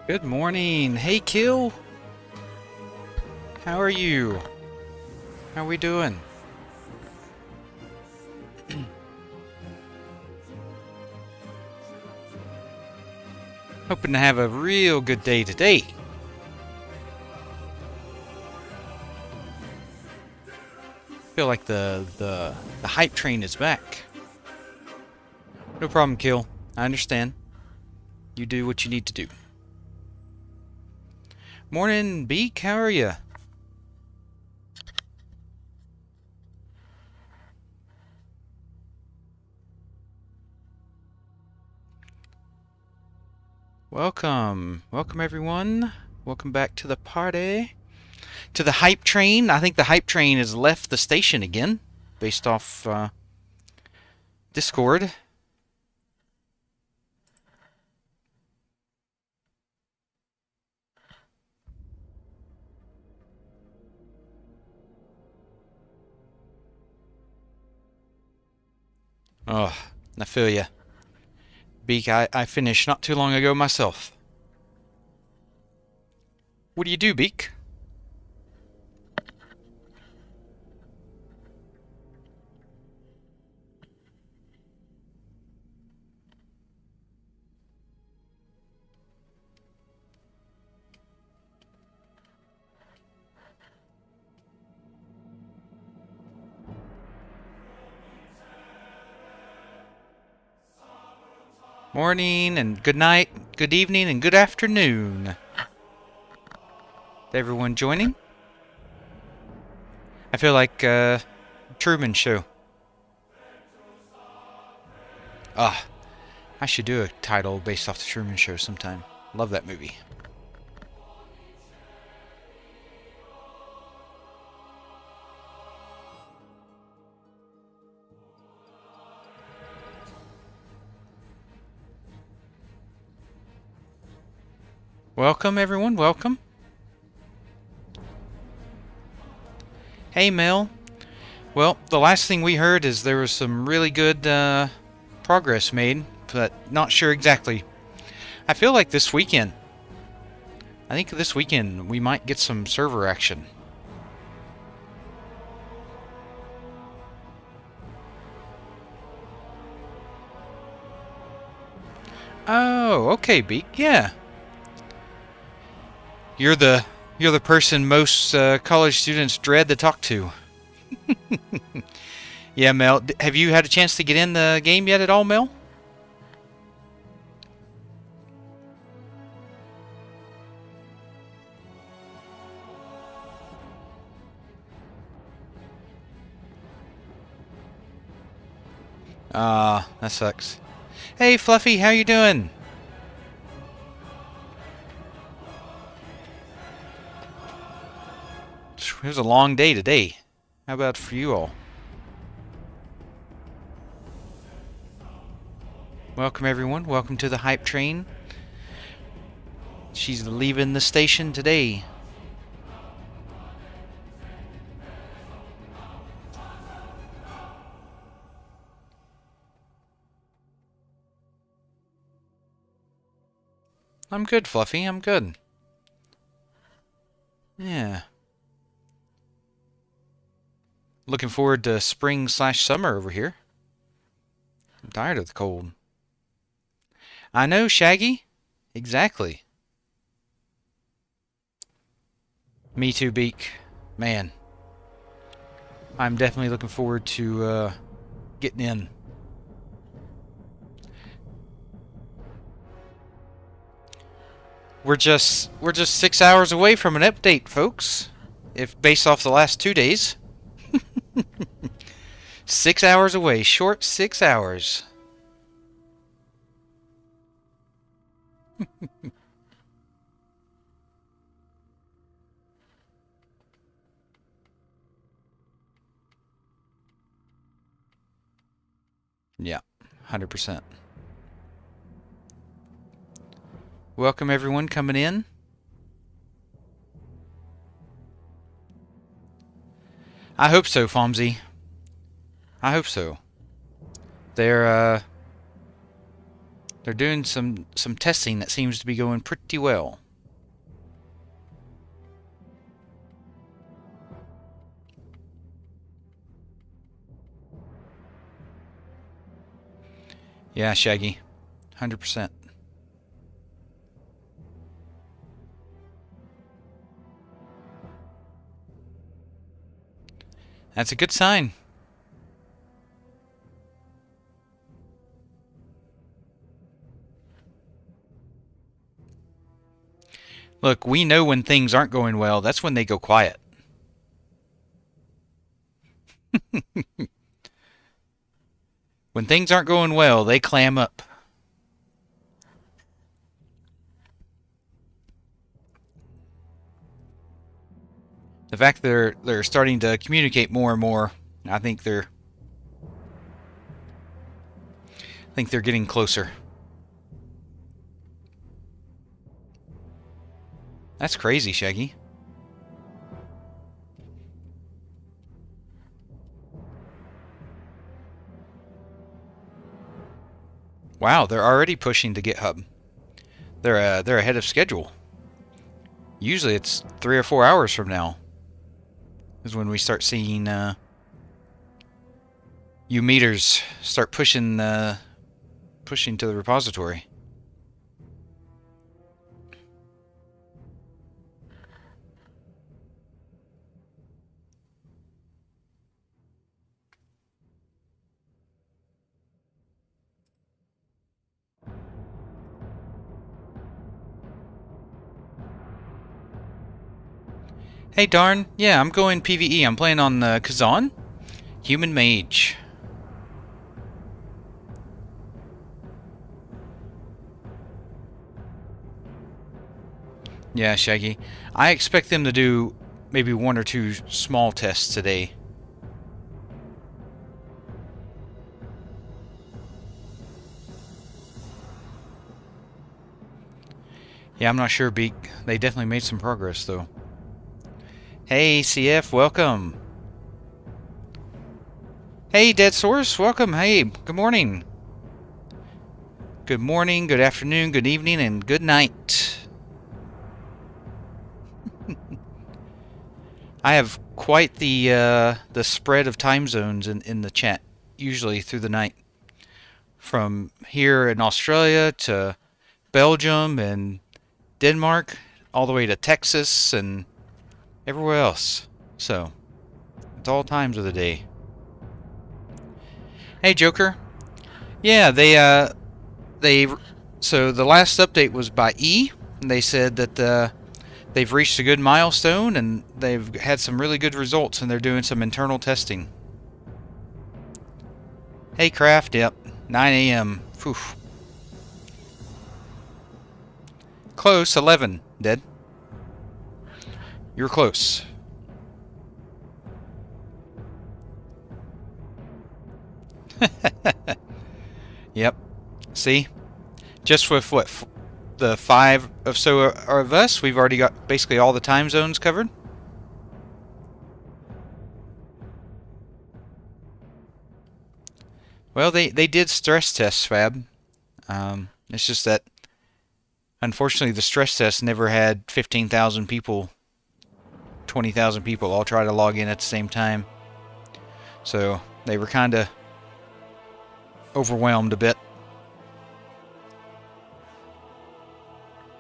Good morning. Hey, Kill. How are you? How we doing? Hoping to have a real good day today. Feel like the hype train is back. No problem, Kill. I understand. You do what you need to do. Morning, Beak. How are you? Welcome. Welcome, everyone. Welcome back to the party. To the hype train. I think the hype train has left the station again, based off Discord. Oh, I feel ya. Beak, I finished not too long ago myself. What do you do, Beak? Morning and good night, good evening and good afternoon. Everyone joining? I feel like Truman Show. Ah, I should do a title based off the Truman Show sometime. Love that movie. Welcome, everyone. Welcome. Hey, Mel. Well, the last thing we heard is there was some really good progress made, but not sure exactly. I feel like this weekend. I think this weekend we might get some server action. Oh, okay, Beak. Yeah. You're the person most college students dread to talk to. Yeah, Mel. Have you had a chance to get in the game yet at all, Mel? Ah, that sucks. Hey, Fluffy, how you doing? It was a long day today. How about for you all? Welcome, everyone. Welcome to the hype train. She's leaving the station today. I'm good, Fluffy. I'm good. Yeah. Looking forward to spring/summer over here. I'm tired of the cold. I know, Shaggy. Exactly. Me too, Beak. Man, I'm definitely looking forward to getting in. We're just 6 hours away from an update, folks. If based off the last 2 days. 6 hours away. Short 6 hours. Yeah, 100%. Welcome everyone coming in. I hope so, Fomsy. I hope so. They're They're doing some testing that seems to be going pretty well. Yeah, Shaggy. 100%. That's a good sign. Look, we know when things aren't going well. That's when they go quiet. When things aren't going well, they clam up. The fact that they're starting to communicate more and more, I think they're getting closer. That's crazy, Shaggy. Wow, they're already pushing to GitHub. They're ahead of schedule. Usually it's 3 or 4 hours from now is when we start seeing you meters start pushing to the repository. Hey, darn. Yeah, I'm going PvE. I'm playing on Kazan. Human Mage. Yeah, Shaggy. I expect them to do maybe 1 or 2 small tests today. Yeah, I'm not sure, Beak. They definitely made some progress, though. Hey, CF, welcome. Hey, Dead Source, welcome. Hey, good morning. Good morning, good afternoon, good evening, and good night. I have quite the spread of time zones in the chat, usually through the night. From here in Australia to Belgium and Denmark, all the way to Texas and everywhere else. So, it's all times of the day. Hey, Joker. Yeah, so the last update was by E, and they said that they've reached a good milestone and they've had some really good results, and they're doing some internal testing. Hey, Craft. Yep, 9 a.m. Phew. Close. 11. Dead. You're close. Yep. See? Just with what, the 5 of so of us, we've already got basically all the time zones covered. Well, they did stress tests, Fab. It's just that, unfortunately, the stress test never had 15,000 people, 20,000 people all try to log in at the same time. So they were kind of overwhelmed a bit.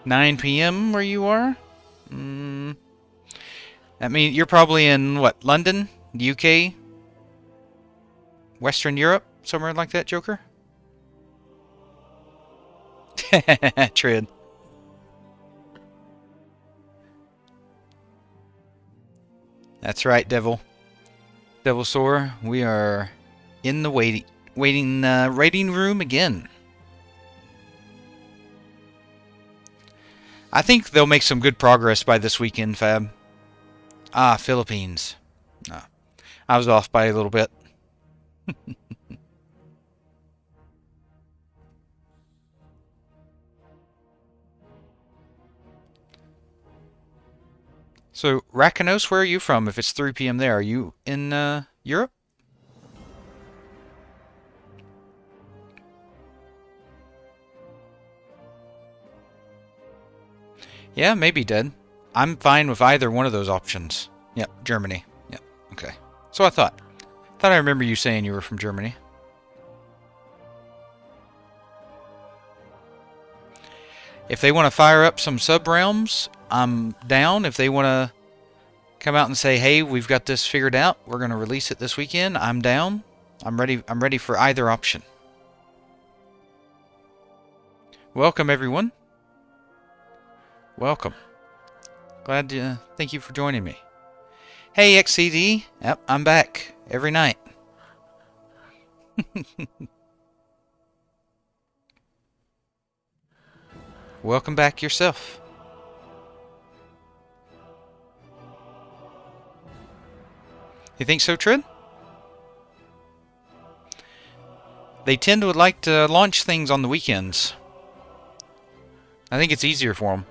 9 p.m. where you are? I mean, you're probably in, what, London? UK? Western Europe? Somewhere like that, Joker? Trid. That's right, Devil. Devil Sore, we are in the waiting room again. I think they'll make some good progress by this weekend, Fab. Ah, Philippines. Ah, I was off by a little bit. So, Rakanos, where are you from if it's 3 p.m. there? Are you in Europe? Yeah, maybe dead. I'm fine with either one of those options. Yep, Germany. Yep, okay. So I thought. Thought I remember you saying you were from Germany. If they want to fire up some sub-realms, I'm down. If they want to come out and say, hey, we've got this figured out, we're going to release it this weekend, I'm down. I'm ready for either option. Welcome, everyone. Welcome. Glad to thank you for joining me. Hey, XCD. Yep, I'm back every night. Welcome back yourself. You think so, Trid? They tend to like to launch things on the weekends. I think it's easier for them.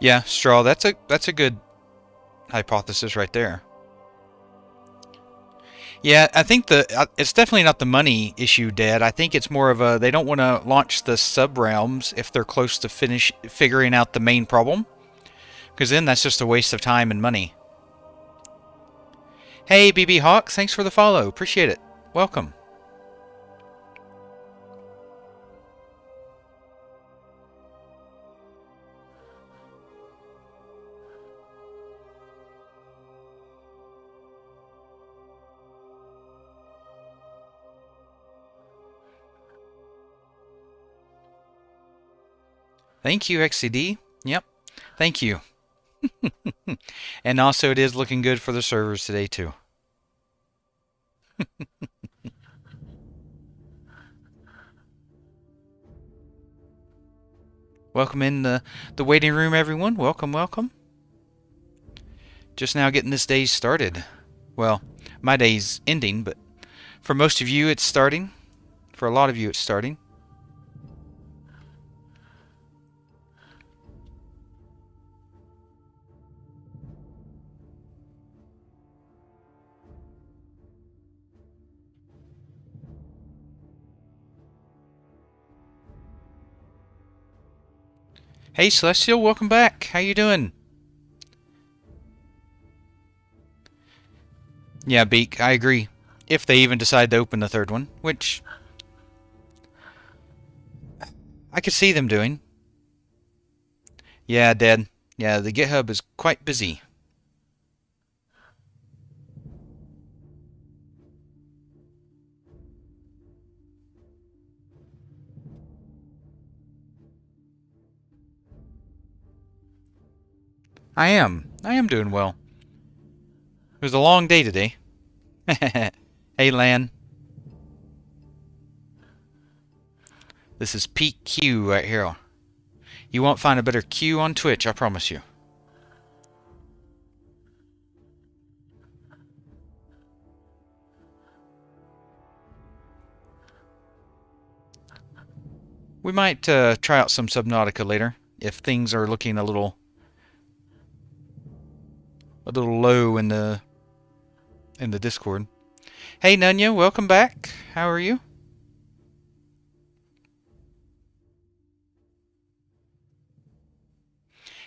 Yeah, Straw, that's a good hypothesis right there. Yeah, I think it's definitely not the money issue, Dad. I think it's more of a they don't want to launch the sub realms if they're close to figuring out the main problem, because then that's just a waste of time and money. Hey, BB Hawk, thanks for the follow. Appreciate it. Welcome. Thank you, XCD. Yep. Thank you. And also, it is looking good for the servers today, too. Welcome in the waiting room, everyone. Welcome, welcome. Just now getting this day started. Well, my day's ending, but for most of you, it's starting. For a lot of you, it's starting. Hey, Celestial, welcome back. How you doing? Yeah, Beak, I agree. If they even decide to open the third one, which I could see them doing. Yeah, Dad. Yeah, the GitHub is quite busy. I am. I am doing well. It was a long day today. Hey, Lan. This is peak Q right here. You won't find a better Q on Twitch, I promise you. We might try out some Subnautica later, if things are looking a little low in the Discord. Hey, Nunya, welcome back. How are you?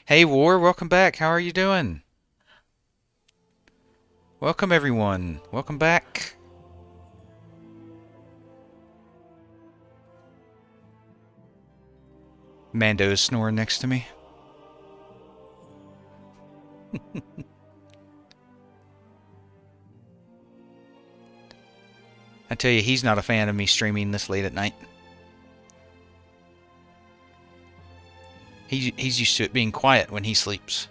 Hey, War, welcome back. How are you doing? Welcome, everyone. Welcome back. Mando is snoring next to me. I tell you, he's not a fan of me streaming this late at night. He's used to it being quiet when he sleeps.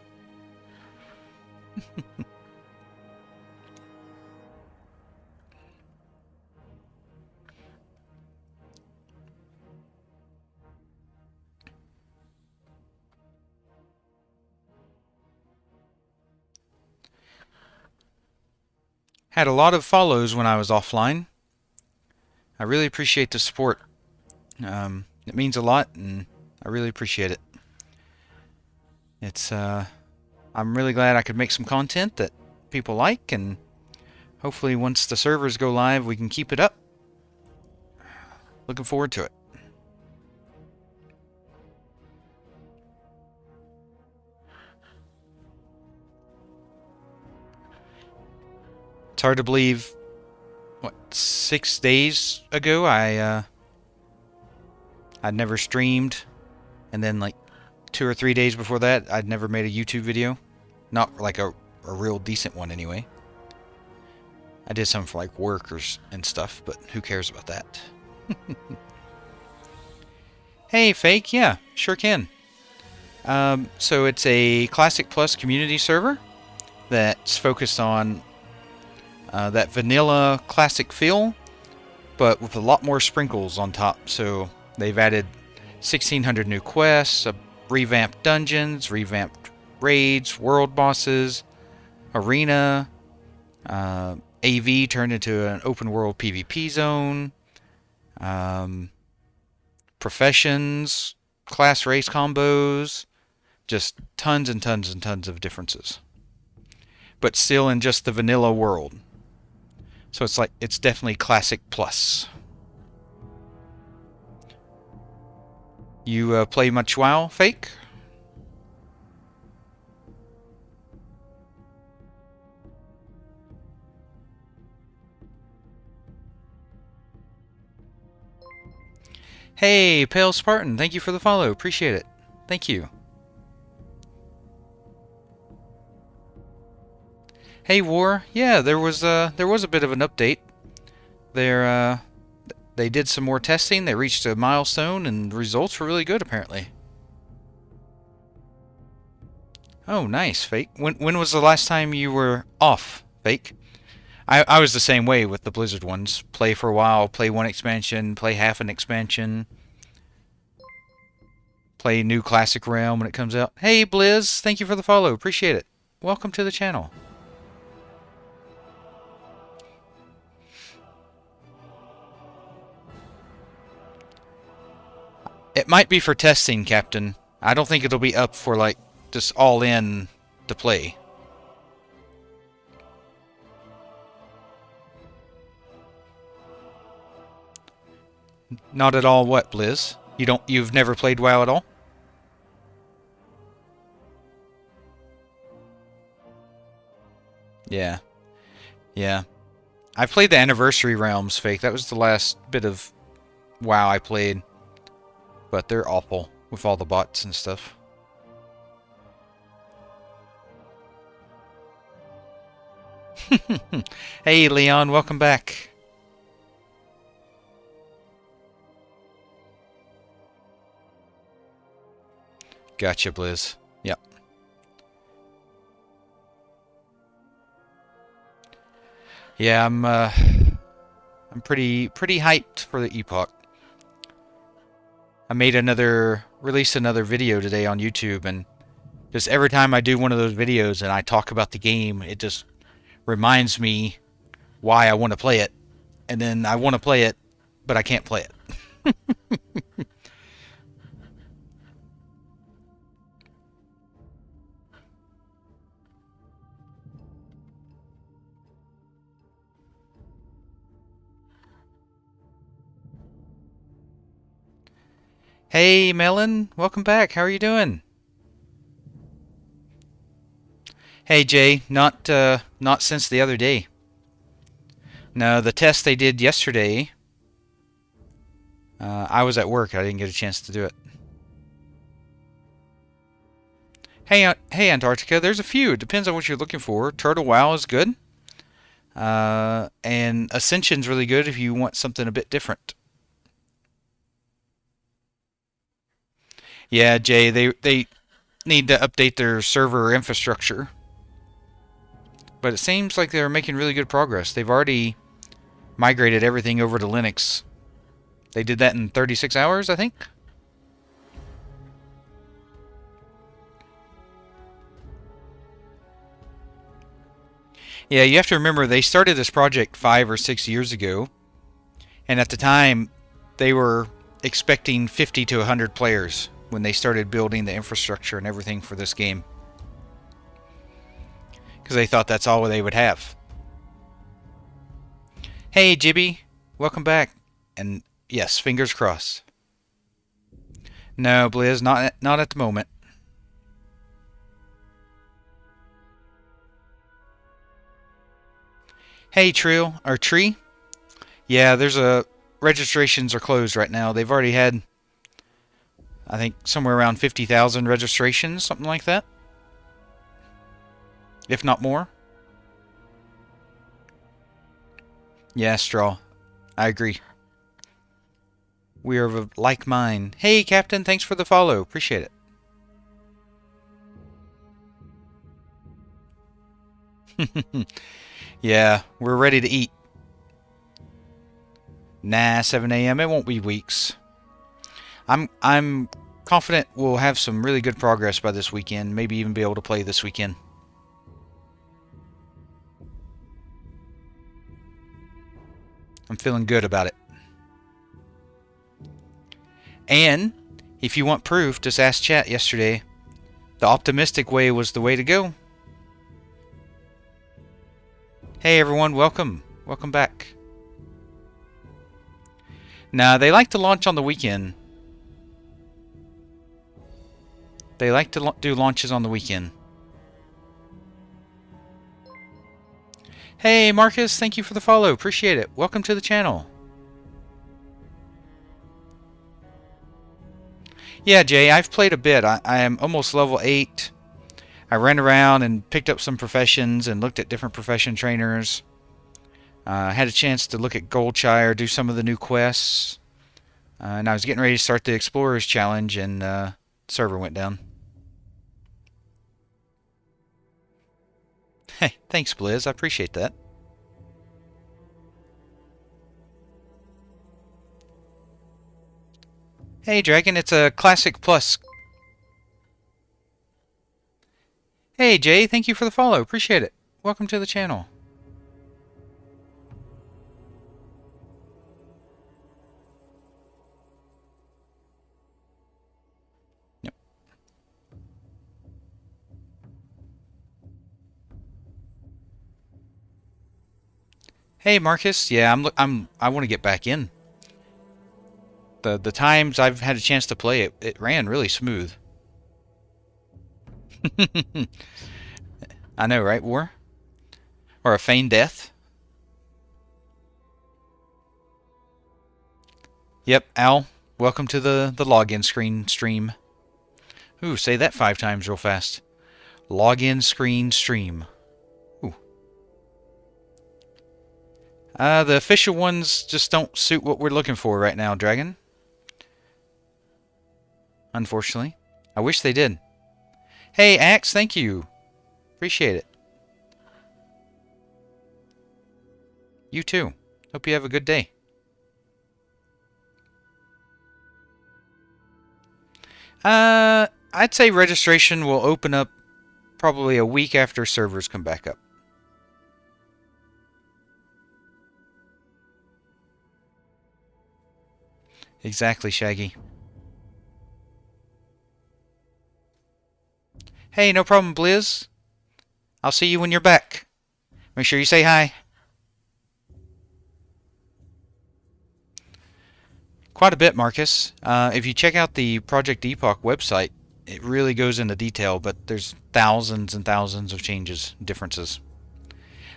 Had a lot of follows when I was offline. I really appreciate the support. It means a lot, and I really appreciate it. I'm really glad I could make some content that people like, and hopefully once the servers go live, we can keep it up. Looking forward to it. It's hard to believe, what, 6 days ago I'd never streamed, and then like 2 or 3 days before that I'd never made a YouTube video. Not like a real decent one anyway. I did some for like workers and stuff, but who cares about that? Hey, Fake, yeah, sure can. So it's a Classic Plus community server that's focused on that vanilla classic feel, but with a lot more sprinkles on top. So they've added 1,600 new quests, revamped dungeons, revamped raids, world bosses, arena, AV turned into an open world PvP zone, professions, class race combos, just tons and tons and tons of differences. But still in just the vanilla world. So it's definitely Classic Plus. You play much WoW, Fake? Hey, Pale Spartan, thank you for the follow. Appreciate it. Thank you. Hey, War. Yeah, there was a bit of an update. They did some more testing. They reached a milestone, and the results were really good, apparently. Oh, nice, Fake. When was the last time you were off, Fake? I was the same way with the Blizzard ones. Play for a while, play one expansion, play half an expansion, play new Classic Realm when it comes out. Hey, Blizz, thank you for the follow. Appreciate it. Welcome to the channel. It might be for testing, Captain. I don't think it'll be up for, like, just all in to play. Not at all what, Blizz? You've never played WoW at all? Yeah. Yeah. I played the Anniversary Realms, Fake. That was the last bit of WoW I played. But they're awful with all the bots and stuff. Hey, Leon, welcome back. Gotcha, Blizz. Yep. Yeah, I'm pretty hyped for the Epoch. I released another video today on YouTube, and just every time I do one of those videos and I talk about the game, it just reminds me why I want to play it. And then I want to play it, but I can't play it. Hey, Melon, welcome back. How are you doing? Hey, Jay, not since the other day. No, the test they did yesterday, I was at work. I didn't get a chance to do it. Hey, Antarctica, there's a few. It depends on what you're looking for. Turtle WoW is good. And Ascension's really good if you want something a bit different. Yeah, Jay, they need to update their server infrastructure. But it seems like they're making really good progress. They've already migrated everything over to Linux. They did that in 36 hours, I think. Yeah, you have to remember they started this project 5 or 6 years ago, and at the time they were expecting 50 to 100 players when they started building the infrastructure and everything for this game, because they thought that's all they would have. Hey, Jibby, welcome back. And yes, fingers crossed. No, Blizz, not at the moment. Hey, Tree. Yeah, there's a registrations are closed right now. They've already had, I think, somewhere around 50,000 registrations, something like that, if not more. Yeah, Straw. I agree. We are of a like mind. Hey, Captain, thanks for the follow. Appreciate it. Yeah, we're ready to eat. Nah, 7 a.m. It won't be weeks. I'm confident we'll have some really good progress by this weekend. Maybe even be able to play this weekend. I'm feeling good about it. And if you want proof, just ask chat yesterday. The optimistic way was the way to go. Hey everyone, welcome. Welcome back. Now, they like to launch on the weekend. They like to do launches on the weekend. Hey Marcus, thank you for the follow. Appreciate it. Welcome to the channel. Yeah, Jay, I've played a bit. I am almost level 8. I ran around and picked up some professions and looked at different profession trainers. Had a chance to look at Goldshire, do some of the new quests. And I was getting ready to start the Explorers Challenge, and the server went down. Hey, thanks, Blizz. I appreciate that. Hey, Dragon, it's a Classic Plus. Hey, Jay, thank you for the follow. Appreciate it. Welcome to the channel. Yep. Hey, Marcus. Yeah, I want to get back in. The times I've had a chance to play it, it ran really smooth. I know, right? War? Or a feigned death? Yep, Al. Welcome to the login screen stream. Ooh, say that 5 times real fast. Login screen stream. Ooh. The official ones just don't suit what we're looking for right now, Dragon. Unfortunately. I wish they did. Hey, Axe, thank you. Appreciate it. You too. Hope you have a good day. I'd say registration will open up probably a week after servers come back up. Exactly, Shaggy. Hey, no problem, Blizz. I'll see you when you're back. Make sure you say hi. Quite a bit, Marcus. If you check out the Project Epoch website, it really goes into detail, but there's thousands and thousands of changes, differences.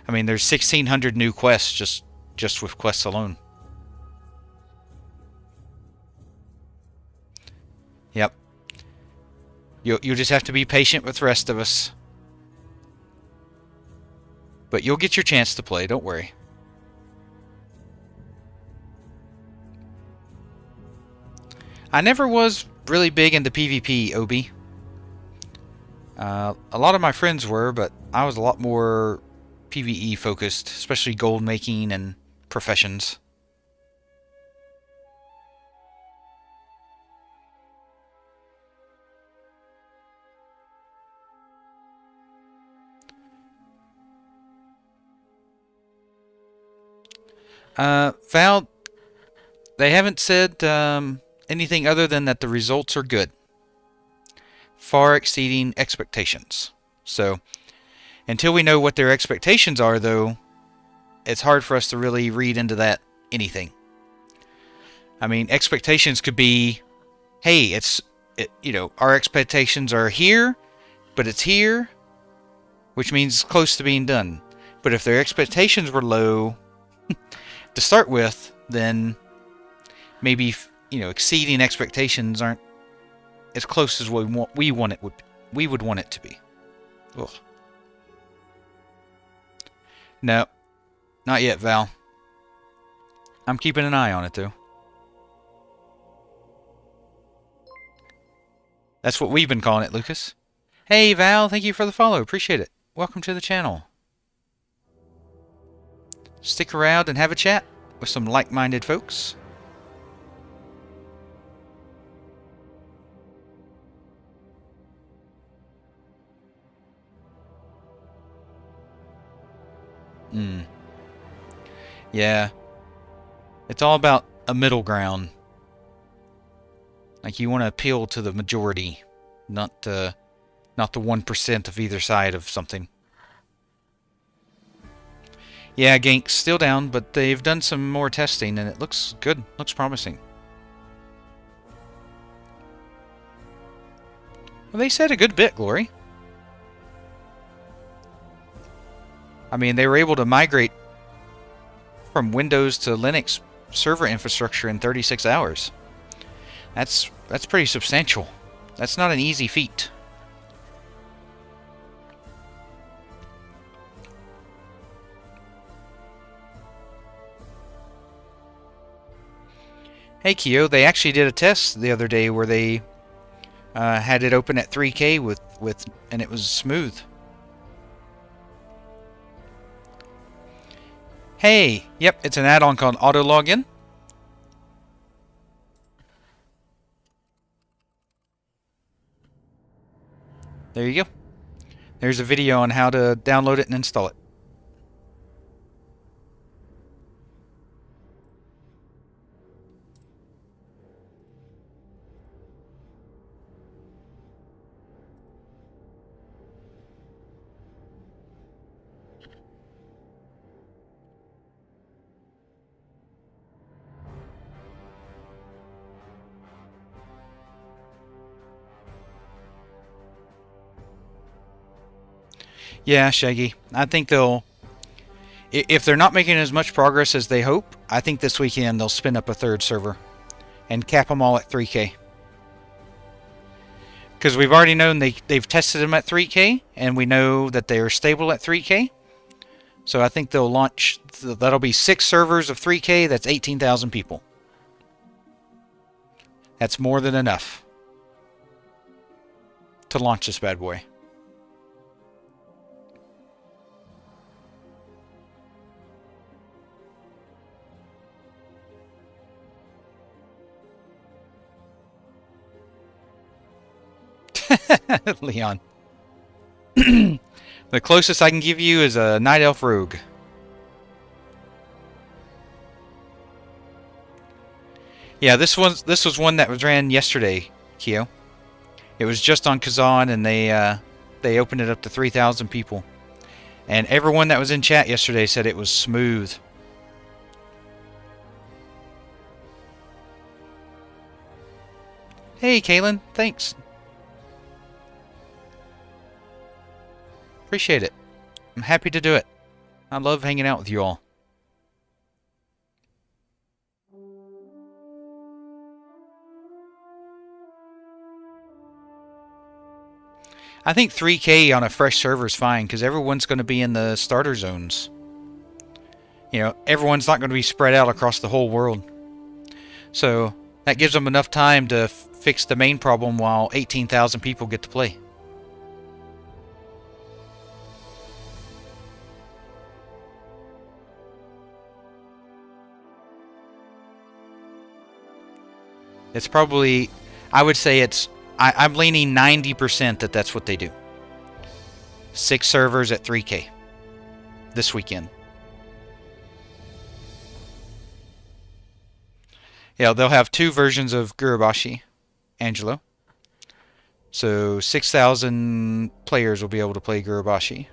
I mean, there's 1,600 new quests just with quests alone. Yep. You'll just have to be patient with the rest of us. But you'll get your chance to play, don't worry. I never was really big into PvP, Obi. A lot of my friends were, but I was a lot more PvE focused, especially gold making and professions. Val, they haven't said anything other than that the results are good, far exceeding expectations. So, until we know what their expectations are, though, it's hard for us to really read into that anything. I mean, expectations could be, hey, our expectations are here, but it's here, which means it's close to being done. But if their expectations were low to start with, then maybe exceeding expectations aren't as close as we would want it to be. Ugh. No, not yet, Val. I'm keeping an eye on it, though. That's what we've been calling it, Lucas. Hey, Val, thank you for the follow. Appreciate it. Welcome to the channel. Stick around and have a chat with some like-minded folks. Yeah. It's all about a middle ground. Like, you want to appeal to the majority, not the 1% of either side of something. Yeah, Gank's still down, but they've done some more testing, and it looks good. Looks promising. Well, they said a good bit, Glory. I mean, they were able to migrate from Windows to Linux server infrastructure in 36 hours. That's pretty substantial. That's not an easy feat. Hey, Kyo, they actually did a test the other day where they had it open at 3K and it was smooth. Hey, yep, it's an add-on called Auto Login. There you go. There's a video on how to download it and install it. Yeah, Shaggy. I think they'll... If they're not making as much progress as they hope, I think this weekend they'll spin up a third server and cap them all at 3K. Because we've already known they've tested them at 3K, and we know that they are stable at 3K. So I think they'll launch... That'll be 6 servers of 3K. That's 18,000 people. That's more than enough to launch this bad boy. Leon. The closest I can give you is a Night Elf Rogue. Yeah, this was one that was ran yesterday, Kyo. It was just on Kazan, and they opened it up to 3,000 people. And everyone that was in chat yesterday said it was smooth. Hey, Kaylin, thanks. Appreciate it. I'm happy to do it. I love hanging out with you all. I think 3K on a fresh server is fine, because everyone's going to be in the starter zones. Everyone's not going to be spread out across the whole world. So that gives them enough time to fix the main problem while 18,000 people get to play. It's probably, I would say I'm leaning 90% that that's what they do. 6 servers at 3K this weekend. Yeah, they'll have two versions of Gurubashi, Angelo. So 6,000 players will be able to play Gurubashi.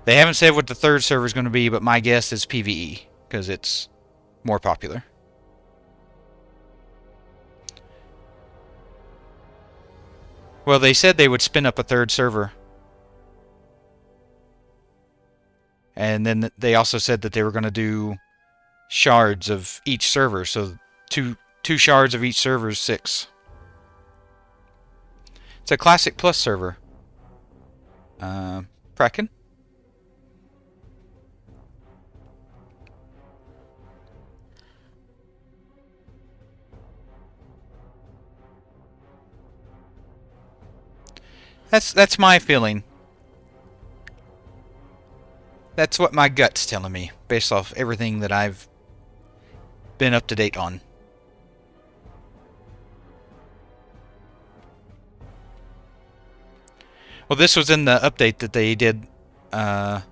They haven't said what the third server is going to be, but my guess is PvE, because it's more popular. Well, they said they would spin up a third server. And then they also said that they were going to do shards of each server, so two shards of each server is 6. It's a Classic Plus server. Kraken? That's my feeling. That's what my gut's telling me, based off everything that I've been up to date on. Well, this was in the update that they did, that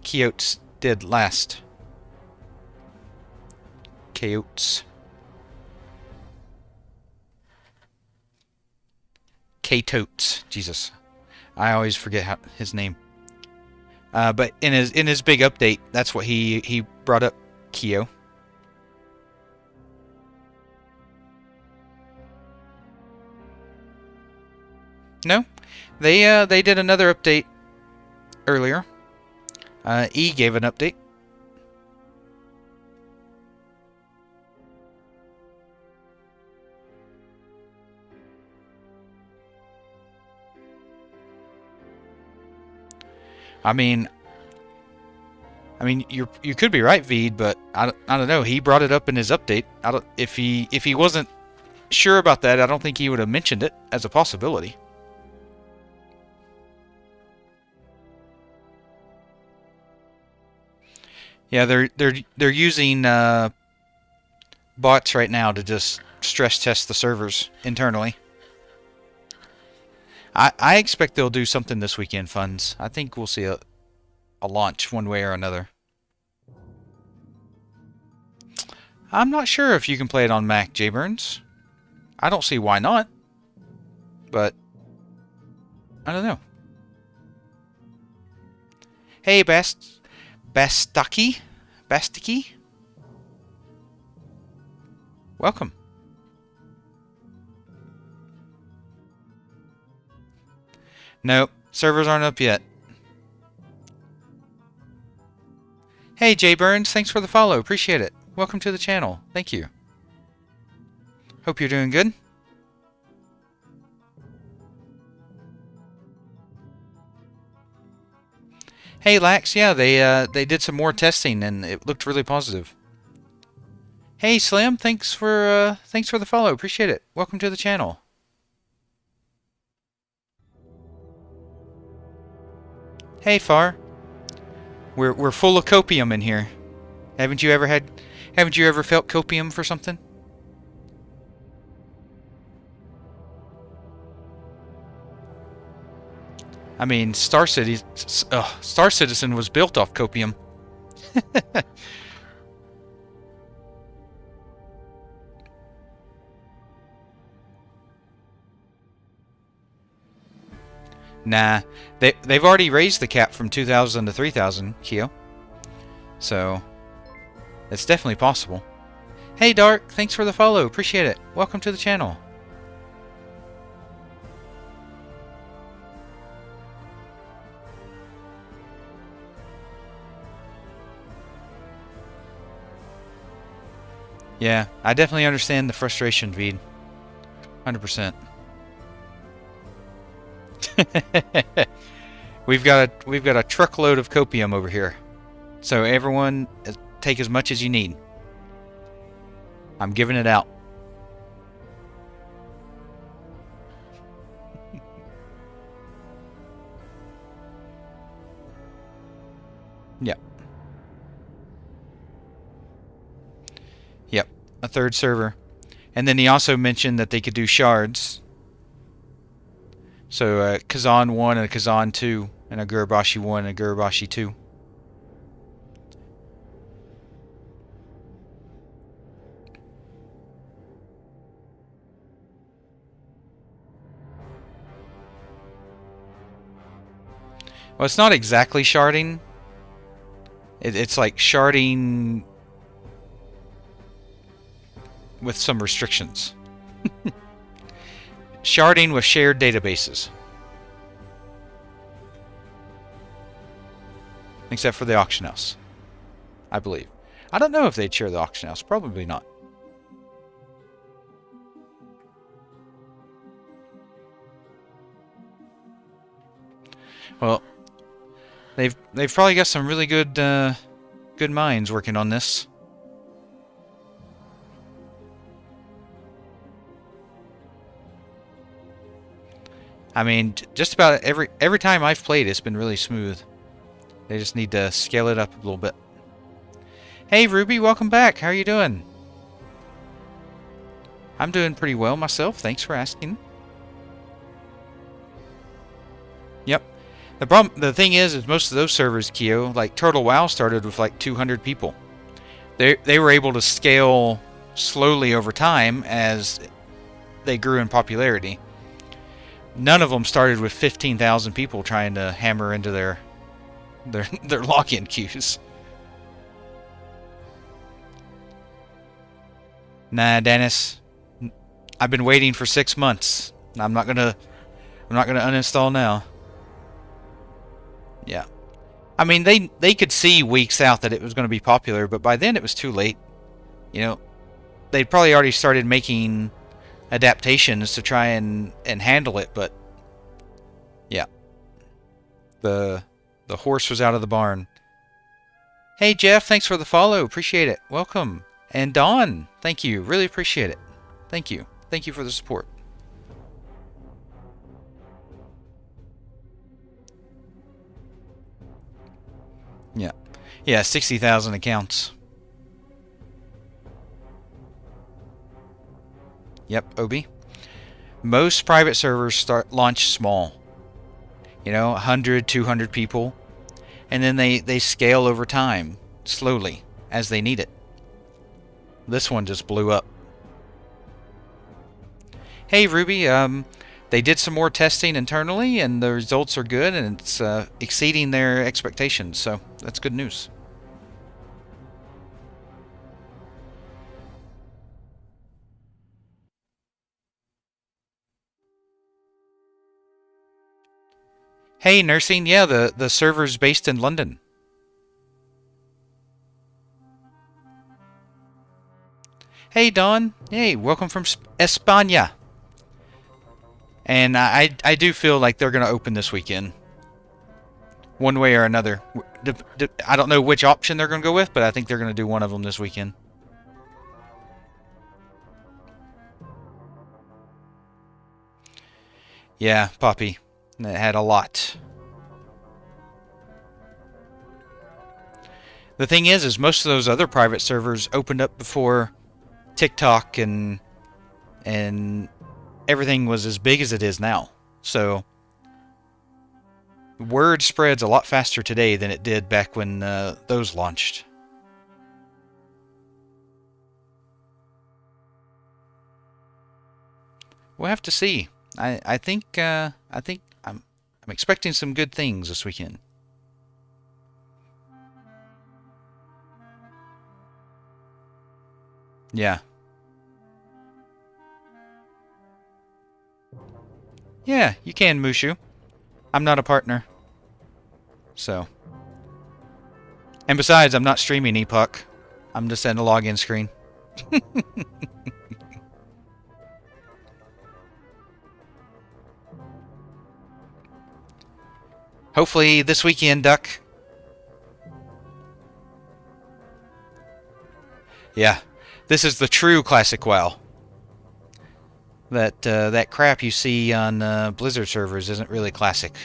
CHOO did last. CHOO. K-Totes. Jesus. I always forget his name. But in his big update, that's what he brought up, CHOO. No, they did another update earlier. E gave an update. I mean, you could be right, Veed, but I don't know. He brought it up in his update. If he wasn't sure about that, I don't think he would have mentioned it as a possibility. Yeah, they're using bots right now to just stress test the servers internally. I expect they'll do something this weekend, Funds. I think we'll see a launch one way or another. I'm not sure if you can play it on Mac, Jay Burns. I don't see why not. But I don't know. Hey, Bastaki? Welcome. Nope, servers aren't up yet. Hey, Jay Burns, thanks for the follow. Appreciate it. Welcome to the channel. Thank you. Hope you're doing good. Hey, Lax, yeah, they did some more testing and it looked really positive. Hey, Slim, thanks for the follow. Appreciate it. Welcome to the channel. Hey, Far. We're full of copium in here. Haven't you ever felt copium for something? I mean, Star Citizen was built off copium. Nah, they've already raised the cap from 2,000 to 3,000, Keo. So, it's definitely possible. Hey, Dark, thanks for the follow. Appreciate it. Welcome to the channel. Yeah, I definitely understand the frustration, Veed. 100%. We've got a truckload of copium over here. So everyone, take as much as you need. I'm giving it out. Yep. Yep. A third server. And then he also mentioned that they could do shards. So Kazan 1 and a Kazan 2, and a Gurubashi 1 and a Gurubashi 2. Well, it's not exactly sharding. It's like sharding with some restrictions. Sharding with shared databases. Except for the auction house, I believe. I don't know if they'd share the auction house. Probably not. Well, they've probably got some really good good minds working on this. I mean, just about every time I've played, it's been really smooth. They just need to scale it up a little bit. Hey Ruby, welcome back. How are you doing? I'm doing pretty well myself. Thanks for asking. Yep. The thing is most of those servers, Keo, like Turtle WoW started with like 200 people. They were able to scale slowly over time as they grew in popularity. None of them started with 15,000 people trying to hammer into their lock-in queues. Nah, Dennis. I've been waiting for 6 months. I'm not gonna uninstall now. Yeah. I mean, they could see weeks out that it was going to be popular, but by then it was too late. You know, they'd probably already started making adaptations to try and handle it, but yeah. The horse was out of the barn. Hey Jeff, thanks for the follow. Appreciate it. Welcome. And Dawn, thank you. Really appreciate it. Thank you. Thank you for the support. Yeah. Yeah, 60,000 accounts. Yep, Obi. Most private servers launch small. You know, 100, 200 people. And then they scale over time, slowly, as they need it. This one just blew up. Hey Ruby, they did some more testing internally, and the results are good, and it's exceeding their expectations, so that's good news. Hey Nursing, yeah, the server's based in London. Hey Dawn, hey, welcome from España. And I do feel like they're going to open this weekend. One way or another. I don't know which option they're going to go with, but I think they're going to do one of them this weekend. Yeah, Poppy. It had a lot. The thing is most of those other private servers opened up before TikTok and everything was as big as it is now. So word spreads a lot faster today than it did back when those launched. We'll have to see. I think I'm expecting some good things this weekend. Yeah. Yeah, you can, Mushu. I'm not a partner. So. And besides, I'm not streaming Epoch. I'm just in a login screen. Hopefully this weekend, Duck. Yeah. This is the true classic WoW. That crap you see on Blizzard servers isn't really classic.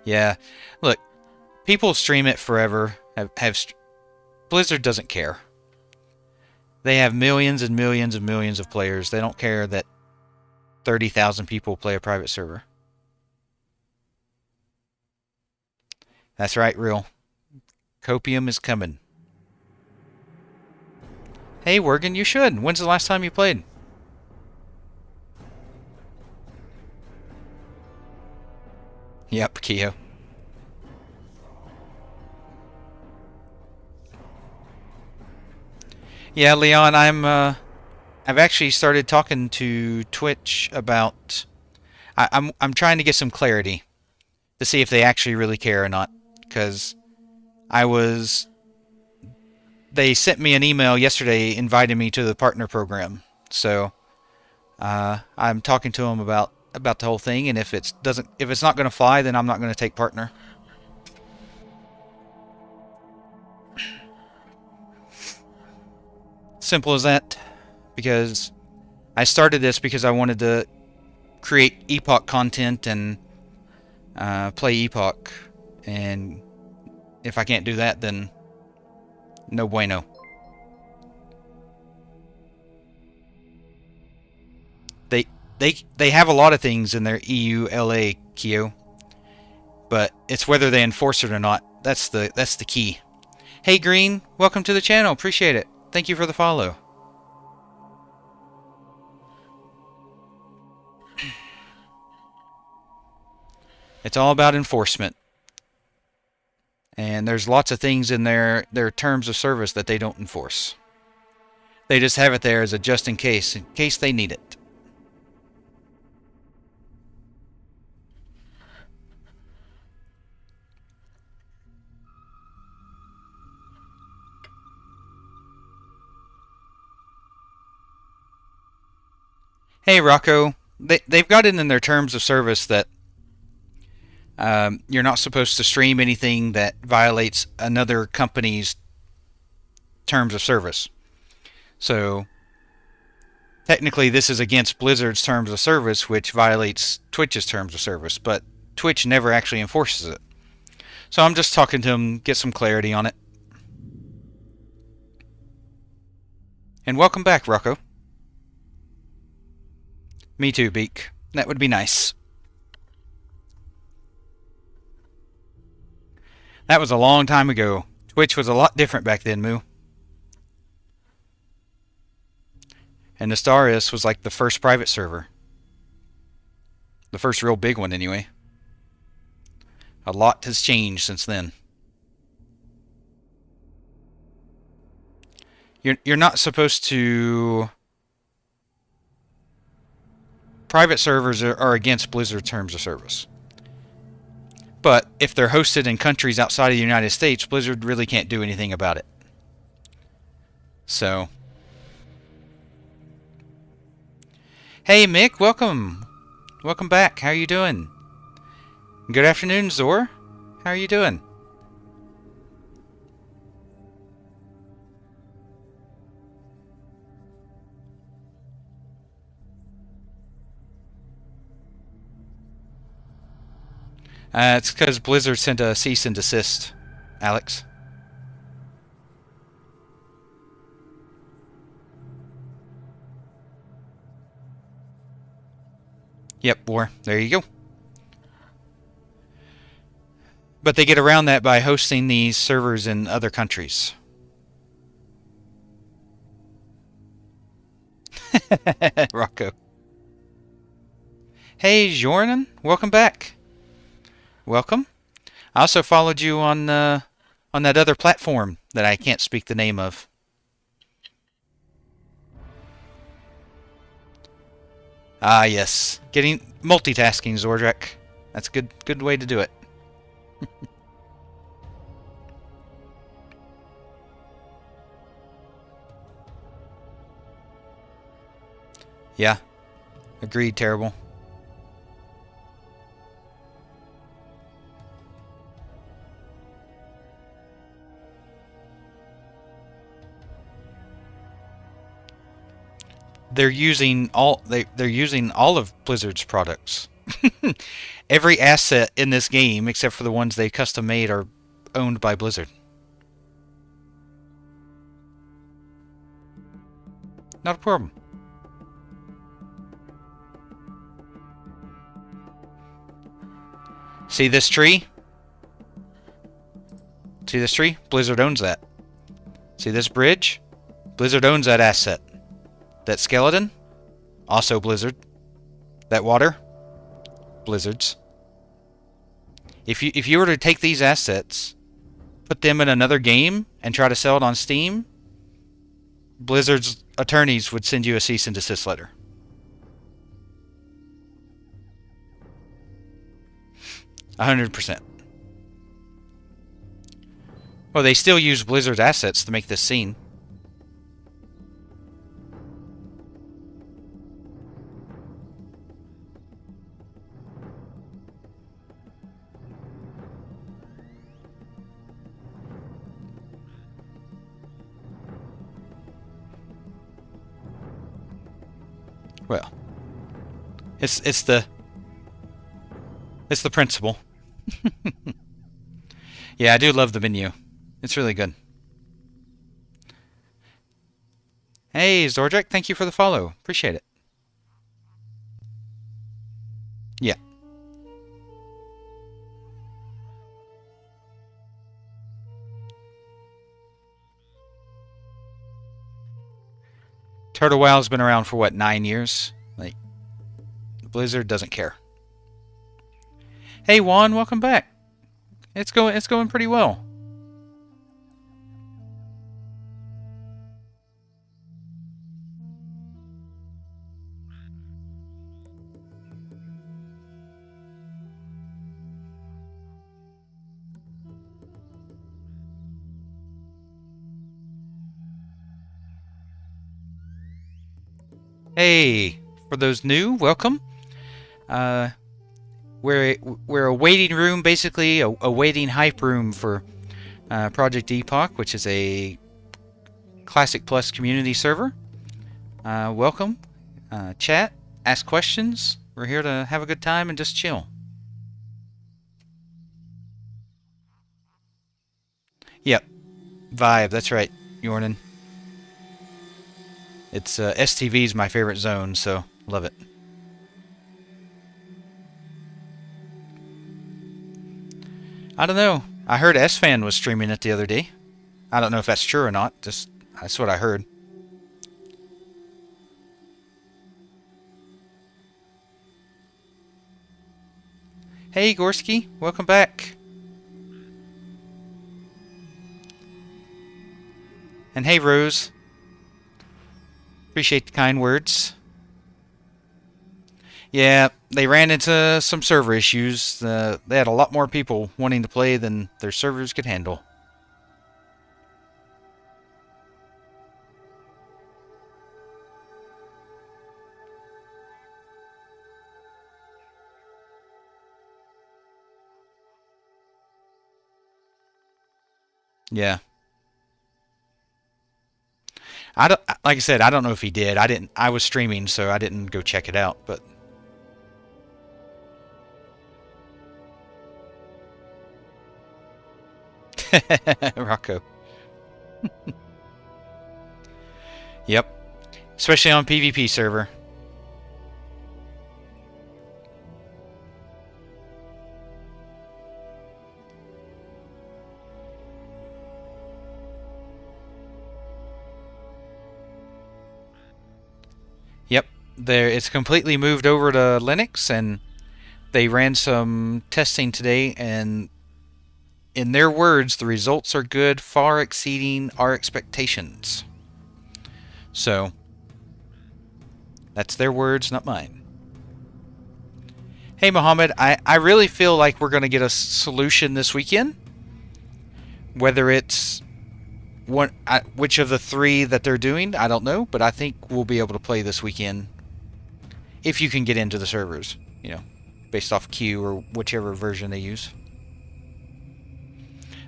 Yeah, look, people stream it forever. Blizzard doesn't care. They have millions and millions and millions of players. They don't care that 30,000 people play a private server. That's right, real. Copium is coming. Hey, Wergen, you should. When's the last time you played? Yep, Keo. Yeah, Leon, I've actually started talking to Twitch about. I'm trying to get some clarity to see if they actually really care or not, because I was. They sent me an email yesterday inviting me to the partner program, so I'm talking to them about the whole thing, and if it's not going to fly, then I'm not going to take partner. Simple as that. Because I started this because I wanted to create Epoch content and play Epoch, and if I can't do that, then no bueno. They they have a lot of things in their EULA, Kyo, but it's whether they enforce it or not. That's the key. Hey Green, welcome to the channel. Appreciate it. Thank you for the follow. It's all about enforcement. And there's lots of things in their terms of service that they don't enforce. They just have it there as a just in case they need it. Hey Rocco, they've got it in their terms of service that you're not supposed to stream anything that violates another company's terms of service. So technically this is against Blizzard's terms of service, which violates Twitch's terms of service, but Twitch never actually enforces it. So I'm just talking to them, get some clarity on it. And welcome back, Rocco. Me too, Beak. That would be nice. That was a long time ago. Twitch was a lot different back then, Moo. And the Staris was like the first private server. The first real big one, anyway. A lot has changed since then. You're not supposed to... Private servers are against Blizzard terms of service. But if they're hosted in countries outside of the United States, Blizzard really can't do anything about it. So... Hey Mick, welcome. Welcome back. How are you doing? Good afternoon, Zor. How are you doing? It's because Blizzard sent a cease and desist, Alex. Yep, war. There you go. But they get around that by hosting these servers in other countries. Rocco. Hey, Jordan. Welcome back. Welcome. I also followed you on that other platform that I can't speak the name of. Ah, yes. Getting multitasking, Zordrak. That's a good way to do it. Yeah. Agreed, terrible. They're using all of Blizzard's products. Every asset in this game, except for the ones they custom made, are owned by Blizzard. Not a problem. See this tree? See this tree? Blizzard owns that. See this bridge? Blizzard owns that asset. That skeleton? Also Blizzard. That water? Blizzard's. If you were to take these assets, put them in another game, and try to sell it on Steam, Blizzard's attorneys would send you a cease and desist letter. %. Well, they still use Blizzard's assets to make this scene. Well, it's the principle. Yeah, I do love the menu. It's really good. Hey, Zordrek, thank you for the follow. Appreciate it. Yeah. Turtle Wow's been around for what, 9 years? Like, Blizzard doesn't care. Hey Juan, welcome back. It's going pretty well. Hey, for those new, welcome. We're a waiting room, basically a waiting hype room for Project Epoch, which is a Classic Plus community server. Welcome, chat, ask questions. We're here to have a good time and just chill. Yep, Vibe. That's right, Yornan. It's STV's my favorite zone, so love it. I don't know. I heard S-Fan was streaming it the other day. I don't know if that's true or not. Just that's what I heard. Hey Gorski, welcome back. And hey Rose. Appreciate the kind words. Yeah, they ran into some server issues. They had a lot more people wanting to play than their servers could handle. Yeah. I don't, like I said, I don't know if he did. I was streaming, so I didn't go check it out, but Rocco. Yep. Especially on PvP server. Yep. It's completely moved over to Linux, and they ran some testing today, and in their words, the results are good, far exceeding our expectations. So, that's their words, not mine. Hey, Mohammed, I really feel like we're going to get a solution this weekend. Whether it's which of the 3 that they're doing, I don't know, but I think we'll be able to play this weekend if you can get into the servers, based off queue or whichever version they use.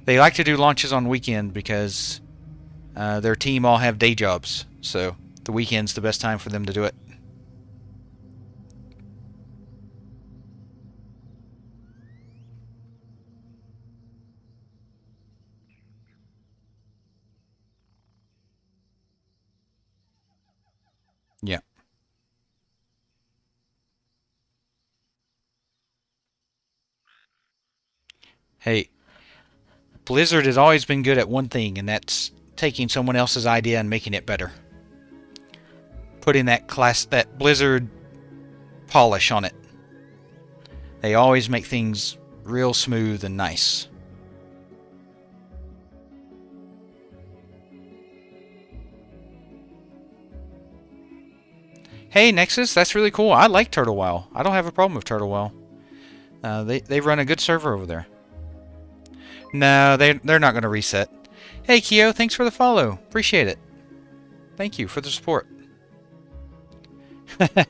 They like to do launches on weekend because their team all have day jobs, so the weekend's the best time for them to do it. Yeah. Hey, Blizzard has always been good at one thing, and that's taking someone else's idea and making it better. Putting that Blizzard polish on it. They always make things real smooth and nice. Hey, Nexus, that's really cool. I like Turtle Wow. I don't have a problem with Turtle Wow. They run a good server over there. No, they're not going to reset. Hey, Kyo, thanks for the follow. Appreciate it. Thank you for the support.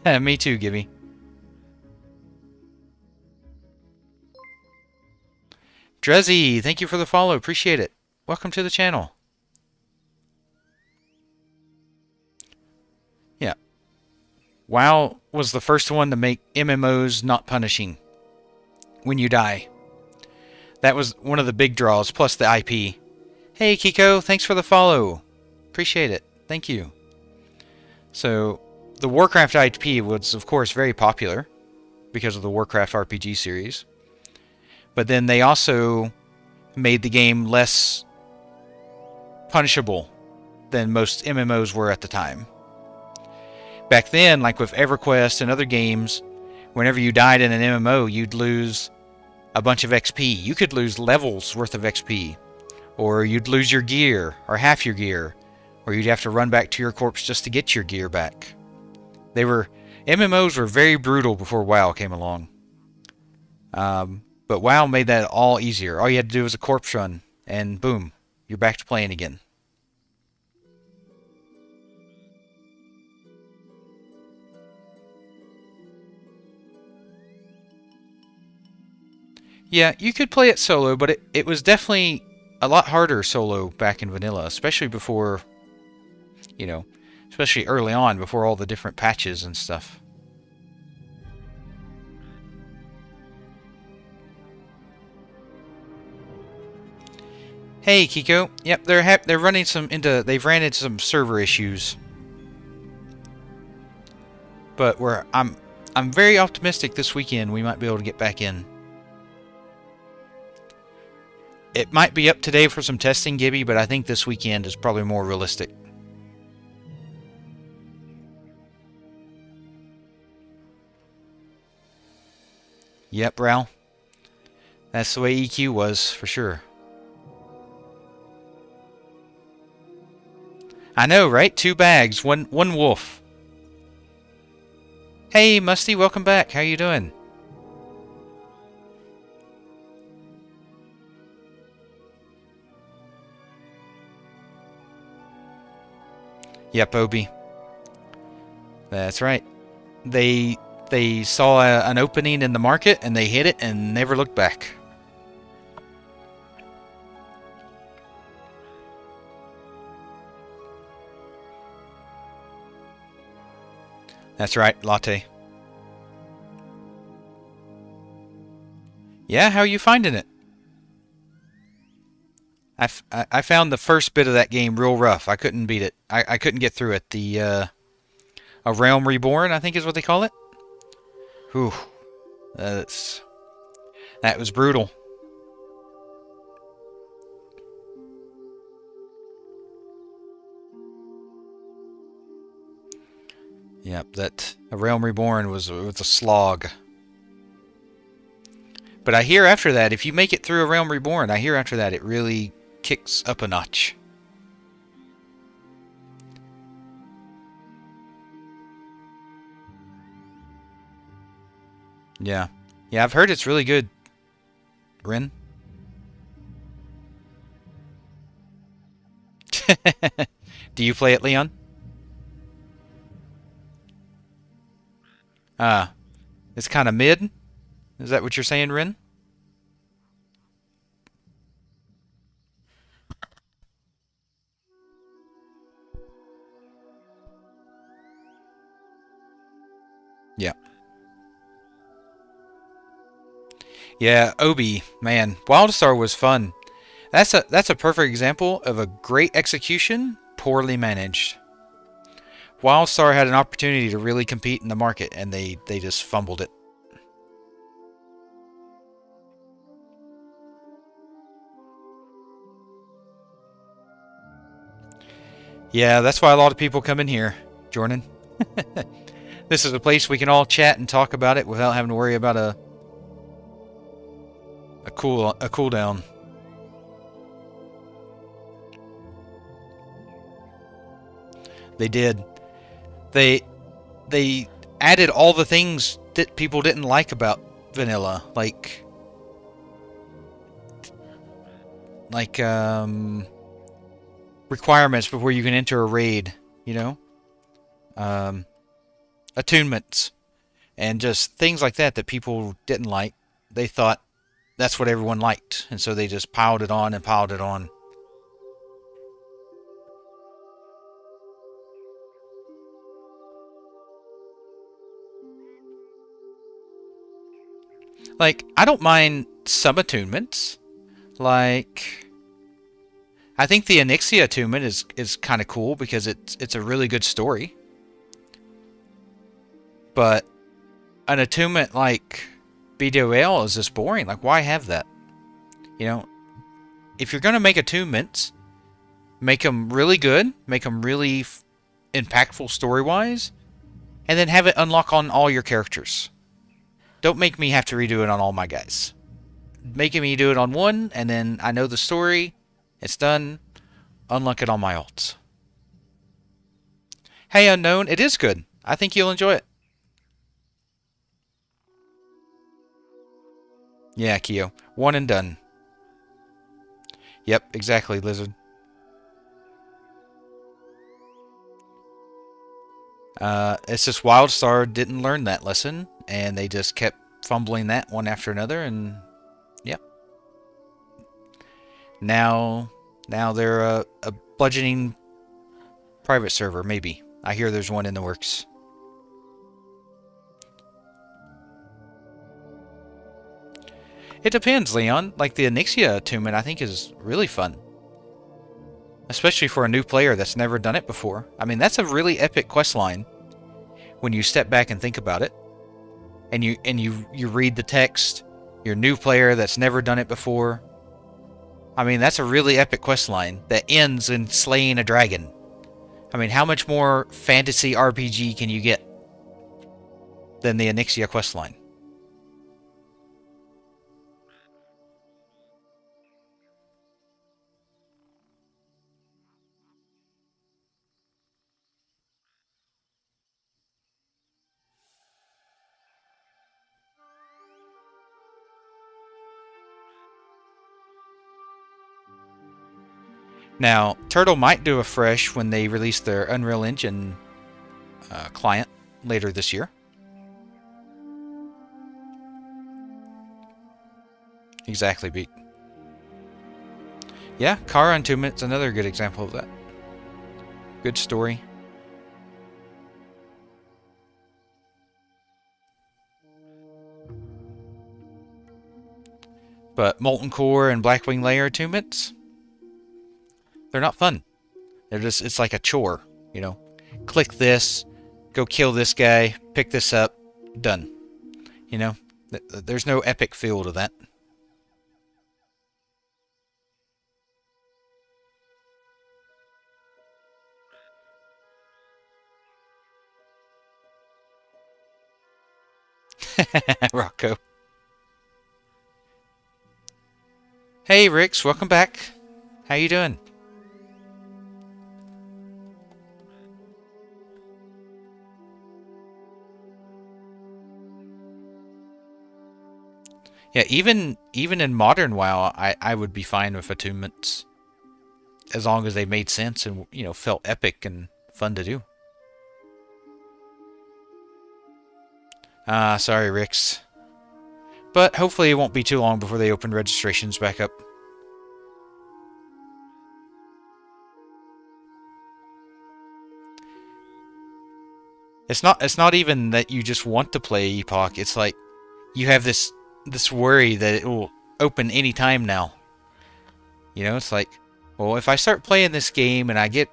Me too, Gibby. Drezzy, thank you for the follow. Appreciate it. Welcome to the channel. Yeah. WoW was the first one to make MMOs not punishing when you die. That was one of the big draws, plus the IP. Hey, Kiko, thanks for the follow. Appreciate it. Thank you. So, the Warcraft IP was, of course, very popular because of the Warcraft RPG series. But then they also made the game less punishable than most MMOs were at the time. Back then, like with EverQuest and other games, whenever you died in an MMO, you'd lose a bunch of XP. You could lose levels worth of XP. Or you'd lose your gear, or half your gear. Or you'd have to run back to your corpse just to get your gear back. MMOs were very brutal before WoW came along. But WoW made that all easier. All you had to do was a corpse run, and boom, you're back to playing again. Yeah, you could play it solo, but it was definitely a lot harder solo back in vanilla, especially before, especially early on, before all the different patches and stuff. Hey, Kiko. Yep, they're running they've ran into some server issues. But I'm very optimistic this weekend we might be able to get back in. It might be up today for some testing, Gibby, but I think this weekend is probably more realistic. Yep, Ral. That's the way EQ was, for sure. I know, right? 2 bags, one wolf. Hey, Musty, welcome back. How you doing? Yep, Obi. That's right. They saw an opening in the market and they hit it and never looked back. That's right, Latte. Yeah, how are you finding it? I found the first bit of that game real rough. I couldn't beat it. I couldn't get through it. A Realm Reborn, I think is what they call it. Whew. That was brutal. Yep, A Realm Reborn was a slog. But I hear after that, if you make it through A Realm Reborn, I hear after that it really kicks up a notch. Yeah. Yeah, I've heard it's really good. Rin? Do you play it, Leon? It's kind of mid? Is that what you're saying, Rin? Yeah. Yeah, Obi, man, Wildstar was fun. That's a perfect example of a great execution, poorly managed. Wildstar had an opportunity to really compete in the market, and they just fumbled it. Yeah, that's why a lot of people come in here, Jordan. This is a place we can all chat and talk about it without having to worry about a cooldown. They did. They they added all the things that people didn't like about vanilla, like requirements before you can enter a raid, you know, um, attunements, and just things like that that people didn't like. They thought that's what everyone liked, and so they just piled it on and piled it on. Like, I don't mind some attunements. Like, I think the Onyxia attunement is kind of cool because it's a really good story. But an attunement like BDOL is just boring. Like, why have that? You know, if you're gonna make attunements, make them really good, make them really impactful story-wise, and then have it unlock on all your characters. Don't make me have to redo it on all my guys. Making me do it on one, and then I know the story, it's done, unlock it on my alts. Hey, Unknown, it is good. I think you'll enjoy it. Yeah, Keo. One and done. Yep, exactly, Lizard. It's just Wildstar didn't learn that lesson, and they just kept fumbling that one after another, and yep. Now they're a bludgeoning private server, maybe. I hear there's one in the works. It depends, Leon. Like the Onyxia attunement, I think is really fun. Especially for a new player that's never done it before. I mean, that's a really epic questline when you step back and think about it. And you read the text, you're a new player that's never done it before. I mean, that's a really epic questline that ends in slaying a dragon. I mean, how much more fantasy RPG can you get than the Onyxia questline? Now, Turtle might do a fresh when they release their Unreal Engine client later this year. Exactly, Beat. Yeah, Kara Entombment's another good example of that. Good story. But Molten Core and Blackwing Layer attunements, they're not fun. They're just, it's like a chore, you know. Click this, go kill this guy, pick this up, done. You know, there's no epic feel to that. Rocco. Hey, Rix, welcome back. How you doing? Yeah, even in modern WoW, I would be fine with attunements as long as they made sense and felt epic and fun to do. Sorry, Rix. But hopefully it won't be too long before they open registrations back up. It's not even that you just want to play Epoch. It's like you have this worry that it will open any time now. It's like, well, if I start playing this game and I get,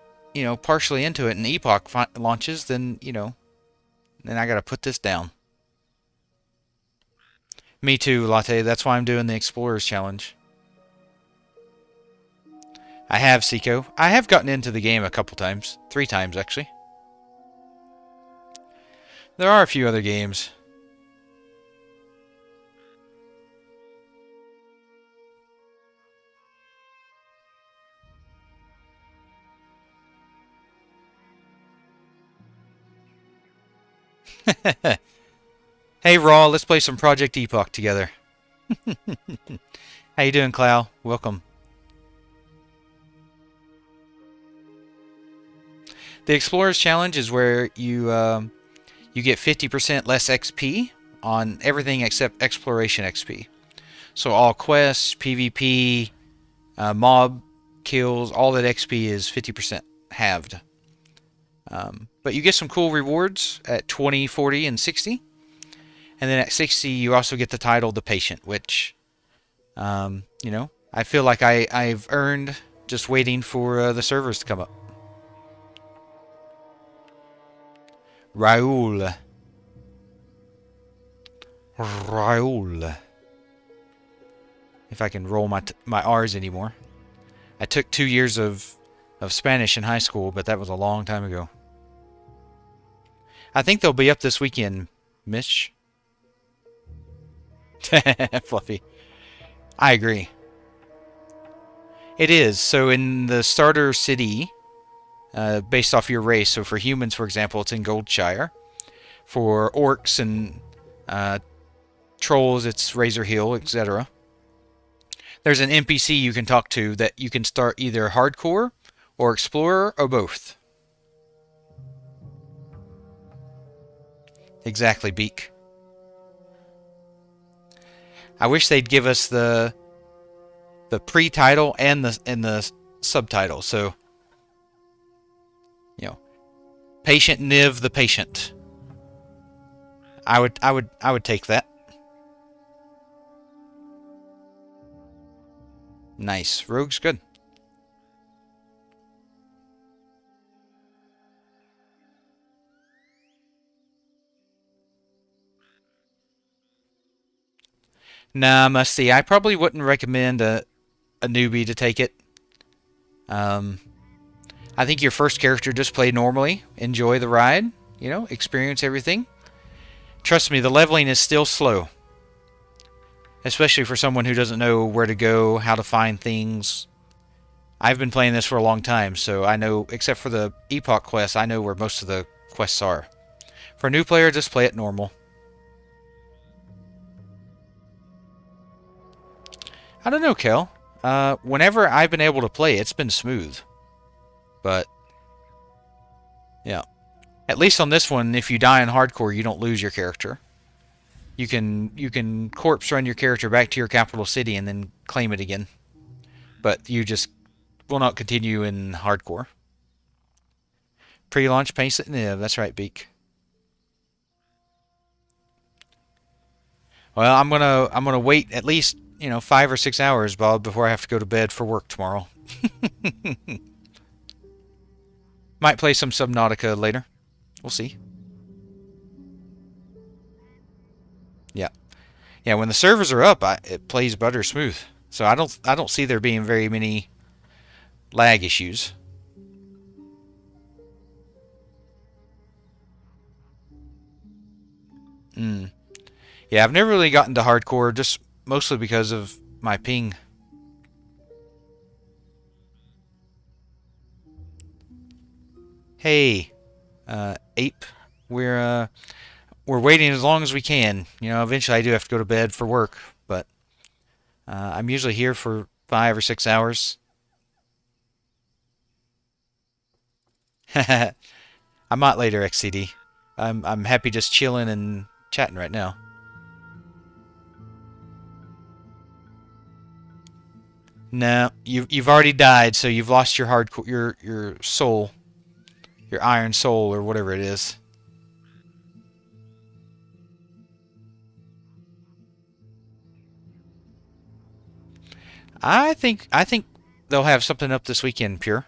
partially into it and Epoch launches, then, then I gotta put this down. Me too, Latte. That's why I'm doing the Explorers Challenge. I have, Seiko. I have gotten into the game a couple times. 3 times, actually. There are a few other games. Hey, Raw, let's play some Project Epoch together. How you doing, Clow? Welcome. The Explorer's Challenge is where you get 50% less XP on everything except Exploration XP. So all quests, PvP, mob kills, all that XP is 50% halved. But you get some cool rewards at 20, 40, and 60. And then at 60, you also get the title The Patient, which, I feel like I've earned just waiting for the servers to come up. Raoul. Raoul. If I can roll my R's anymore. I took 2 years of Spanish in high school, but that was a long time ago. I think they'll be up this weekend, Mish. Fluffy. I agree. It is. So in the starter city, based off your race, so for humans, for example, it's in Goldshire. For orcs and trolls, it's Razor Hill, etc. There's an NPC you can talk to that you can start either hardcore or explorer or both. Exactly, Beak. I wish they'd give us the pre-title and the subtitle. So, Patient Niv the Patient. I would take that. Nice. Rogue's good. Nah, Musty. I probably wouldn't recommend a newbie to take it. I think your first character just play normally, enjoy the ride, experience everything. Trust me, the leveling is still slow. Especially for someone who doesn't know where to go, how to find things. I've been playing this for a long time, so I know, except for the Epoch quests, I know where most of the quests are. For a new player, just play it normal. I don't know, Kel. Whenever I've been able to play, it's been smooth. But, yeah. At least on this one, if you die in hardcore, you don't lose your character. You can corpse run your character back to your capital city and then claim it again. But you just will not continue in hardcore. Pre-launch pace it. Yeah, that's right, Beak. Well, I'm gonna wait at least 5 or 6 hours, Bob, before I have to go to bed for work tomorrow. Might play some Subnautica later. We'll see. Yeah, yeah. When the servers are up, it plays butter smooth. So I don't see there being very many lag issues. Mm. Yeah, I've never really gotten to hardcore, just mostly because of my ping. Hey, ape, we're waiting as long as we can. Eventually I do have to go to bed for work, but I'm usually here for 5 or 6 hours. I might later, XCD. I'm happy just chilling and chatting right now. No, you've already died, so you've lost your hardcore your soul, your iron soul or whatever it is. I think they'll have something up this weekend, Pure.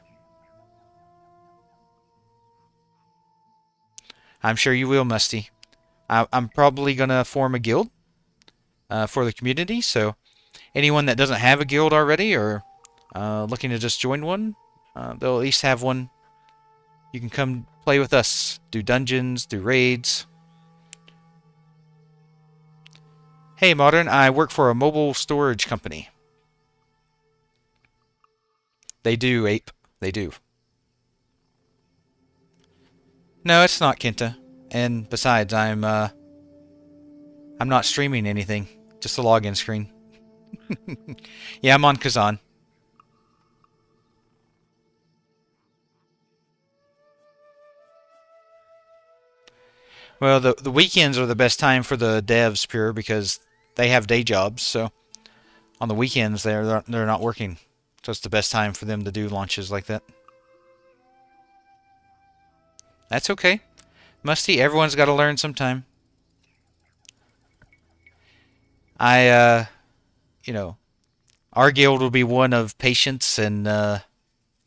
I'm sure you will, Musty. I'm probably gonna form a guild for the community, so anyone that doesn't have a guild already or looking to just join one, they'll at least have one. You can come play with us, do dungeons, do raids. Hey, Modern, I work for a mobile storage company. They do, Ape. They do. No, it's not Kenta. And besides, I'm not streaming anything. Just a login screen. Yeah, I'm on Kazan. Well, the weekends are the best time for the devs, pure, because they have day jobs. So on the weekends, they're not working. So it's the best time for them to do launches like that. That's okay. Musty, everyone's got to learn sometime. I, you know, our guild will be one of patience and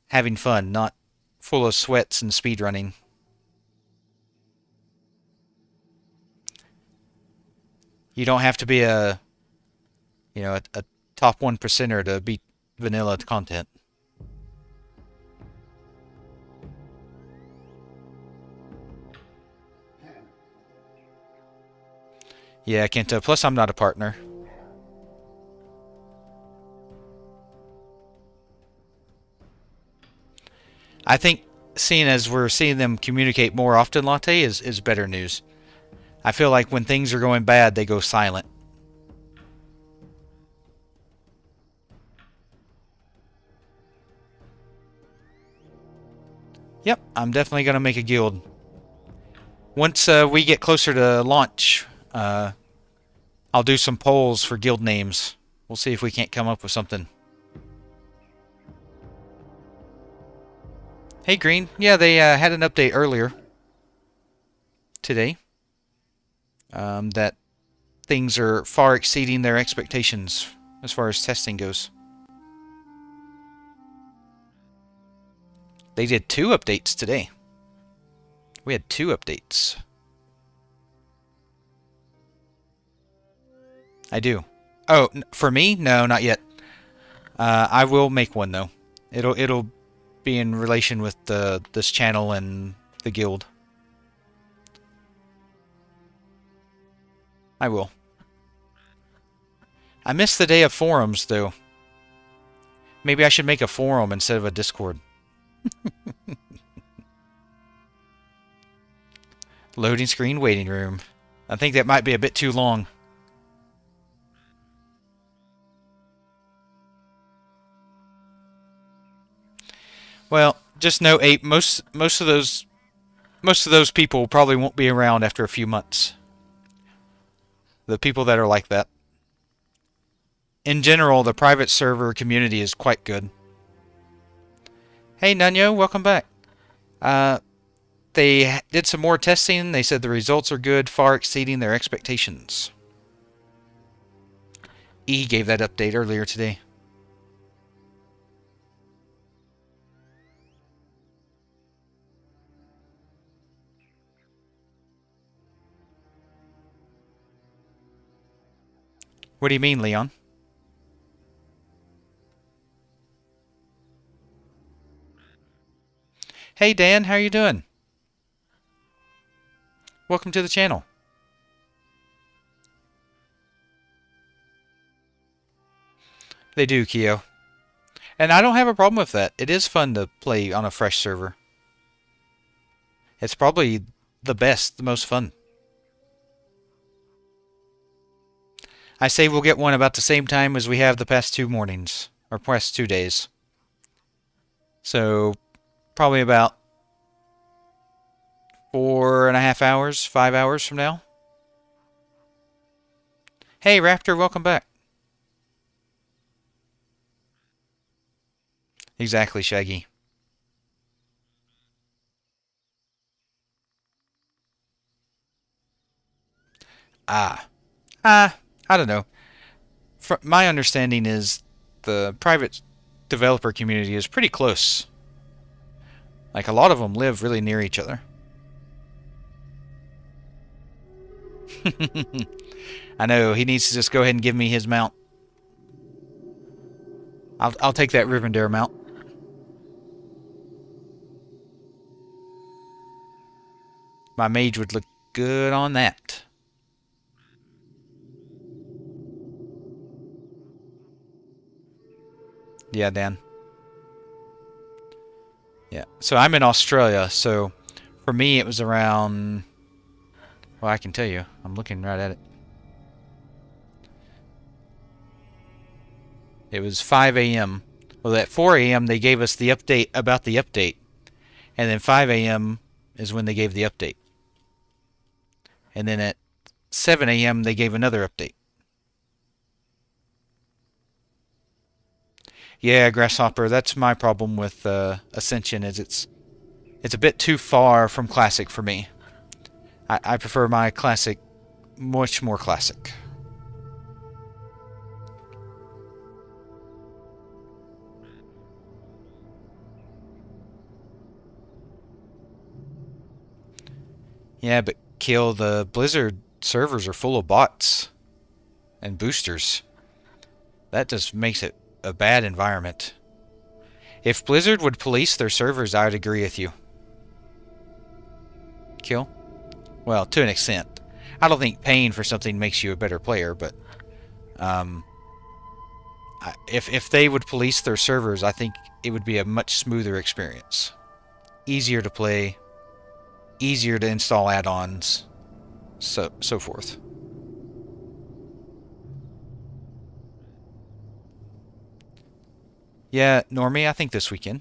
having fun, not full of sweats and speed running. You don't have to be a top 1%er to beat vanilla content. Yeah, Kenta. Plus, I'm not a partner. I think seeing as we're seeing them communicate more often, Latte, is better news. I feel like when things are going bad, they go silent. Yep, I'm definitely going to make a guild. Once we get closer to launch, I'll do some polls for guild names. We'll see if we can't come up with something. Hey, Green. Yeah, they had an update earlier today that things are far exceeding their expectations as far as testing goes. They did 2 updates today. We had 2 updates. I do. Oh, for me? No, not yet. I will make one though. It'll be in relation with this channel and the guild. I will. I miss the day of forums though. Maybe I should make a forum instead of a Discord. Loading screen waiting room. I think that might be a bit too long. Well, just know, Ape, most of those people probably won't be around after a few months. The people that are like that. In general, the private server community is quite good. Hey, Nunyo, welcome back. They did some more testing. They said the results are good, far exceeding their expectations. E gave that update earlier today. What do you mean, Leon? Hey, Dan, how are you doing? Welcome to the channel. They do, Keo. And I don't have a problem with that. It is fun to play on a fresh server. It's probably the best, the most fun. I say we'll get one about the same time as we have the past 2 mornings. Or past 2 days. So, probably about 4.5 hours, 5 hours from now. Hey, Raptor, welcome back. Exactly, Shaggy. I don't know. My understanding is the private developer community is pretty close. Like, a lot of them live really near each other. I know, he needs to just go ahead and give me his mount. I'll take that Rivendare mount. My mage would look good on that. Yeah, Dan. Yeah. So I'm in Australia, so for me it was around Well, I can tell you. I'm looking right at it. It was 5 a.m. Well, at 4 a.m. they gave us the update about the update. And then 5 a.m. is when they gave the update. And then at 7 a.m. they gave another update. Yeah, Grasshopper, that's my problem with Ascension, is it's a bit too far from Classic for me. I prefer my Classic much more Classic. Yeah, but Kill, the Blizzard servers are full of bots and boosters. That just makes it a bad environment. If Blizzard would police their servers, I would agree with you. Kill? Well, to an extent. I don't think paying for something makes you a better player, but if they would police their servers, I think it would be a much smoother experience. Easier to play, easier to install add-ons, so forth. Yeah, Normie, I think this weekend.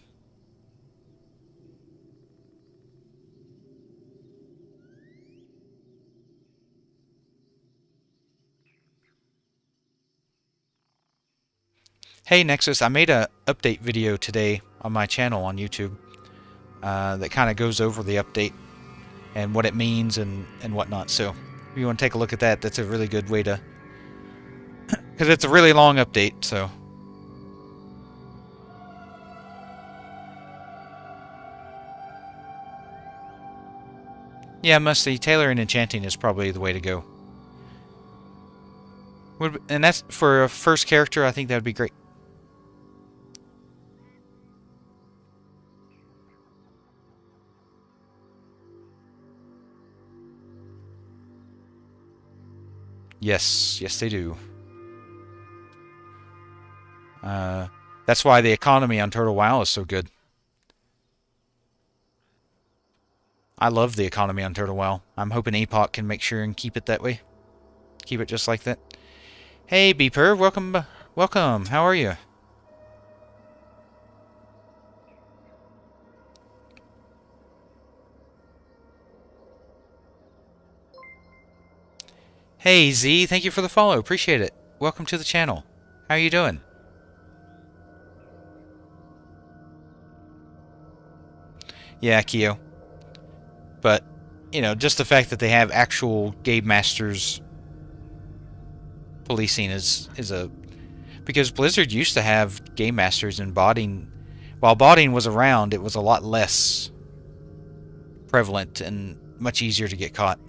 Hey Nexus, I made a update video today on my channel on YouTube that kind of goes over the update and what it means and whatnot. So if you want to take a look at that, that's a really good way to... because it's a really long update, so... Yeah, Musty, tailoring and enchanting is probably the way to go. And that's for a first character, I think that would be great. Yes, yes they do. That's why the economy on Turtle WoW is so good. I love the economy on Turtle WoW. I'm hoping Epoch can make sure and keep it that way. Keep it just like that. Hey, Beeper, welcome. Welcome. How are you? Hey, Z, thank you for the follow. Appreciate it. Welcome to the channel. How are you doing? Yeah, Keo. But, you know, just the fact that they have actual game masters policing is a... because Blizzard used to have game masters and botting. While botting was around, it was a lot less prevalent and much easier to get caught.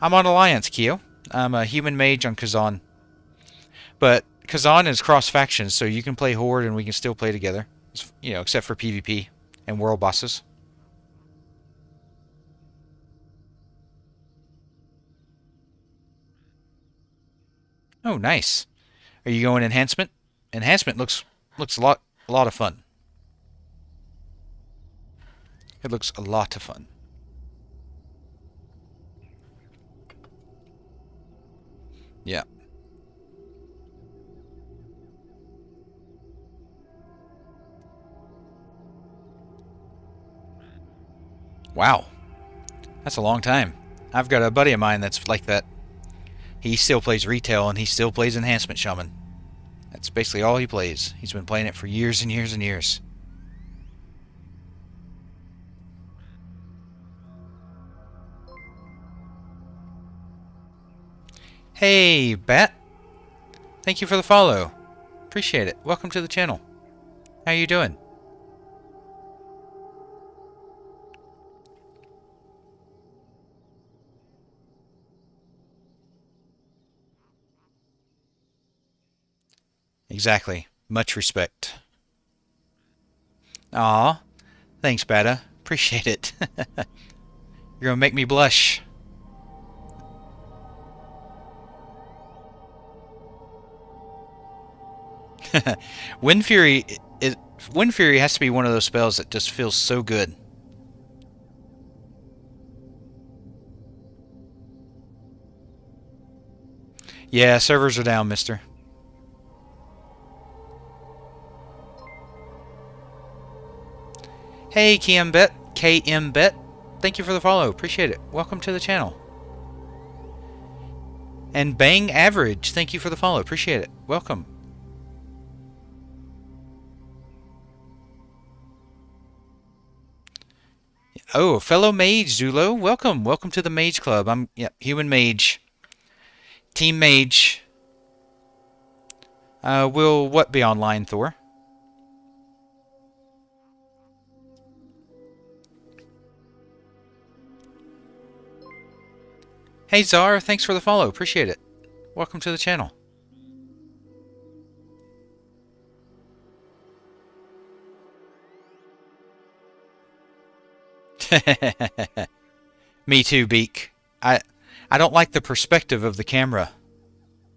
I'm on Alliance, Keo. I'm a human mage on Kazan. But Kazan is cross-faction, so you can play Horde and we can still play together. You know, except for PvP and world bosses. Oh, nice. Are you going enhancement? Enhancement looks a lot of fun. It looks a lot of fun. Yeah. Wow. That's a long time. I've got a buddy of mine that's like that. He still plays retail and he still plays Enhancement Shaman. That's basically all he plays. He's been playing it for years and years and years. Hey, Bat. Thank you for the follow. Appreciate it. Welcome to the channel. How you doing? Exactly. Much respect. Aw. Thanks, Bata. Appreciate it. You're gonna make me blush. Wind Fury Wind Fury has to be one of those spells that just feels so good. Yeah, servers are down, mister. Hey, KMBet. Thank you for the follow. Appreciate it. Welcome to the channel. And Bang Average, thank you for the follow. Appreciate it. Welcome. Oh, fellow mage, Zulo. Welcome. Welcome to the Mage Club. I'm human mage. Team mage. Will what be online, Thor? Hey, Czar. Thanks for the follow. Appreciate it. Welcome to the channel. Me too, Beak. I don't like the perspective of the camera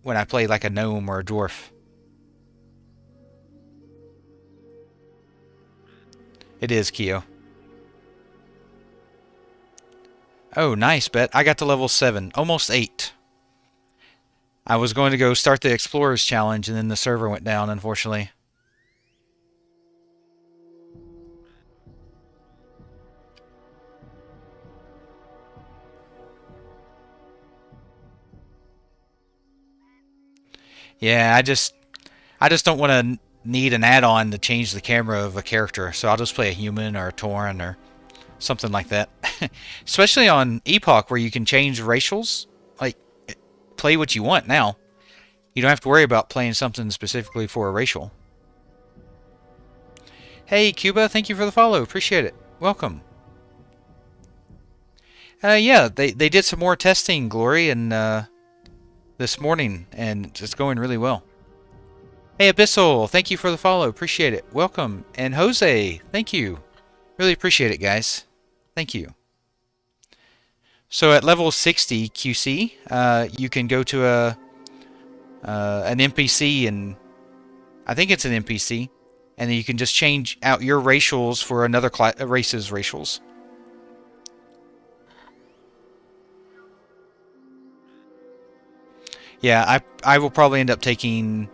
when I play like a gnome or a dwarf. It is, Keo. Oh, nice, Bet. I got to level 7. Almost 8. I was going to go start the Explorers Challenge, and then the server went down, unfortunately. Yeah, I just don't want to need an add-on to change the camera of a character, so I'll just play a human or a Tauren or something like that. Especially on Epoch, where you can change racials. Like, play what you want now. You don't have to worry about playing something specifically for a racial. Hey, Cuba, thank you for the follow. Appreciate it. Welcome. Yeah, they did some more testing, Glory, and this morning, and it's going really well. Hey, Abyssal, thank you for the follow. Appreciate it. Welcome. And Jose, thank you. Really appreciate it, guys. Thank you. So at level 60 QC, you can go to an NPC, and I think it's an NPC, and then you can just change out your racials for another race's racials. Yeah, I will probably end up taking...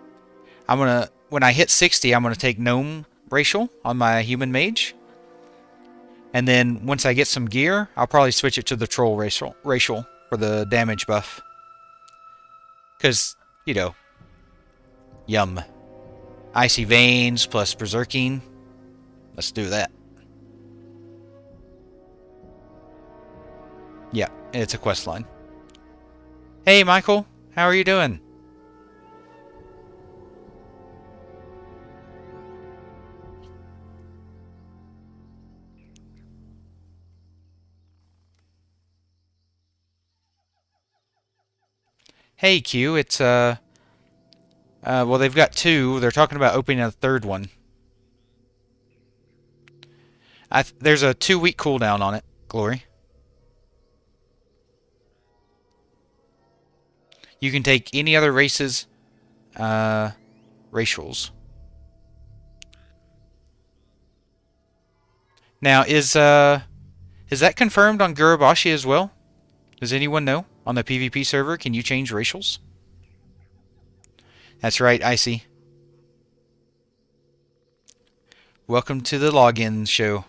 when I hit 60, I'm gonna take gnome racial on my human mage. And then once I get some gear, I'll probably switch it to the troll racial for the damage buff. Because, you know, yum. Icy Veins plus Berserking. Let's do that. Yeah, it's a quest line. Hey, Michael. How are you doing? Hey, Q. It's, well, they've got 2. They're talking about opening a 3rd one. There's a 2-week cooldown on it, Glory. You can take any other races, racials. Now, is that confirmed on Gurabashi as well? Does anyone know? On the PvP server, can you change racials? That's right, Icy. Welcome to the login show.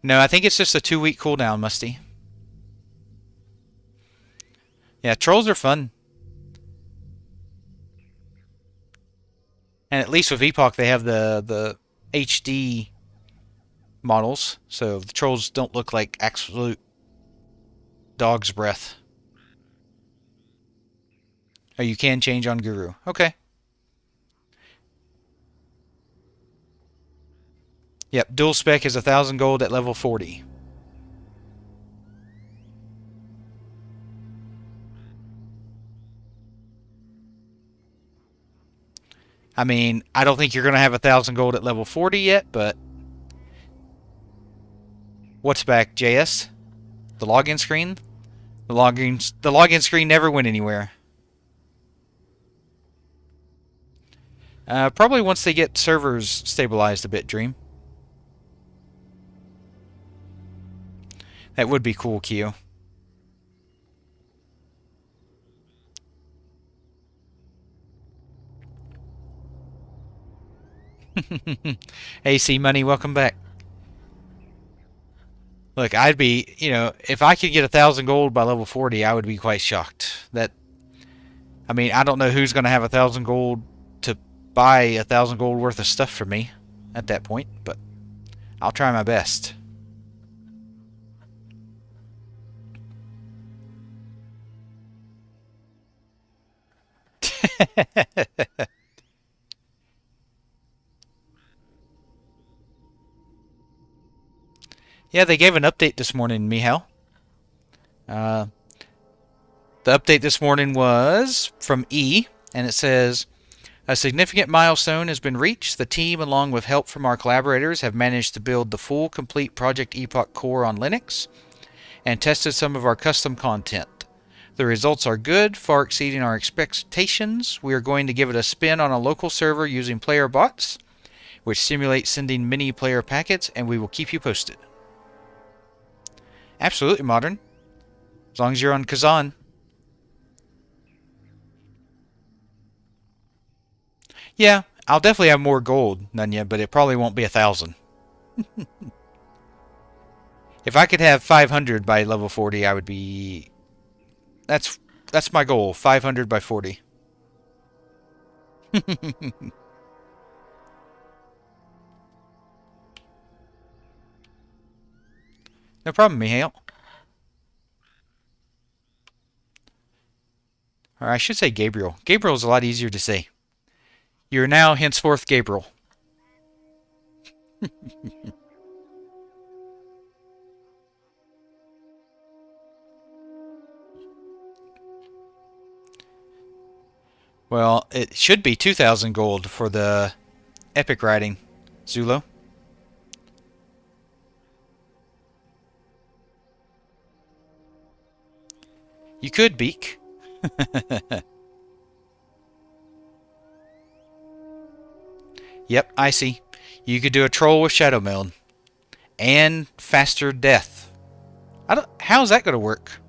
No, I think it's just a 2-week cooldown, Musty. Yeah, trolls are fun. And at least with Epoch, they have the HD models, so the trolls don't look like absolute dog's breath. Oh, you can change on Guru. Okay. Yep, dual spec is 1,000 gold at level 40. I mean, I don't think you're going to have 1,000 gold at level 40 yet, but... What's back, JS? The login screen? The login screen never went anywhere. Probably once they get servers stabilized a bit, Dream. That would be cool, Keo. AC Money, welcome back. Look, I'd be, if I could get 1,000 gold by level 40, I would be quite shocked. I mean, I don't know who's going to have 1,000 gold to buy 1,000 gold worth of stuff for me at that point, but I'll try my best. Yeah, they gave an update this morning, Mihal. Uh, the update this morning was from E, and it says, a significant milestone has been reached. The team, along with help from our collaborators, have managed to build the full, complete Project Epoch core on Linux and tested some of our custom content. The results are good, far exceeding our expectations. We are going to give it a spin on a local server using player bots, which simulate sending mini player packets, and we will keep you posted. Absolutely, Modern. As long as you're on Kazan. Yeah, I'll definitely have more gold, Nunya, but it probably won't be 1,000. If I could have 500 by level 40, I would be... That's my goal, 500 by 40. No problem, Mihail. Or I should say Gabriel. Gabriel's a lot easier to say. You're now henceforth Gabriel. Well, it should be 2,000 gold for the epic riding, Zulo. You could, Beak. Yep, I see. You could do a troll with Shadow Meld. And faster death. How's that going to work?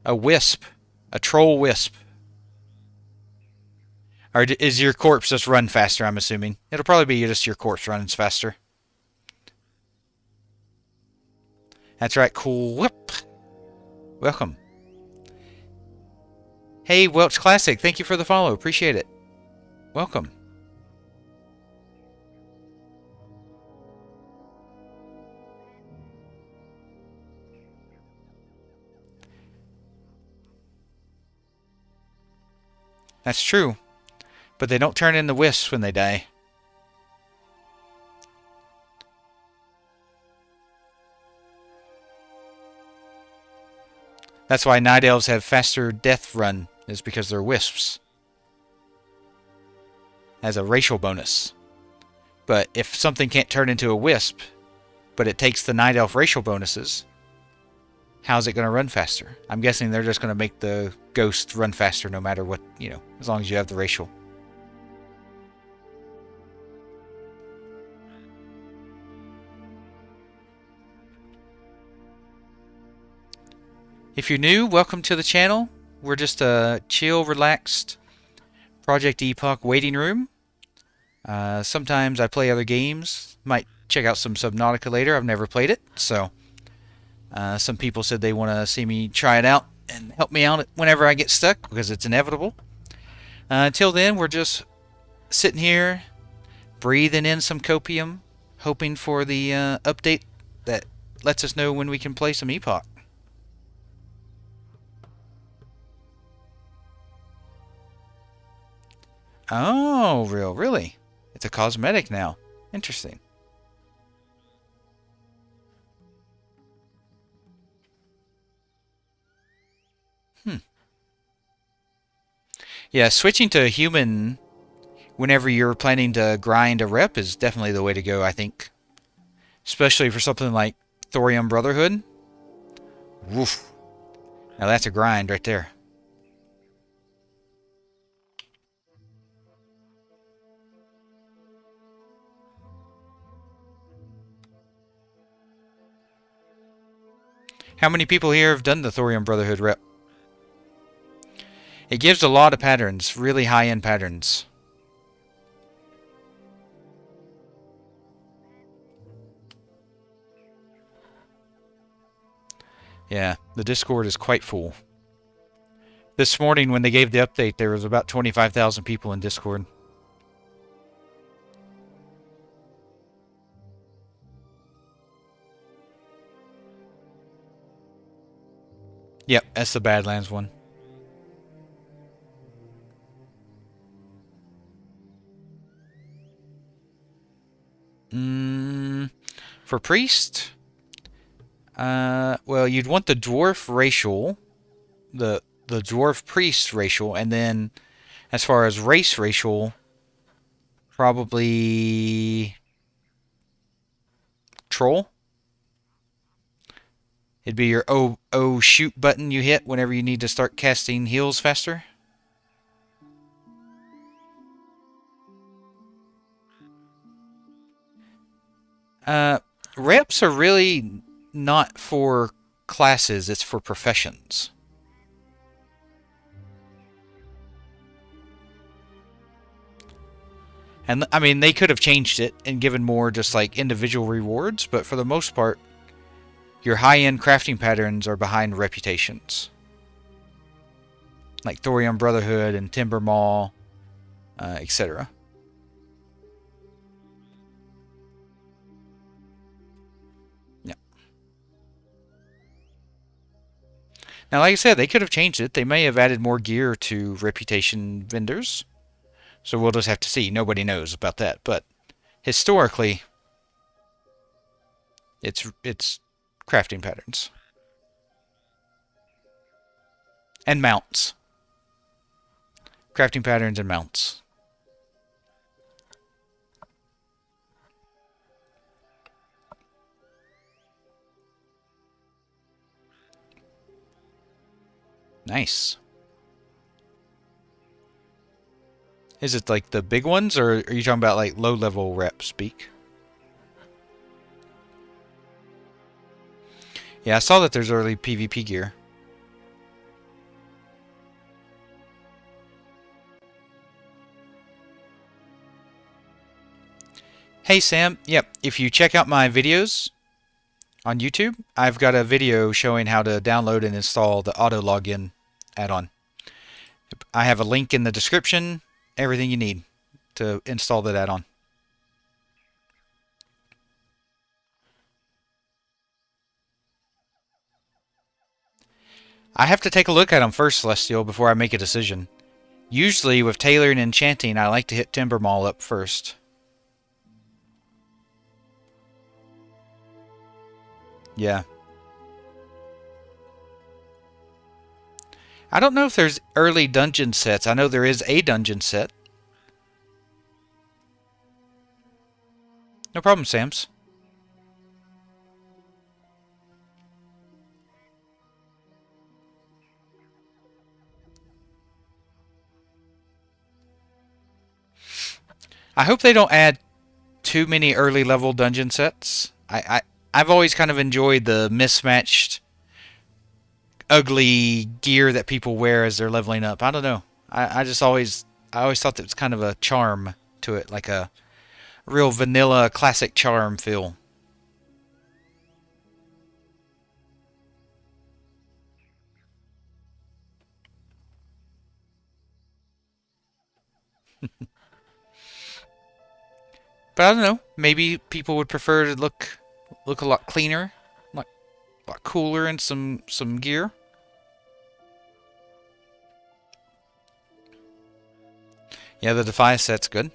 A wisp. A troll wisp. Or is your corpse just run faster, I'm assuming? It'll probably be just your corpse runs faster. That's right, cool whip. Welcome. Hey, Welch Classic, thank you for the follow. Appreciate it. Welcome. That's true. But they don't turn into wisps when they die. That's why night elves have faster death run, is because they're wisps. As a racial bonus. But if something can't turn into a wisp, but it takes the night elf racial bonuses, how's it going to run faster? I'm guessing they're just going to make the ghost run faster no matter what, as long as you have the racial. If you're new, welcome to the channel. We're just a chill, relaxed Project Epoch waiting room. Sometimes I play other games. Might check out some Subnautica later. I've never played it, so some people said they want to see me try it out and help me out whenever I get stuck, because it's inevitable. Until then, we're just sitting here, breathing in some copium, hoping for the update that lets us know when we can play some Epoch. Oh, really? It's a cosmetic now. Interesting. Yeah, switching to a human whenever you're planning to grind a rep is definitely the way to go, I think. Especially for something like Thorium Brotherhood. Woof. Now that's a grind right there. How many people here have done the Thorium Brotherhood rep? It gives a lot of patterns, really high-end patterns. Yeah, the Discord is quite full. This morning when they gave the update, there was about 25,000 people in Discord. Yep, that's the Badlands one. For Priest, well, you'd want the Dwarf racial, the Dwarf Priest racial, and then as far as race racial, probably Troll. It'd be your O shoot button you hit whenever you need to start casting heals faster. Reps are really not for classes, it's for professions. And I mean, they could have changed it and given more just like individual rewards, but for the most part, your high-end crafting patterns are behind reputations. Like Thorium Brotherhood and Timber Maw, etc. Yeah. Now, like I said, they could have changed it. They may have added more gear to reputation vendors. So we'll just have to see. Nobody knows about that. But historically, it's crafting patterns. And mounts. Crafting patterns and mounts. Nice. Is it like the big ones, or are you talking about like low-level rep speak? Yeah, I saw that there's early PvP gear. Hey Sam, yep, if you check out my videos on YouTube, I've got a video showing how to download and install the auto login add-on. I have a link in the description, everything you need to install that add-on. I have to take a look at them first, Celestial, before I make a decision. Usually with Tailor and Enchanting, I like to hit Timber Maw up first. Yeah. I don't know if there's early dungeon sets. I know there is a dungeon set. No problem, Sams. I hope they don't add too many early level dungeon sets. I've always kind of enjoyed the mismatched, ugly gear that people wear as they're leveling up. I don't know. I always thought that was kind of a charm to it, like a real vanilla classic charm feel. But I don't know. Maybe people would prefer to look a lot cleaner, like a lot cooler in some gear. Yeah, the Defy set's good.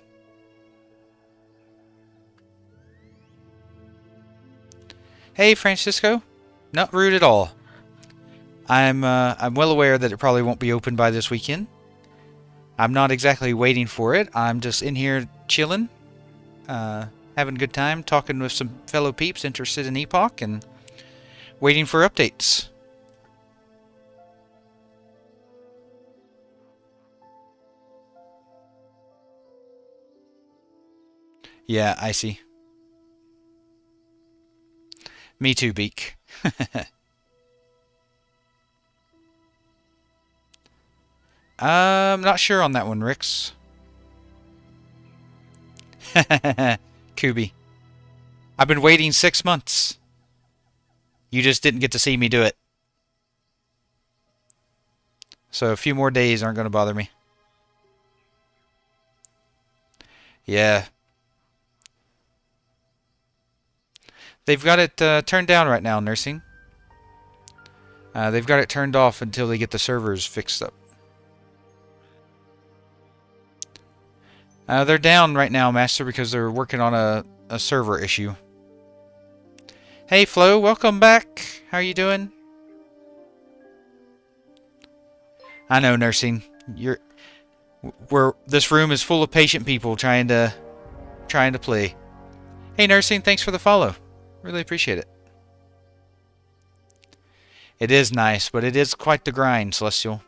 Hey, Francisco. Not rude at all. I'm well aware that it probably won't be open by this weekend. I'm not exactly waiting for it. I'm just in here chilling, having a good time, talking with some fellow peeps interested in Epoch, and waiting for updates. Yeah, I see. Me too, Beak. I'm not sure on that one, Rix. Kubi. I've been waiting 6 months. You just didn't get to see me do it. So a few more days aren't going to bother me. Yeah. They've got it turned down right now, nursing. They've got it turned off until they get the servers fixed up. They're down right now, Master, because they're working on a server issue. Hey, Flo, welcome back. How are you doing? I know, nursing. This room is full of patient people trying to play. Hey, nursing, thanks for the follow. Really appreciate it. It is nice, but it is quite the grind, Celestial.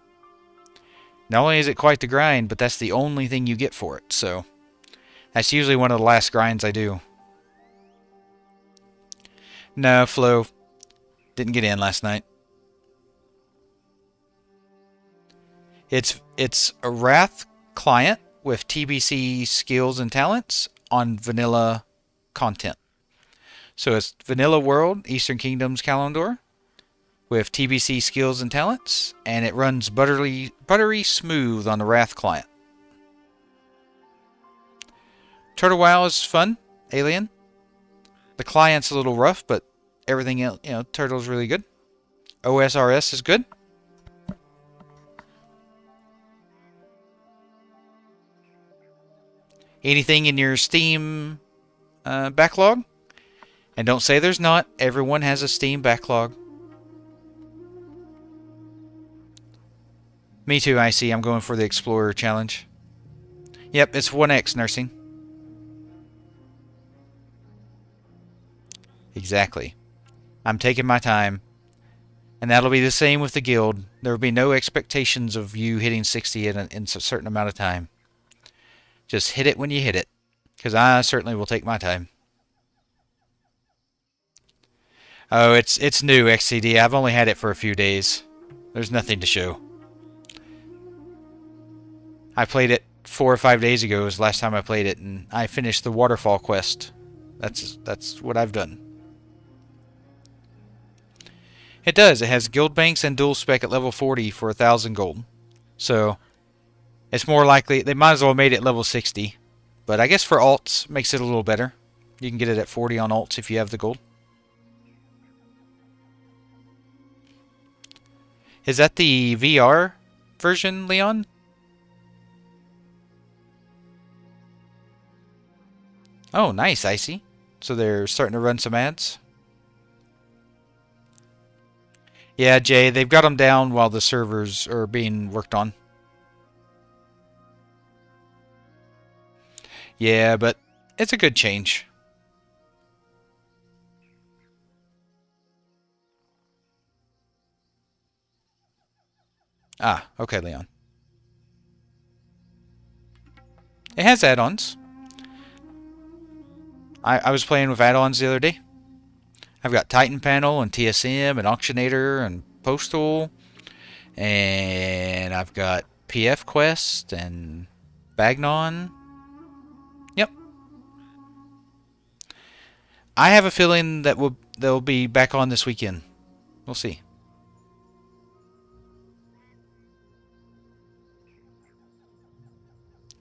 Not only is it quite the grind, but that's the only thing you get for it, so that's usually one of the last grinds I do. No, Flo. Didn't get in last night. It's a Wrath client with TBC skills and talents on vanilla content. So it's Vanilla World, Eastern Kingdoms Kalimdor, with TBC skills and talents, and it runs buttery smooth on the Wrath client. Turtle WoW is fun, Alien. The client's a little rough, but everything else, Turtle's really good. OSRS is good. Anything in your Steam backlog? And don't say there's not. Everyone has a Steam backlog. Me too, I see. I'm going for the Explorer challenge. Yep, it's 1X nursing. Exactly. I'm taking my time. And that'll be the same with the guild. There will be no expectations of you hitting 60 in a certain amount of time. Just hit it when you hit it. Because I certainly will take my time. Oh, it's new, XCD. I've only had it for a few days. There's nothing to show. I played it 4 or 5 days ago was the last time I played it, and I finished the waterfall quest. That's what I've done. It does. It has guild banks and dual spec at level 40 for 1,000 gold. So it's more likely they might as well have made it level 60. But I guess for alts makes it a little better. You can get it at 40 on alts if you have the gold. Is that the VR version, Leon? Oh, nice, Icy. So they're starting to run some ads? Yeah, Jay, they've got them down while the servers are being worked on. Yeah, but it's a good change. Ah, okay, Leon. It has add-ons. I was playing with add-ons the other day. I've got Titan Panel and TSM and Auctionator and Postal. And I've got PF Quest and Bagnon. Yep. I have a feeling that they'll be back on this weekend. We'll see.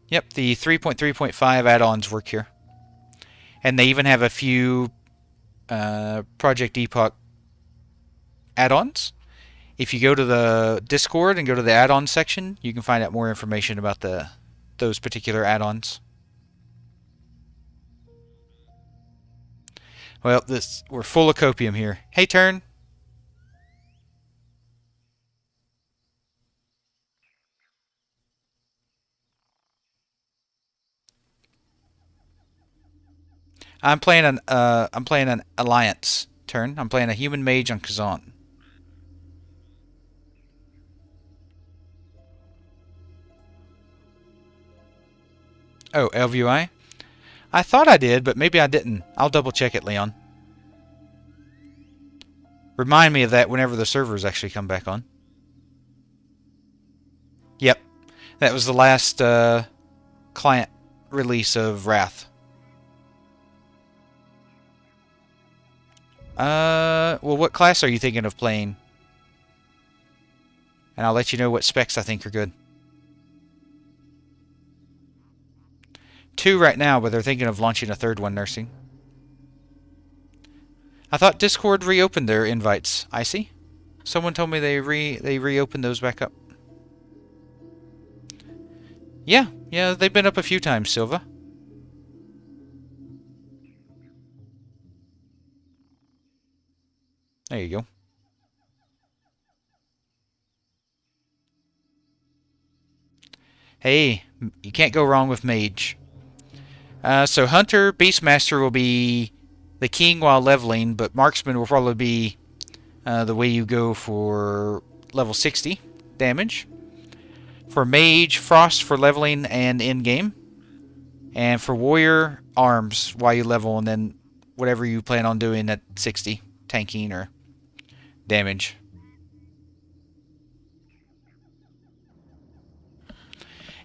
Yep, the 3.3.5 add-ons work here. And they even have a few Project Epoch add-ons. If you go to the Discord and go to the add-ons section, you can find out more information about those particular add-ons. Well, we're full of copium here. Hey, Turn. I'm playing an alliance turn. I'm playing a human mage on Kazan. Oh, LVI? I thought I did, but maybe I didn't. I'll double check it, Leon. Remind me of that whenever the servers actually come back on. Yep, That was the last client release of Wrath. Well, what class are you thinking of playing? And I'll let you know what specs I think are good. 2 right now, but they're thinking of launching a 3rd one, nursing. I thought Discord reopened their invites. I see. Someone told me they reopened those back up. Yeah, they've been up a few times, Silva. There you go. Hey, you can't go wrong with Mage. So Hunter, Beastmaster will be the king while leveling, but Marksman will probably be the way you go for level 60 damage. For Mage, Frost for leveling and in-game. And for Warrior, Arms while you level, and then whatever you plan on doing at 60, tanking or damage.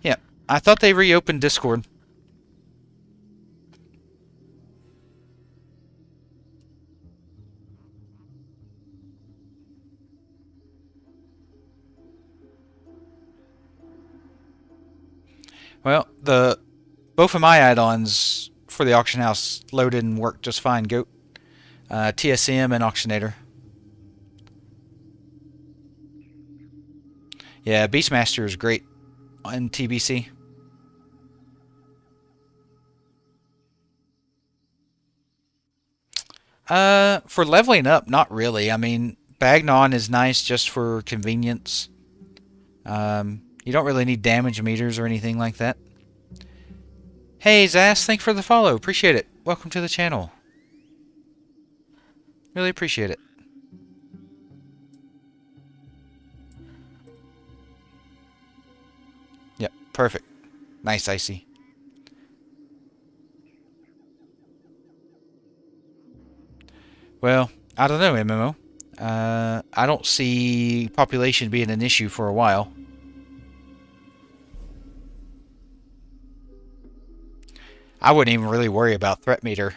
Yeah, I thought they reopened Discord. Well, both of my add-ons for the auction house loaded and worked just fine. Goat, TSM, and Auctionator. Yeah, Beastmaster is great on TBC. For leveling up, not really. I mean, Bagnon is nice just for convenience. You don't really need damage meters or anything like that. Hey, Zas, thanks for the follow. Appreciate it. Welcome to the channel. Really appreciate it. Yep, perfect. Nice, Icy. Well, I don't know, MMO. I don't see population being an issue for a while. I wouldn't even really worry about threat meter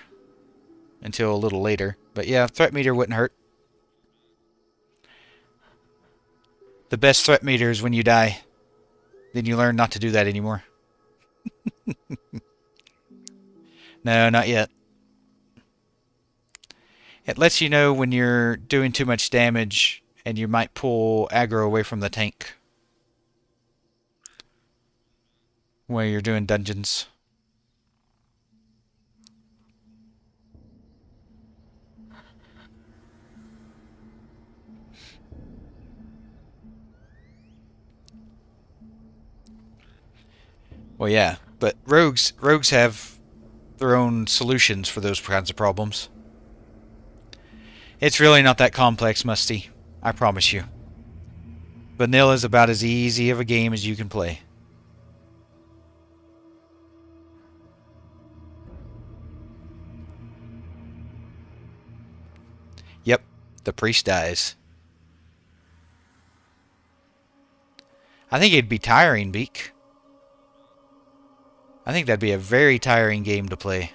until a little later. But yeah, threat meter wouldn't hurt. The best threat meter is when you die. Then you learn not to do that anymore. No, not yet. It lets you know when you're doing too much damage and you might pull aggro away from the tank while you're doing dungeons. Well, yeah, but rogues have their own solutions for those kinds of problems. It's really not that complex, Musty. I promise you. Vanilla is about as easy of a game as you can play. Yep, the priest dies. I think it'd be tiring, Beak. I think that'd be a very tiring game to play.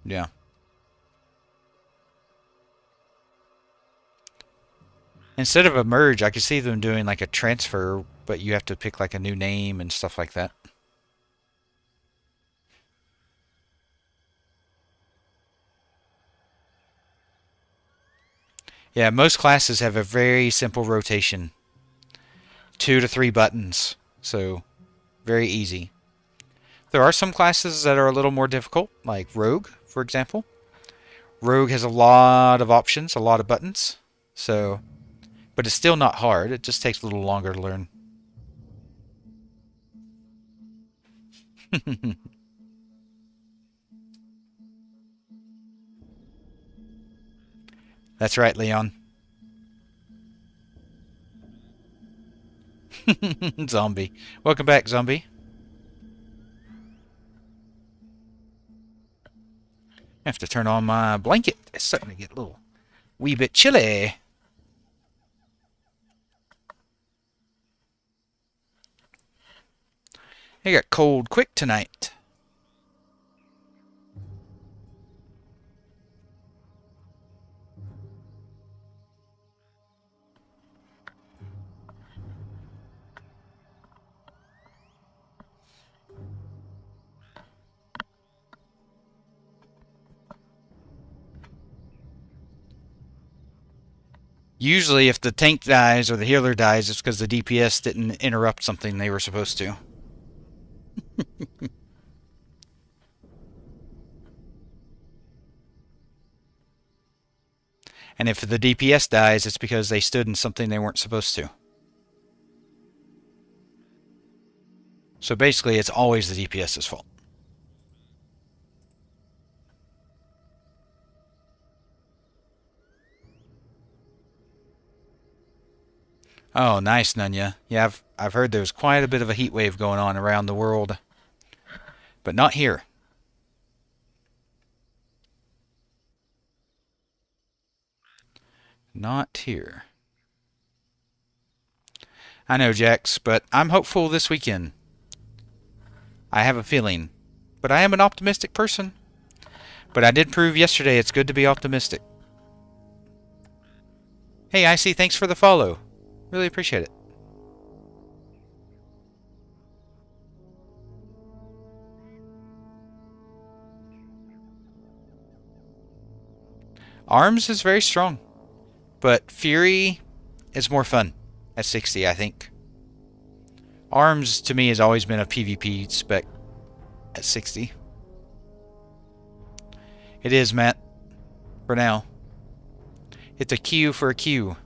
Yeah. Instead of a merge, I could see them doing like a transfer, but you have to pick like a new name and stuff like that. Yeah, most classes have a very simple rotation. 2 to 3 buttons. So, very easy. There are some classes that are a little more difficult, like Rogue, for example. Rogue has a lot of options, a lot of buttons. So, but it's still not hard. It just takes a little longer to learn. That's right, Leon. Zombie. Welcome back, Zombie. I have to turn on my blanket. It's starting to get a little wee bit chilly. It got cold quick tonight. Usually if the tank dies or the healer dies, it's because the DPS didn't interrupt something they were supposed to. And if the DPS dies, it's because they stood in something they weren't supposed to. So basically, it's always the DPS's fault. Oh, nice, Nunya. Yeah, I've heard there's quite a bit of a heat wave going on around the world, but not here. Not here. I know, Jax, but I'm hopeful this weekend. I have a feeling. But I am an optimistic person. But I did prove yesterday it's good to be optimistic. Hey, Icy, thanks for the follow. Really appreciate it. Arms is very strong. But Fury is more fun at 60, I think. Arms, to me, has always been a PvP spec at 60. It is, Matt. For now. It's a Q for a Q.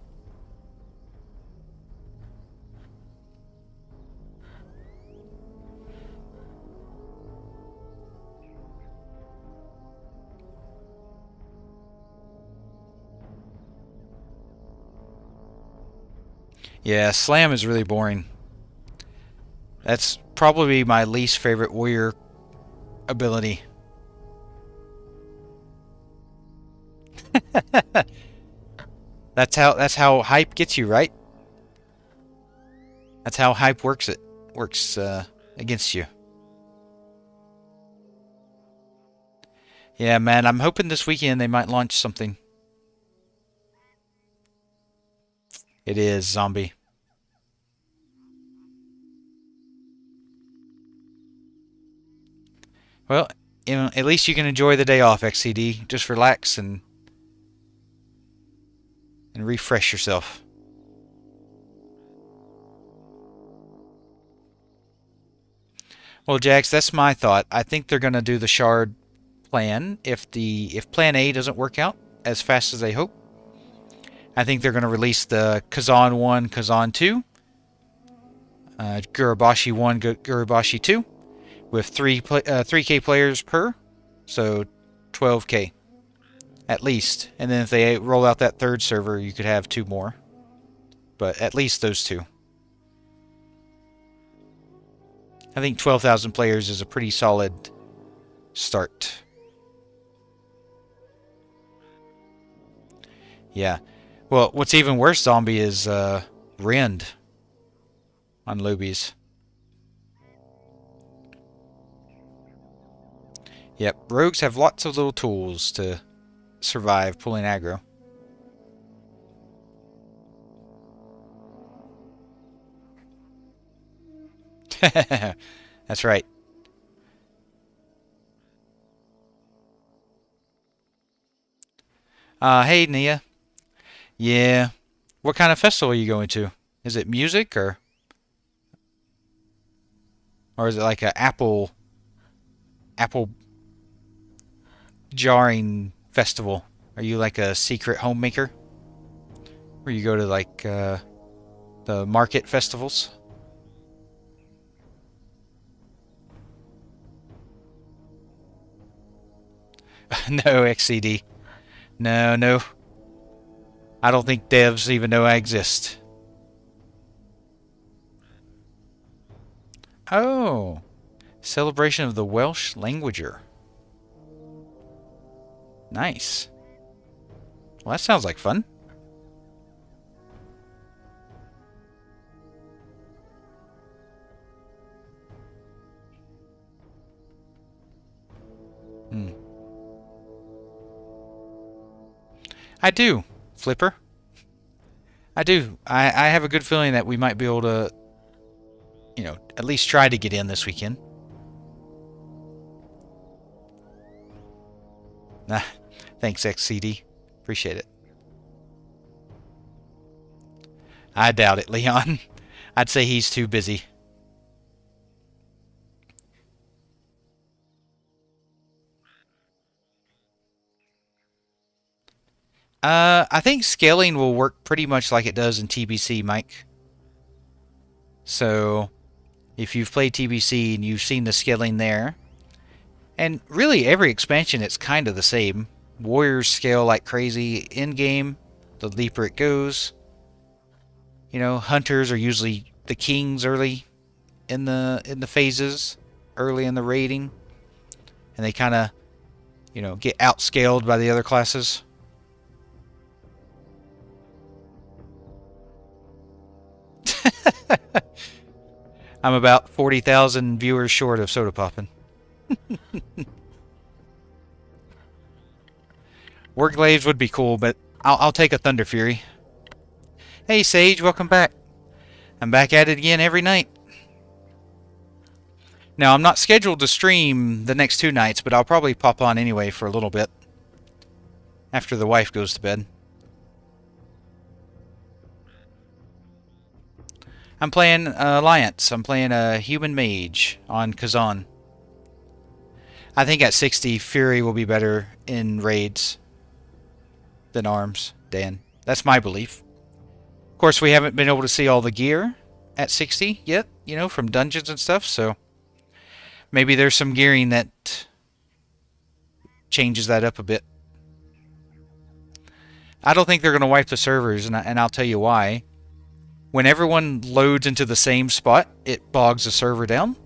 Yeah, Slam is really boring. That's probably my least favorite warrior ability. That's how hype gets you, right? That's how hype works. It works against you. Yeah, man. I'm hoping this weekend they might launch something. It is zombie. Well, at least you can enjoy the day off, XCD. Just relax and refresh yourself. Well, Jax, that's my thought. I think they're gonna do the shard plan if plan A doesn't work out as fast as they hope. I think they're gonna release the Kazan 1, Kazan 2, Gurabashi 1, Gurabashi 2, with 3K players per, so 12K at least. And then if they roll out that third server, you could have 2 more, but at least those 2. I think 12,000 players is a pretty solid start. Yeah. Well, what's even worse, zombie, is Rend on Lubies. Yep, rogues have lots of little tools to survive pulling aggro. That's right. Hey, Nia. Yeah. What kind of festival are you going to? Is it music or is it like a apple jarring festival? Are you like a secret homemaker? Where you go to like the market festivals? No, XCD. No, no. I don't think devs even know I exist. Oh. Celebration of the Welsh Languager. Nice. Well, that sounds like fun. Hmm. I do, Flipper. I do. I have a good feeling that we might be able to, at least try to get in this weekend. Nah, thanks, XCD. Appreciate it. I doubt it, Leon. I'd say he's too busy. I think scaling will work pretty much like it does in TBC, Mike. So, if you've played TBC and you've seen the scaling there, and really every expansion it's kind of the same. Warriors scale like crazy in game, the deeper it goes. Hunters are usually the kings early in the phases, early in the raiding, and they kind of get outscaled by the other classes. I'm about 40,000 viewers short of soda popping. Warglaives would be cool, but I'll take a Thunder Fury. Hey Sage, welcome back. I'm back at it again every night. Now, I'm not scheduled to stream the next 2 nights, but I'll probably pop on anyway for a little bit after the wife goes to bed. I'm playing Alliance. I'm playing a Human Mage on Kazan. I think at 60, Fury will be better in raids than arms, Dan. That's my belief. Of course, we haven't been able to see all the gear at 60 yet, from dungeons and stuff, so maybe there's some gearing that changes that up a bit. I don't think they're going to wipe the servers, and I'll tell you why. When everyone loads into the same spot, it bogs the server down.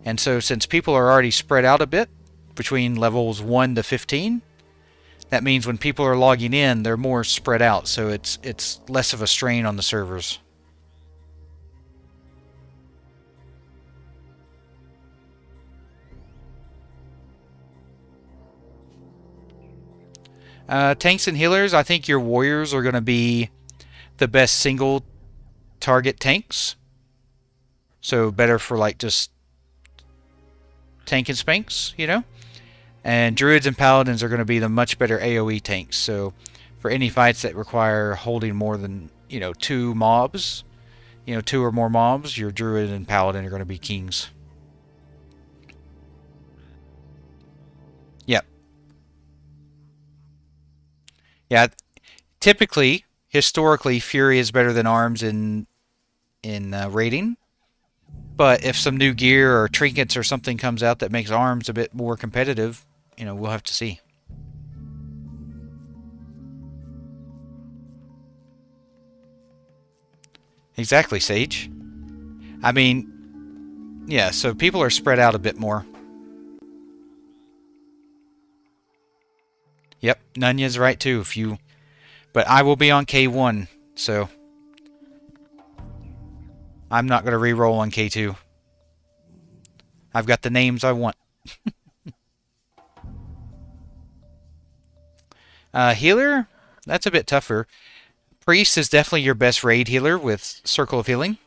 And so since people are already spread out a bit between levels 1 to 15, that means when people are logging in, they're more spread out, so it's less of a strain on the servers. Tanks and healers, I think your warriors are going to be the best single target tanks. So better for like just tank and spanks, And druids and paladins are going to be the much better AoE tanks. So for any fights that require holding more than, 2 mobs, 2 or more mobs, your druid and paladin are going to be kings. Yep. Yeah. Typically, historically, Fury is better than arms in raiding. But if some new gear or trinkets or something comes out that makes arms a bit more competitive, we'll have to see. Exactly, Sage. I mean, yeah, so people are spread out a bit more. Yep, Nunya's right too. But I will be on K1, so I'm not going to re-roll on K2. I've got the names I want. Healer? That's a bit tougher. Priest is definitely your best raid healer with Circle of Healing.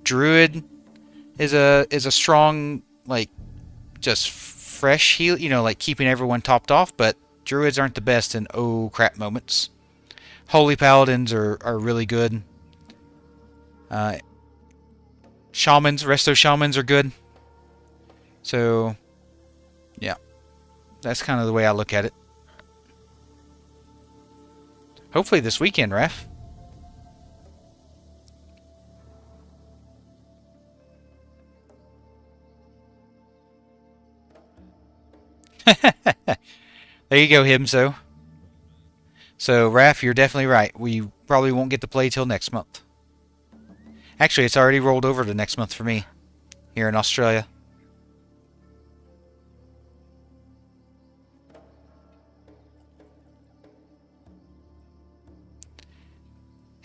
Druid is a strong, like, just fresh heal, like keeping everyone topped off, but Druids aren't the best in oh crap moments. Holy Paladins are really good. Shamans, Resto Shamans are good. So, yeah. That's kind of the way I look at it. Hopefully this weekend, Ref. There you go, Himso. So, Raf, you're definitely right. We probably won't get to play till next month. Actually, it's already rolled over to next month for me here in Australia.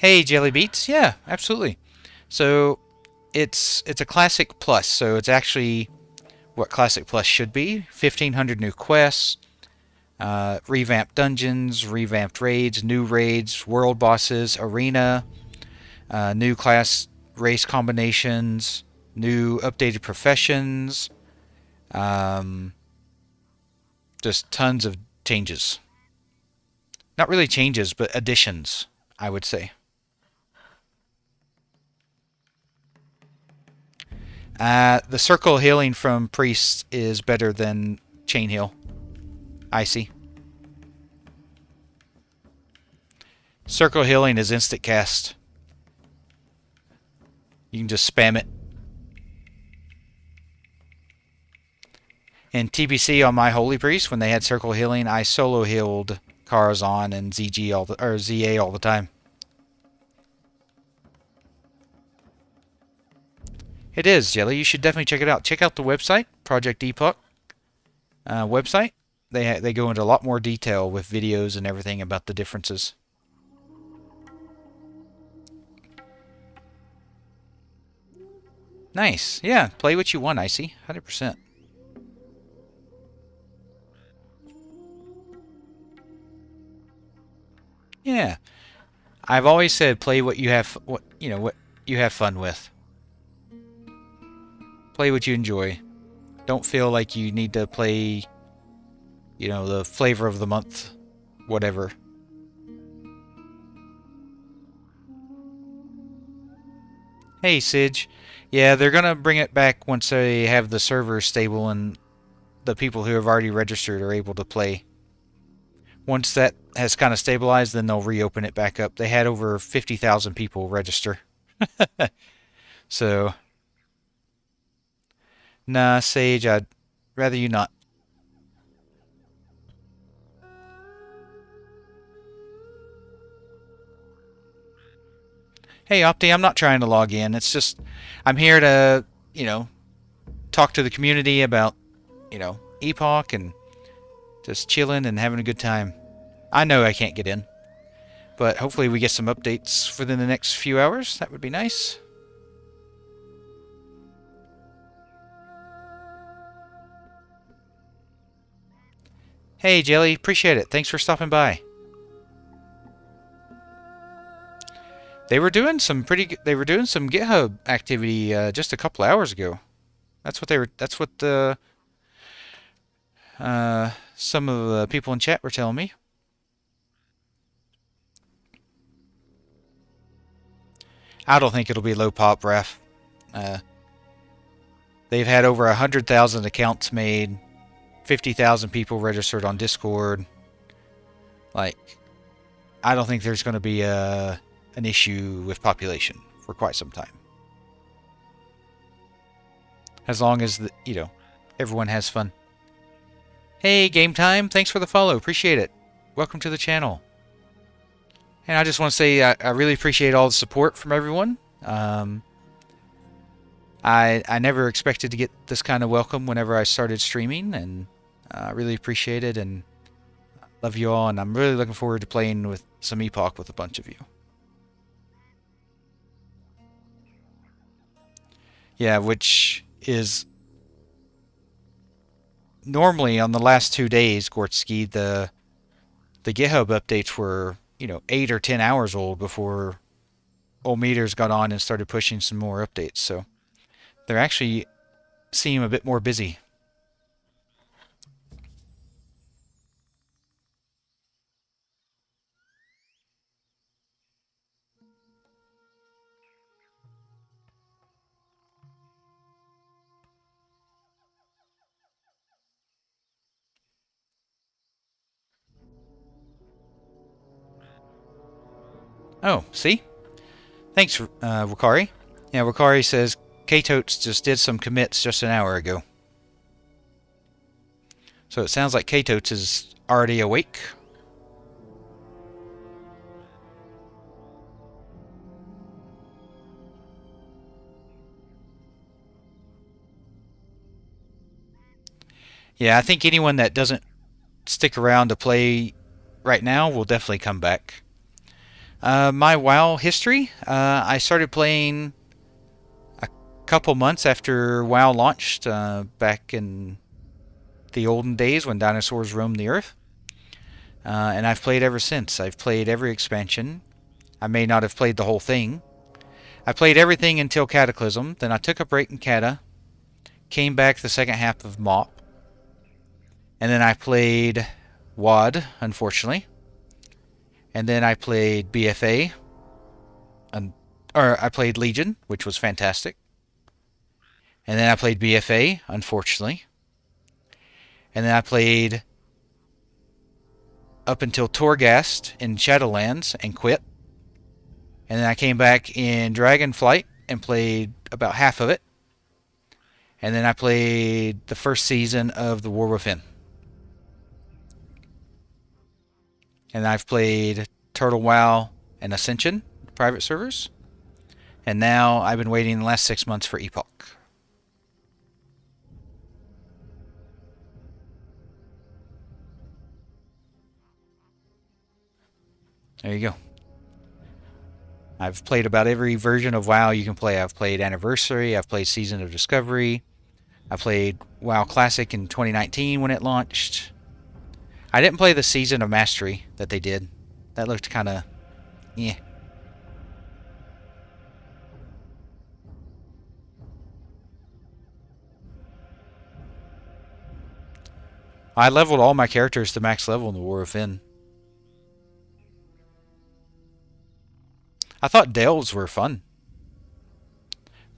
Hey, Jelly Beats. Yeah, absolutely. So it's a Classic Plus, so it's actually what Classic Plus should be. 1,500 new quests, revamped dungeons, revamped raids, world bosses, arena, new class race combinations, new updated professions, um, just tons of changes. Not really changes, but additions, I would say. The circle healing from priests is better than chain heal. Icy. Circle healing is instant cast. You can just spam it. In TBC on my Holy Priest, when they had circle healing, I solo healed Karazhan and ZA all the time. It is, Jelly. You should definitely check it out. Check out the website, Project Epoch website. They go into a lot more detail with videos and everything about the differences. Nice. Yeah, play what you want, Icy. 100%. Yeah. I've always said play what you have what you have fun with. Play what you enjoy. Don't feel like you need to play, the flavor of the month, whatever. Hey, Sige. Yeah, they're gonna bring it back once they have the servers stable and the people who have already registered are able to play. Once that has kind of stabilized, then they'll reopen it back up. They had over 50,000 people register. So, nah, Sage, I'd rather you not. Hey, Opti, I'm not trying to log in. It's just, I'm here to, talk to the community about, Epoch and just chilling and having a good time. I know I can't get in, but hopefully we get some updates within the next few hours. That would be nice. Hey, Jelly, appreciate it. Thanks for stopping by. They were doing some GitHub activity just a couple hours ago. That's what they were. That's what the some of the people in chat were telling me. I don't think it'll be low pop ref. Uh, they've had over 100,000 accounts made, 50,000 people registered on Discord. Like, I don't think there's going to be an issue with population for quite some time. As long as everyone has fun. Hey, Game Time, thanks for the follow. Appreciate it. Welcome to the channel. And I just want to say I really appreciate all the support from everyone. I never expected to get this kind of welcome whenever I started streaming, and I really appreciate it and love you all, and I'm really looking forward to playing with some Epoch with a bunch of you. Yeah, which is normally on the last 2 days, Gortsky, the GitHub updates were 8 or 10 hours old before old meters got on and started pushing some more updates. So they're actually seem a bit more busy. Oh, see? Thanks, Wakari. Yeah, Wakari says K-Totes just did some commits just an hour ago. So it sounds like K-Totes is already awake. Yeah, I think anyone that doesn't stick around to play right now will definitely come back. My WoW history. I started playing a couple months after WoW launched, back in the olden days when dinosaurs roamed the earth. And I've played ever since. I've played every expansion. I may not have played the whole thing. I played everything until Cataclysm. Then I took a break in Cata. Came back the second half of MOP. And then I played WOD, unfortunately. And then I played BFA. Or I played Legion, which was fantastic. And then I played BFA, unfortunately. And then I played up until Torghast in Shadowlands and quit. And then I came back in Dragonflight and played about half of it. And then I played the first season of the War Within. And I've played Turtle WoW and Ascension, private servers. And now I've been waiting the last 6 months for Epoch. There you go. I've played about every version of WoW you can play. I've played Anniversary, I've played Season of Discovery, I played WoW Classic in 2019 when it launched. I didn't play the Season of Mastery that they did. That looked kind of, yeah. I leveled all my characters to max level in the War of Finn. I thought delves were fun.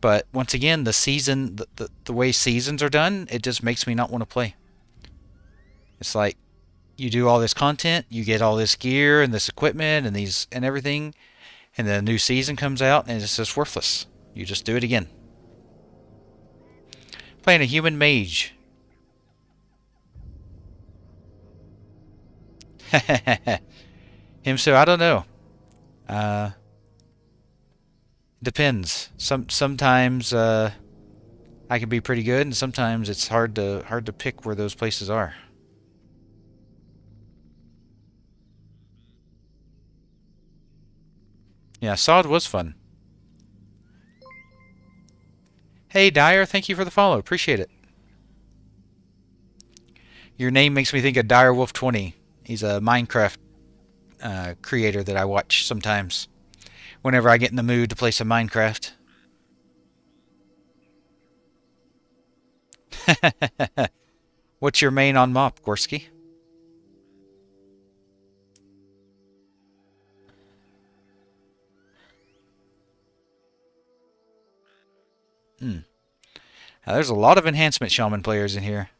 But once again, the way seasons are done, it just makes me not want to play. It's like you do all this content, you get all this gear and this equipment and these and everything, and then a new season comes out and it's just worthless. You just do it again. Playing a human mage. Him, so I don't know. Uh, Depends. Sometimes I can be pretty good, and sometimes it's hard to pick where those places are. Yeah, Sod was fun. Hey Dyer, thank you for the follow. Appreciate it. Your name makes me think of Direwolf20. He's a Minecraft creator that I watch sometimes whenever I get in the mood to play some Minecraft. What's your main on mop, Gorski? Hmm. Now, there's a lot of enhancement shaman players in here.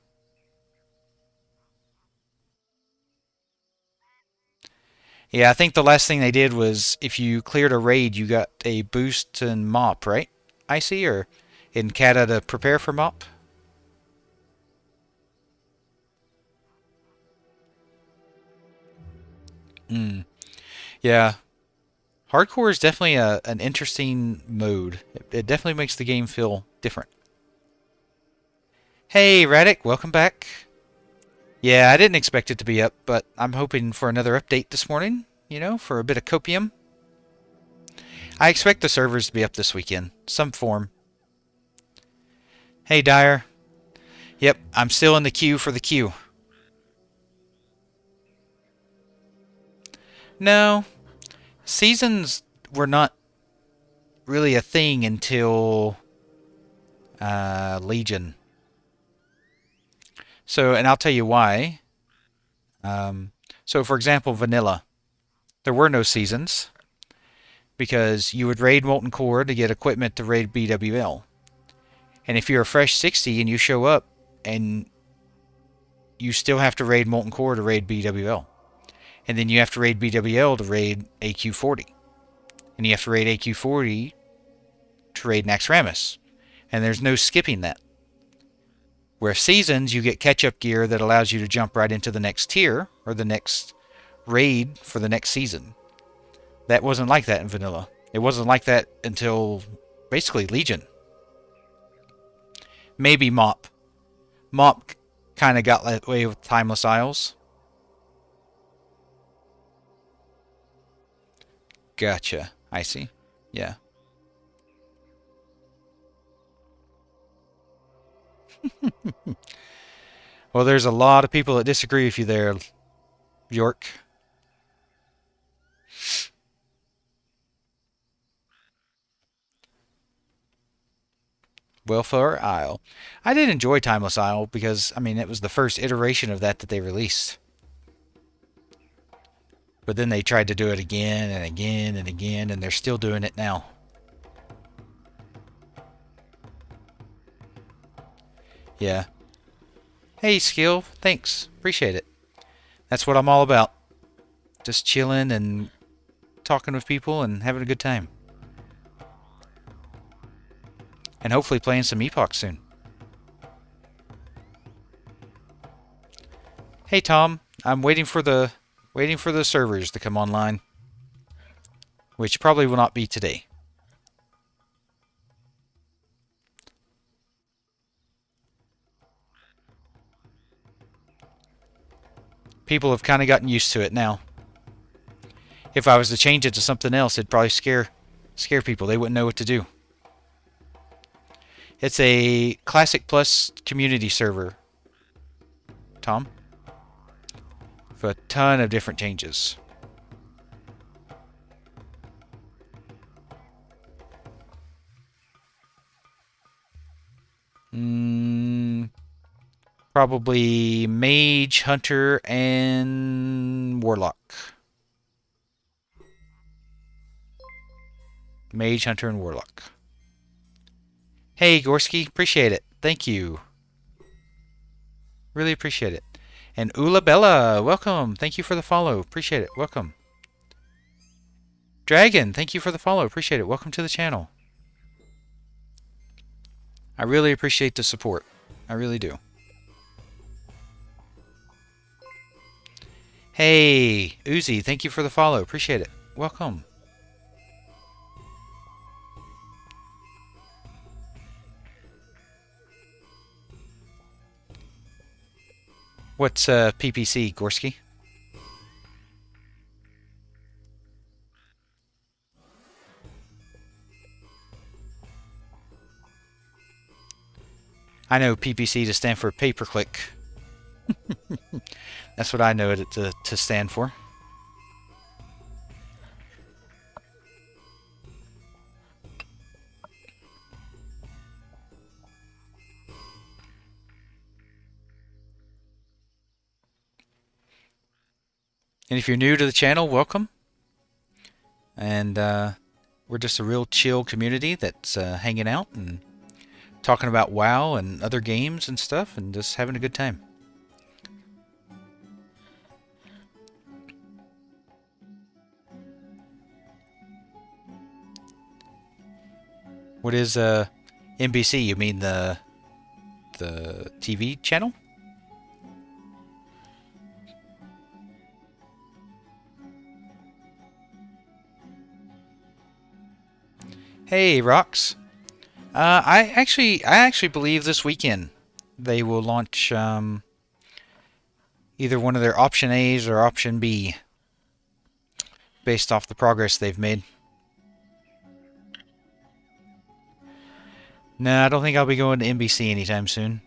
Yeah, I think the last thing they did was if you cleared a raid, you got a boost in mop, right? I see, or in Kata to prepare for mop. Hmm. Yeah, hardcore is definitely an interesting mode. It definitely makes the game feel different. Hey, Radic, welcome back. Yeah, I didn't expect it to be up, but I'm hoping for another update this morning, for a bit of copium. I expect the servers to be up this weekend, some form. Hey, Dyer. Yep, I'm still in the queue for the queue. No, seasons were not really a thing until Legion. So, and I'll tell you why. So, for example, Vanilla. There were no seasons because you would raid Molten Core to get equipment to raid BWL. And if you're a fresh 60 and you show up and you still have to raid Molten Core to raid BWL. And then you have to raid BWL to raid AQ40. And you have to raid AQ40 to raid Naxxramas. And there's no skipping that. Where seasons, you get catch-up gear that allows you to jump right into the next tier or the next raid for the next season. That wasn't like that in Vanilla. It wasn't like that until basically Legion. Maybe Mop. Mop kind of got that way with Timeless Isles. Gotcha. I see. Yeah. Well, there's a lot of people that disagree with you there, York. Welfare Isle. I did enjoy Timeless Isle because, I mean, it was the first iteration of that they released. But then they tried to do it again and again and again, and they're still doing it now. Yeah. Hey, Skill. Thanks. Appreciate it. That's what I'm all about. Just chilling and talking with people and having a good time. And hopefully playing some Epoch soon. Hey, Tom. I'm waiting for the servers to come online, which probably will not be today. People have kind of gotten used to it now. If I was to change it to something else, it'd probably scare people. They wouldn't know what to do. It's a Classic Plus community server, Tom, for a ton of different changes. Probably Mage, Hunter, and Warlock. Mage, Hunter, and Warlock. Hey, Gorski, appreciate it. Thank you. Really appreciate it. And Ula Bella, welcome. Thank you for the follow. Appreciate it. Welcome. Dragon, thank you for the follow. Appreciate it. Welcome to the channel. I really appreciate the support. I really do. Hey, Uzi, thank you for the follow. Appreciate it. Welcome. What's PPC, Gorski? I know PPC to stand for pay-per-click. That's what I know it to stand for. And if you're new to the channel, welcome. And we're just a real chill community that's hanging out and talking about WoW and other games and stuff and just having a good time. What is NBC? You mean the TV channel? Hey, Rox. I actually believe this weekend they will launch either one of their Option A's or Option B based off the progress they've made. No, I don't think I'll be going to NBC anytime soon.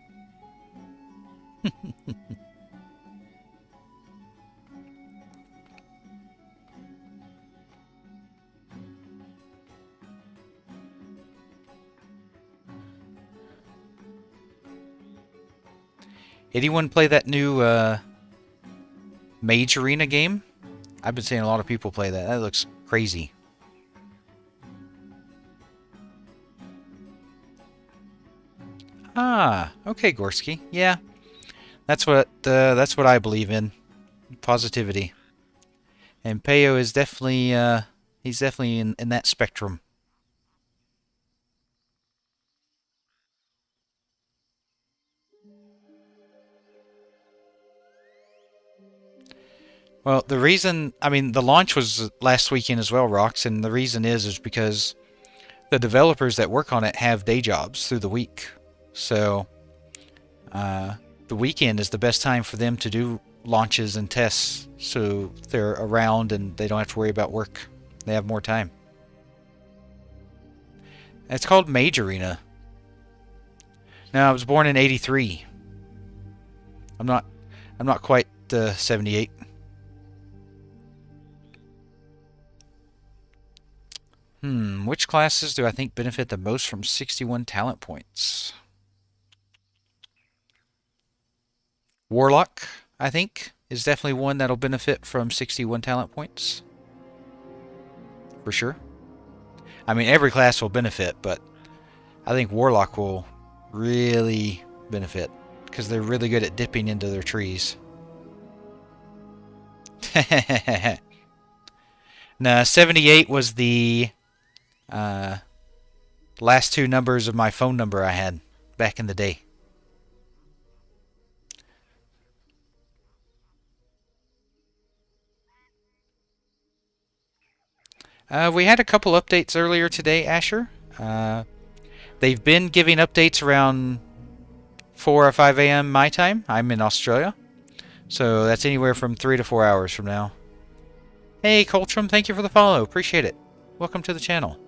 Anyone play that new Mage Arena game? I've been seeing a lot of people play that. That looks crazy. Ah, okay, Gorski. Yeah, that's what I believe in. Positivity. And Peo is definitely he's definitely in that spectrum. Well, the reason, I mean, the launch was last weekend as well, Rox, and the reason is because the developers that work on it have day jobs through the week. So, the weekend is the best time for them to do launches and tests, so they're around and they don't have to worry about work They have more time. It's called Majorina. No, I was born in '83. I'm not quite 78. Which classes do I think benefit the most from 61 talent points? Warlock, I think, is definitely one that'll benefit from 61 talent points. For sure. I mean, every class will benefit, but I think Warlock will really benefit because they're really good at dipping into their trees. No, 78 was the last two numbers of my phone number I had back in the day. We had a couple updates earlier today, Asher. They've been giving updates around 4 or 5 a.m. my time. I'm in Australia. So that's anywhere from 3 to 4 hours from now. Hey, Coltram, thank you for the follow. Appreciate it. Welcome to the channel.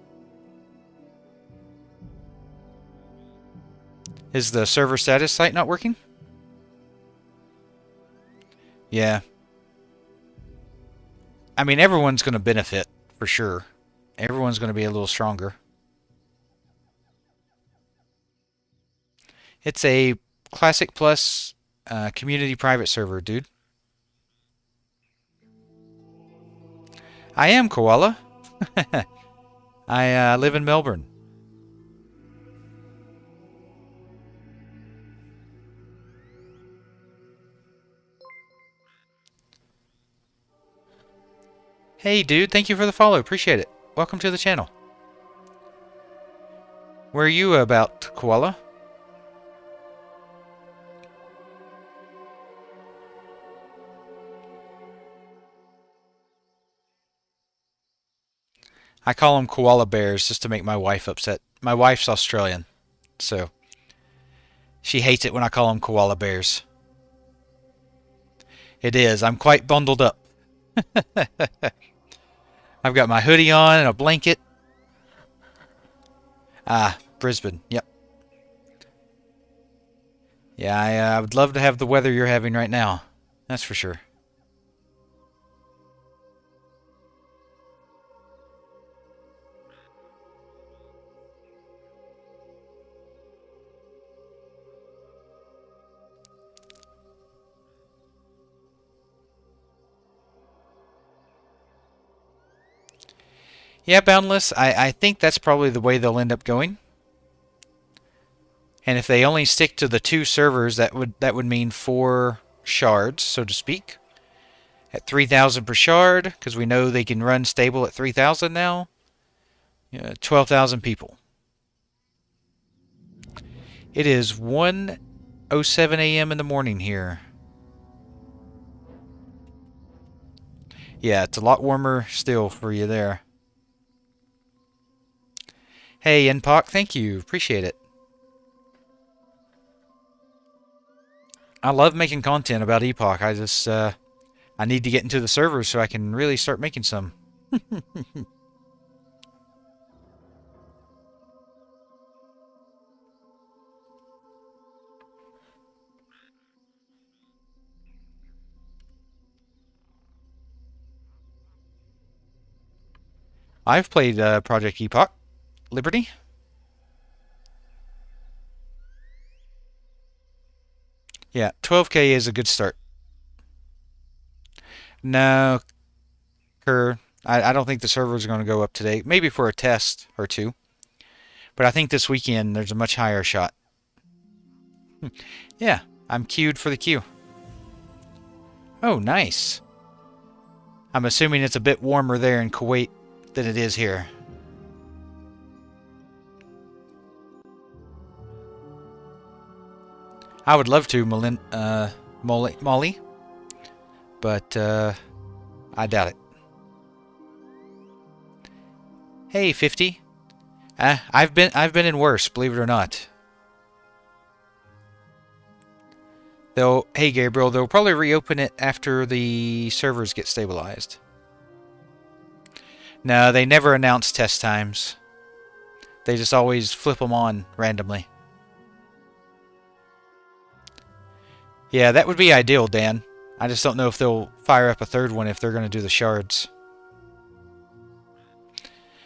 Is the server status site not working? Yeah. I mean, everyone's going to benefit, for sure. Everyone's going to be a little stronger. It's a Classic Plus community private server, dude. I am Koala. I live in Melbourne. Hey, dude, thank you for the follow. Appreciate it. Welcome to the channel. Where are you about, Koala? I call them koala bears just to make my wife upset. My wife's Australian, so she hates it when I call them koala bears. It is. I'm quite bundled up. I've got my hoodie on and a blanket. Ah, Brisbane. Yep. Yeah, I would love to have the weather you're having right now. That's for sure. Yeah, Boundless, I think that's probably the way they'll end up going. And if they only stick to the 2 servers, that would mean 4 shards, so to speak. At 3,000 per shard, because we know they can run stable at 3,000 now. 12,000 people. It is 1:07 a.m. in the morning here. Yeah, it's a lot warmer still for you there. Hey, Epoch, thank you. Appreciate it. I love making content about Epoch. I just, I need to get into the servers so I can really start making some. I've played Project Epoch. Liberty? Yeah, 12K is a good start. No, Kerr, I don't think the servers are going to go up today. Maybe for a test or two. But I think this weekend there's a much higher shot. Yeah, I'm queued for the queue. Oh, nice. I'm assuming it's a bit warmer there in Kuwait than it is here. I would love to, Molly, but I doubt it. Hey, 50. I've been in worse, believe it or not. Hey Gabriel, they'll probably reopen it after the servers get stabilized. No, they never announce test times. They just always flip them on randomly. Yeah, that would be ideal, Dan. I just don't know if they'll fire up a third one if they're going to do the shards.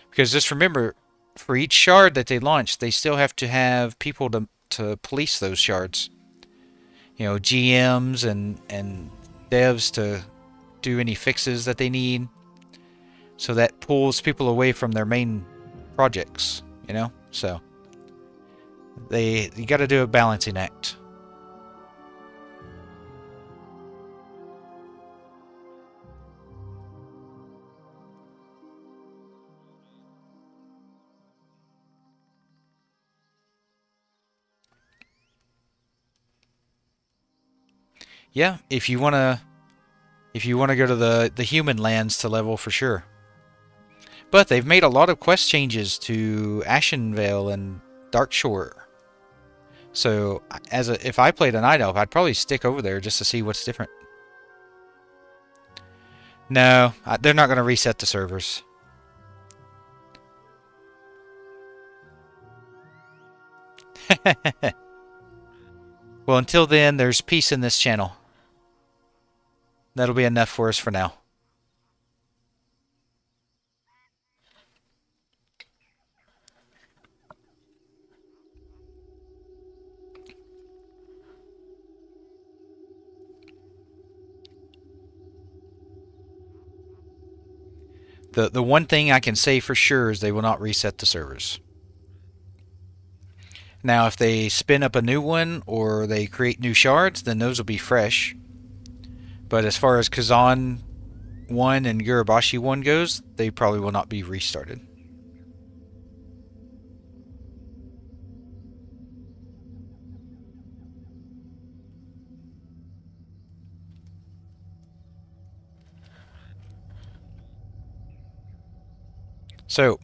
Because just remember, for each shard that they launch, they still have to have people to police those shards. You know, GMs and devs to do any fixes that they need. So that pulls people away from their main projects, you know? So you got to do a balancing act. Yeah, if you want to go to the human lands to level for sure. But they've made a lot of quest changes to Ashenvale and Darkshore. So if I played a Night Elf, I'd probably stick over there just to see what's different. No, they're not going to reset the servers. Well, until then, there's peace in this channel. That'll be enough for us for now. The one thing I can say for sure is they will not reset the servers. Now, if they spin up a new one or they create new shards, then those will be fresh. But as far as Kazan 1 and Gurabashi 1 goes, they probably will not be restarted. So,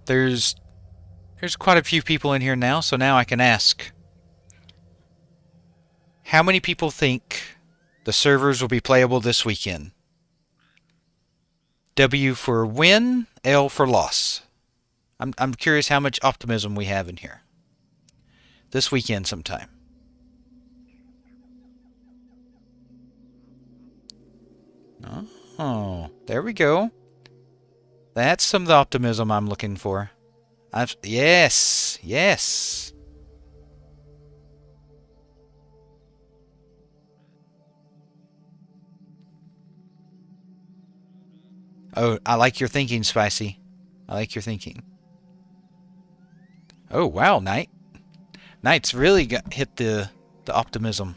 there's quite a few people in here now, so now I can ask. How many people think the servers will be playable this weekend? W for win, L for loss. I'm curious how much optimism we have in here. This weekend sometime. Oh, there we go. That's some of the optimism I'm looking for. Yes, yes. Oh, I like your thinking, Spicy. I like your thinking. Oh, wow, Knight. Knight's really hit the optimism.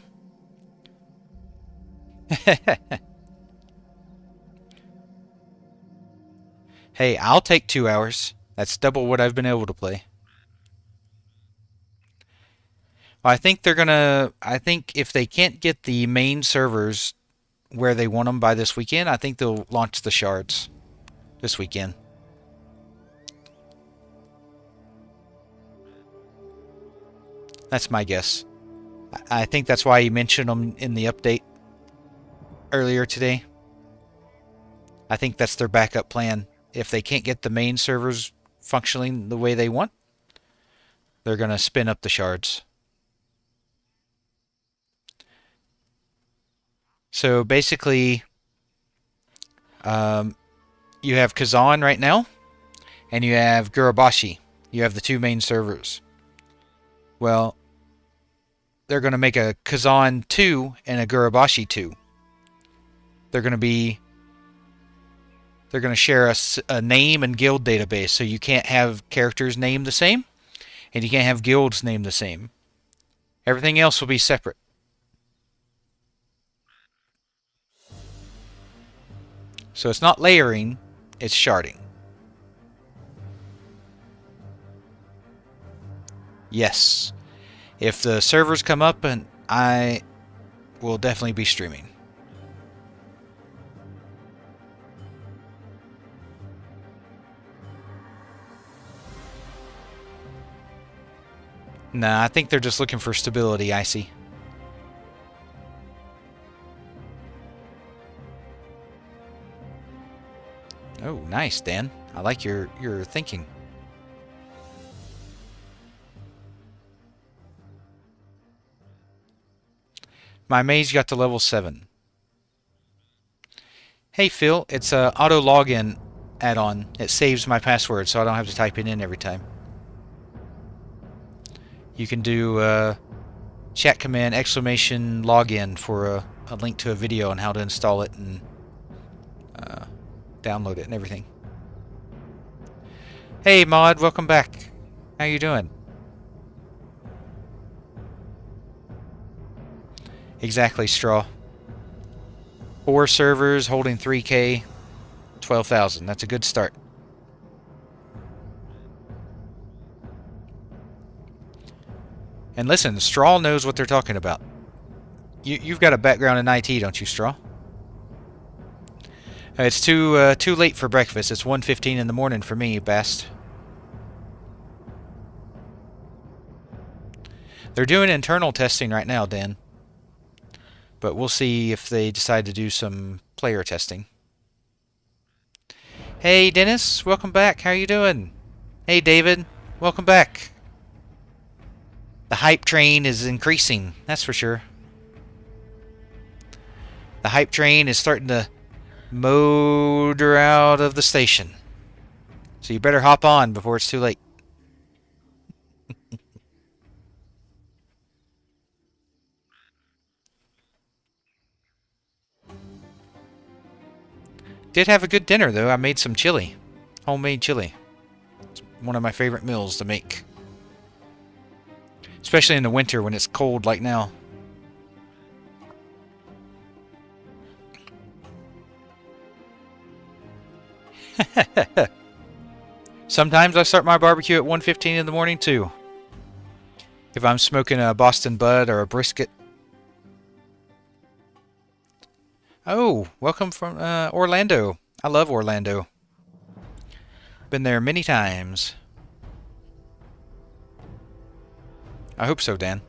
Hey, I'll take 2 hours. That's double what I've been able to play. Well, I think if they can't get the main servers where they want them by this weekend, I think they'll launch the shards this weekend. That's my guess. I think that's why you mentioned them in the update earlier today. I think that's their backup plan. If they can't get the main servers functioning the way they want, they're going to spin up the shards. So basically, you have Kazan right now, and you have Gurabashi. You have the two main servers. Well, they're going to make a Kazan 2 and a Gurabashi 2. They're going to share a name and guild database, so you can't have characters named the same, and you can't have guilds named the same. Everything else will be separate. So it's not layering, it's sharding. Yes. If the servers come up, and I will definitely be streaming. Nah, I think they're just looking for stability, Icy. Oh, nice, Dan. I like your thinking. My maze got to level 7. Hey Phil, it's a auto login add-on. It saves my password so I don't have to type it in every time. You can do chat command exclamation login for a link to a video on how to install it and download it and everything. Hey Mod, welcome back. How you doing? Exactly, Straw. 4 servers holding 3K, 12,000. That's a good start. And listen, Straw knows what they're talking about. You've got a background in IT, don't you, Straw? It's too late for breakfast. It's 1:15 in the morning for me, Bast. They're doing internal testing right now, Dan. But we'll see if they decide to do some player testing. Hey, Dennis. Welcome back. How you doing? Hey, David. Welcome back. The hype train is increasing, that's for sure. The hype train is starting to motor out of the station. So you better hop on before it's too late. Did have a good dinner, though. I made some chili. Homemade chili. It's one of my favorite meals to make. Especially in the winter when it's cold like now. Sometimes I start my barbecue at 1:15 in the morning, too. If I'm smoking a Boston Bud or a brisket. Oh, welcome from Orlando. I love Orlando. Been there many times. I hope so, Dan.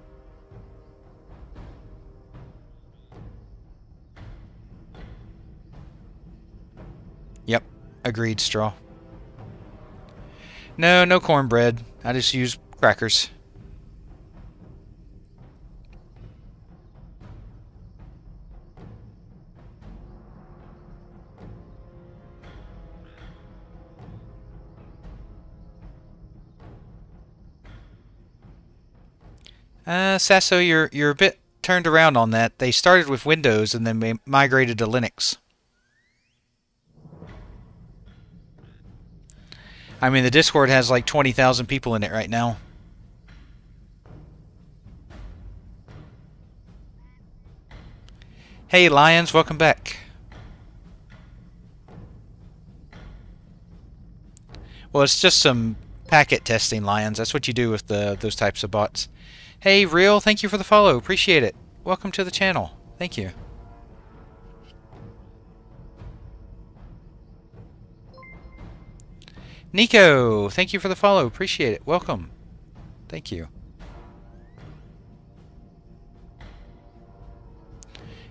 Yep, agreed, Straw. No cornbread. I just use crackers. Sasso, you're a bit turned around on that. They started with Windows and then migrated to Linux. I mean, the Discord has like 20,000 people in it right now. Hey, Lions, welcome back. Well, it's just some packet testing, Lions. That's what you do with those types of bots. Hey, Real, thank you for the follow. Appreciate it. Welcome to the channel. Thank you. Nico, thank you for the follow. Appreciate it. Welcome. Thank you.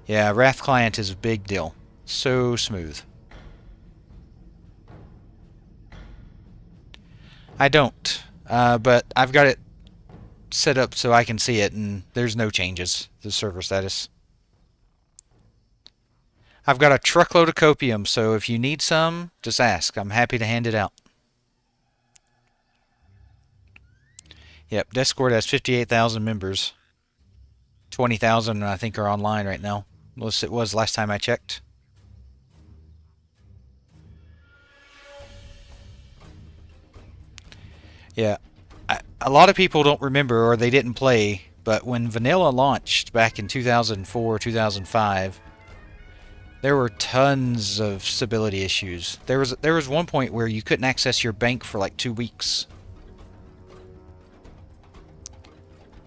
Yeah, Wrath Client is a big deal. So smooth. I don't, but I've got it set up so I can see it, and there's no changes to the server status. I've got a truckload of copium, so if you need some, just ask. I'm happy to hand it out. Yep, Discord has 58,000 members. 20,000, I think, are online right now. Most it was last time I checked. Yeah, a lot of people don't remember or they didn't play, but when Vanilla launched back in 2004, 2005, there were tons of stability issues. There was one point where you couldn't access your bank for like 2 weeks.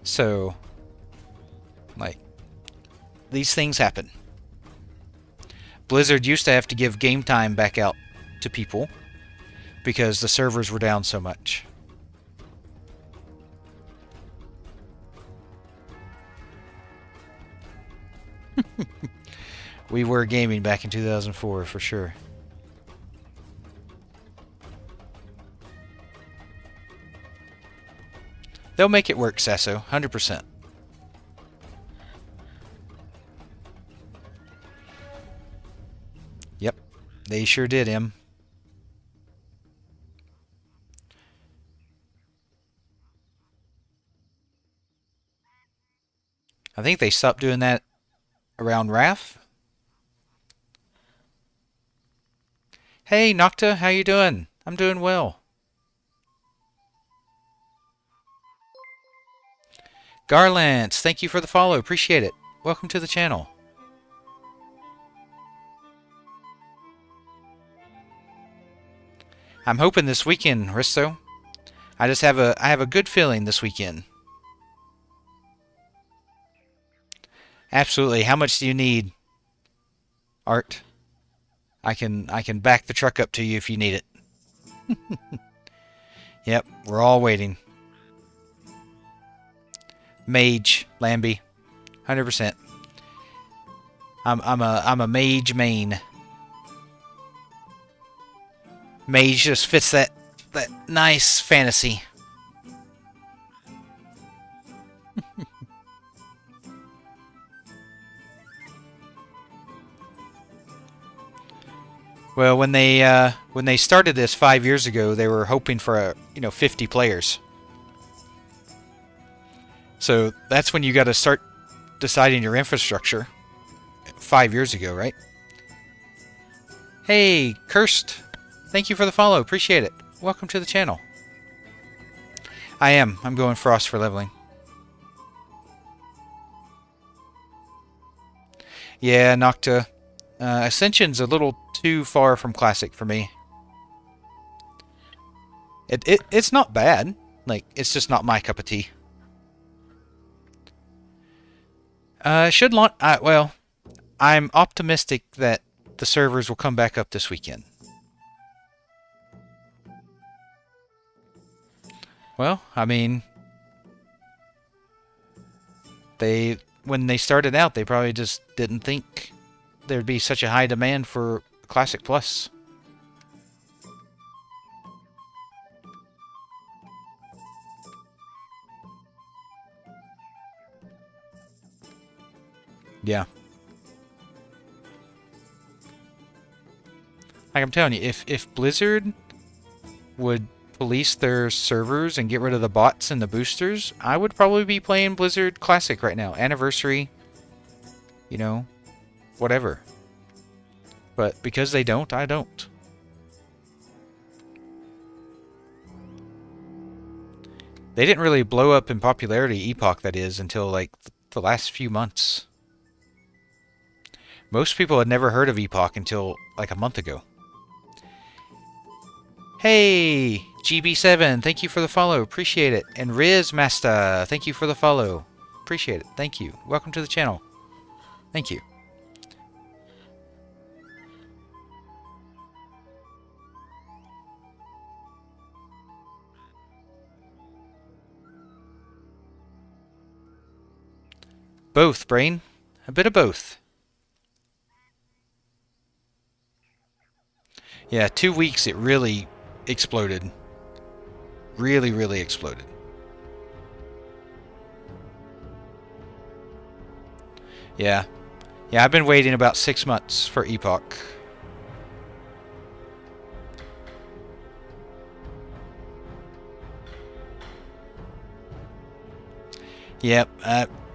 So, like, these things happen. Blizzard used to have to give game time back out to people because the servers were down so much. We were gaming back in 2004 for sure. They'll make it work, Sasso. 100%. Yep. They sure did, Em. I think they stopped doing that around Wrath. Hey, Nocta, how you doing? I'm doing well. Garlance, thank you for the follow. Appreciate it. Welcome to the channel. I'm hoping this weekend, Risto. I have a good feeling this weekend. Absolutely. How much do you need, Art? I can back the truck up to you if you need it. Yep, we're all waiting. Mage, Lambie, 100%. I'm a mage main. Mage just fits that nice fantasy. Well, when they started this 5 years ago, they were hoping for 50 players. So that's when you got to start deciding your infrastructure. 5 years ago, right? Hey, Cursed. Thank you for the follow. Appreciate it. Welcome to the channel. I am. I'm going Frost for leveling. Yeah, Nocta. Ascension's a little too far from Classic for me. It's not bad. Like, it's just not my cup of tea. Should launch... well, I'm optimistic that the servers will come back up this weekend. Well, I mean... when they started out, they probably just didn't think there'd be such a high demand for Classic Plus. Yeah. Like I'm telling you, if Blizzard would police their servers and get rid of the bots and the boosters, I would probably be playing Blizzard Classic right now. Anniversary, whatever. But because they don't, I don't. They didn't really blow up in popularity, Epoch that is, until like the last few months. Most people had never heard of Epoch until like a month ago. Hey, GB7, thank you for the follow. Appreciate it. And Riz Master, thank you for the follow. Appreciate it. Thank you. Welcome to the channel. Thank you. Both, Brain. A bit of both. Yeah, 2 weeks it really exploded. Really, really exploded. Yeah. Yeah, I've been waiting about 6 months for Epoch. Yep,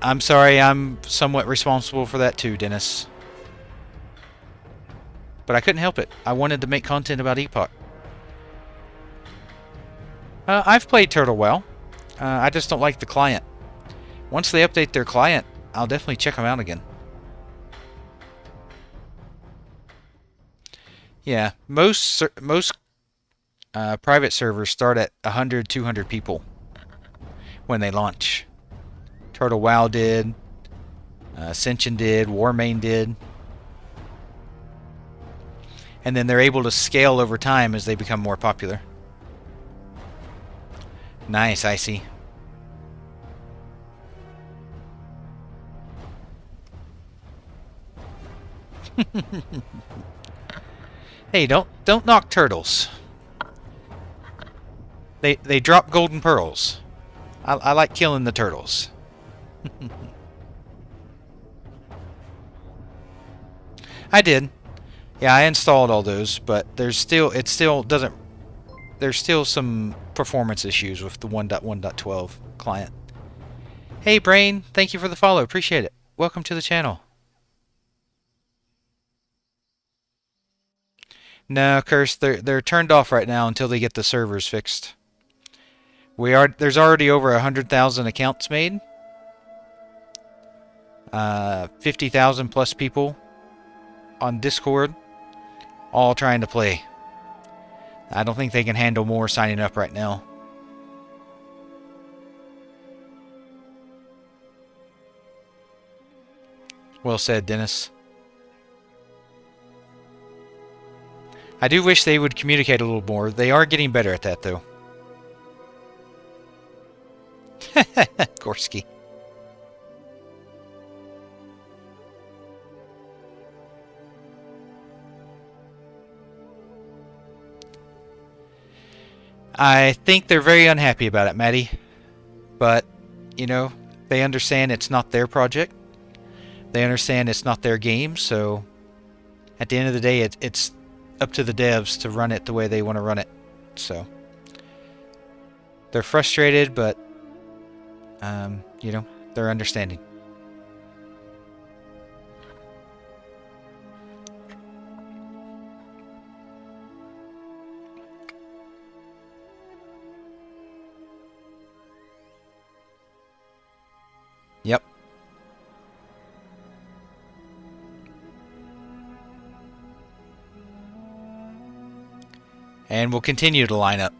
I'm sorry, I'm somewhat responsible for that too, Dennis. But I couldn't help it. I wanted to make content about Epoch. I've played Turtle well. I just don't like the client. Once they update their client, I'll definitely check them out again. Yeah, most private servers start at 100, 200 people when they launch. Turtle WoW did, Ascension did, Warmane did. And then they're able to scale over time as they become more popular. Nice, Icy. Hey, don't knock turtles. They drop golden pearls. I like killing the turtles. I did. Yeah, I installed all those, but it still doesn't, there's still some performance issues with the 1.1.12 client. Hey Brain, thank you for the follow, appreciate it. Welcome to the channel. No, Curse, they're turned off right now until they get the servers fixed. There's already over 100,000 accounts made. 50,000 plus people on Discord, all trying to play. I don't think they can handle more signing up right now. Well said, Dennis. I do wish they would communicate a little more. They are getting better at that, though. Gorski. I think they're very unhappy about it, Maddie. But, you know, they understand it's not their project. They understand it's not their game, so at the end of the day, it's up to the devs to run it the way they want to run it. So they're frustrated, but, you know, they're understanding. Yep. And we'll continue to line up.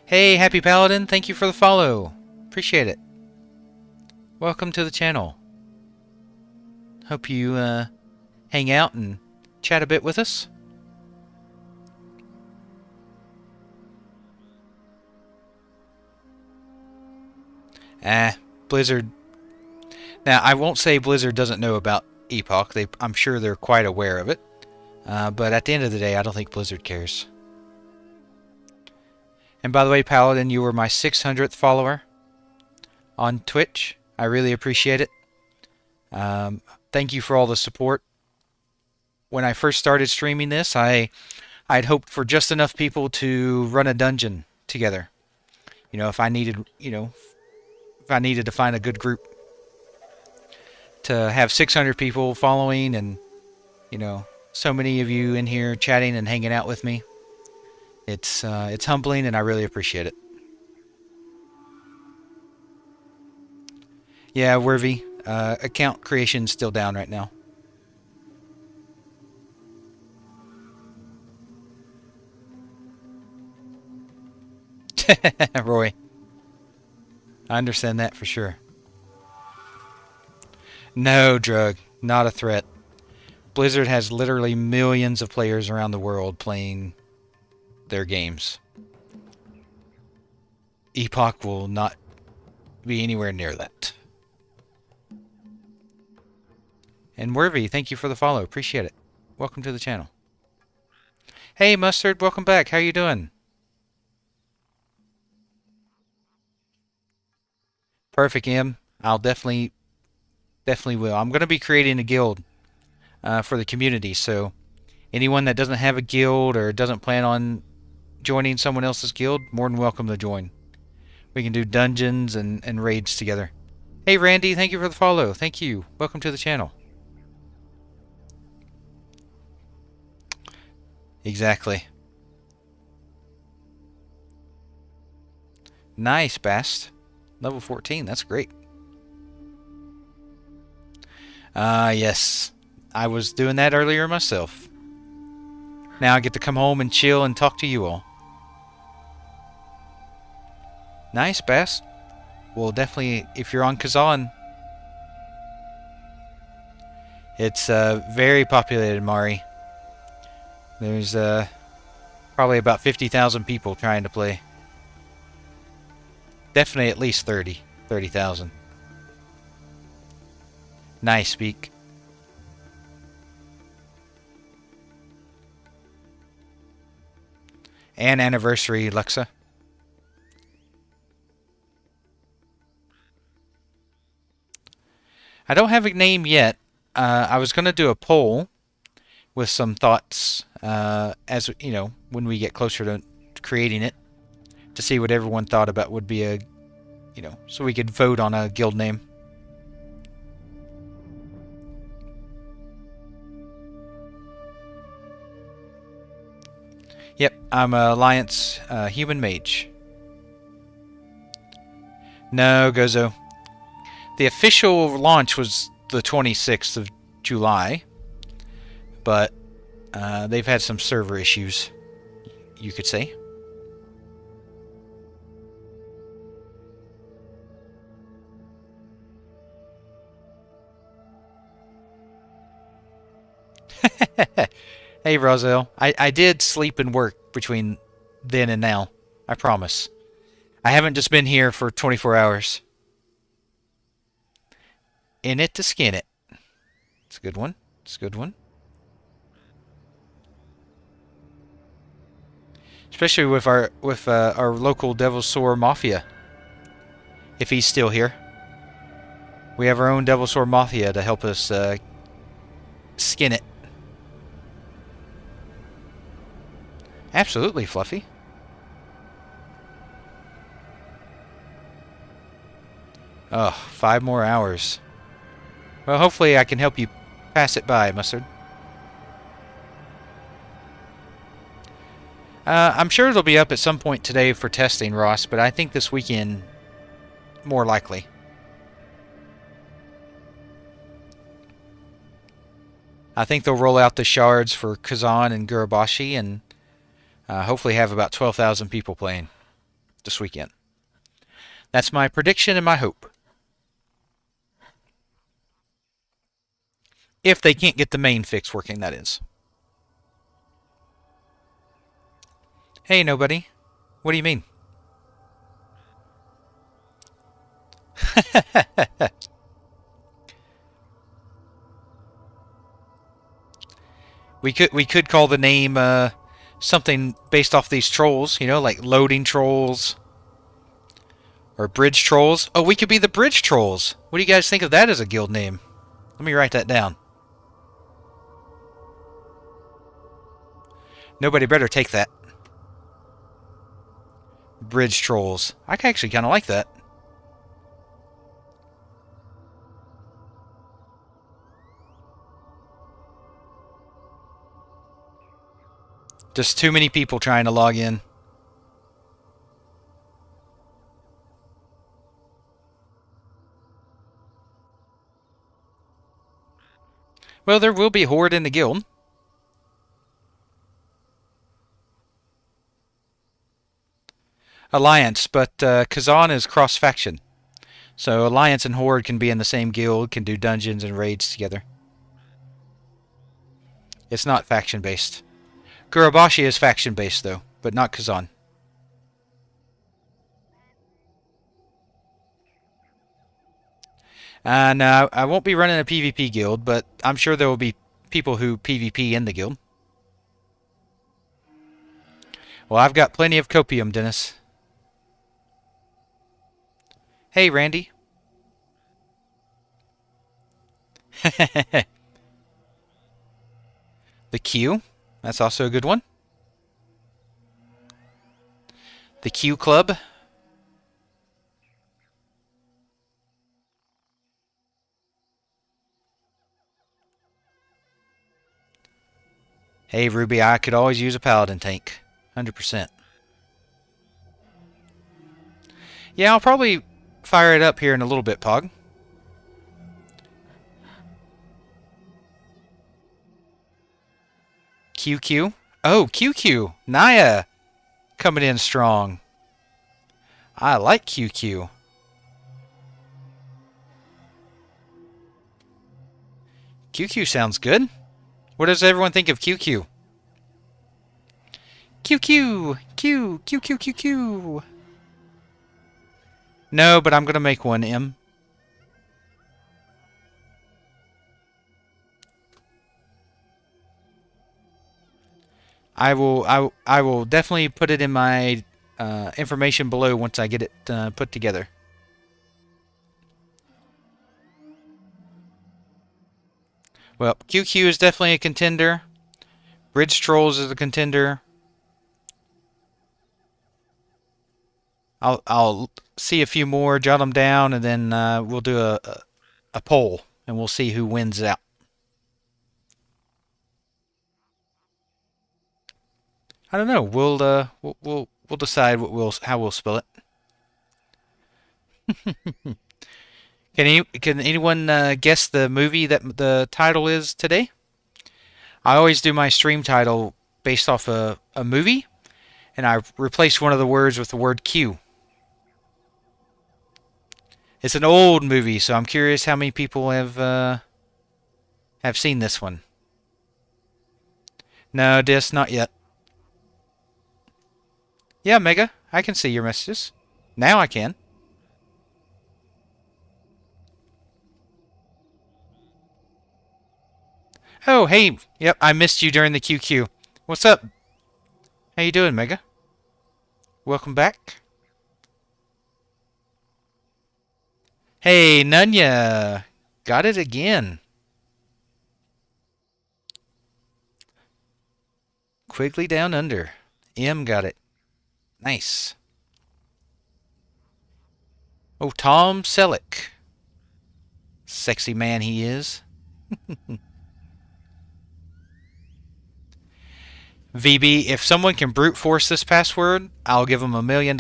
Hey, Happy Paladin, thank you for the follow. Appreciate it. Welcome to the channel. Hope you hang out and chat a bit with us. Blizzard. Now, I won't say Blizzard doesn't know about Epoch. I'm sure they're quite aware of it. But at the end of the day, I don't think Blizzard cares. And by the way, Paladin, you were my 600th follower on Twitch. I really appreciate it. Thank you for all the support. When I first started streaming this, I'd hoped for just enough people to run a dungeon together. You know, if I needed to find a good group to have 600 people following, and you know, so many of you in here chatting and hanging out with me. It's humbling, and I really appreciate it. Yeah, Wervy, account creation's still down right now. Roy, I understand that for sure. No, Drug, not a threat. Blizzard has literally millions of players around the world playing their games. Epoch will not be anywhere near that. And Wervy, thank you for the follow. Appreciate it. Welcome to the channel. Hey, Mustard, welcome back. How you doing? Perfect, M. I'll definitely will. I'm going to be creating a guild for the community, so anyone that doesn't have a guild or doesn't plan on joining someone else's guild, more than welcome to join. We can do dungeons and raids together. Hey, Randy, thank you for the follow. Thank you. Welcome to the channel. Exactly. Nice, Bast. Level 14, that's great. Yes. I was doing that earlier myself. Now I get to come home and chill and talk to you all. Nice, Bast. Well, definitely, if you're on Kazan, it's very populated, Mari. There's probably about 50,000 people trying to play. Definitely at least 30,000. Nice, Speak. And anniversary, Lexa. I don't have a name yet. I was going to do a poll with some thoughts, as you know, when we get closer to creating it, to see what everyone thought about would be a, you know, so we could vote on a guild name. Yep, I'm a Alliance Human Mage. No, Gozo. The official launch was the 26th of July, but they've had some server issues, you could say. Hey, Roselle. I did sleep and work between then and now. I promise. I haven't just been here for 24 hours. In it to skin it. It's a good one. It's a good one. Especially with our local Devil's Sword Mafia. If he's still here. We have our own Devil's Sword Mafia to help us skin it. Absolutely, Fluffy. Oh, 5 more hours. Well, hopefully I can help you pass it by, Mustard. I'm sure it'll be up at some point today for testing, Ross, but I think this weekend, more likely. I think they'll roll out the shards for Kazan and Gurabashi and hopefully have about 12,000 people playing this weekend. That's my prediction and my hope. If they can't get the main fix working, that is. Hey, nobody. What do you mean? We could call the name something based off these trolls, you know, like loading trolls or bridge trolls. Oh, we could be the bridge trolls. What do you guys think of that as a guild name? Let me write that down. Nobody better take that. Bridge trolls. I actually kind of like that. Just too many people trying to log in. Well, there will be a horde in the guild. Alliance, but Kazan is cross-faction. So Alliance and Horde can be in the same guild, can do dungeons and raids together. It's not faction-based. Gurabashi is faction-based, though, but not Kazan. No, I won't be running a PvP guild, but I'm sure there will be people who PvP in the guild. Well, I've got plenty of copium, Dennis. Hey, Randy. The Q. That's also a good one. The Q Club. Hey, Ruby, I could always use a paladin tank. 100%. Yeah, I'll probably fire it up here in a little bit, Pog. QQ. Oh, QQ. Naya coming in strong. I like QQ. QQ sounds good. What does everyone think of QQ? QQ! Q! Q, Q, Q, Q! No, but I'm going to make one, M. I will definitely put it in my information below once I get it put together. Well, QQ is definitely a contender. Bridge Trolls is a contender. I'll see a few more, jot them down, and then we'll do a poll, and we'll see who wins out. I don't know. We'll decide how we'll spell it. Can anyone guess the movie that the title is today? I always do my stream title based off a movie, and I replace one of the words with the word Q. It's an old movie, so I'm curious how many people have seen this one. No, Dis, not yet. Yeah, Mega, I can see your messages. Now I can. Oh, hey. Yep, I missed you during the QQ. What's up? How you doing, Mega? Welcome back. Hey, Nunya. Got it again. Quigley Down Under. M got it. Nice. Oh, Tom Selleck. Sexy man he is. VB, if someone can brute force this password, I'll give them $1 million.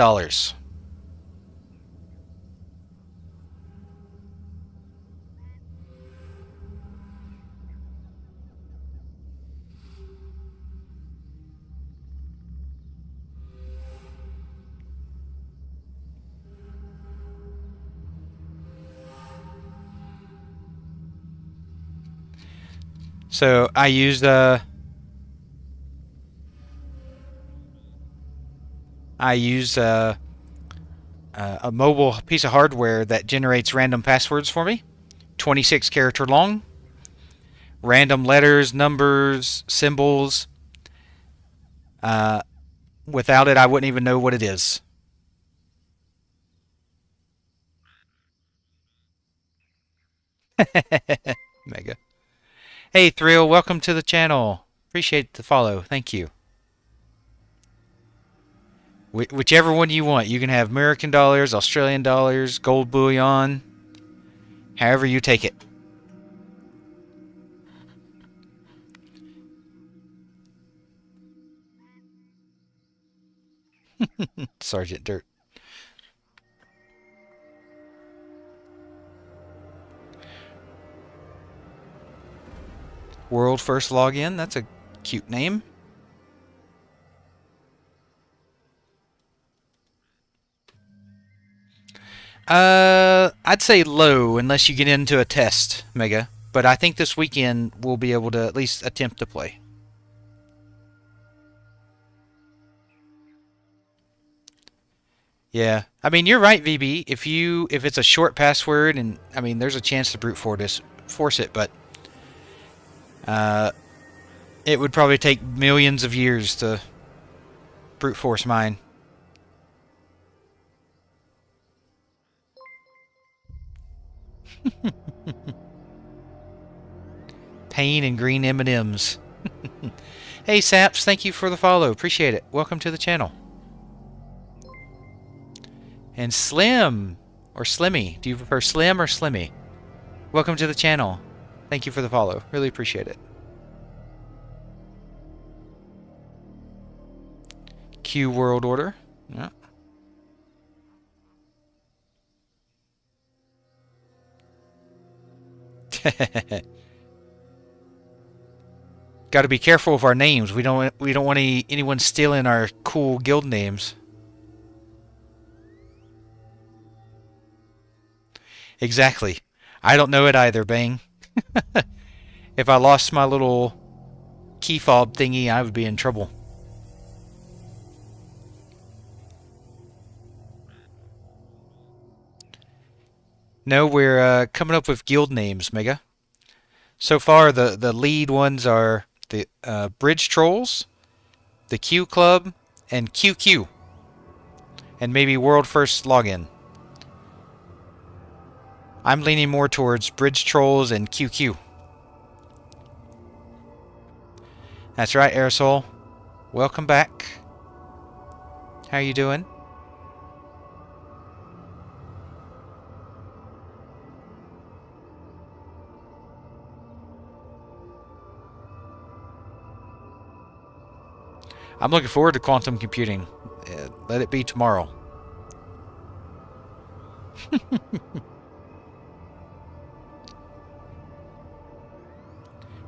So I used a mobile piece of hardware that generates random passwords for me, 26 character long, random letters, numbers, symbols. Without it, I wouldn't even know what it is. Mega. Hey, Thrill, welcome to the channel. Appreciate the follow. Thank you. Whichever one you want. You can have American dollars, Australian dollars, gold bullion, however you take it. Sergeant Dirt. World First Login. That's a cute name. I'd say low unless you get into a test, Mega. But I think this weekend we'll be able to at least attempt to play. Yeah, I mean you're right, VB. If it's a short password, and I mean there's a chance to brute force it, but uh, it would probably take millions of years to brute force mine. Pain and green M&Ms. Hey Saps, thank you for the follow. Appreciate it. Welcome to the channel. And Slim or Slimmy. Do you prefer Slim or Slimmy? Welcome to the channel. Thank you for the follow. Really appreciate it. Q World Order. Yeah. Got to be careful of our names. We don't want anyone stealing our cool guild names. Exactly. I don't know it either, Bang. If I lost my little key fob thingy, I would be in trouble. No, we're coming up with guild names, Mega. So far, the lead ones are the Bridge Trolls, the Q Club, and QQ. And maybe World First Login. I'm leaning more towards Bridge Trolls and QQ. That's right, Aerosol. Welcome back. How you doing? I'm looking forward to quantum computing. Let it be tomorrow.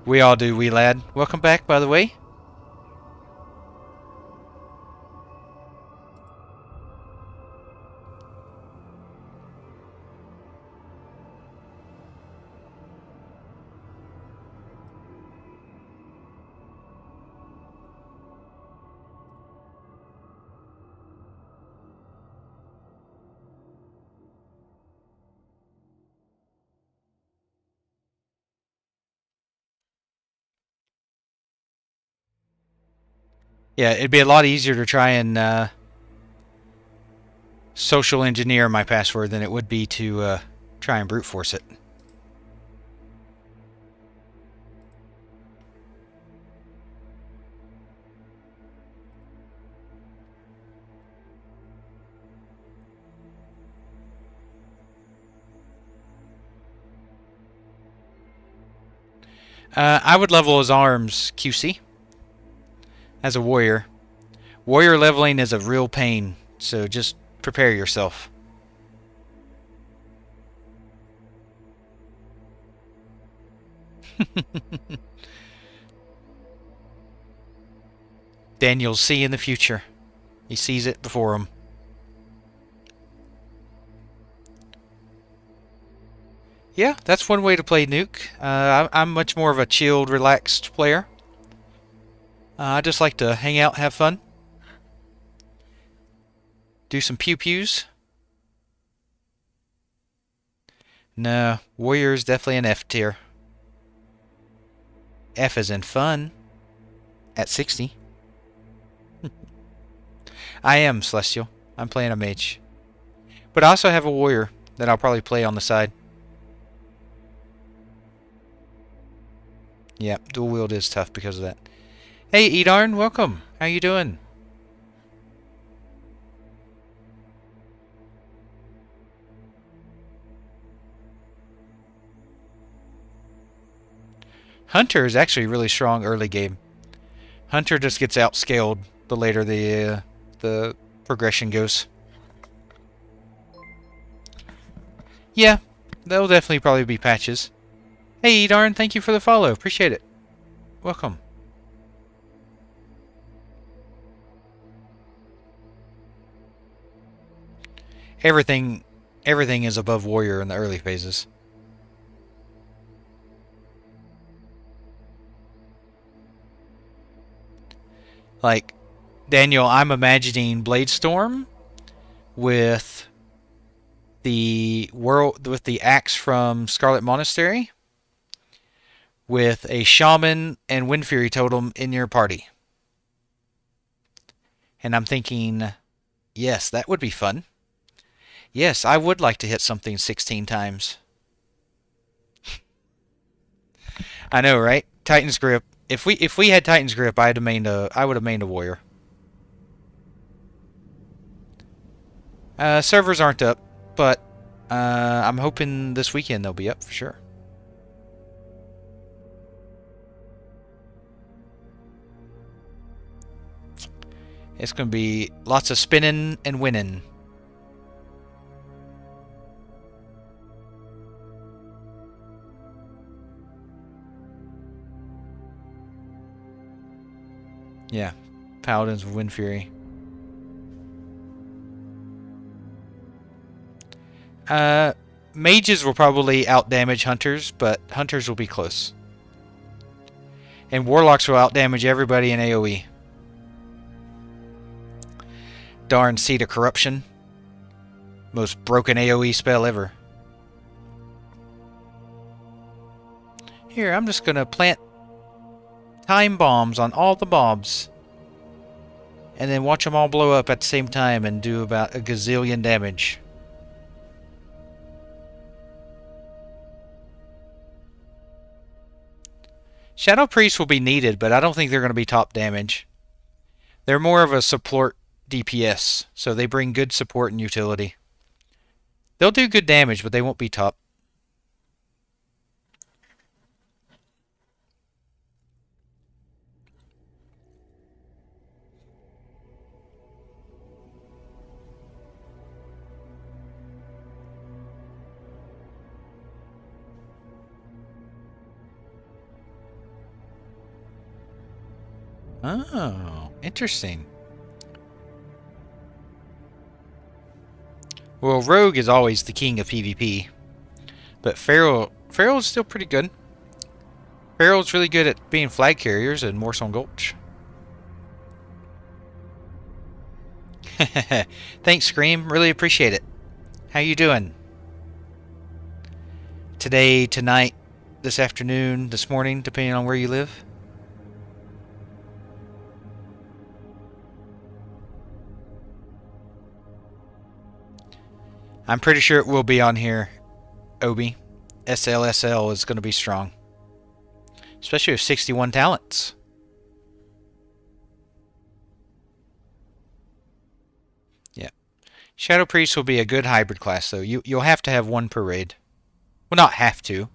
We all do, wee lad. Welcome back, by the way. Yeah, it'd be a lot easier to try and social engineer my password than it would be to try and brute force it. I would level his arms, QC, as a warrior. Warrior leveling is a real pain, so just prepare yourself. Daniel's see in the future. He sees it before him. Yeah, that's one way to play Nuke. I'm much more of a chilled, relaxed player. I just like to hang out, have fun. Do some pew-pews. No, Warrior is definitely an F tier. F is in fun. At 60. I am Celestial. I'm playing a mage. But I also have a warrior that I'll probably play on the side. Yeah, dual wield is tough because of that. Hey, Edarn, welcome. How you doing? Hunter is actually really strong early game. Hunter just gets outscaled the later the progression goes. Yeah, there'll definitely probably be patches. Hey, Edarn, thank you for the follow. Appreciate it. Welcome. Everything is above warrior in the early phases. Like, Daniel, I'm imagining Bladestorm with the axe from Scarlet Monastery with a shaman and Wind Fury totem in your party. And I'm thinking, yes, that would be fun. Yes, I would like to hit something 16 times. I know, right? Titan's Grip. If we had Titan's Grip, I would have mained a warrior. Servers aren't up, but I'm hoping this weekend they'll be up for sure. It's going to be lots of spinning and winning. Yeah, Paladins with Wind Fury. Mages will probably outdamage Hunters, but Hunters will be close. And Warlocks will outdamage everybody in AoE. Darn Seed of Corruption. Most broken AoE spell ever. Here, I'm just gonna plant time bombs on all the mobs. and then watch them all blow up at the same time and do about a gazillion damage. Shadow Priest will be needed, but I don't think they're going to be top damage. They're more of a support DPS, so they bring good support and utility. They'll do good damage, but they won't be top. Oh, interesting. Well, Rogue is always the king of PvP, but Feral is still pretty good. Feral's really good at being flag carriers in Morsong Gulch. Thanks, Scream. Really appreciate it. How you doing? Today, tonight, this afternoon, this morning, depending on where you live? I'm pretty sure it will be on here, Obi. SLSL is going to be strong. Especially with 61 talents. Yeah. Shadow Priest will be a good hybrid class, though. You'll have to have one per raid. Well, not have to.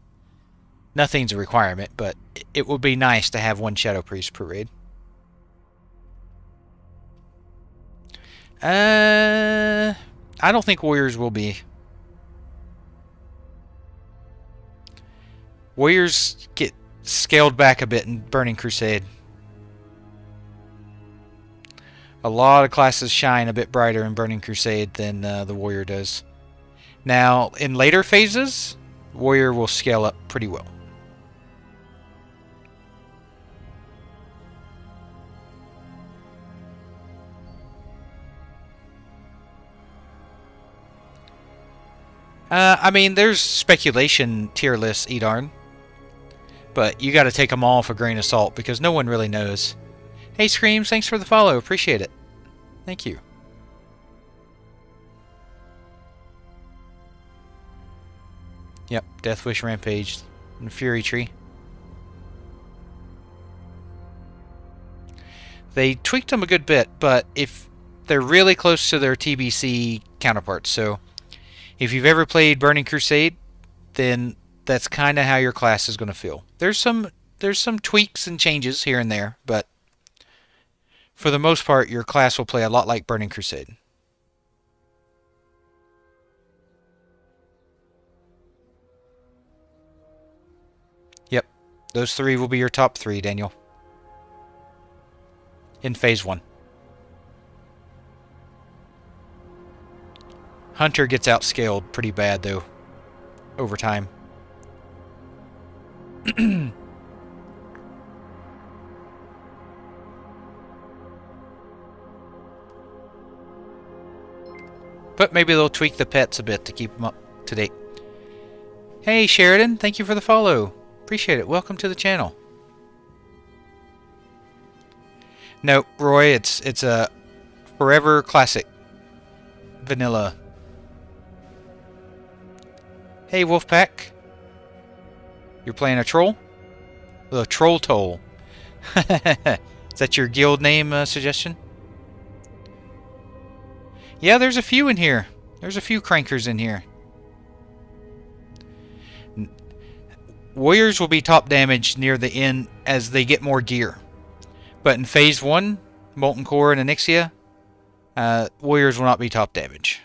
Nothing's a requirement, but it would be nice to have one Shadow Priest per raid. I don't think Warriors will be. Warriors get scaled back a bit in Burning Crusade. A lot of classes shine a bit brighter in Burning Crusade than the Warrior does. Now, in later phases, Warrior will scale up pretty well. I mean, there's speculation tier lists, Edarn. But you gotta take them all with a grain of salt, because no one really knows. Hey, Screams, thanks for the follow. Appreciate it. Thank you. Yep, Deathwish Rampage and Fury Tree. They tweaked them a good bit, but if they're really close to their TBC counterparts, so if you've ever played Burning Crusade, then that's kind of how your class is going to feel. There's some tweaks and changes here and there, but for the most part, your class will play a lot like Burning Crusade. Yep, those three will be your top three, Daniel. In Phase 1. Hunter gets outscaled pretty bad, though, over time. But maybe they'll tweak the pets a bit to keep them up to date. Hey, Sheridan, thank you for the follow. Appreciate it. Welcome to the channel. No, Roy, it's a forever classic. Vanilla. Hey, Wolfpack. You're playing a troll? The Troll Toll. Is that your guild name suggestion? Yeah, there's a few in here. There's a few crankers in here. Warriors will be top damage near the end as they get more gear. But in Phase 1, Molten Core and Onyxia, Warriors will not be top damage.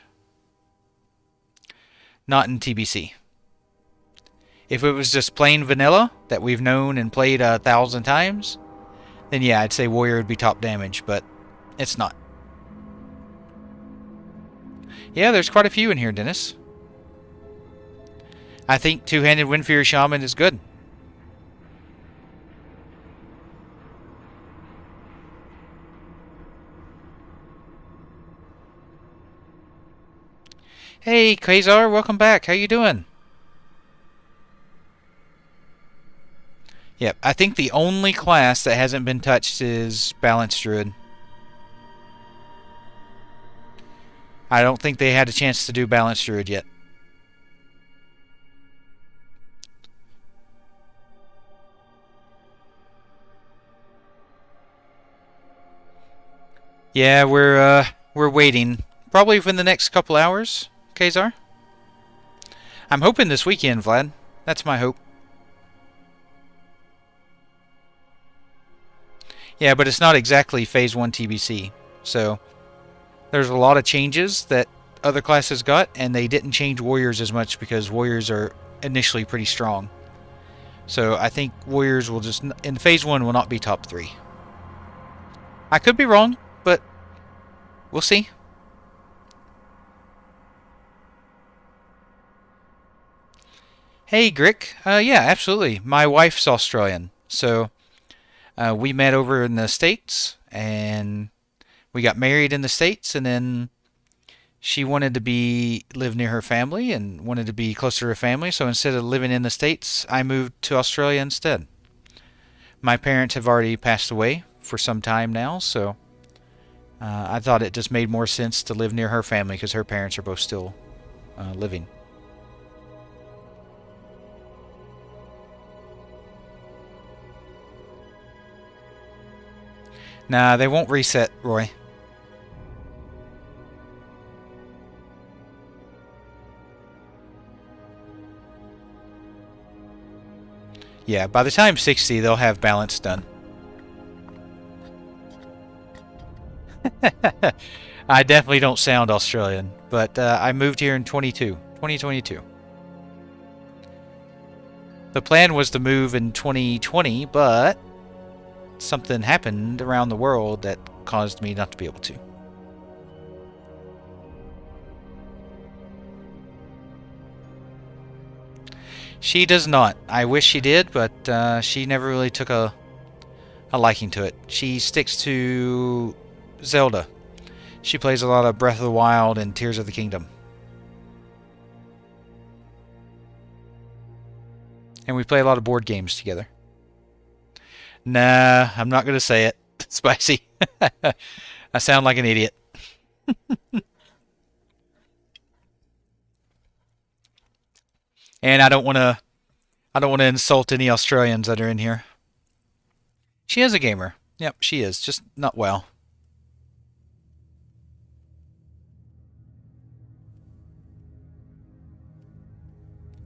Not in TBC. If it was just plain vanilla that we've known and played 1,000 times, then yeah, I'd say Warrior would be top damage, but it's not. Yeah, there's quite a few in here, Dennis. I think Two-Handed Windfury Shaman is good. Hey, Quasar, welcome back. How you doing? Yep, I think the only class that hasn't been touched is Balanced Druid. I don't think they had a chance to do Balanced Druid yet. Yeah, we're waiting. Probably within the next couple hours, Kazar. I'm hoping this weekend, Vlad. That's my hope. Yeah, but it's not exactly Phase 1 TBC. So, there's a lot of changes that other classes got, and they didn't change Warriors as much because Warriors are initially pretty strong. So, I think Warriors will just, in Phase 1, will not be top 3. I could be wrong, but we'll see. Hey, Grick. Yeah, absolutely. My wife's Australian. So, we met over in the States, and we got married in the States, and then she wanted to live near her family and wanted to be closer to her family. So instead of living in the States, I moved to Australia instead. My parents have already passed away for some time now, so I thought it just made more sense to live near her family because her parents are both still living. Nah, they won't reset, Roy. Yeah, by the time 60, they'll have balance done. I definitely don't sound Australian, but I moved here in 2022. The plan was to move in 2020, but something happened around the world that caused me not to be able to. She does not. I wish she did, but she never really took a liking to it. She sticks to Zelda. She plays a lot of Breath of the Wild and Tears of the Kingdom. And we play a lot of board games together. Nah, I'm not going to say it. Spicy. I sound like an idiot. And I don't want to insult any Australians that are in here. She is a gamer. Yep, she is. Just not well.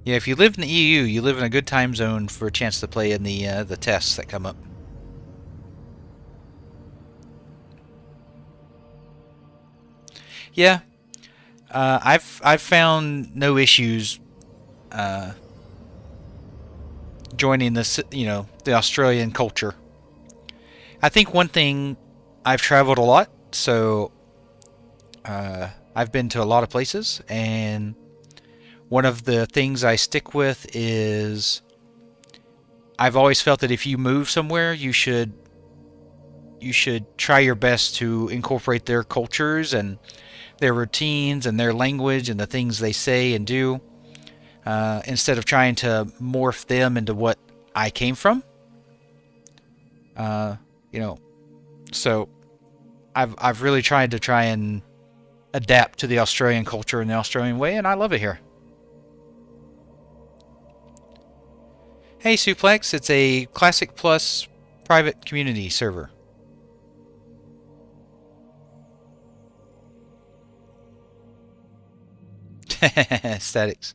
Yeah, if you live in the EU, you live in a good time zone for a chance to play in the tests that come up. Yeah, I've found no issues uh, joining the Australian culture. I think one thing, I've traveled a lot, so I've been to a lot of places, and one of the things I stick with is I've always felt that if you move somewhere, you should try your best to incorporate their cultures and their routines and their language and the things they say and do, instead of trying to morph them into what I came from. Uh, you know, so I've really tried to try and adapt to the Australian culture and the Australian way, and I love it here. Hey Suplex, it's a Classic Plus private community server. Statics.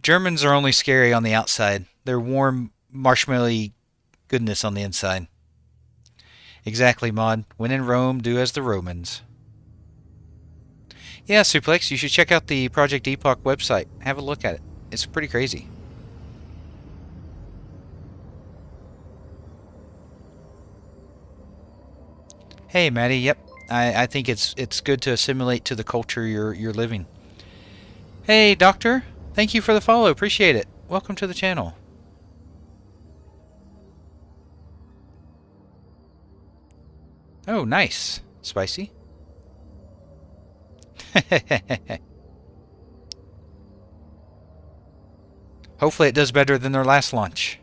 Germans are only scary on the outside. They're warm, marshmallowy goodness on the inside. Exactly, Mod. When in Rome, do as the Romans. Yeah, Suplex, you should check out the Project Epoch website. Have a look at it. It's pretty crazy. Hey, Maddie. Yep, I think it's good to assimilate to the culture you're living. Hey, Doctor. Thank you for the follow. Appreciate it. Welcome to the channel. Oh, nice. Spicy. Hopefully it does better than their last launch.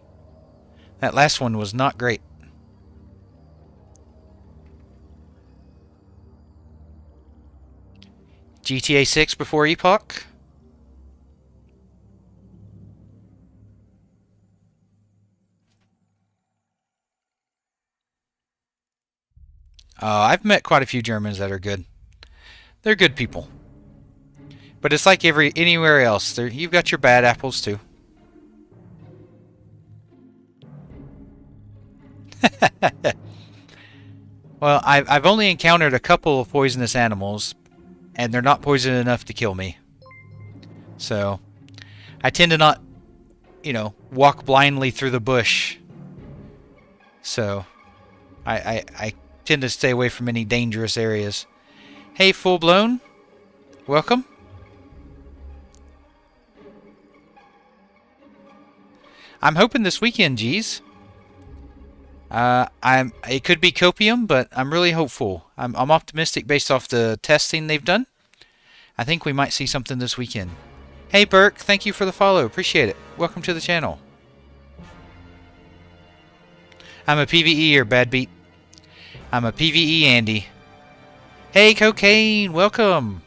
That last one was not great. GTA 6 before Epoch? I've met quite a few Germans that are good. They're good people. But it's like anywhere else. You've got your bad apples too. Well, I've only encountered a couple of poisonous animals, and they're not poison enough to kill me. So, I tend to not, walk blindly through the bush. So, I tend to stay away from any dangerous areas. Hey, Full Blown. Welcome. I'm hoping this weekend, geez. It could be copium, but I'm really hopeful. I'm optimistic based off the testing they've done. I think we might see something this weekend. Hey Burke, thank you for the follow. Appreciate it. Welcome to the channel. I'm a PvEer, Bad Beat. I'm a PvE Andy. Hey Cocaine, welcome.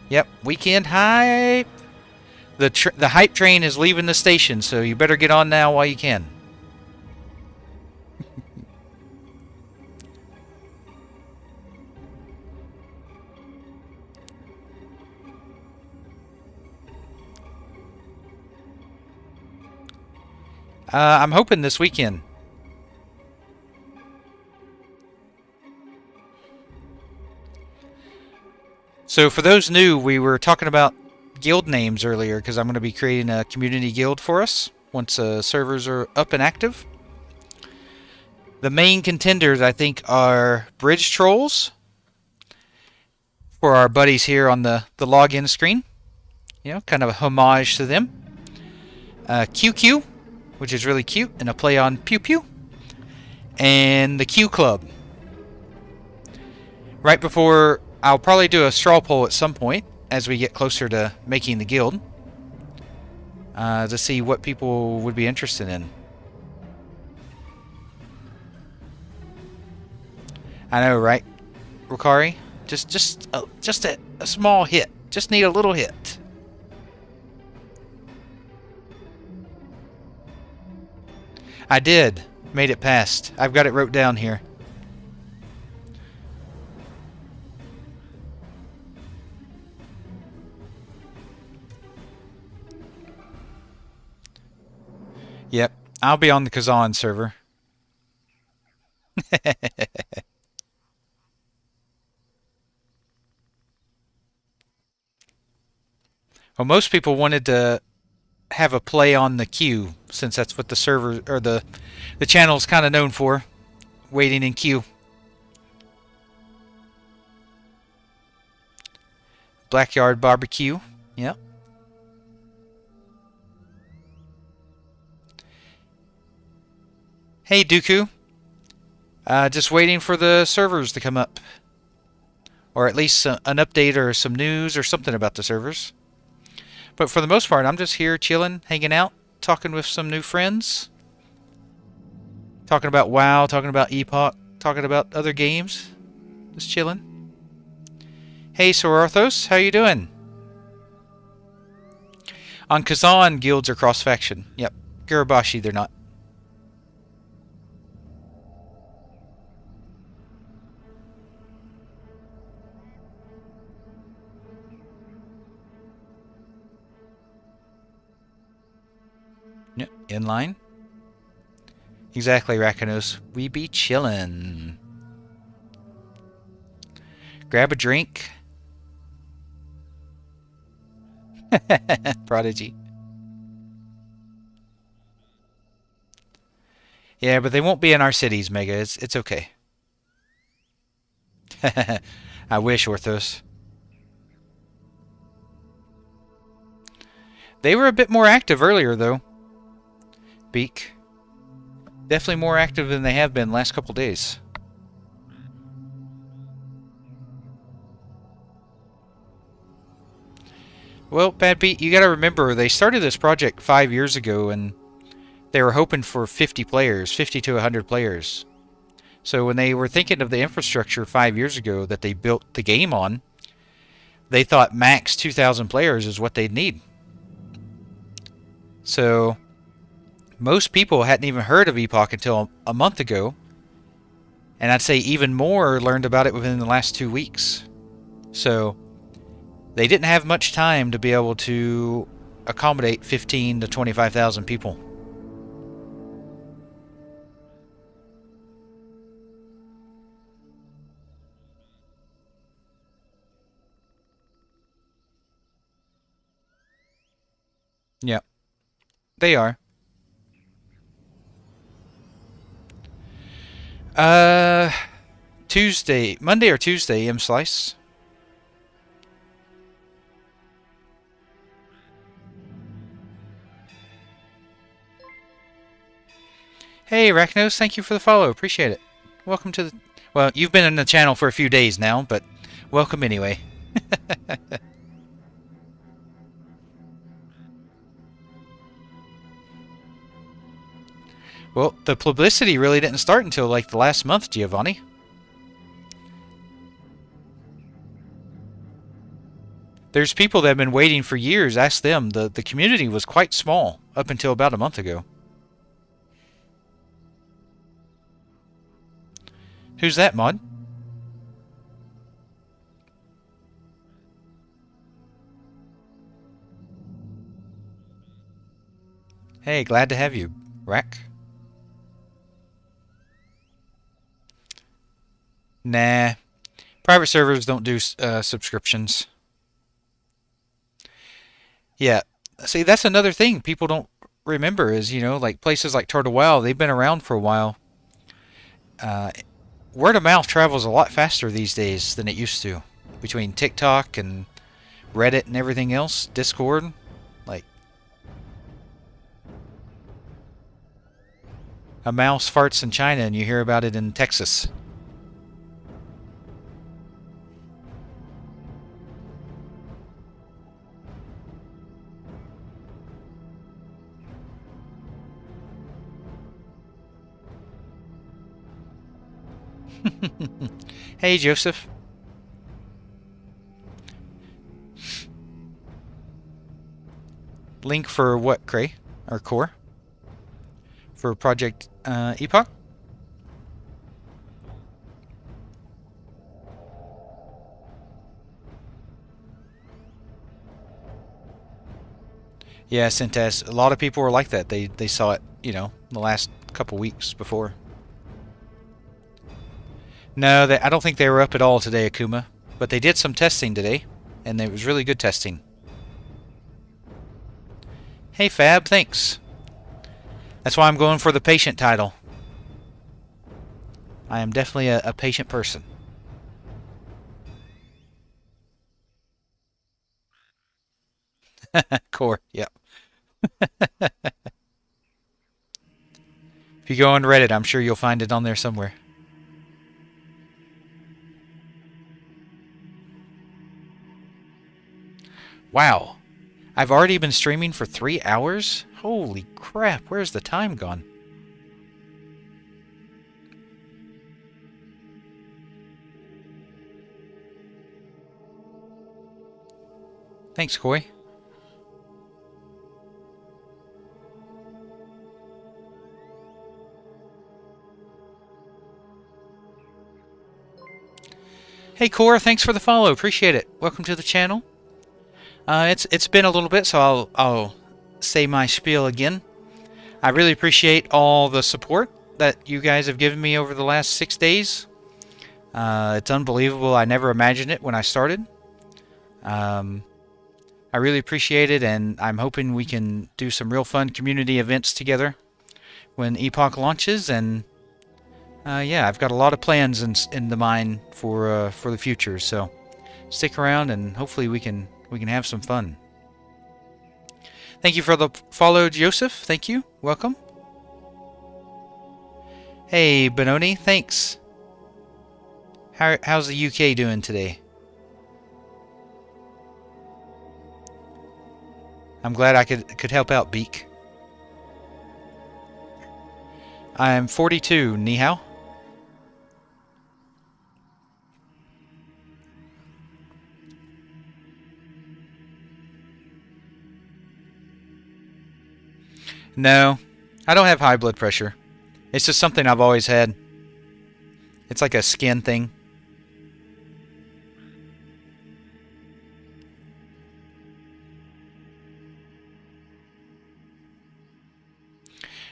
Yep, weekend hype. The hype train is leaving the station, so you better get on now while you can. I'm hoping this weekend. So for those new, we were talking about guild names earlier because I'm going to be creating a community guild for us once servers are up and active. The main contenders, I think, are Bridge Trolls for our buddies here on the login screen. Kind of a homage to them. QQ, which is really cute, and a play on Pew Pew. And the Q Club. Right before, I'll probably do a straw poll at some point as we get closer to making the guild to see what people would be interested in. I know, right, Rukari? Just a small hit. Just need a little hit. I did. Made it past. I've got it wrote down here. Yep. I'll be on the Kazan server. Well, most people wanted to have a play on the queue, since that's what the server or the channel's kind of known for, waiting in queue. Blackyard barbecue. Yep. Hey Dooku. Just waiting for the servers to come up, or at least an update or some news or something about the servers. But for the most part, I'm just here chilling, hanging out, talking with some new friends. Talking about WoW, talking about Epoch, talking about other games. Just chilling. Hey, Sororthos, how you doing? On Kazan, guilds are cross-faction. Yep. Garabashi, they're not. Yep, inline. Exactly, Racconos. We be chillin'. Grab a drink. Prodigy. Yeah, but they won't be in our cities, Mega. It's okay. I wish, Orthos. They were a bit more active earlier, though. Beak. Definitely more active than they have been the last couple days. Well, Bad Beat, you gotta remember, they started this project 5 years ago, and they were hoping for 50 players, 50 to 100 players. So when they were thinking of the infrastructure 5 years ago that they built the game on, they thought max 2,000 players is what they'd need. So most people hadn't even heard of Epoch until a month ago, and I'd say even more learned about it within the last 2 weeks. So they didn't have much time to be able to accommodate 15 to 25,000 people. Yeah, they are. Uh, Tuesday, Monday or Tuesday, M Slice. Hey, Arachnos, thank you for the follow. Appreciate it. Welcome to the. Well, you've been in the channel for a few days now, but welcome anyway. Well, the publicity really didn't start until like the last month, Giovanni. There's people that have been waiting for years. Ask them. The community was quite small up until about a month ago. Who's that, Mod? Hey, glad to have you, Rack. Nah, private servers don't do subscriptions. Yeah, see, that's another thing people don't remember is, like places like Turtle Wow, they've been around for a while. Uh, Word of mouth travels a lot faster these days than it used to. Between TikTok and Reddit and everything else, Discord, like a mouse farts in China and you hear about it in Texas. Hey, Joseph. Link for what, Cray? Or Core? For Project Epoch? Yeah, Syntas. A lot of people were like that. They saw it, the last couple weeks before. No, I don't think they were up at all today, Akuma. But they did some testing today, and it was really good testing. Hey, Fab, thanks. That's why I'm going for the patient title. I am definitely a patient person. Core, yep. If you go on Reddit, I'm sure you'll find it on there somewhere. Wow. I've already been streaming for 3 hours? Holy crap, where's the time gone? Thanks, Koi. Hey, Core, thanks for the follow. Appreciate it. Welcome to the channel. It's been a little bit, so I'll say my spiel again. I really appreciate all the support that you guys have given me over the last 6 days. It's unbelievable. I never imagined it when I started. I really appreciate it, and I'm hoping we can do some real fun community events together when Epoch launches. And yeah, I've got a lot of plans in the mind for the future. So stick around, and hopefully we can have some fun. Thank you for the follow, Joseph. Thank you. Welcome. Hey, Benoni. Thanks. How's the UK doing today? I'm glad I could help out, Beak. I'm 42. Ni hao. No, I don't have high blood pressure. It's just something I've always had. It's like a skin thing.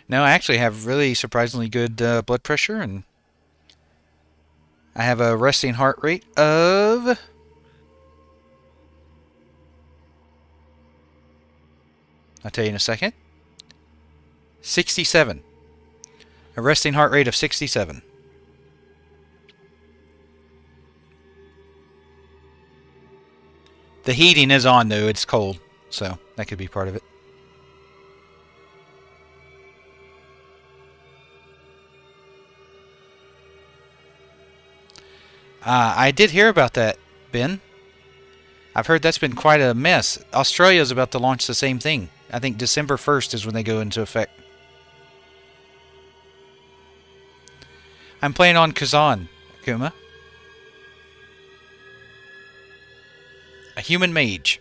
No, I actually have really surprisingly good blood pressure, and I have a resting heart rate of... I'll tell you in a second. 67. A resting heart rate of 67. The heating is on, though. It's cold, so that could be part of it. I did hear about that, Ben. I've heard that's been quite a mess. Australia's about to launch the same thing. I think December 1st is when they go into effect. I'm playing on Kazan, Akuma. A human mage.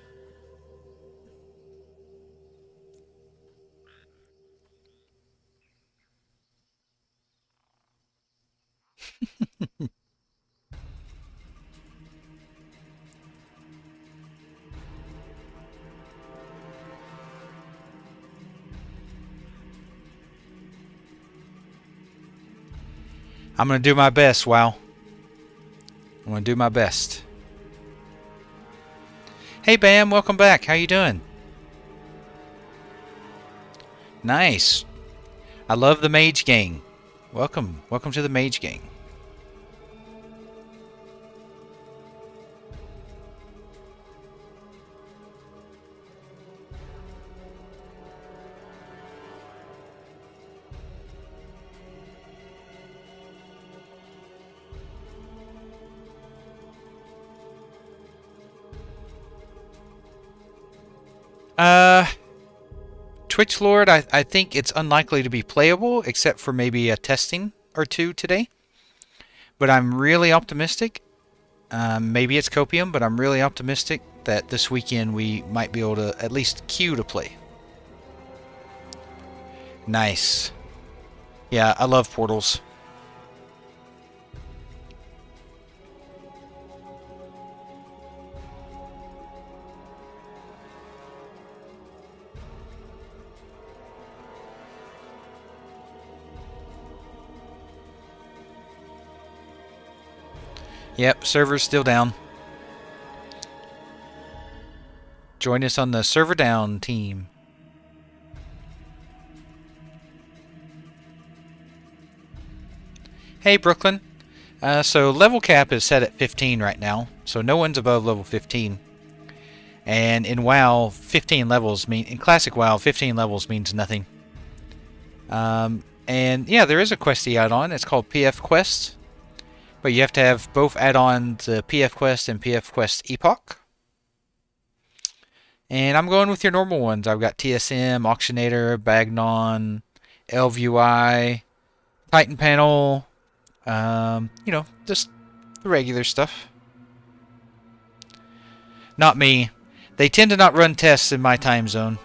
I'm going to do my best, WoW. I'm going to do my best. Hey, Bam, welcome back. How you doing? Nice. I love the Mage Gang. Welcome. Welcome to the Mage Gang. Twitch Lord, I think it's unlikely to be playable, except for maybe a testing or two today. But I'm really optimistic. Maybe it's copium, but I'm really optimistic that this weekend we might be able to at least queue to play. Nice. Yeah, I love portals. Yep, server's still down. Join us on the server down team. Hey, Brooklyn. So level cap is set at 15 right now, so no one's above level 15. And in WoW, 15 levels mean in classic WoW, 15 levels means nothing. And yeah, there is a questy add-on. It's called PF Quest. But you have to have both add-ons, PF Quest and PF Quest Epoch. And I'm going with your normal ones. I've got TSM, Auctionator, Bagnon, LVUI, Titan Panel, you know, just the regular stuff. Not me. They tend to not run tests in my time zone.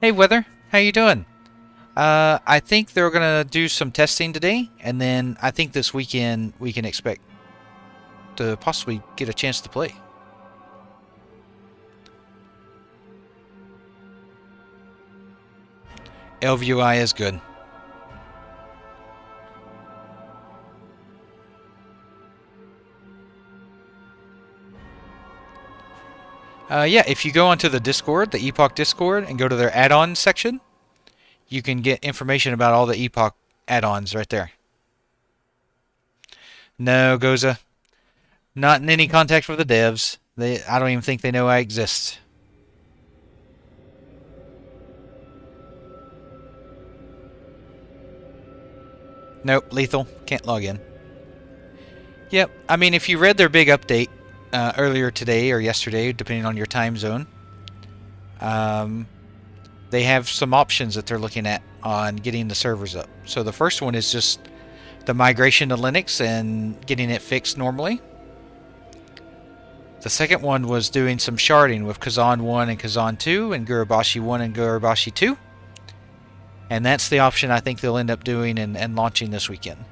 Hey, Weather. How you doing? I think they're going to do some testing today, and then I think this weekend we can expect to possibly get a chance to play. LVUI is good. Yeah, if you go onto the Discord, the Epoch Discord, and go to their add-ons section, you can get information about all the Epoch add-ons right there. No, Goza. Not in any contact with the devs. I don't even think they know I exist. Nope, lethal. Can't log in. Yep, I mean, if you read their big update earlier today or yesterday, depending on your time zone, they have some options that they're looking at on getting the servers up. So the first one is just the migration to Linux and getting it fixed normally. The second one was doing some sharding with Kazan 1 and Kazan 2 and Gurabashi 1 and Gurabashi 2. And that's the option I think they'll end up doing and launching this weekend.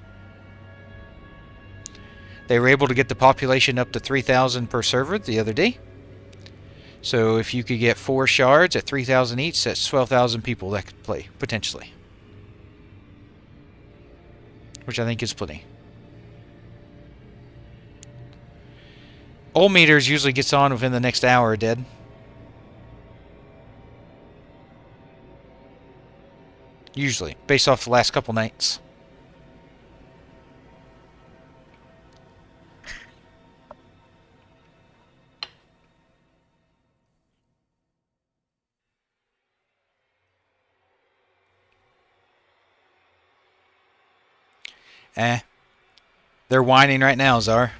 They were able to get the population up to 3,000 per server the other day. So if you could get 4 shards at 3,000 each, that's 12,000 people that could play, potentially. Which I think is plenty. Old meters usually gets on within the next hour, dead. Usually, based off the last couple nights. They're whining right now, Czar.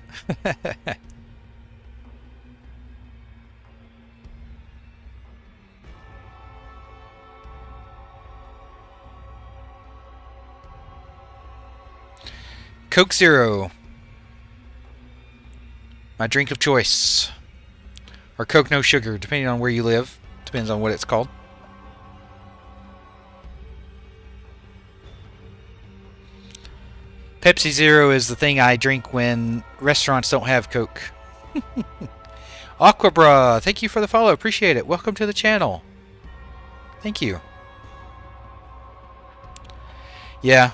Coke Zero. My drink of choice. Or Coke No Sugar, depending on where you live. Depends on what it's called. Pepsi Zero is the thing I drink when restaurants don't have Coke. Aquabra, thank you for the follow. Appreciate it. Welcome to the channel. Thank you. Yeah,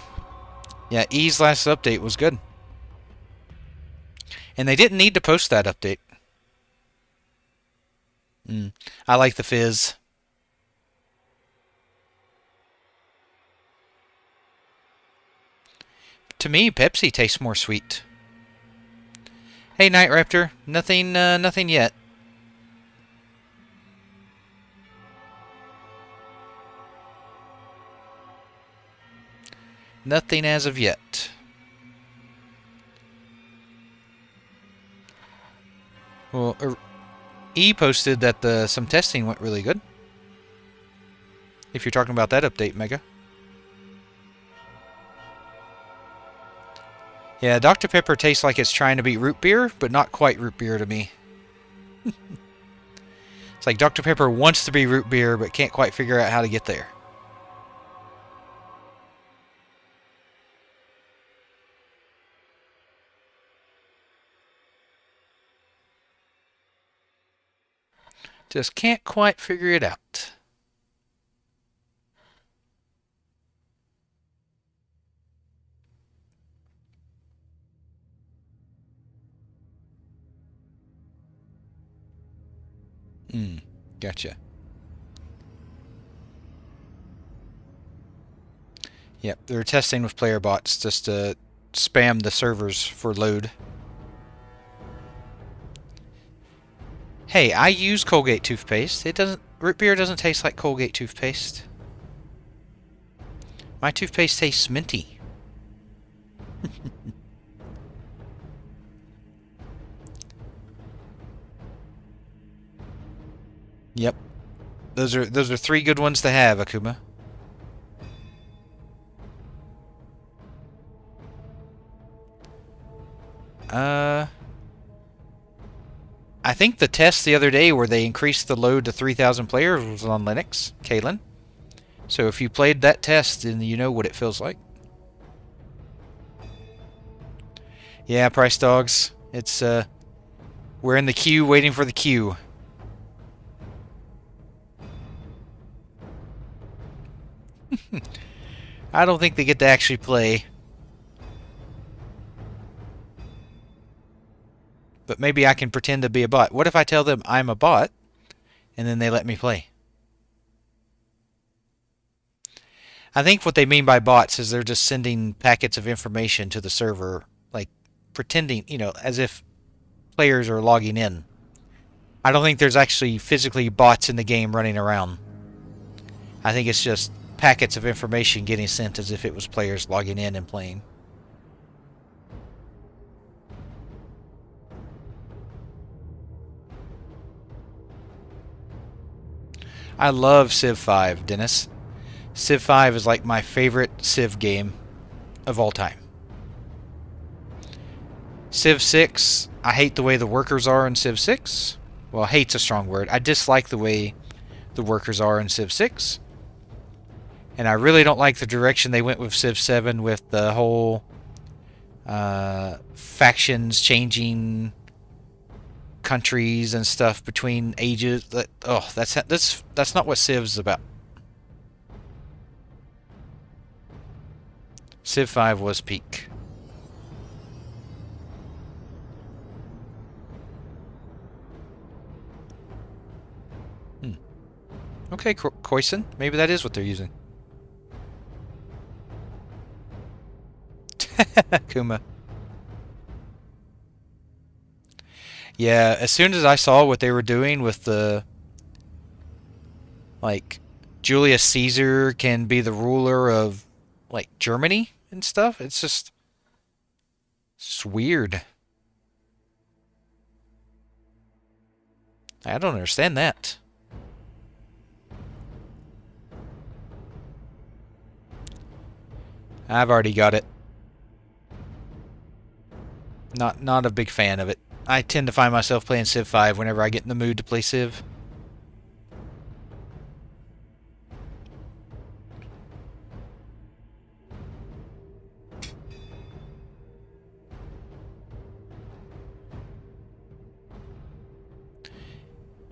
E's last update was good. And they didn't need to post that update. I like the fizz. To me, Pepsi tastes more sweet. Hey, Night Raptor. Nothing yet. Nothing as of yet. Well, E posted that some testing went really good. If you're talking about that update, Mega. Yeah, Dr. Pepper tastes like it's trying to be root beer, but not quite root beer to me. It's like Dr. Pepper wants to be root beer, but can't quite figure out how to get there. Just can't quite figure it out. Gotcha. Yep, they're testing with player bots just to spam the servers for load. Hey, I use Colgate toothpaste. Root beer doesn't taste like Colgate toothpaste. My toothpaste tastes minty. Yep. Those are 3 good ones to have, Akuma. I think the test the other day where they increased the load to 3,000 players was on Linux, Kalen. So if you played that test, then you know what it feels like. Yeah, Price Dogs. It's we're in the queue waiting for the queue. I don't think they get to actually play. But maybe I can pretend to be a bot. What if I tell them I'm a bot, and then they let me play? I think what they mean by bots is they're just sending packets of information to the server, like pretending, as if players are logging in. I don't think there's actually physically bots in the game running around. I think it's just packets of information getting sent as if it was players logging in and playing. I love Civ 5, Dennis. Civ 5 is like my favorite Civ game of all time. Civ 6, I hate the way the workers are in Civ 6. Well, hate's a strong word. I dislike the way the workers are in Civ 6. And I really don't like the direction they went with Civ 7 with the whole factions changing countries and stuff between ages. Oh, that's not what Civ's about. Civ 5 was peak. Okay, Koisen. Maybe that is what they're using. Kuma. Yeah, as soon as I saw what they were doing with the, like, Julius Caesar can be the ruler of, like, Germany and stuff, it's just weird. I don't understand that. I've already got it. Not a big fan of it. I tend to find myself playing Civ 5 whenever I get in the mood to play Civ.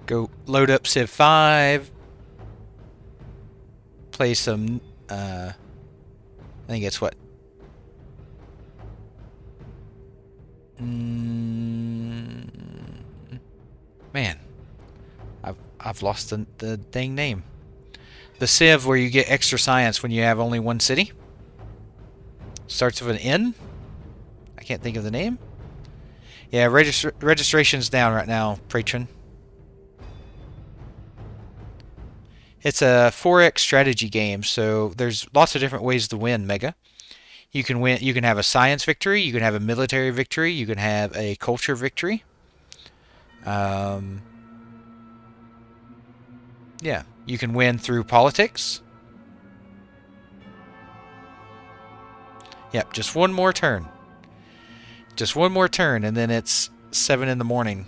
Go load up Civ 5. Play some, I think it's what? Man, I've lost the dang name. The Civ where you get extra science when you have only one city. Starts with an N. I can't think of the name. Yeah, registration's down right now, patron. It's a 4X strategy game, so there's lots of different ways to win, Mega. You can win. You can have a science victory. You can have a military victory. You can have a culture victory. Yeah, you can win through politics. Yep, just one more turn. Just one more turn, and then it's 7 in the morning.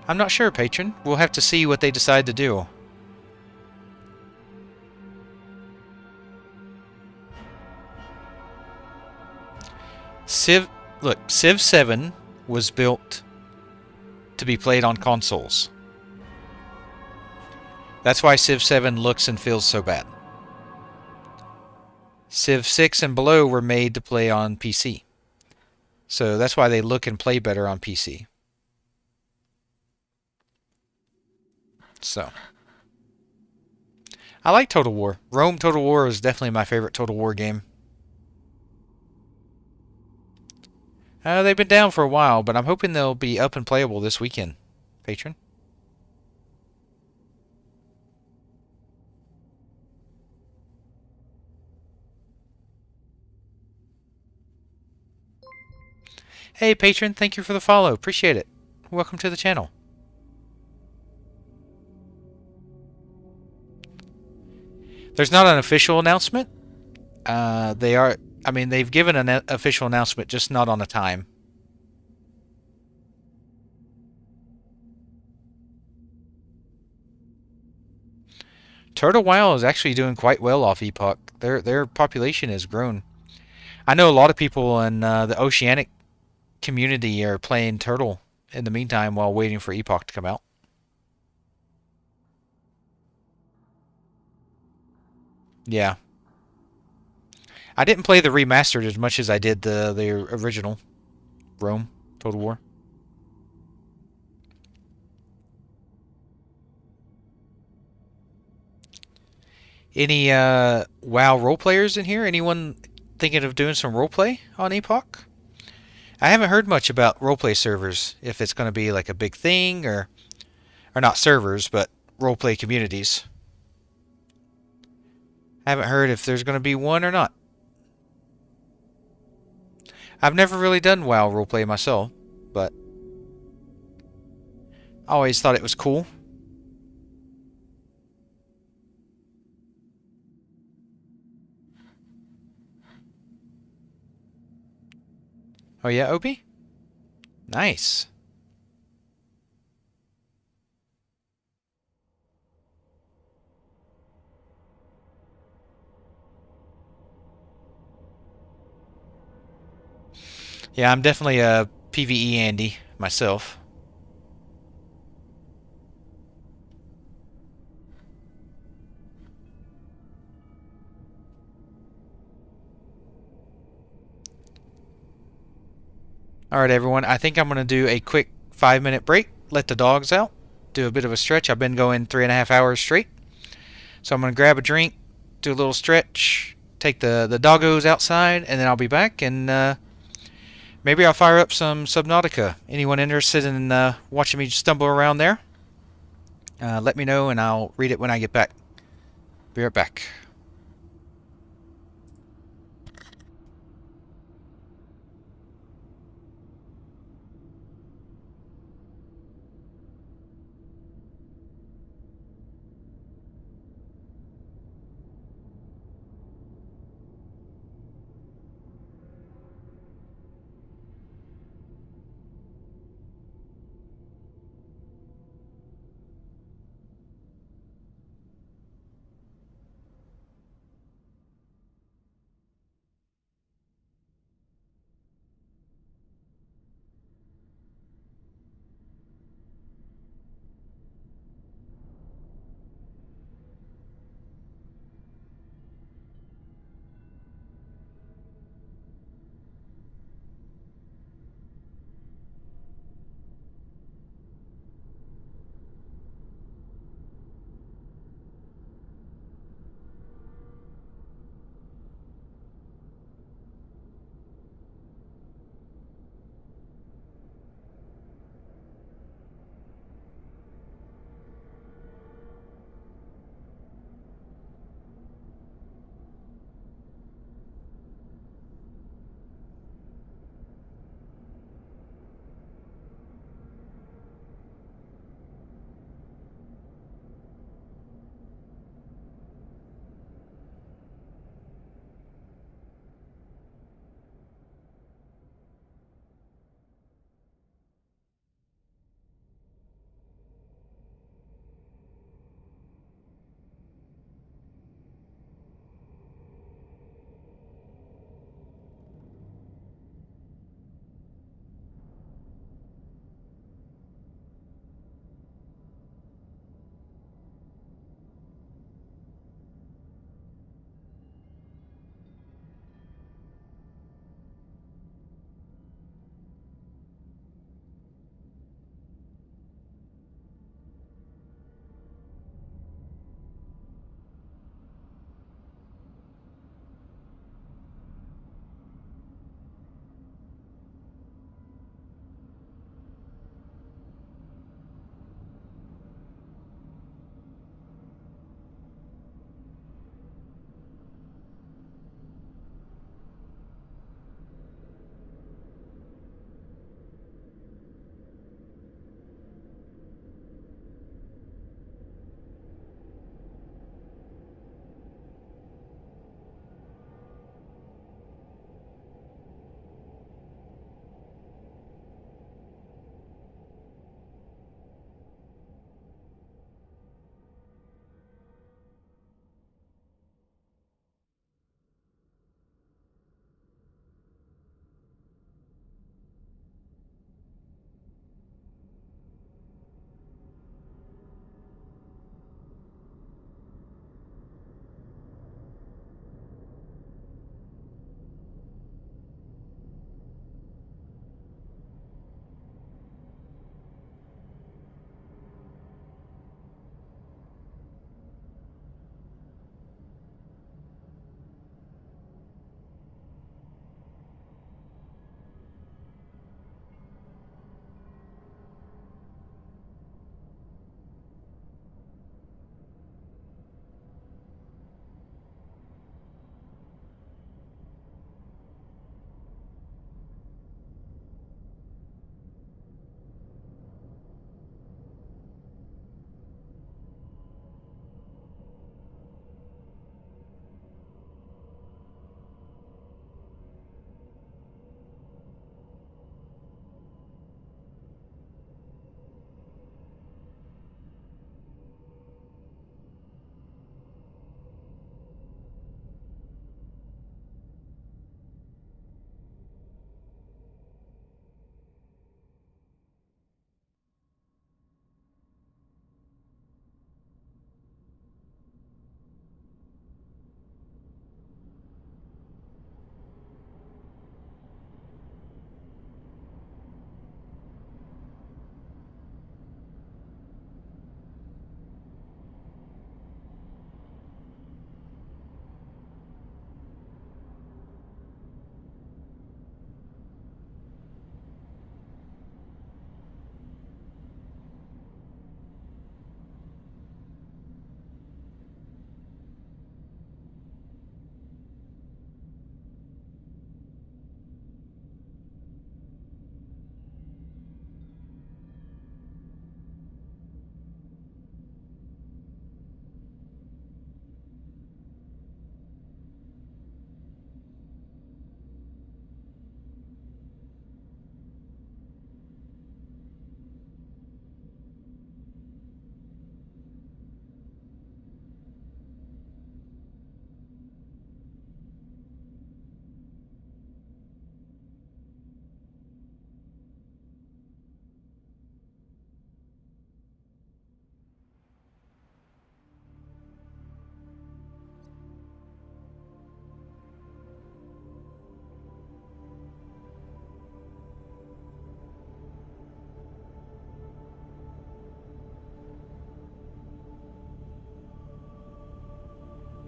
I'm not sure, patron. We'll have to see what they decide to do. Civ 7 was built to be played on consoles. That's why Civ 7 looks and feels so bad. Civ 6 and below were made to play on PC. So that's why they look and play better on PC. So, I like Total War. Rome Total War is definitely my favorite Total War game. They've been down for a while, but I'm hoping they'll be up and playable this weekend, patron. Hey, patron, thank you for the follow. Appreciate it. Welcome to the channel. There's not an official announcement. They've given an official announcement, just not on a time. Turtle Wow is actually doing quite well off Epoch. Their population has grown. I know a lot of people in the Oceanic community are playing Turtle in the meantime while waiting for Epoch to come out. Yeah. I didn't play the remastered as much as I did the original Rome Total War. Any WoW role players in here? Anyone thinking of doing some roleplay on Epoch? I haven't heard much about roleplay servers. If it's going to be like a big thing, or not servers, but roleplay communities. I haven't heard if there's going to be one or not. I've never really done WoW roleplay myself, but I always thought it was cool. Oh yeah, Opie? Nice. Yeah, I'm definitely a PvE Andy myself. Alright everyone, I think I'm going to do a quick 5-minute break, let the dogs out, do a bit of a stretch. I've been going 3.5 hours straight. So I'm going to grab a drink, do a little stretch, take the doggos outside, and then I'll be back and maybe I'll fire up some Subnautica. Anyone interested in watching me stumble around there? Let me know and I'll read it when I get back. Be right back.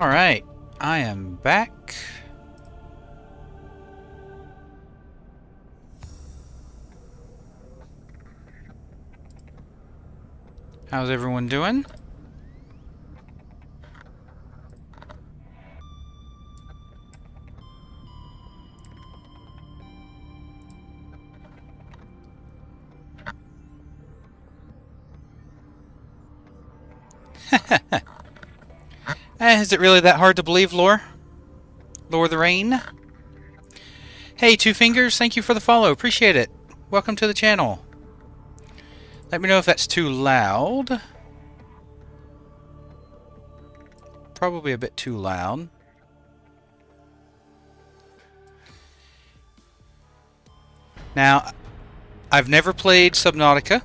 Alright, I am back. How's everyone doing? Is it really that hard to believe, Lore? Lore the Rain? Hey, Two Fingers, thank you for the follow. Appreciate it. Welcome to the channel. Let me know if that's too loud. Probably a bit too loud. Now, I've never played Subnautica.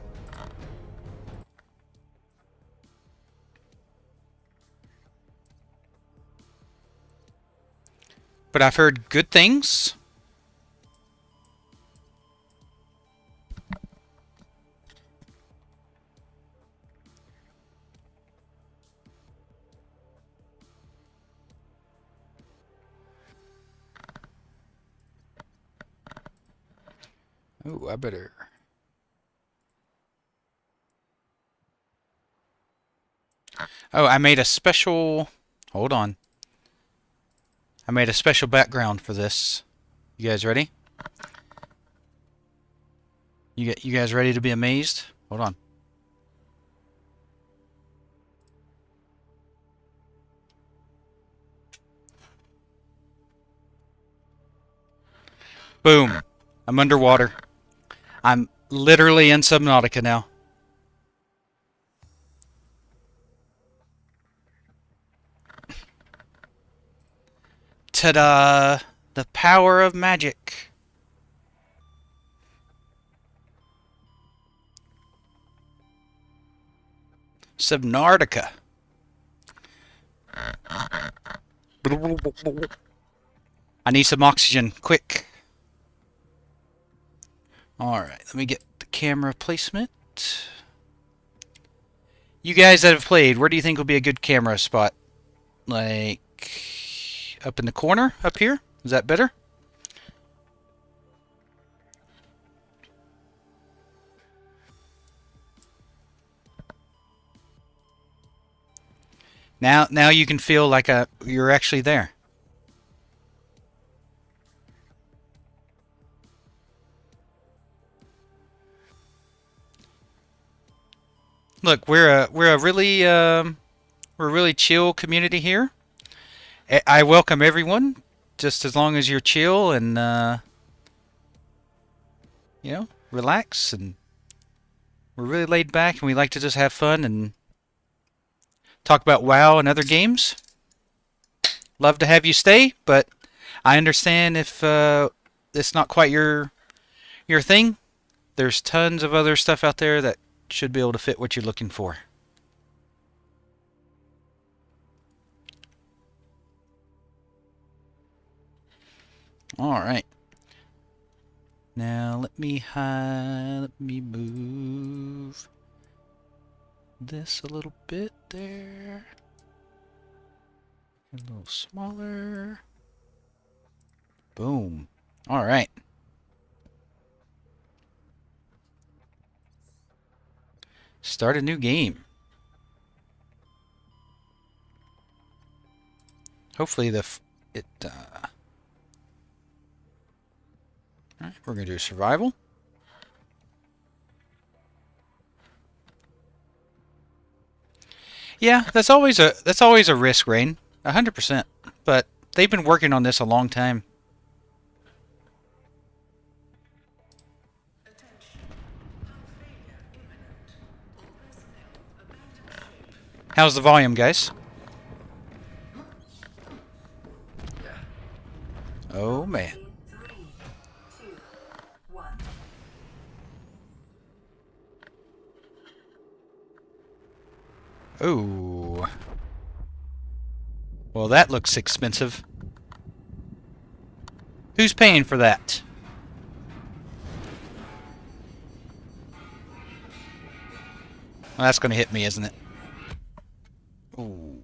But I've heard good things. Oh, I better... Oh, I made a special... Hold on. I made a special background for this. You guys ready? You guys ready to be amazed? Hold on. Boom. I'm underwater. I'm literally in Subnautica now. Ta-da! The power of magic. Subnautica. I need some oxygen, quick. Alright, let me get the camera placement. You guys that have played, where do you think will be a good camera spot? Like, up in the corner, up here? Is that better? Now you can feel like you're actually there. Look, we're a really chill community here. I welcome everyone, just as long as you're chill and you know, relax, and we're really laid back, and we like to just have fun and talk about WoW and other games. Love to have you stay, but I understand if it's not quite your thing. There's tons of other stuff out there that should be able to fit what you're looking for. All right. Now let me move this a little bit there. A little smaller. Boom. All right. Start a new game. Hopefully Alright, we're gonna do survival. Yeah, that's always a risk, Rain. 100%. But they've been working on this a long time. How's the volume, guys? Oh man. Ooh. Well, that looks expensive. Who's paying for that? Well, that's going to hit me, isn't it? Ooh.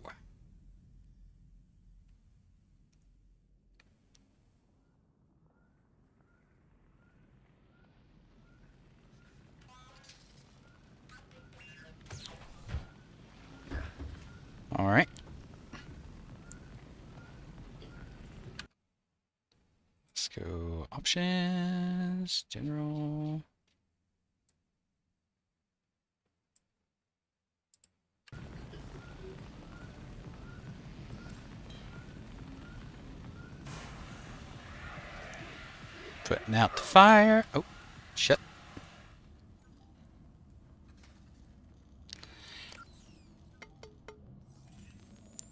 Options, general. Putting out the fire. Oh, shit.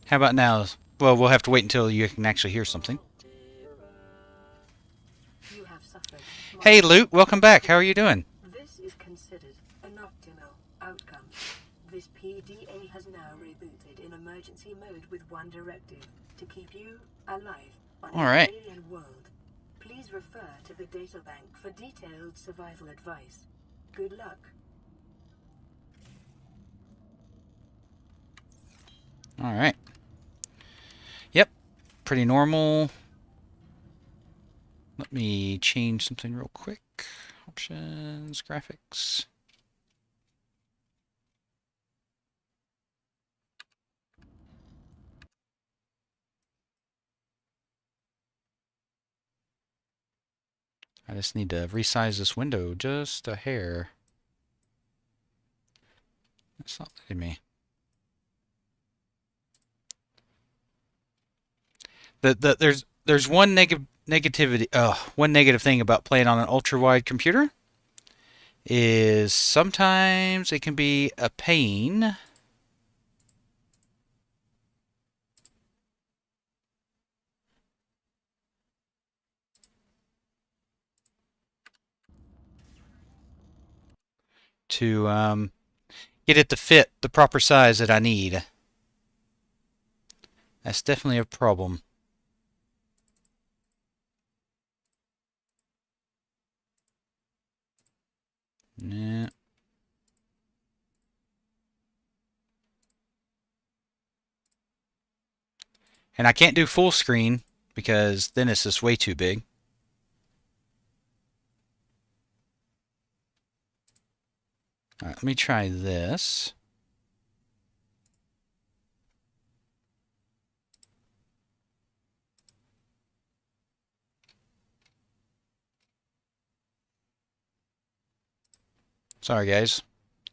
How about now? Well, we'll have to wait until you can actually hear something. Hey, Luke, welcome back. How are you doing? This is considered an optimal outcome. This PDA has now rebooted in emergency mode with one directive: to keep you alive on an alien world. Please refer to the databank for detailed survival advice. Good luck. Alright. Yep, pretty normal. Let me change something real quick. Options, graphics. I just need to resize this window just a hair. That's not letting me. There's one one negative thing about playing on an ultra wide computer is sometimes it can be a pain to get it to fit the proper size that I need. That's definitely a problem. Yeah. And I can't do full screen because then it's just way too big. Alright, let me try this. Sorry, guys.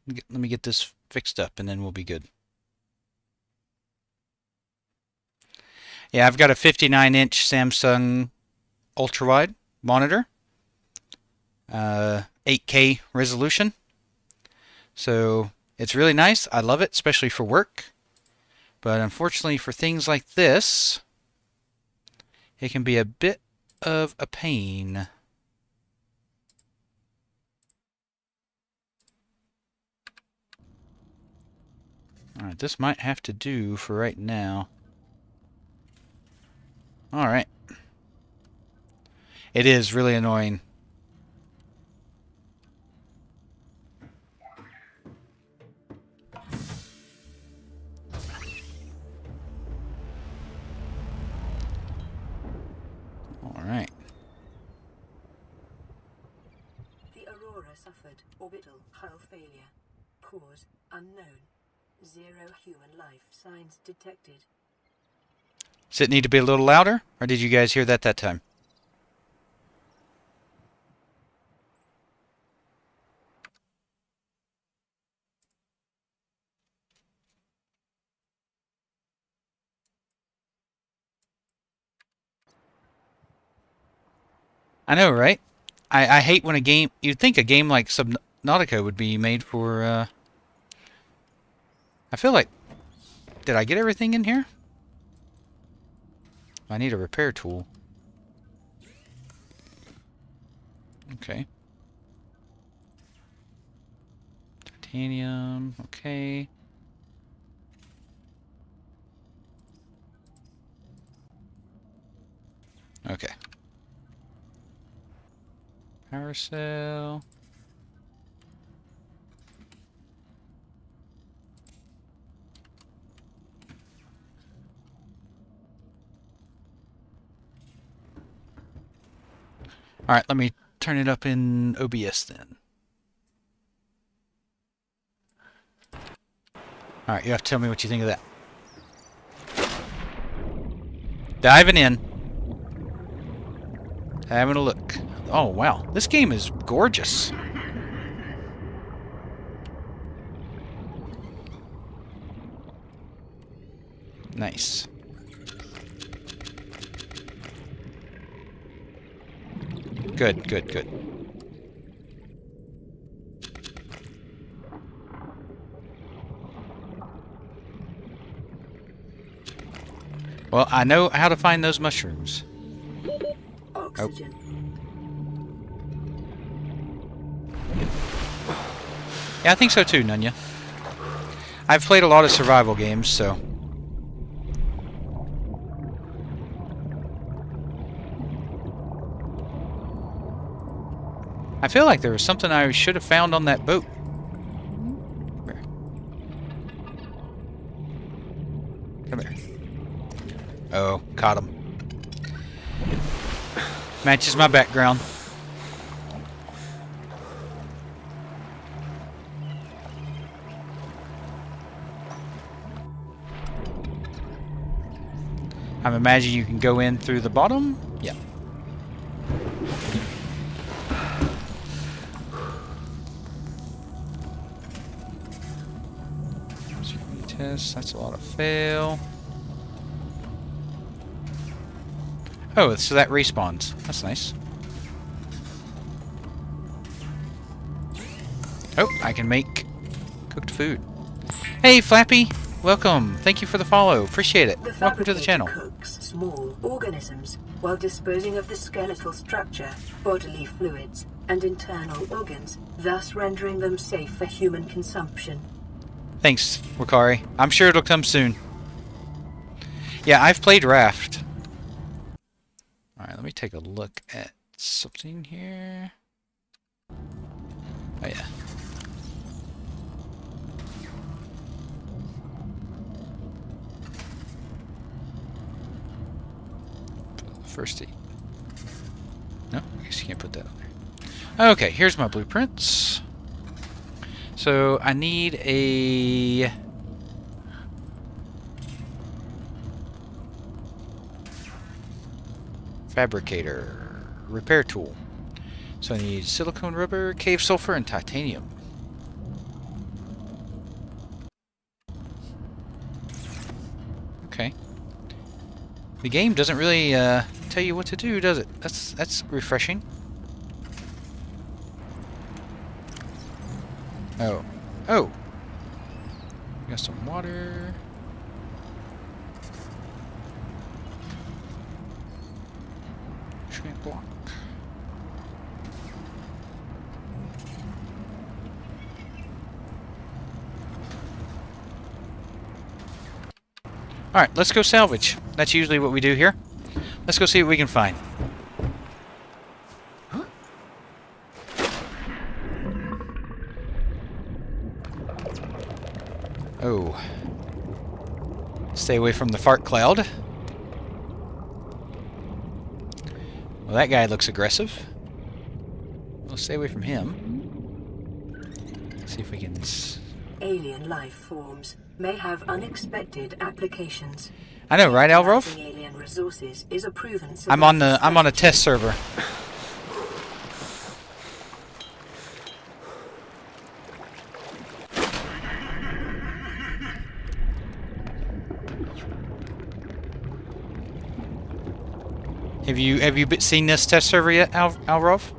Let me get this fixed up and then we'll be good. Yeah, I've got a 59-inch Samsung ultra-wide monitor. 8K resolution. So it's really nice. I love it, especially for work. But unfortunately for things like this, it can be a bit of a pain. Alright, this might have to do for right now. Alright. It is really annoying. Alright. The Aurora suffered orbital hull failure. Cause unknown. 0 human life signs detected. Does it need to be a little louder? Or did you guys hear that time? I know, right? I hate when a game... You'd think a game like Subnautica would be made for... I feel like... Did I get everything in here? I need a repair tool. Okay. Titanium. Okay. Okay. Power cell. Alright, let me turn it up in OBS then. Alright, you have to tell me what you think of that. Diving in. Having a look. Oh, wow. This game is gorgeous. Nice. Good, good, good. Well, I know how to find those mushrooms. Oxygen. Yeah, I think so too, Nunya. I've played a lot of survival games, so... I feel like there was something I should have found on that boat. Where? Come here. Oh, caught him. Matches my background. I'm imagining you can go in through the bottom. Yeah. Test. That's a lot of fail. Oh, so that respawns. That's nice. Oh, I can make cooked food. Hey, Flappy! Welcome. Thank you for the follow. Appreciate it. Welcome to the channel. Cooks small organisms while disposing of the skeletal structure, bodily fluids, and internal organs, thus rendering them safe for human consumption. Thanks, Wakari. I'm sure it'll come soon. Yeah, I've played Raft. Alright, let me take a look at something here. Oh, yeah. First aid. No, I guess you can't put that on there. Okay, here's my blueprints. So I need a fabricator repair tool. So I need silicone rubber, cave sulfur, and titanium. Okay. The game doesn't really tell you what to do, does it? That's refreshing. Oh. Oh! Got some water. Shrimp block. Alright, let's go salvage. That's usually what we do here. Let's go see what we can find. Oh. Stay away from the fart cloud. Well, that guy looks aggressive. We'll stay away from him. See if we can... Alien life forms may have unexpected applications. I know, right, Alrov? Alien resources is a proven I'm on a test server. Have you seen this test server yet, Alrov?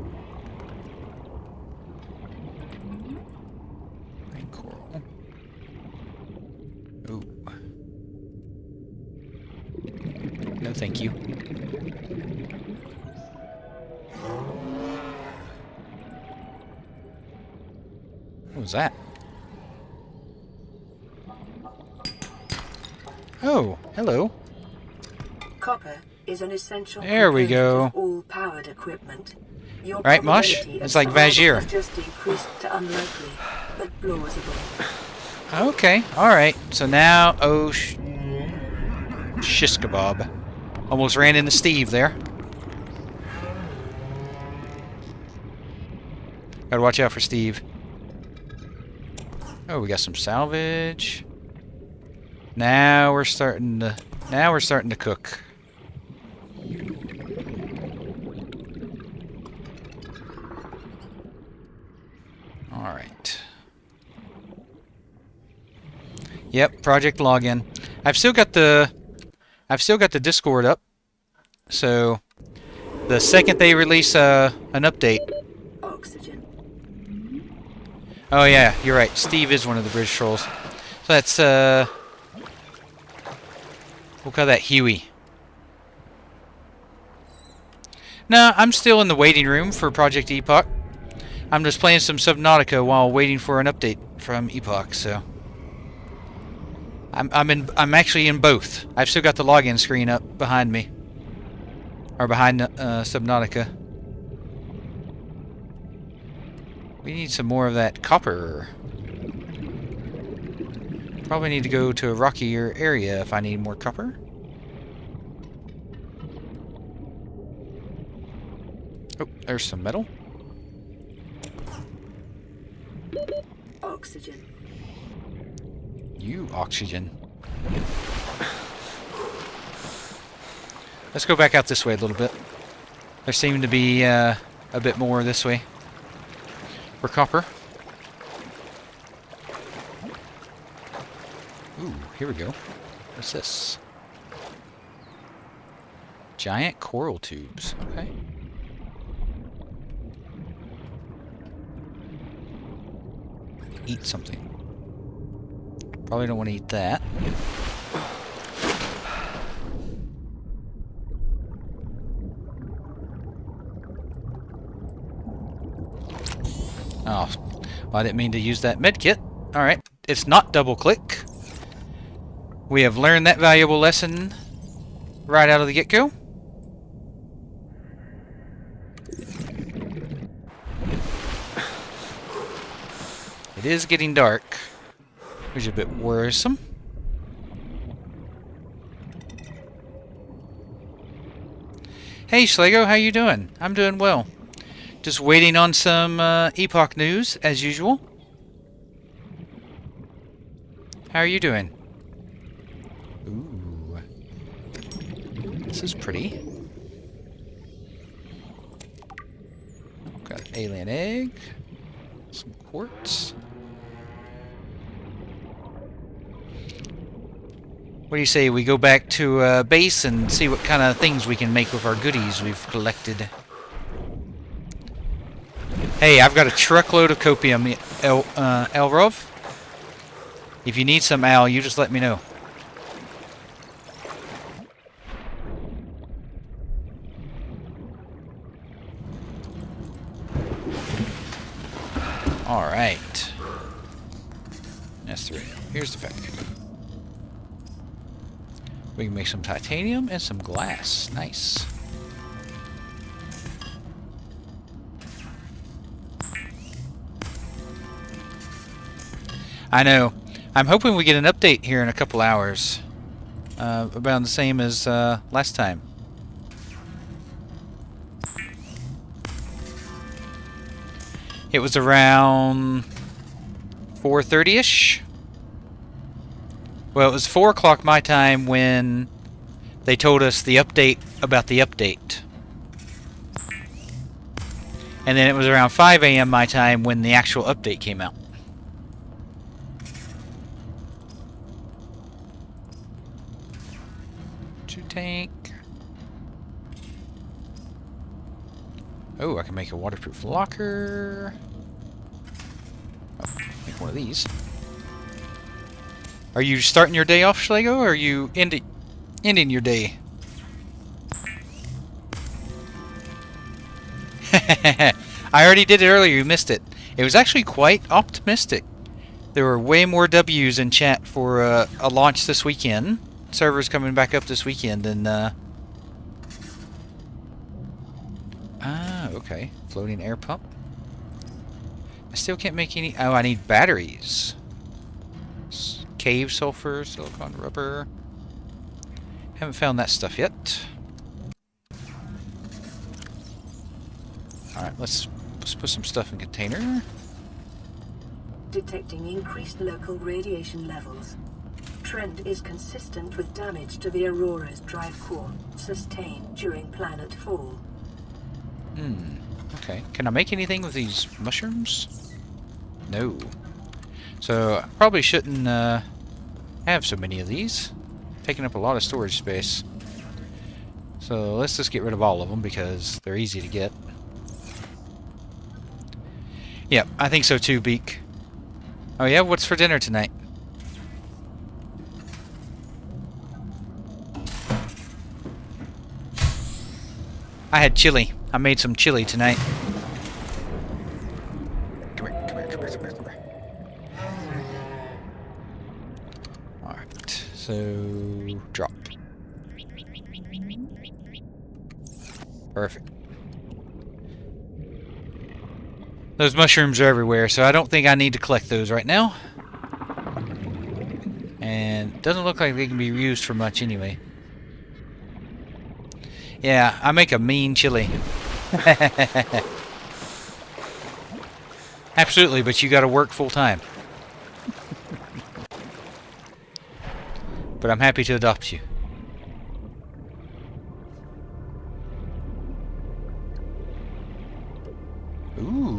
Rain coral. Ooh. No, thank you. What was that? Oh, hello. Copper is an essential There we go. of all powered equipment. Your Right, Mosh? probability of It's like survival Vajir. has just increased to unlikely, but plausible. Okay, alright. So now, oh, shish kebab. Almost ran into Steve there. Gotta watch out for Steve. Oh, we got some salvage. Now we're starting to cook. Yep, project login. I've still got the Discord up. So the second they release an update. Oxygen. Oh yeah, you're right. Steve is one of the bridge trolls. So that's we'll call that Huey. No, I'm still in the waiting room for Project Epoch. I'm just playing some Subnautica while waiting for an update from Epoch, so I'm actually in both. I've still got the login screen up behind me. Or behind Subnautica. We need some more of that copper. Probably need to go to a rockier area if I need more copper. Oh, there's some metal. Oxygen. You oxygen. Let's go back out this way a little bit. There seemed to be a bit more this way. For copper. Ooh, here we go. What's this? Giant coral tubes. Okay. Eat something. Probably don't want to eat that. Oh, well, I didn't mean to use that medkit. Alright, it's not double click. We have learned that valuable lesson right out of the get-go. It is getting dark, which is a bit worrisome. Hey Schlego, how you doing? I'm doing well. Just waiting on some Epoch news, as usual. How are you doing? Ooh. This is pretty. Got an alien egg. Some quartz. What do you say we go back to base and see what kind of things we can make with our goodies we've collected? Hey, I've got a truckload of copium, Elrov. If you need some, Al, you just let me know. Alright. That's the radio. Here's the factory. We can make some titanium and some glass. Nice. I know. I'm hoping we get an update here in a couple hours. About the same as last time. It was around 4:30ish. Well, it was 4 o'clock my time when they told us the update about the update. And then it was around 5 a.m. my time when the actual update came out. Tank. Oh, I can make a waterproof locker. Oh, make one of these. Are you starting your day off, Schlego, or are you ending your day? I already did it earlier, you missed it. It was actually quite optimistic. There were way more W's in chat for a launch this weekend. Servers coming back up this weekend, and okay. Floating air pump. I still can't make any. Oh, I need batteries. Cave sulfur, silicon rubber. Haven't found that stuff yet. Alright, let's put some stuff in container. Detecting increased local radiation levels. Trend is consistent with damage to the Aurora's drive core sustained during planet fall. Okay. Can I make anything with these mushrooms? No. So I probably shouldn't I have so many of these. Taking up a lot of storage space. So let's just get rid of all of them because they're easy to get. Yep, I think so too, Beak. Oh yeah, what's for dinner tonight? I had chili. I made some chili tonight. Come here, come here, come here, come here, come here. Alright, so drop. Perfect. Those mushrooms are everywhere, so I don't think I need to collect those right now. And it doesn't look like they can be used for much anyway. Yeah, I make a mean chili. Absolutely, but you gotta work full time. But I'm happy to adopt you. Ooh.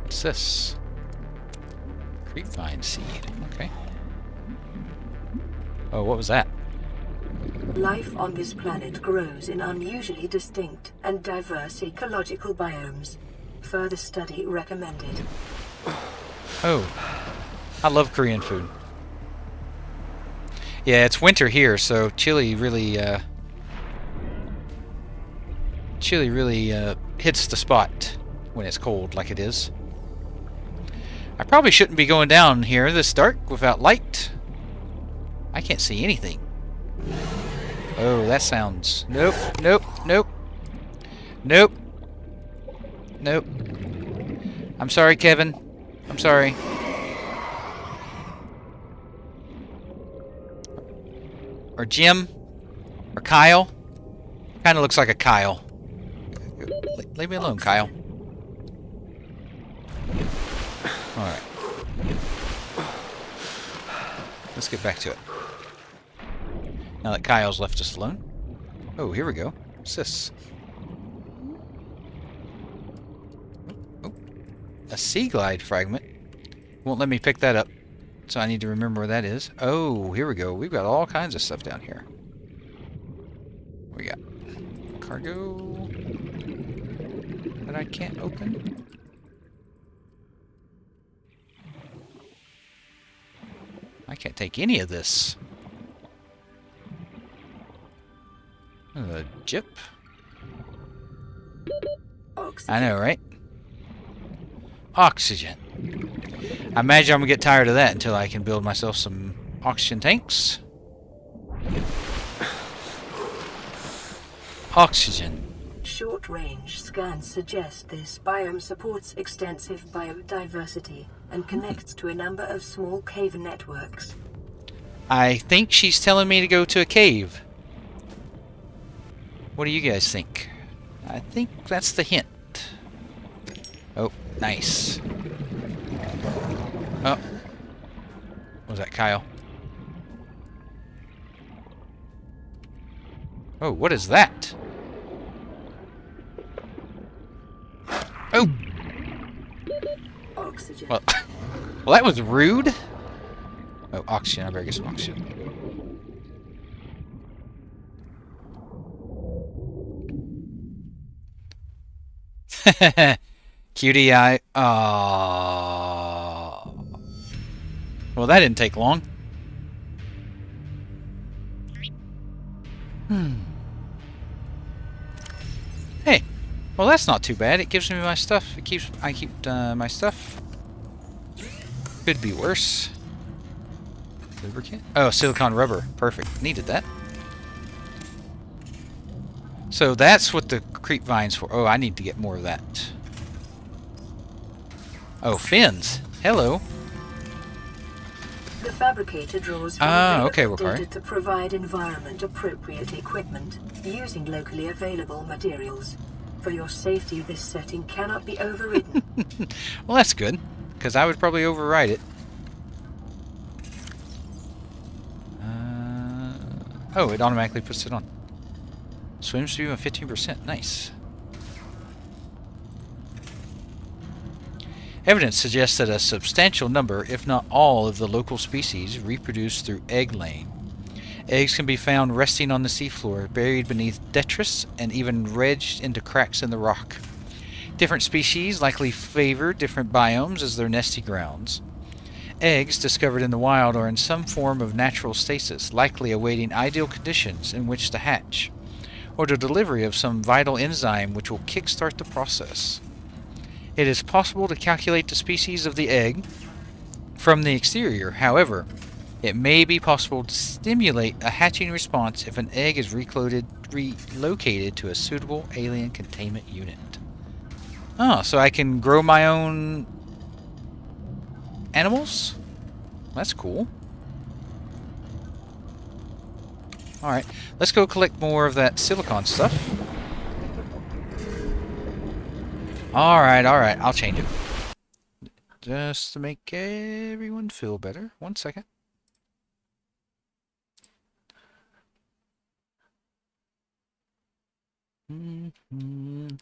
What's this? Creepvine seed. Okay. Oh, what was that? Life on this planet grows in unusually distinct and diverse ecological biomes. Further study recommended. Oh. I love Korean food. Yeah, it's winter here, so chili really hits the spot when it's cold like it is. I probably shouldn't be going down here this dark without light. I can't see anything. Oh, that sounds... Nope, nope, nope. Nope. Nope. I'm sorry, Kevin. I'm sorry. Or Jim. Or Kyle. Kinda looks like a Kyle. Leave me alone, Kyle. Alright. Let's get back to it. Now that Kyle's left us alone. Oh, here we go. What's this? Oh, a sea glide fragment. Won't let me pick that up. So I need to remember where that is. Oh, here we go. We've got all kinds of stuff down here. What we got? Cargo that I can't open. I can't take any of this. A jip. Oxygen. I know, right? Oxygen. I imagine I'm gonna get tired of that until I can build myself some oxygen tanks. Oxygen. Short-range scans suggest this biome supports extensive biodiversity and connects to a number of small cave networks. I think she's telling me to go to a cave. What do you guys think? I think that's the hint. Oh, nice. Oh. What was that, Kyle? Oh, what is that? Oh! Oxygen. Well, well, that was rude. Oh, oxygen. I better get some oxygen. Cutie eye. Well, that didn't take long. Hey. Well, that's not too bad. It gives me my stuff. I keep my stuff. Could be worse. Lubricant? Oh, silicone rubber. Perfect. Needed that. So that's what the creep vine's for. Oh, I need to get more of that. Oh, fins. Hello. The fabricator draws from okay, available Wakari. data to provide environment-appropriate equipment using locally available materials. For your safety, this setting cannot be overridden. Well, that's good, because I would probably override it. Oh, it automatically puts it on. Swim speed of 15%. Nice. Evidence suggests that a substantial number, if not all, of the local species reproduce through egg laying. Eggs can be found resting on the seafloor, buried beneath detritus, and even wedged into cracks in the rock. Different species likely favor different biomes as their nesting grounds. Eggs discovered in the wild are in some form of natural stasis, likely awaiting ideal conditions in which to hatch, or the delivery of some vital enzyme which will kickstart the process. It is possible to calculate the species of the egg from the exterior. However, it may be possible to stimulate a hatching response if an egg is relocated to a suitable alien containment unit. Oh, so I can grow my own animals? That's cool. Alright, let's go collect more of that silicon stuff. Alright, I'll change it. Just to make everyone feel better. 1 second. Let's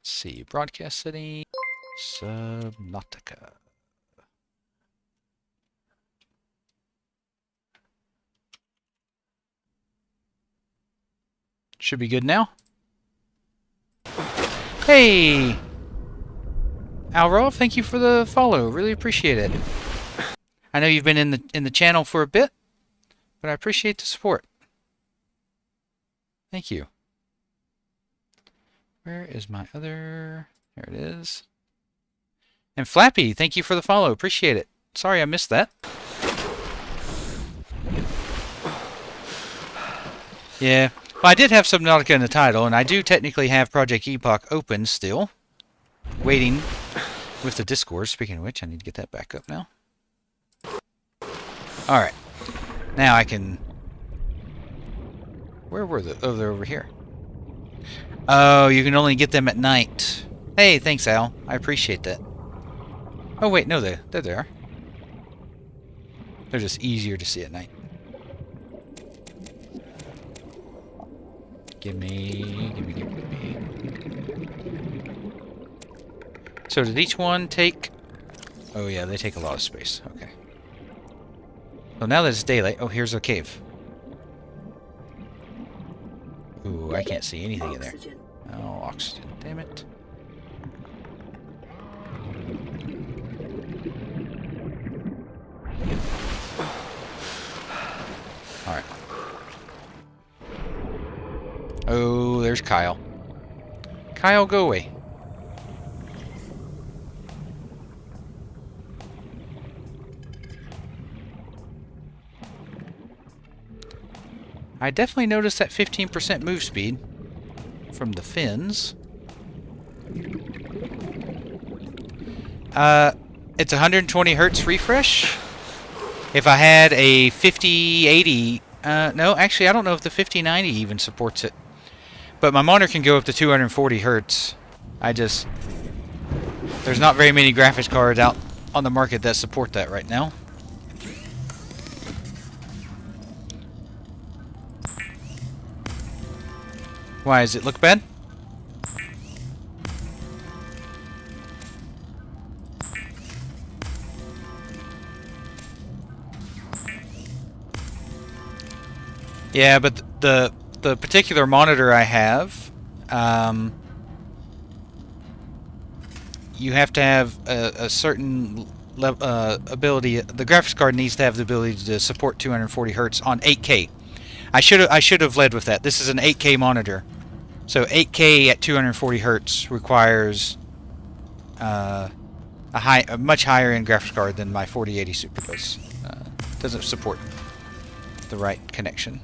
see, broadcast setting, Subnautica. Should be good now. Hey! Alro, thank you for the follow. Really appreciate it. I know you've been in the channel for a bit, but I appreciate the support. Thank you. Where is my other... There it is. And Flappy, thank you for the follow. Appreciate it. Sorry I missed that. Yeah. Well, I did have Subnautica in the title, and I do technically have Project Epoch open still. Waiting with the Discord. Speaking of which, I need to get that back up now. Alright. Now I can... Where were they? Oh, they're over here. Oh, you can only get them at night. Hey, thanks, Al. I appreciate that. Oh, wait, no, there they are. They're just easier to see at night. Gimme. So did each one take... Oh, yeah, they take a lot of space. Okay. So now that it's daylight... Oh, here's a cave. Ooh, I can't see anything in there. Oh, oxygen. Damn it. Alright. Oh, there's Kyle. Kyle, go away. I definitely noticed that 15% move speed from the fins. It's 120 hertz refresh. If I had a 5080, no, actually I don't know if the 5090 even supports it. But my monitor can go up to 240 hertz. There's not very many graphics cards out on the market that support that right now. Why, does it look bad? Yeah, but the particular monitor I have, you have to have a certain ability. The graphics card needs to have the ability to support 240 hertz on 8K. I should have led with that. This is an 8K monitor, so 8K at 240 hertz requires a much higher end graphics card than my 4080 Super does. Doesn't support the right connection.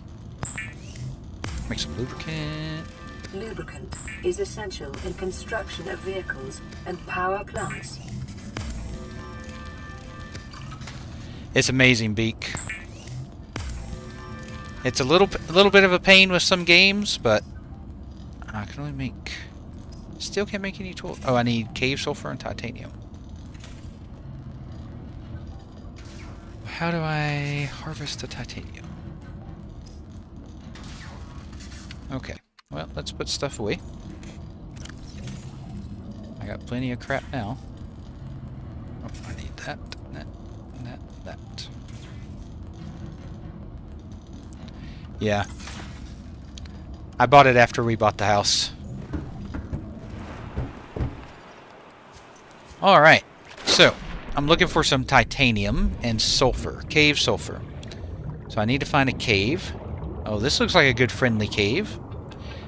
Make some lubricant. Lubricant is essential in construction of vehicles and power plants. It's amazing, Beak. It's a little bit of a pain with some games, but I can only make... Still can't make any tools. Oh, I need cave sulfur and titanium. How do I harvest the titanium? Okay, well, let's put stuff away. I got plenty of crap now. Oh, I need that, that. Yeah. I bought it after we bought the house. Alright, so I'm looking for some titanium and sulfur, cave sulfur. So I need to find a cave. Oh, this looks like a good friendly cave.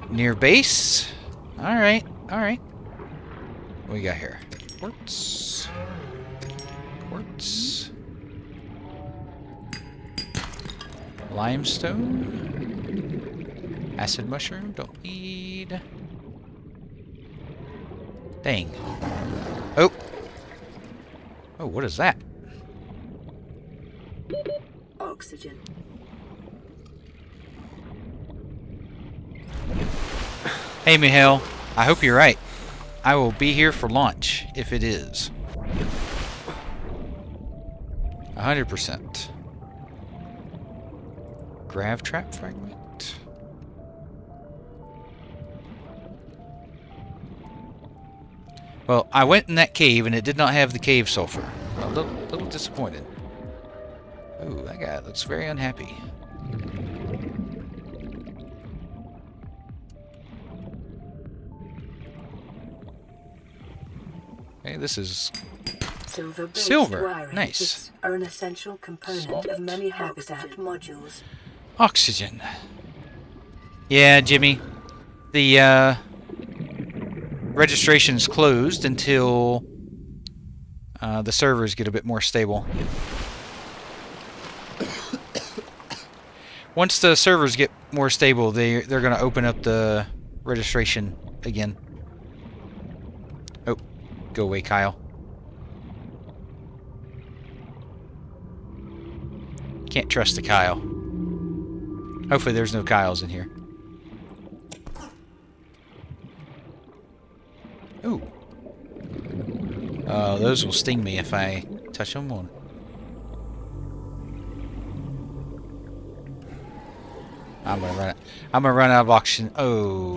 Near base. Alright, alright. What we got here? Quartz. Quartz. Limestone. Acid mushroom, don't need. Dang. Oh. Oh, what is that? Oxygen. Hey, Mihail. I hope you're right. I will be here for launch, if it is. 100%. Grav trap fragment. Well, I went in that cave and it did not have the cave sulfur. A little disappointed. Ooh, that guy looks very unhappy. Okay, this is silver. Nice. Are an essential component of many habitat modules. Oxygen. Yeah, Jimmy. The registration's closed until the servers get a bit more stable. Once the servers get more stable, they're going to open up the registration again. Oh, go away, Kyle. Can't trust the Kyle. Hopefully there's no Kyles in here. Ooh. Those will sting me if I touch them on. I'm gonna run out of oxygen. Oh.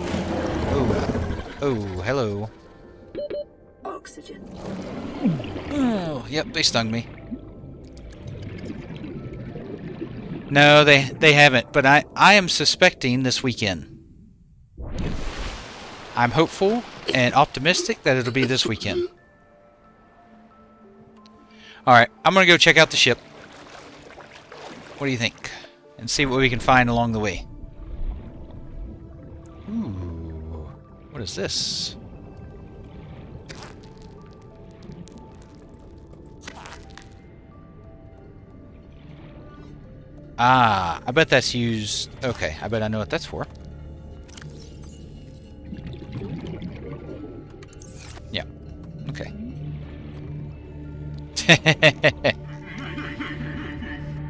Oh, hello. Oxygen. Oh, yep, they stung me. No, they haven't, but I am suspecting this weekend. I'm hopeful and optimistic that it'll be this weekend. Alright, I'm gonna go check out the ship. What do you think? And see what we can find along the way. Ooh, what is this? Ah, I bet that's used... Okay, I bet I know what that's for. Yeah, okay.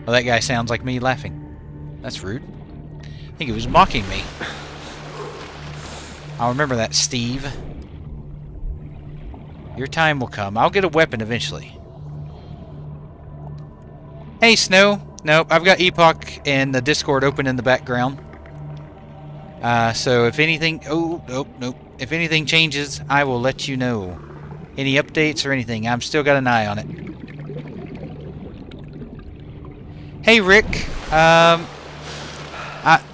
Well, that guy sounds like me laughing. That's rude. I think he was mocking me. I'll remember that, Steve. Your time will come. I'll get a weapon eventually. Hey, Snow. Nope, I've got Epoch and the Discord open in the background. So if anything... Oh, nope. If anything changes, I will let you know. Any updates or anything, I've still got an eye on it. Hey, Rick.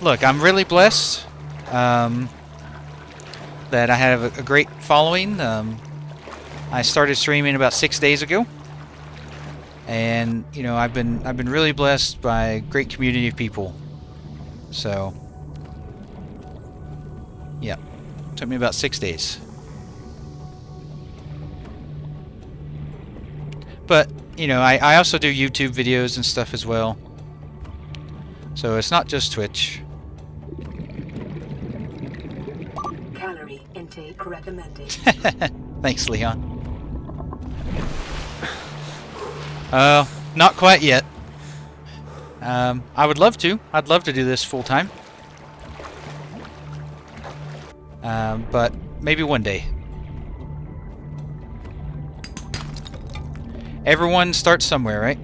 Look, I'm really blessed that I have a great following. I started streaming about 6 days ago. And, you know, I've been really blessed by a great community of people. So, yeah. Took me about 6 days. But, you know, I also do YouTube videos and stuff as well. So it's not just Twitch. Calorie intake recommended. Thanks, Leon. Not quite yet. I would love to. I'd love to do this full time. But maybe one day. Everyone starts somewhere, right?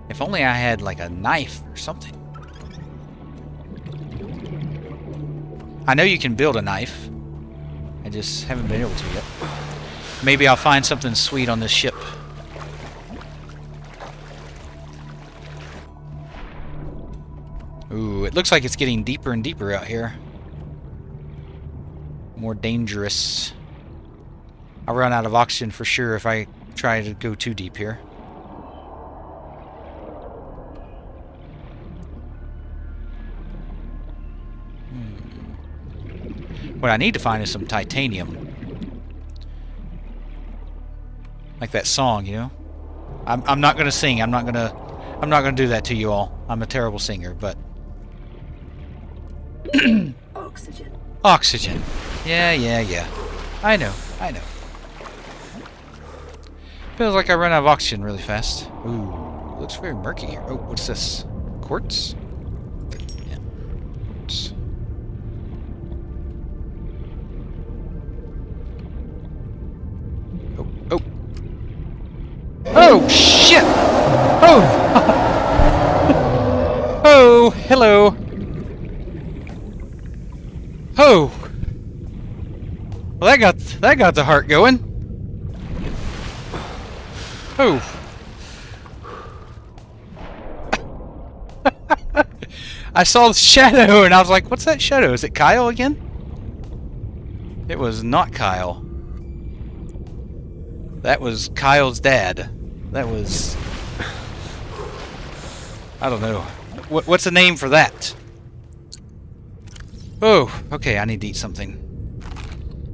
If If only I had like a knife or something. I know you can build a knife. I just haven't been able to yet. Maybe I'll find something sweet on this ship. Ooh, it looks like it's getting deeper and deeper out here. More dangerous. I'll run out of oxygen for sure if I try to go too deep here. What I need to find is some titanium. Like that song, you know? I'm not gonna sing. I'm not gonna do that to you all. I'm a terrible singer, but Oxygen. oxygen. Yeah. I know. Feels like I run out of oxygen really fast. Ooh, looks very murky here. Oh, what's this? Quartz? Yeah. Quartz. Oh. Oh, shit! Oh! Oh, hello! Oh! Well, that got the heart going. Oh! I saw the shadow and I was like, what's that shadow? Is it Kyle again? It was not Kyle. That was Kyle's dad. That was... I don't know. What's the name for that? Oh, okay, I need to eat something.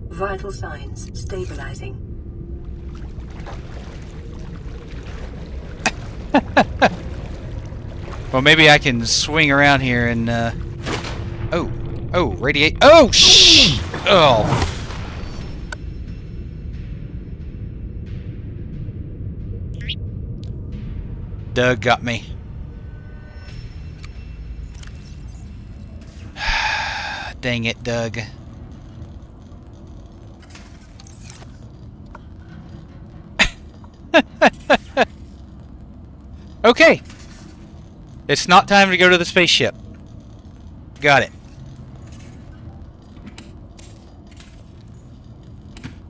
Vital signs stabilizing. Well, maybe I can swing around here and, Oh, radiate... Oh, shh! Oh. Doug got me. Dang it, Doug. Okay. It's not time to go to the spaceship. Got it.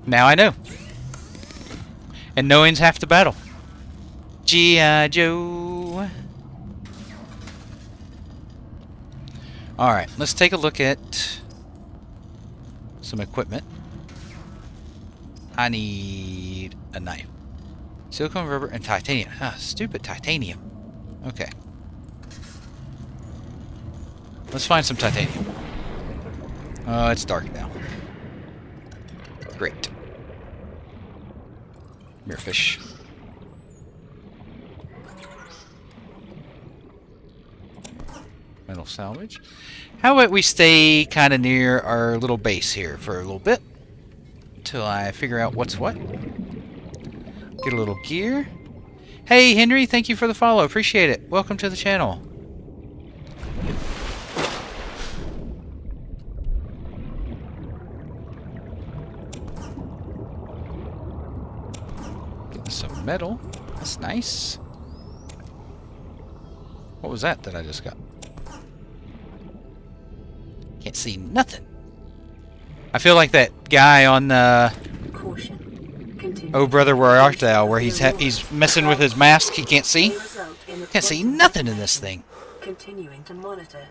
Now I know. And knowing's half the battle. G.I. Joe. Alright, let's take a look at some equipment. I need a knife. Silicone, rubber, and titanium. Huh, stupid titanium. Okay. Let's find some titanium. Oh, it's dark now. Great. Mirrorfish. Metal salvage. How about we stay kind of near our little base here for a little bit until I figure out what's what. Get a little gear. Hey Henry, thank you for the follow. Appreciate it. Welcome to the channel. Getting some metal. That's nice. What was that I just got? Can't see nothing. I feel like that guy on Oh Brother Where Art Thou, where he's messing with his mask. He can't see. Can't see nothing in this thing. Continuing to monitor.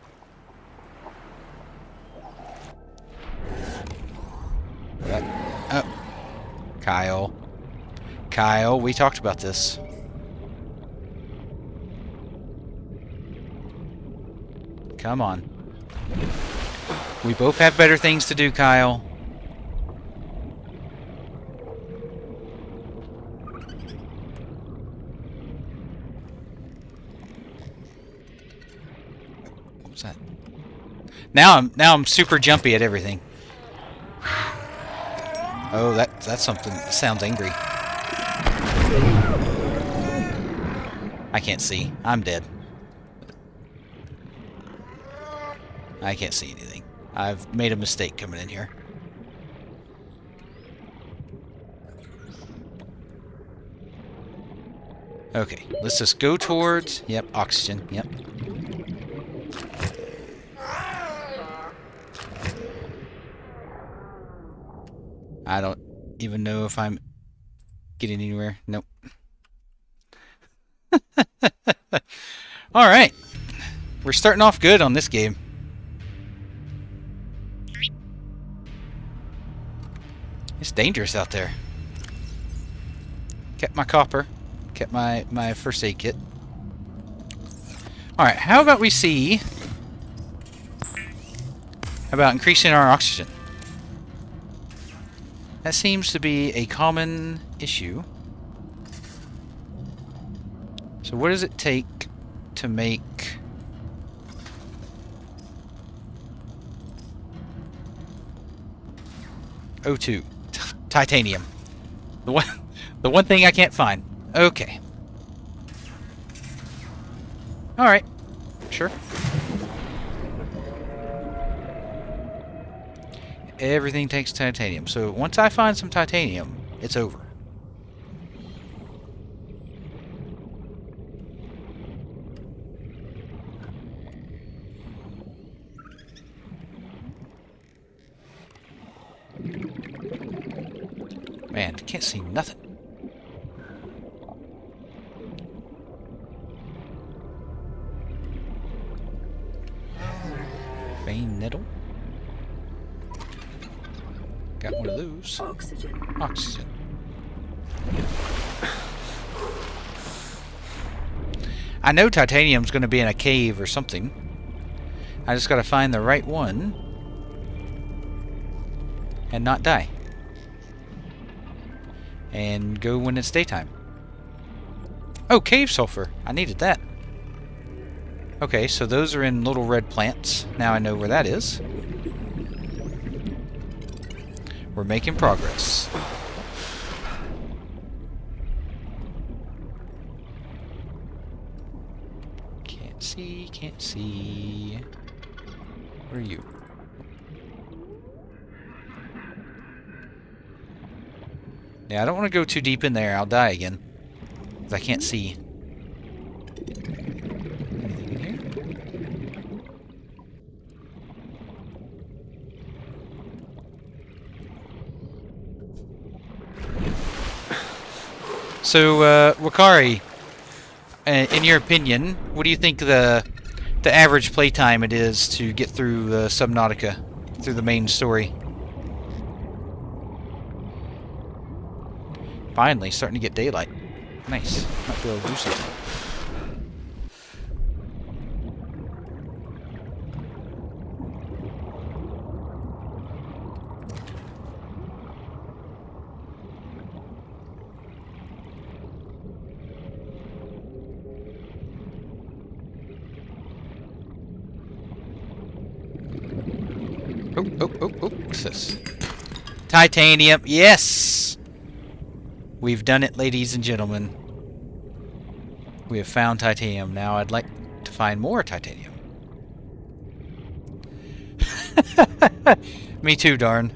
Oh, Kyle, we talked about this. Come on. We both have better things to do, Kyle. What was that? Now I'm super jumpy at everything. Oh, that's something that sounds angry. I can't see. I'm dead. I can't see anything. I've made a mistake coming in here. Okay, let's just go towards... Yep, oxygen, yep. I don't even know if I'm getting anywhere. Nope. Alright. We're starting off good on this game. It's dangerous out there. Kept my copper. Kept my first aid kit. Alright, how about we see about increasing our oxygen? That seems to be a common issue. So what does it take to make... O2. Titanium. The one thing I can't find. Okay. Alright. Sure. Everything takes titanium. So once I find some titanium, it's over. Man, can't see nothing. Vein nettle. Got one of those. Oxygen. Oxygen. I know titanium's going to be in a cave or something. I just got to find the right one and not die. And go when it's daytime. Oh, cave sulfur. I needed that. Okay, so those are in little red plants. Now I know where that is. We're making progress. Can't see, can't see. Where are you? Yeah, I don't want to go too deep in there. I'll die again. Because I can't see. Anything in here? So, Wakari, in your opinion, what do you think the average playtime it is to get through Subnautica, through the main story? Finally, starting to get daylight. Nice. Might be able to do something. Oh, what's this? Titanium, yes! We've done it, ladies and gentlemen. We have found titanium. Now I'd like to find more titanium. Me too, darn.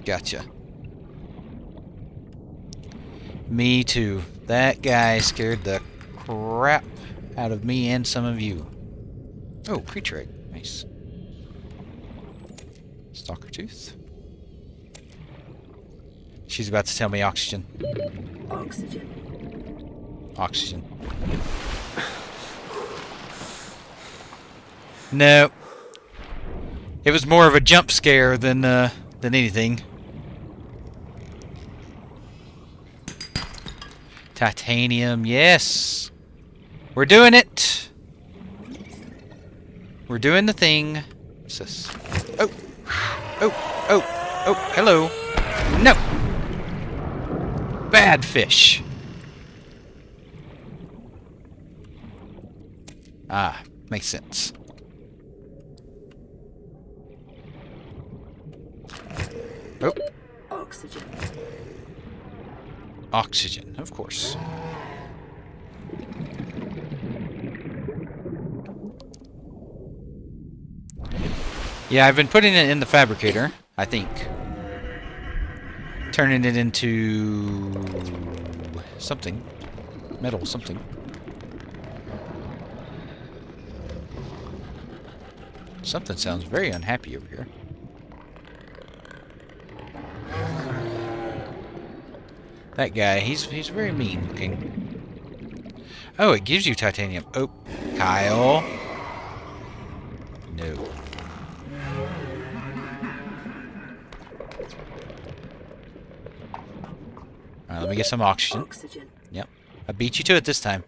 Gotcha. Me too. That guy scared the crap out of me and some of you. Oh, creature egg. Nice. Stalker tooth. She's about to tell me oxygen. Oxygen. Oxygen. No. It was more of a jump scare than anything. Titanium, yes. We're doing it. We're doing the thing. What's this? Oh. Oh, hello. No. Bad fish. Ah, makes sense. Oh. Oxygen. Oxygen, of course. Yeah, I've been putting it in the fabricator, I think. turning it into something. Metal something. Something sounds very unhappy over here. That guy, he's very mean looking. Oh, it gives you titanium. Oh, Kyle. No. Alright, let me get some oxygen. Yep. I beat you to it this time.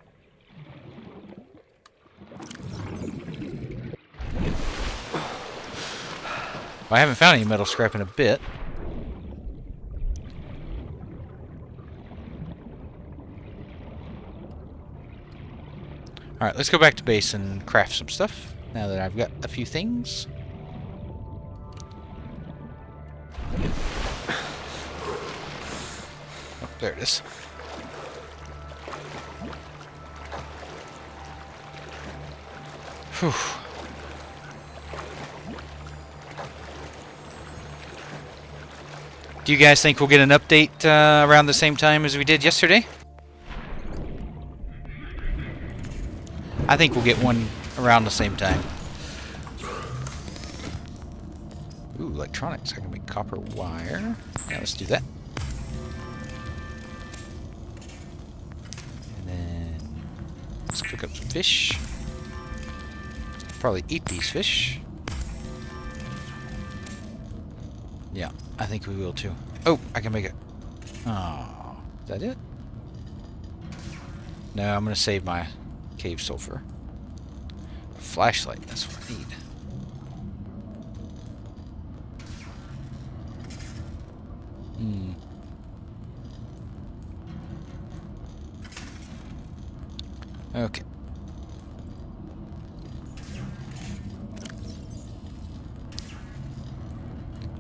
Well, I haven't found any metal scrap in a bit. Alright, let's go back to base and craft some stuff, now that I've got a few things. Oh, there it is. Whew. Do you guys think we'll get an update around the same time as we did yesterday? I think we'll get one around the same time. Ooh, electronics. I can make copper wire. Yeah, let's do that. And then let's cook up some fish. Probably eat these fish. Yeah, I think we will too. Oh, I can make it. Oh, is that it? No, I'm going to save my cave sulfur. A flashlight, that's what I need. Okay.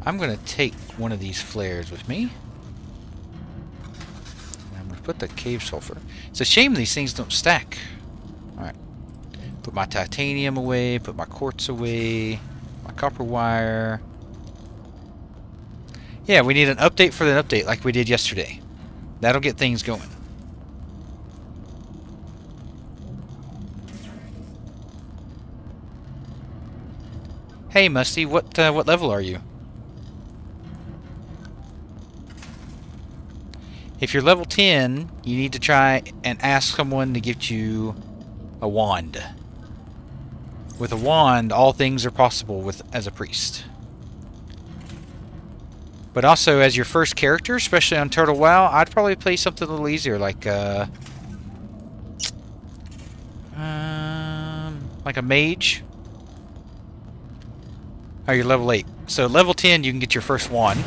I'm going to take one of these flares with me. I'm going to put the cave sulfur. It's a shame these things don't stack. Alright. Put my titanium away, put my quartz away, my copper wire. Yeah, we need an update for the update like we did yesterday. That'll get things going. Hey Musty, what level are you? If you're level 10, you need to try and ask someone to give you a wand. With a wand, all things are possible as a priest. But also, as your first character, especially on Turtle WoW, I'd probably play something a little easier, like a mage. Oh, you're level 8. So level 10, you can get your first wand.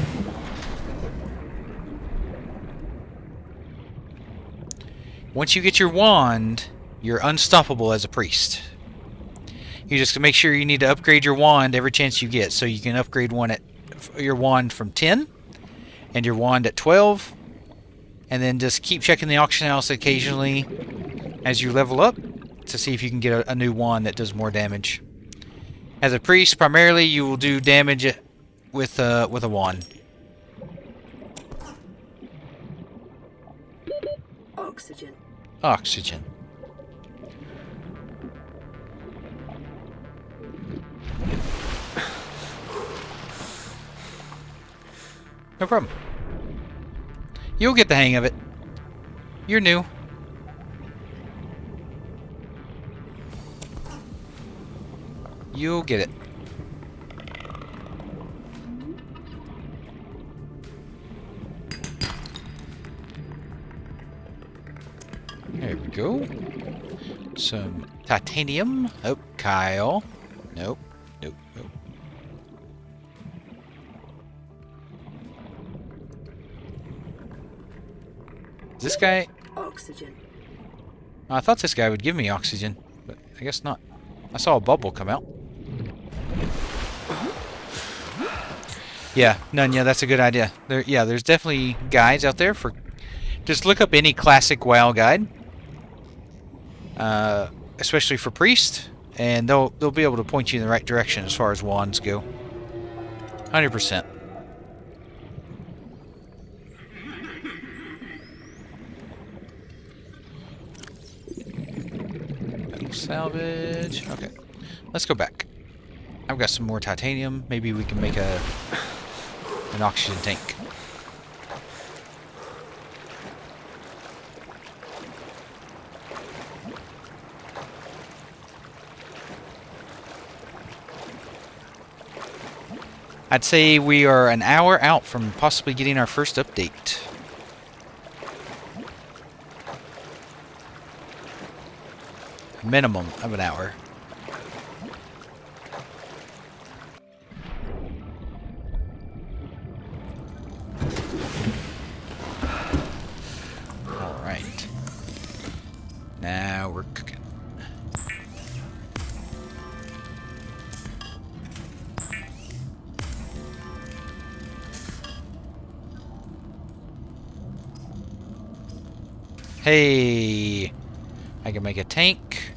Once you get your wand, you're unstoppable as a priest. You just make sure you need to upgrade your wand every chance you get. So you can upgrade your wand from 10 and your wand at 12. And then just keep checking the auction house occasionally as you level up to see if you can get a new wand that does more damage. As a priest, primarily you will do damage with a wand. Oxygen. Oxygen. No problem. You'll get the hang of it. You're new. You'll get it. There we go. Some titanium. Oh, Kyle. Nope. Nope. Nope. This guy... Oxygen. I thought this guy would give me oxygen, but I guess not. I saw a bubble come out. Yeah, Nunya, that's a good idea. There's definitely guides out there for... Just look up any classic WoW guide. Especially for priest. And they'll be able to point you in the right direction as far as wands go. 100%. Salvage. Okay. Let's go back. I've got some more titanium. Maybe we can make an oxygen tank. I'd say we are an hour out from possibly getting our first update. Minimum of an hour. Alright. Now we're cooking. Hey! I can make a tank.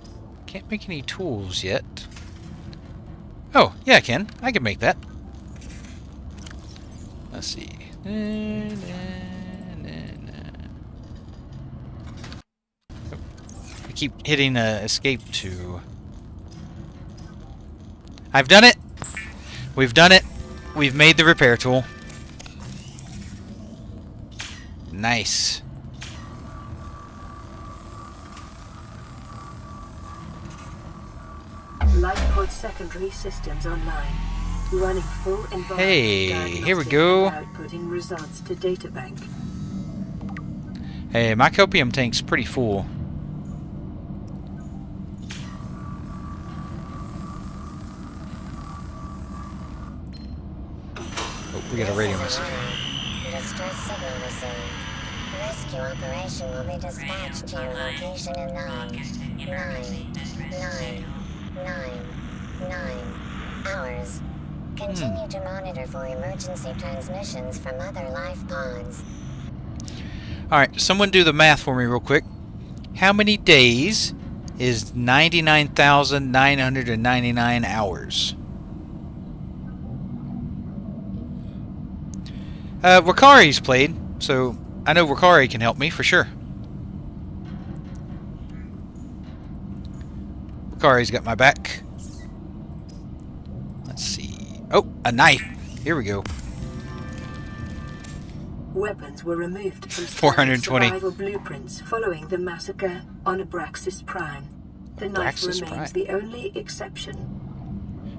Can't make any tools yet. Oh, yeah, I can. I can make that. Let's see. Oh, I keep hitting escape to... I've done it! We've done it! We've made the repair tool. Nice. Lifepod secondary systems online. Running full environment. Hey, here we go. Outputting results to databank. Hey, my copium tank's pretty full. Oh, we got a radio message. Distress signal received. Rescue operation will be dispatched to your location in 9 hours. Continue to monitor for emergency transmissions from other life pods. Alright, someone do the math for me real quick. How many days is 99,999 hours? Wakari's played, so I know Wakari can help me for sure. Wakari's got my back. Let's see. Oh, a knife. Here we go. Weapons were removed from 420. survival blueprints following the massacre on Abraxas Prime. The knife Abraxas remains Prime. the only exception.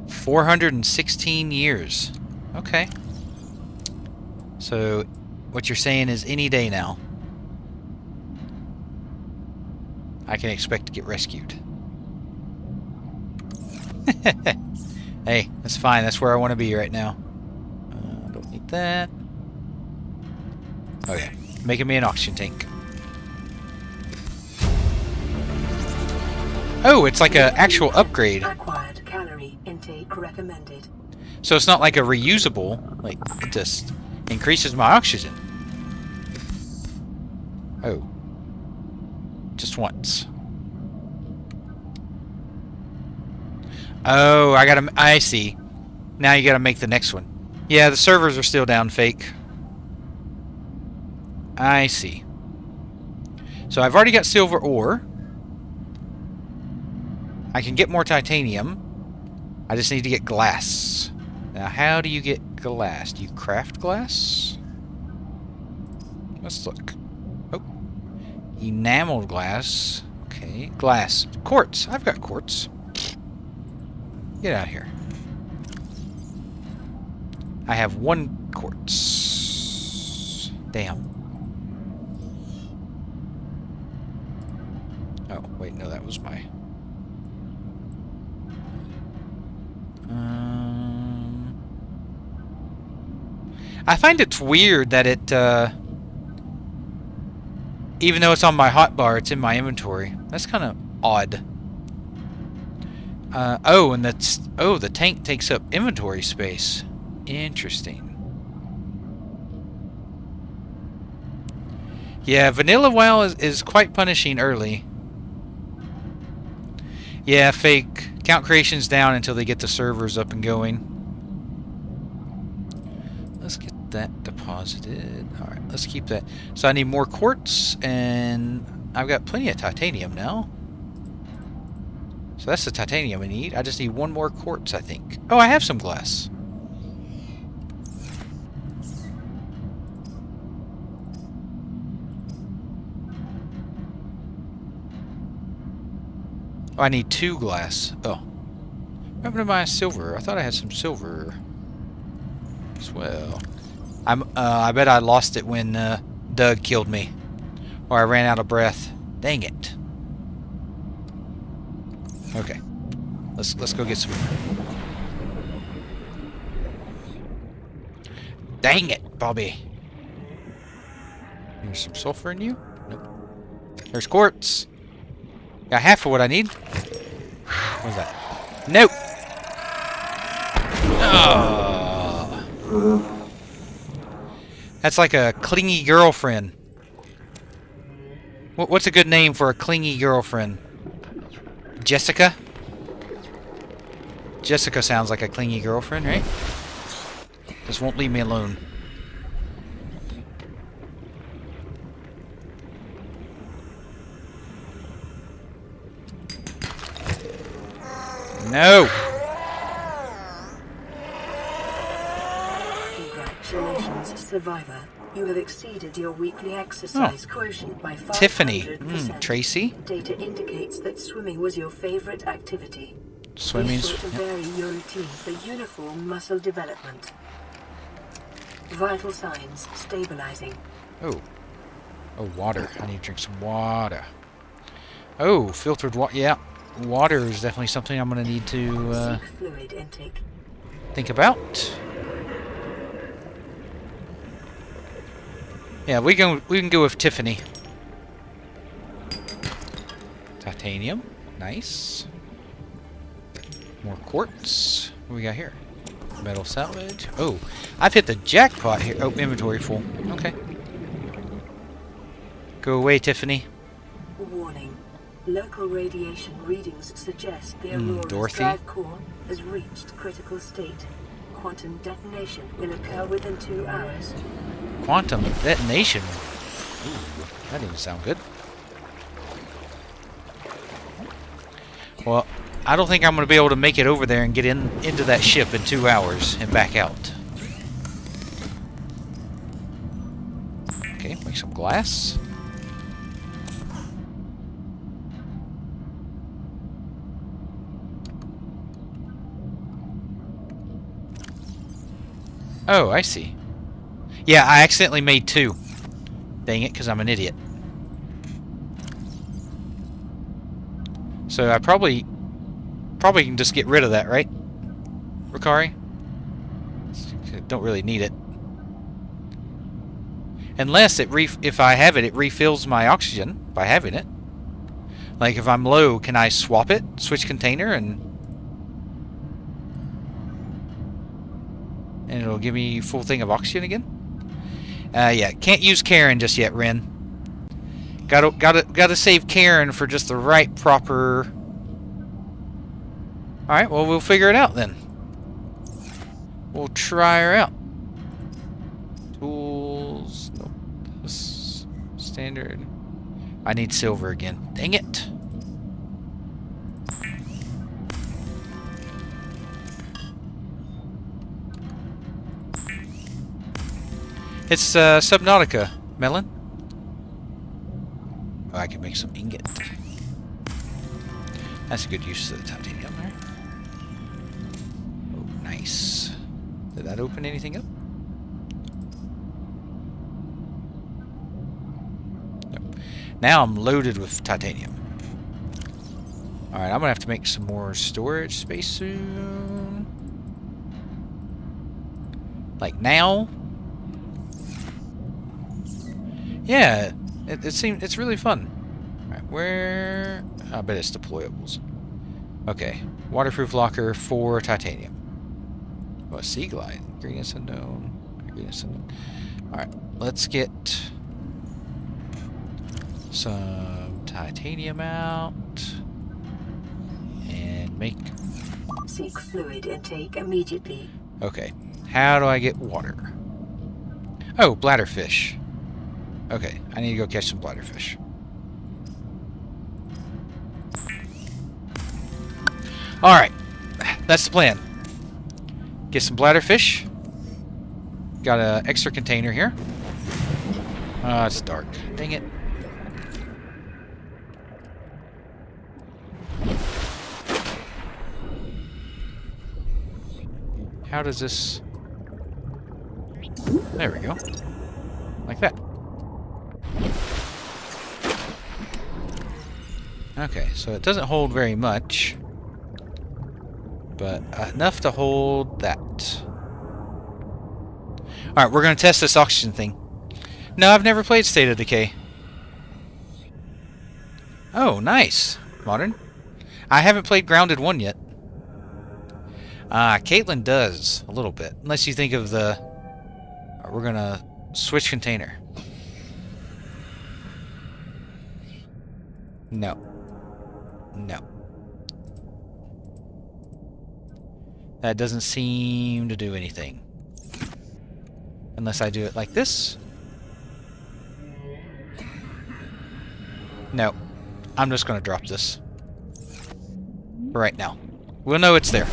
416 years. Okay. So, what you're saying is any day now, I can expect to get rescued. Hey, that's fine. That's where I want to be right now. Don't need that. Okay, making me an oxygen tank. Oh, it's like an actual upgrade. Acquired calorie intake recommended. So it's not like a reusable. Like, it just increases my oxygen. Oh. Just once. Oh, I see. Now you gotta make the next one. Yeah, the servers are still down fake. I see. So I've already got silver ore. I can get more titanium. I just need to get glass. Now, how do you get glass? Do you craft glass? Let's look. Oh. Enameled glass. Okay. Glass. Quartz. I've got quartz. Get out of here. I have 1 quartz. Damn. Oh, wait, no, that was my... I find it's weird that it, even though it's on my hotbar, it's in my inventory. That's kind of odd. Oh, and that's... Oh, the tank takes up inventory space. Interesting. Yeah, Vanilla WoW is quite punishing early. Yeah, fake. Count creation's down until they get the servers up and going. Let's get that deposited. Alright, let's keep that. So I need more quartz, and I've got plenty of titanium now. So that's the titanium we need. I just need one more quartz, I think. Oh, I have some glass. Oh, I need 2 glass. Oh. What happened to my silver? I thought I had some silver as well. I bet I lost it when Doug killed me. Or I ran out of breath. Dang it. Okay. Let's go get some. Dang it, Bobby. There's some sulfur in you? Nope. There's quartz. Got half of what I need. What was that? Nope. Oh. That's like a clingy girlfriend. What's a good name for a clingy girlfriend? Jessica? Jessica sounds like a clingy girlfriend, right? Just won't leave me alone. No! Congratulations, survivor. You have exceeded your weekly exercise quotient by 500%. Tiffany. Tracy? Data indicates that swimming was your favorite activity. Swimming's... Be sure to vary your routine for uniform muscle development. Vital signs stabilizing. Oh. Oh, water. I need to drink some water. Oh, filtered water. Yeah. Water is definitely something I'm going to need to Seek fluid intake. think about. Yeah, we can go with Tiffany. Titanium. Nice. More quartz. What do we got here? Metal salvage. Oh, I've hit the jackpot here. Oh, inventory full. Okay. Go away, Tiffany. Warning. Local radiation readings suggest the Aurora's Dorothy? drive core has reached critical state. Quantum detonation will occur within 2 hours. Quantum detonation. Ooh, that didn't sound good. Well, I don't think I'm going to be able to make it over there and get into that ship in 2 hours and back out. Okay, make some glass. Oh, I see. Yeah, I accidentally made 2. Dang it, because I'm an idiot. So I probably can just get rid of that, right? Ricari? Don't really need it. Unless if I have it, it refills my oxygen by having it. Like if I'm low, can I swap it? Switch container and it'll give me full thing of oxygen again? Yeah, can't use Karen just yet, Ren. Gotta save Karen for just the right proper... Alright, well, we'll figure it out then. We'll try her out. Tools... Nope. This standard... I need silver again. Dang it! It's Subnautica, Melon. Oh, I can make some ingot. That's a good use of the titanium there. Oh, nice. Did that open anything up? Nope. Now I'm loaded with titanium. Alright, I'm gonna have to make some more storage space soon. Like now? Yeah, it seems it's really fun. Alright, where? I bet it's deployables. Okay, waterproof locker for titanium. Oh, sea glide, greenness unknown, greenness unknown. Alright, let's get some titanium out and make. Seek fluid intake immediately. Okay, how do I get water? Oh, bladderfish. Okay, I need to go catch some bladderfish. Alright. That's the plan. Get some bladderfish. Got an extra container here. It's dark. Dang it. How does this... There we go. Like that. Okay, so it doesn't hold very much. But enough to hold that. Alright, we're going to test this oxygen thing. No, I've never played State of Decay. Oh, nice. Modern. I haven't played Grounded 1 yet. Caitlin does, a little bit. Unless you think of the... we're going to switch container. No. No. That doesn't seem to do anything. Unless I do it like this. No. I'm just going to drop this. For right now. We'll know it's there.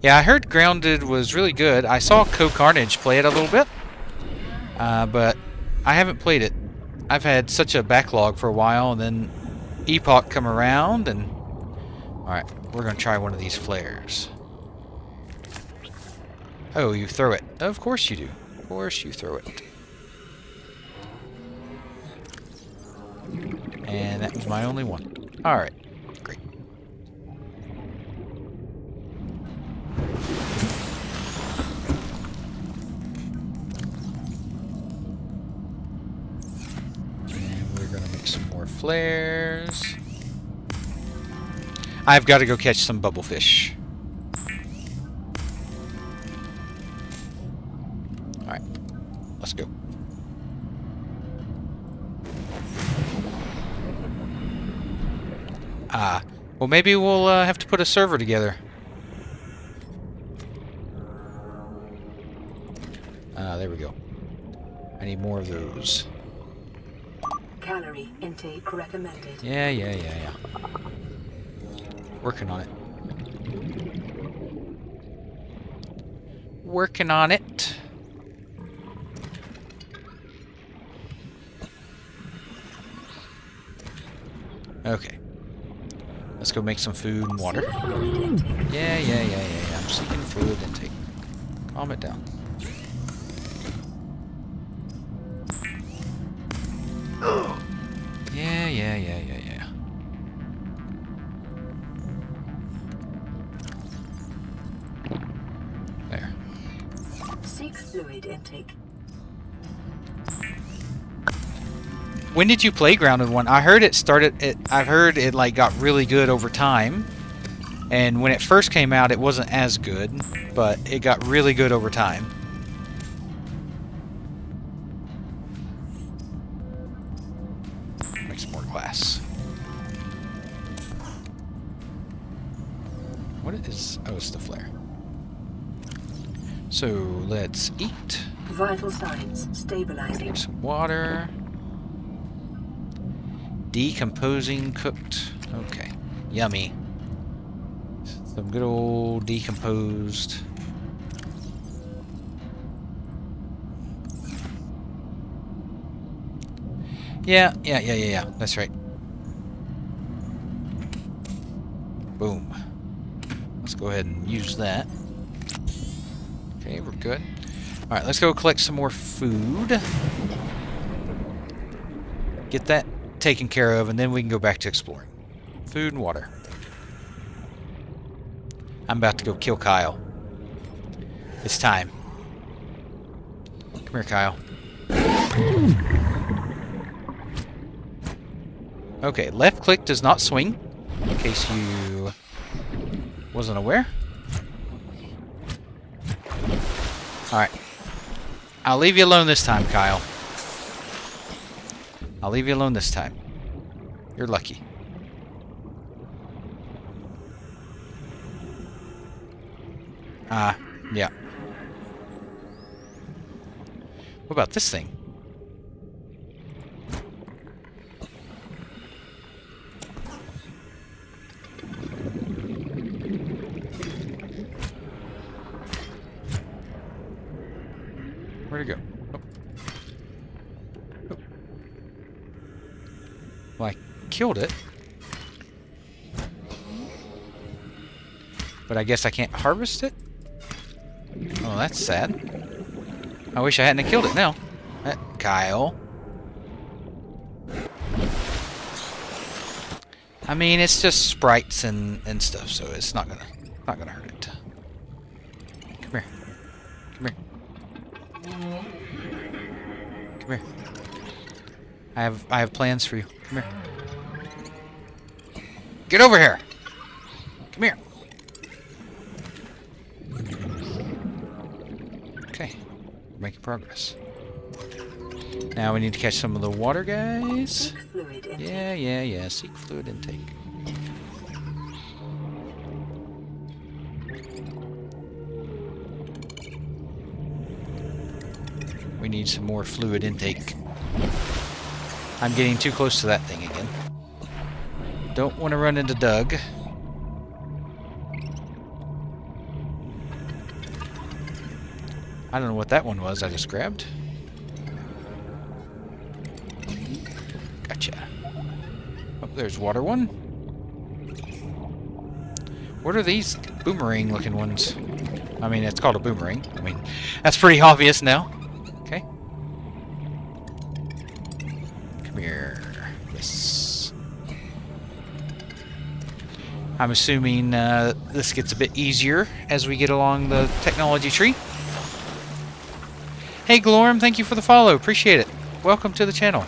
Yeah, I heard Grounded was really good. I saw Carnage play it a little bit. But I haven't played it. I've had such a backlog for a while, and then Epoch come around, and... Alright, we're going to try one of these flares. Oh, you throw it. Of course you do. Of course you throw it. And that was my only one. Alright, great. And we're going to make some more flares. I've got to go catch some bubblefish. Alright, let's go. Well, maybe we'll have to put a server together. There we go. I need more of those. Calorie intake recommended. Yeah. Working on it. Working on it. Okay. Let's go make some food and water. Yeah. I'm seeking fluid intake. Calm it down. Yeah. There. Seek fluid intake. When did you play Grounded 1? I heard it started... I've heard it like got really good over time. And when it first came out, it wasn't as good. But it got really good over time. Make some more glass. What is... Oh, it's the flare. So, let's eat. Vital signs stabilizing. Make some water. Decomposing cooked. Okay. Yummy. Some good old decomposed. Yeah. That's right. Boom. Let's go ahead and use that. Okay, we're good. Alright, let's go collect some more food. Get that taken care of, and then we can go back to exploring. Food and water. I'm about to go kill Kyle. It's time. Come here, Kyle. Okay, left click does not swing, in case you wasn't aware. Alright. I'll leave you alone this time, Kyle. I'll leave you alone this time. You're lucky. Yeah. What about this thing? Well, I killed it. But I guess I can't harvest it? Oh, that's sad. I wish I hadn't killed it now. Kyle. I mean, it's just sprites and stuff, so it's not gonna hurt it. Come here. Come here. Come here. I have plans for you. Come here. Get over here. Come here. Okay. We're making progress. Now we need to catch some of the water guys. Yeah. Seek fluid intake. We need some more fluid intake. I'm getting too close to that thing again. Don't want to run into Doug. I don't know what that one was I just grabbed. Gotcha. Oh, there's water one. What are these boomerang looking ones? I mean, it's called a boomerang. I mean, that's pretty obvious now. Okay. Come here. Yes. I'm assuming this gets a bit easier as we get along the technology tree. Hey Glorm, thank you for the follow. Appreciate it. Welcome to the channel.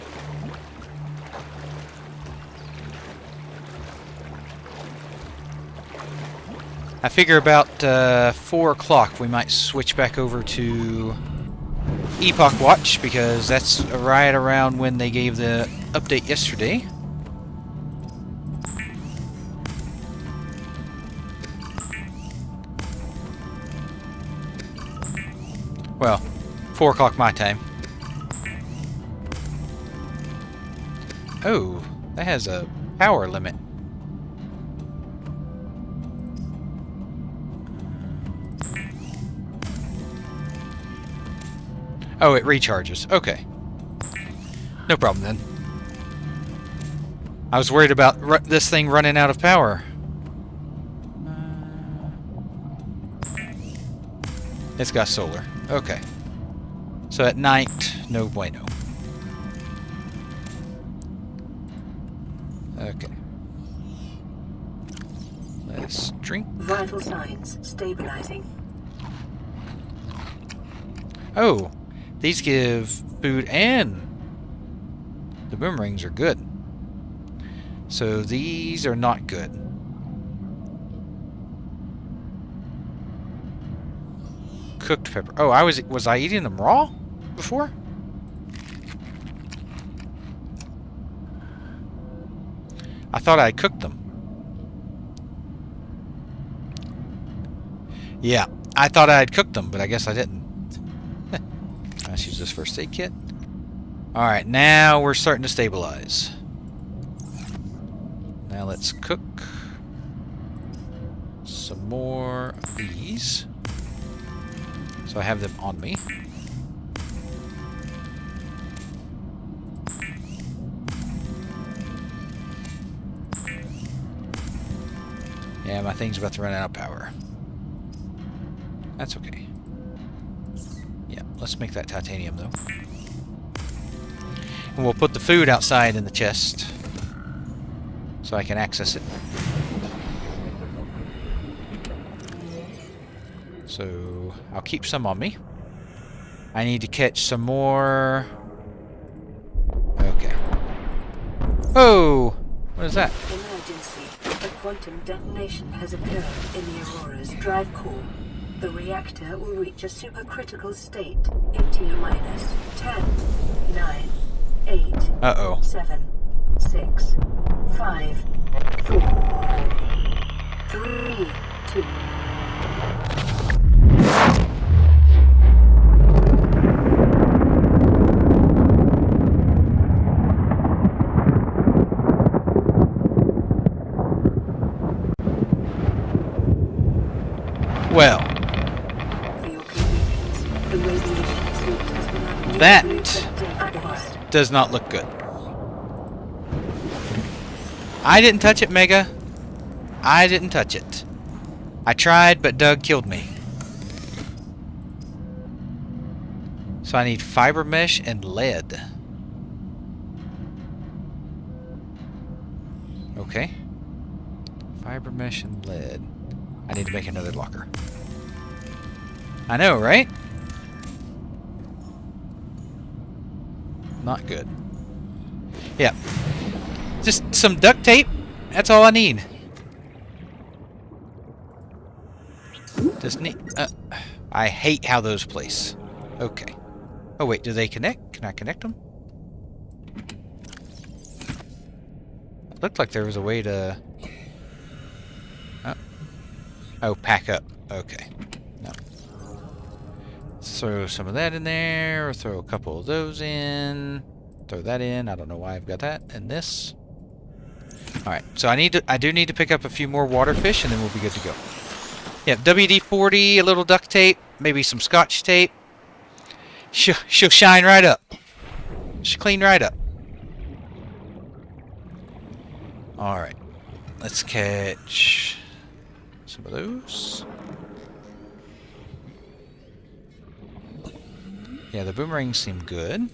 I figure about 4 o'clock we might switch back over to Epoch Watch, because that's right around when they gave the update yesterday. Well, 4 o'clock my time. Oh, that has a power limit. Oh, it recharges. Okay. No problem then. I was worried about this thing running out of power. It's got solar. Okay. So at night, no bueno. Okay. Let's drink. Vital signs stabilizing. Oh, these give food and the boomerangs are good. So these are not good. Cooked pepper. Oh, was I eating them raw before? I thought I cooked them. Yeah, I thought I had cooked them, but I guess I didn't. Let's use this first aid kit. Alright, now we're starting to stabilize. Now let's cook some more of these. So I have them on me. Yeah, my thing's about to run out of power. That's okay. Yeah, let's make that titanium though. And we'll put the food outside in the chest so I can access it. So I'll keep some on me. I need to catch some more. Okay. Oh! What is that? Emergency. A quantum detonation has occurred in the Aurora's drive core. The reactor will reach a supercritical state in T-minus 10, 9, 8, Uh-oh. 7, 6, 5, 4, 3, 2. Well, that does not look good. I didn't touch it, Mega. I didn't touch it. I tried, but Doug killed me. So I need fiber mesh and lead. Okay. Fiber mesh and lead. I need to make another locker. I know, right? Not good. Yeah. Just some duct tape. That's all I need. Just need... I hate how those place. Okay. Oh, wait. Do they connect? Can I connect them? It looked like there was a way to... Oh, pack up. Okay. No. Throw some of that in there, or throw a couple of those in. Throw that in. I don't know why I've got that. And this. Alright, so I do need to pick up a few more water fish, and then we'll be good to go. Yeah, WD-40, a little duct tape, maybe some Scotch tape. She'll shine right up. She'll clean right up. Alright. Let's catch some of those. Yeah, the boomerangs seem good.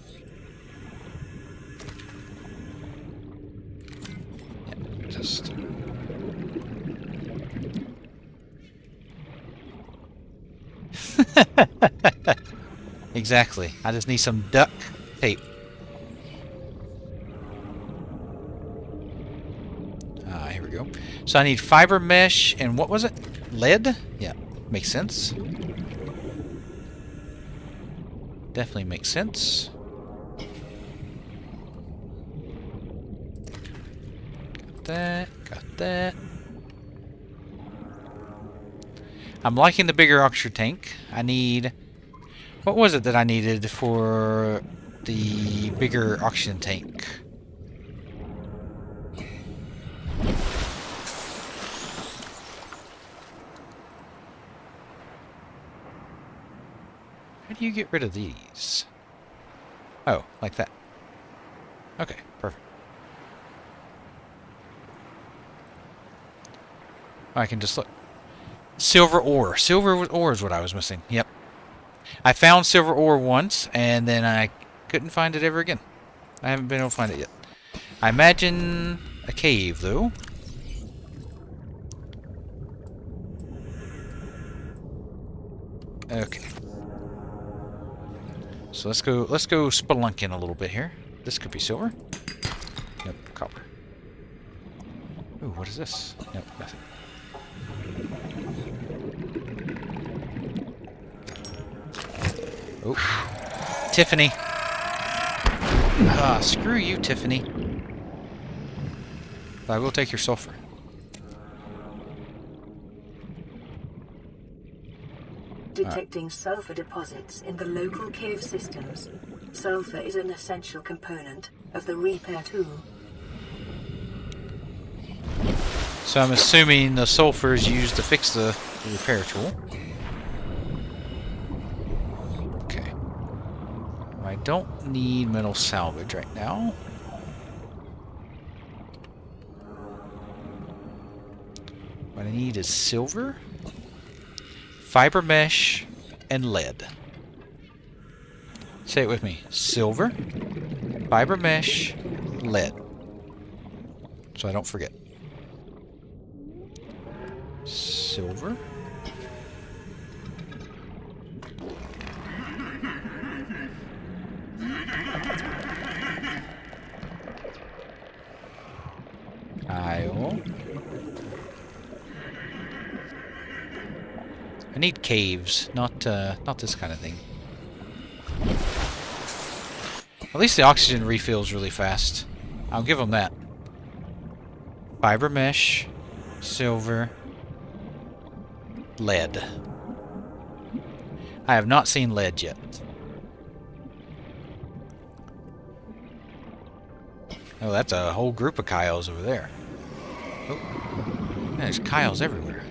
Yeah, just... Exactly. I just need some duct tape. Here we go. So I need fiber mesh and what was it? Lead? Yeah, makes sense. Definitely makes sense. Got that. Got that. I'm liking the bigger oxygen tank. I need... What was it that I needed for the bigger oxygen tank? How do you get rid of these? Oh, like that. Okay, perfect. I can just look. Silver ore. Silver ore is what I was missing. Yep. I found silver ore once, and then I couldn't find it ever again. I haven't been able to find it yet. I imagine a cave, though. Okay. So let's go spelunking a little bit here. This could be silver. Nope, copper. Ooh, what is this? Nope, nothing. Oh, Tiffany. Ah, screw you, Tiffany. But I will take your sulfur. Detecting sulfur deposits in the local cave systems. Sulfur is an essential component of the repair tool. So I'm assuming the sulfur is used to fix the repair tool. Okay. I don't need metal salvage right now. What I need is silver, fiber mesh, and lead. Say it with me. Silver, fiber mesh, lead. So I don't forget. Silver. I need caves, not this kind of thing. At least the oxygen refills really fast. I'll give them that. Fiber mesh, silver, lead. I have not seen lead yet. Oh, that's a whole group of Kyles over there. Oh, there's Kyles everywhere.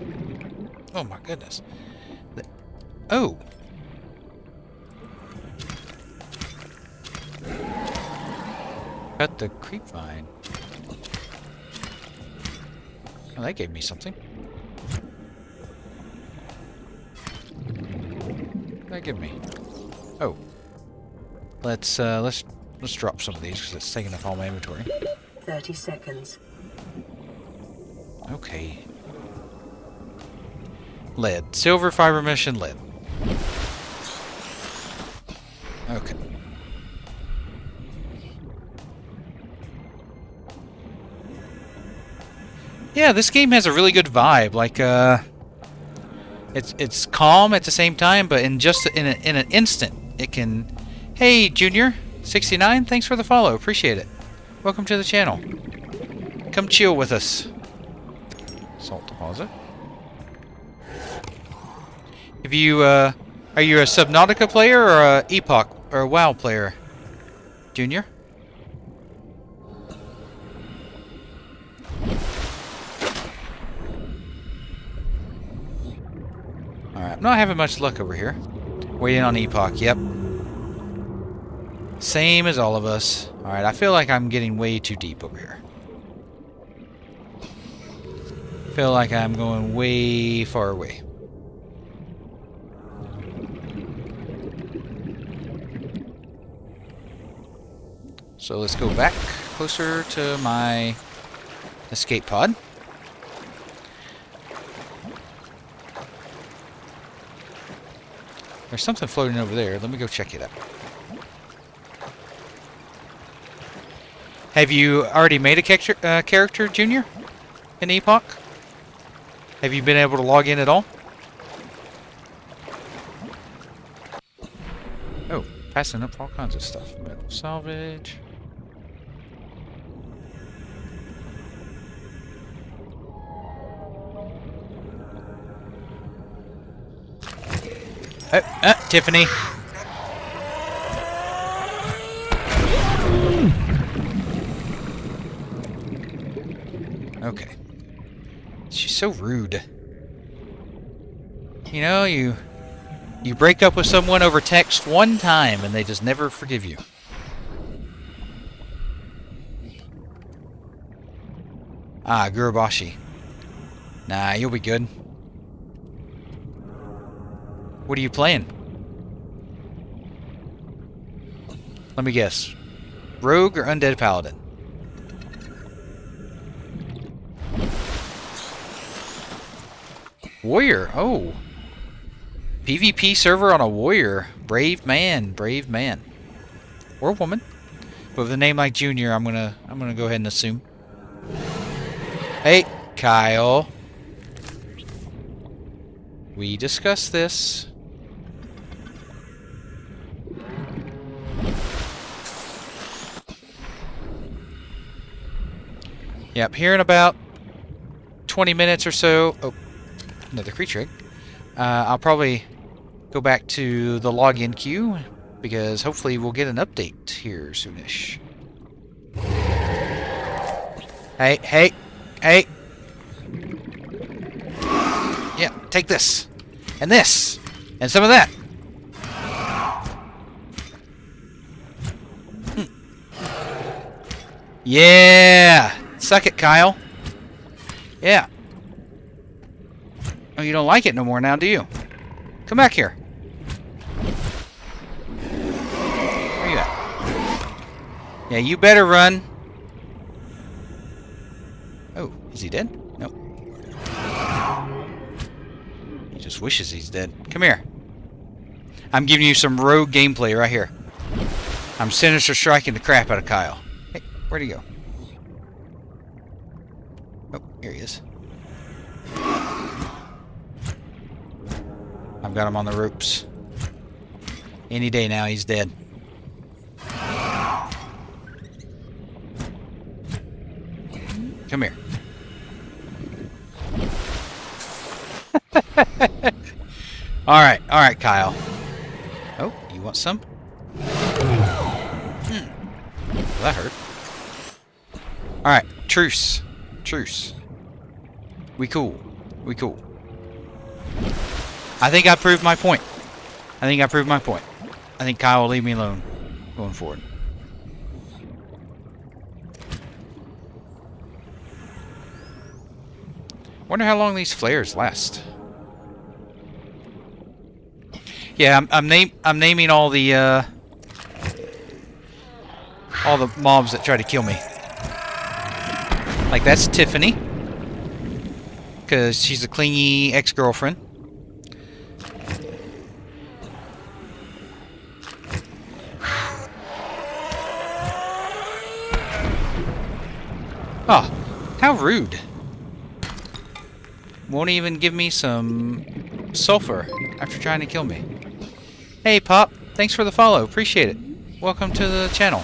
Oh my goodness. Oh! Cut the creep vine. Oh, that gave me something. What did that give me? Oh. Let's drop some of these because it's taking up all my inventory. 30 seconds. Okay. Lead. Silver, fiber mesh, and lead. Okay. Yeah, this game has a really good vibe. Like, it's calm at the same time, but in an instant, it can. Hey, Junior, 69. Thanks for the follow. Appreciate it. Welcome to the channel. Come chill with us. Salt deposit. Have you, are you a Subnautica player or a Epoch or a WoW player, Junior? Alright, I'm not having much luck over here. Waiting on Epoch, yep. Same as all of us. Alright, I feel like I'm getting way too deep over here. Feel like I'm going way far away. So let's go back closer to my escape pod. There's something floating over there. Let me go check it out. Have you already made a character, Junior, in Epoch? Have you been able to log in at all? Oh, passing up all kinds of stuff. Metal salvage. Oh, Tiffany. Okay. She's so rude. You know, you break up with someone over text one time and they just never forgive you. Ah, Gurubashi. Nah, you'll be good. What are you playing? Let me guess. Rogue or Undead Paladin? Warrior. Oh. PvP server on a warrior. Brave man. Brave man. Or woman. But with a name like Junior, I'm gonna go ahead and assume. Hey, Kyle. We discussed this. Yep, here in about 20 minutes or so. Oh, another creature egg. I'll probably go back to the login queue because hopefully we'll get an update here soonish. Hey, hey, hey. Yeah, take this. And this. And some of that. Yeah. Suck it, Kyle. Yeah. Oh, you don't like it no more now, do you? Come back here. Where you at? Yeah, you better run. Oh, is he dead? No. He just wishes he's dead. Come here. I'm giving you some rogue gameplay right here. I'm sinister striking the crap out of Kyle. Hey, where'd he go? Oh, here he is. I've got him on the ropes. Any day now, he's dead. Come here. Alright, Kyle. Oh, you want some? Well, that hurt. Alright, truce. Truce. We cool. We cool. I think I proved my point. I think Kyle will leave me alone going forward. Wonder how long these flares last. Yeah, I'm naming all the mobs that try to kill me. Like that's Tiffany, because she's a clingy ex-girlfriend. Oh, how rude. Won't even give me some sulfur after trying to kill me. Hey, Pop. Thanks for the follow. Appreciate it. Welcome to the channel.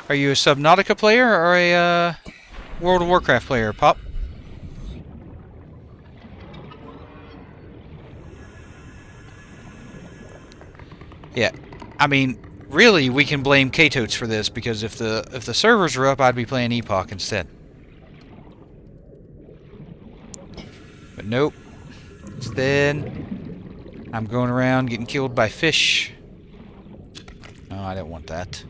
Are you a Subnautica player or a World of Warcraft player, Pop? Yeah. I mean, really, we can blame K-Totes for this, because if the servers were up, I'd be playing Epoch instead. But nope. Instead, I'm going around getting killed by fish. Oh, I didn't want that.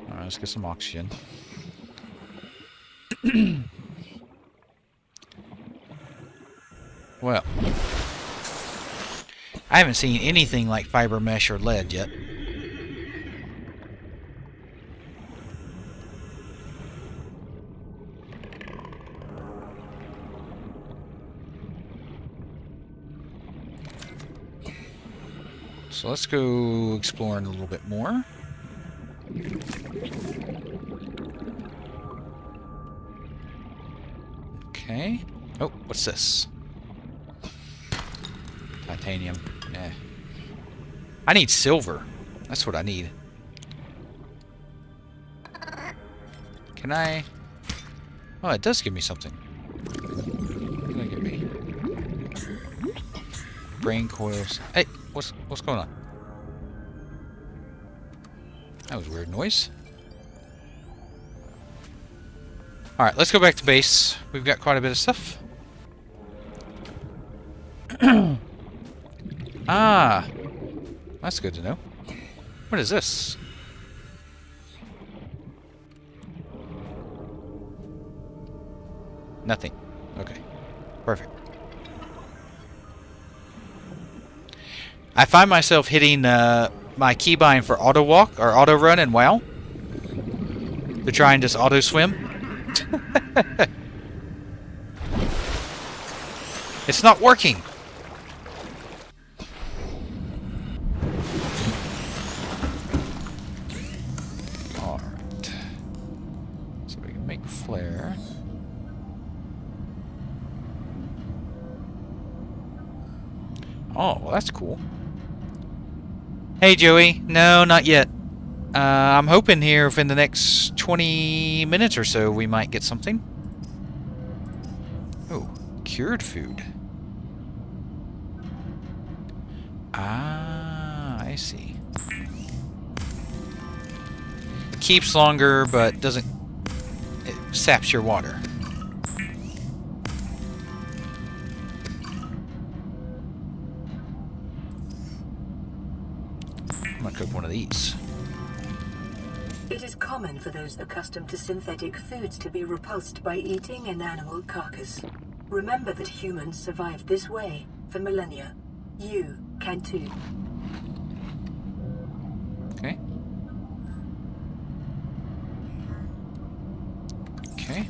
Alright, let's get some oxygen. Well, I haven't seen anything like fiber mesh or lead yet. So let's go exploring a little bit more. Okay. Oh, what's this? Titanium. Eh. I need silver. That's what I need. Can I... Oh, it does give me something. What did it give me? Brain coils. Hey, what's going on? That was a weird noise. Alright, let's go back to base. We've got quite a bit of stuff. Ah! That's good to know. What is this? Nothing. Okay. Perfect. I find myself hitting my keybind for auto walk or auto run in WoW to try and just auto swim. It's not working. Alright. So we can make flare. Oh, well that's cool. Hey Joey, no, not yet. I'm hoping here within the next 20 minutes or so we might get something. Oh, cured food. Ah, I see. Keeps longer, but doesn't... It saps your water. I'm gonna cook one of these. It is common for those accustomed to synthetic foods to be repulsed by eating an animal carcass. Remember that humans survived this way for millennia. You can too. Okay. Okay.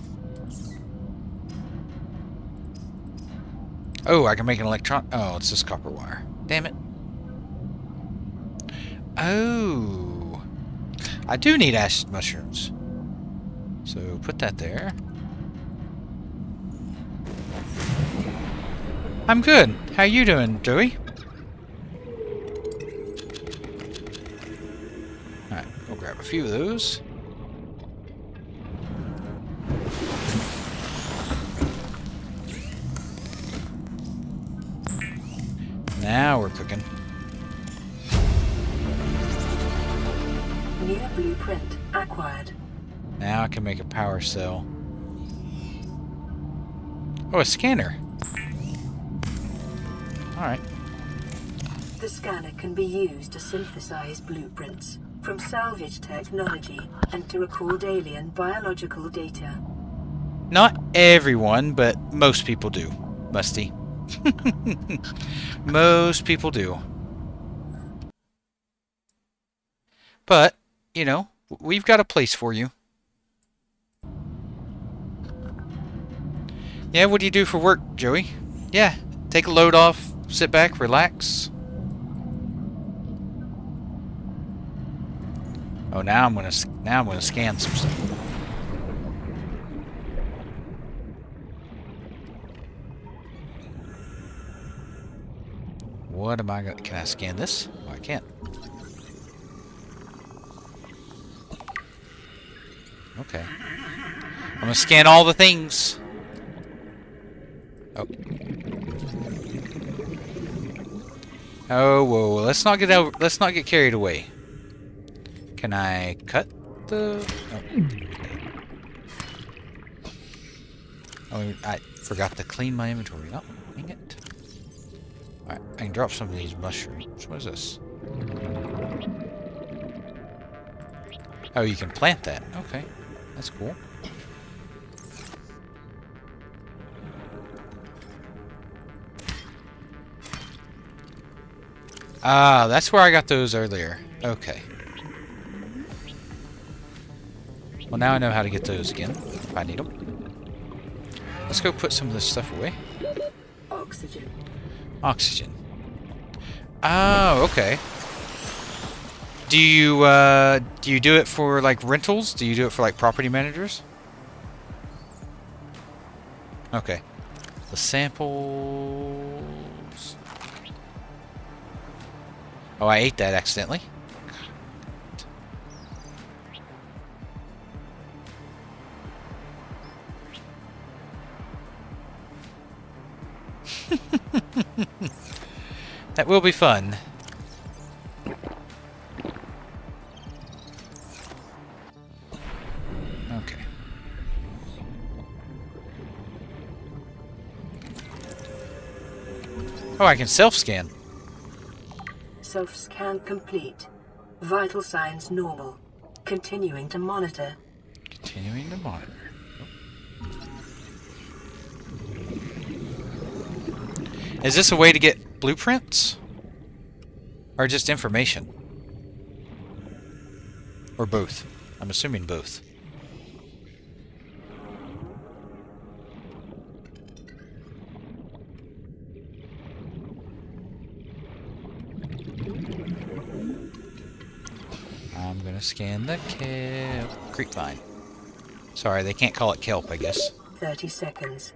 Oh, I can make an electron... Oh, it's just copper wire. Damn it. Oh. I do need acid mushrooms. So put that there. I'm good. How you doing, Joey? Alright, we'll grab a few of those. Now we're cooking. New blueprint acquired. Now I can make a power cell. Oh, a scanner. Alright. The scanner can be used to synthesize blueprints from salvage technology and to record alien biological data. Not everyone, but most people do, Musty. Most people do. But, you know, we've got a place for you. Yeah, what do you do for work, Joey? Yeah, take a load off, sit back, relax. Oh, now I'm gonna scan some stuff. What am I gonna... Can I scan this? Oh, I can't. Okay. I'm gonna scan all the things. Oh. Oh, whoa, let's not get carried away. Can I cut the... Oh, I forgot to clean my inventory. Oh, dang it. Alright, I can drop some of these mushrooms. What is this? Oh, you can plant that. Okay, that's cool. Ah, that's where I got those earlier. Okay. Well, now I know how to get those again, if I need them. Let's go put some of this stuff away. Oxygen. Oxygen. Oh, okay. Do you do it for, like, rentals? Do you do it for, like, property managers? Okay. The samples... Oh, I ate that accidentally. That will be fun. Okay. Oh, I can self-scan. Self-scan complete. Vital signs normal. Continuing to monitor. Continuing to monitor. Is this a way to get blueprints? Or just information? Or both? I'm assuming both. I'm gonna scan the kelp. Creepvine. Sorry, they can't call it kelp, I guess. 30 seconds.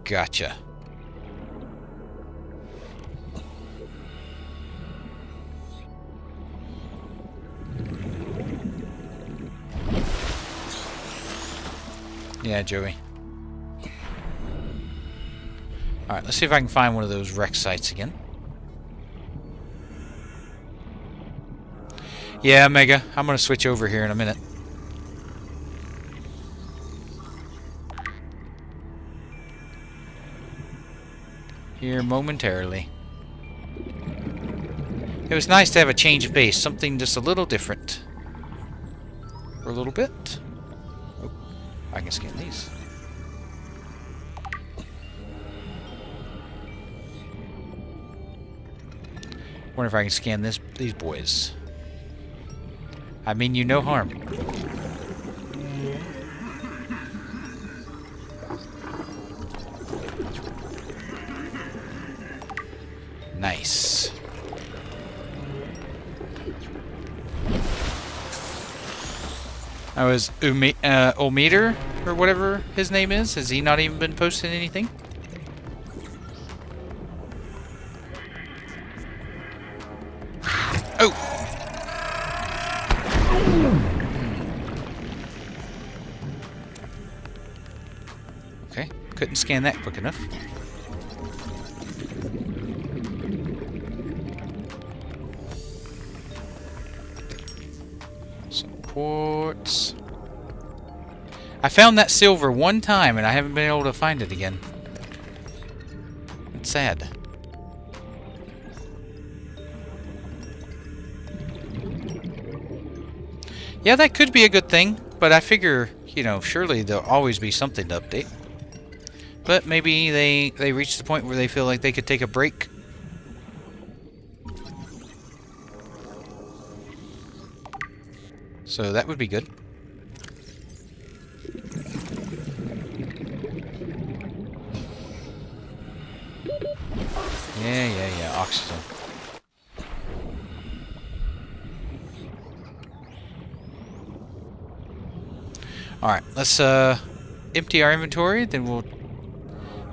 Gotcha. Yeah, Joey. Alright, let's see if I can find one of those wreck sites again. Yeah, Mega, I'm gonna switch over here in a minute. Here momentarily. It was nice to have a change of pace, something just a little different. For a little bit. Oh, I can scan these. Wonder if I can scan these boys. I mean you no harm. Nice. I was Ulmeter, or whatever his name is. Has he not even been posting anything? Oh! Okay, couldn't scan that quick enough. Quartz. I found that silver one time and I haven't been able to find it again. It's sad. Yeah, that could be a good thing, but I figure, you know, surely there'll always be something to update. But maybe they reach the point where they feel like they could take a break. So that would be good. Yeah, oxygen. Alright, let's empty our inventory, then we'll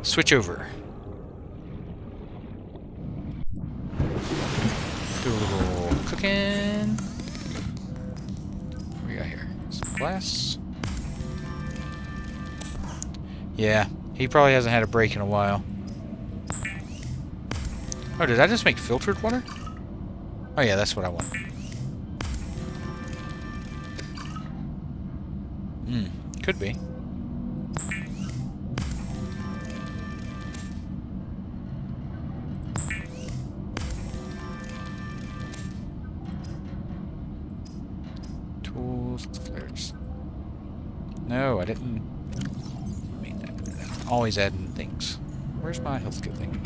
switch over. Do a little cooking. What we got here? Some glass. Yeah, he probably hasn't had a break in a while. Oh, did I just make filtered water? Oh yeah, that's what I want. Could be. Tools, flares. No, I didn't mean that. Always adding things. Where's my health kit thing?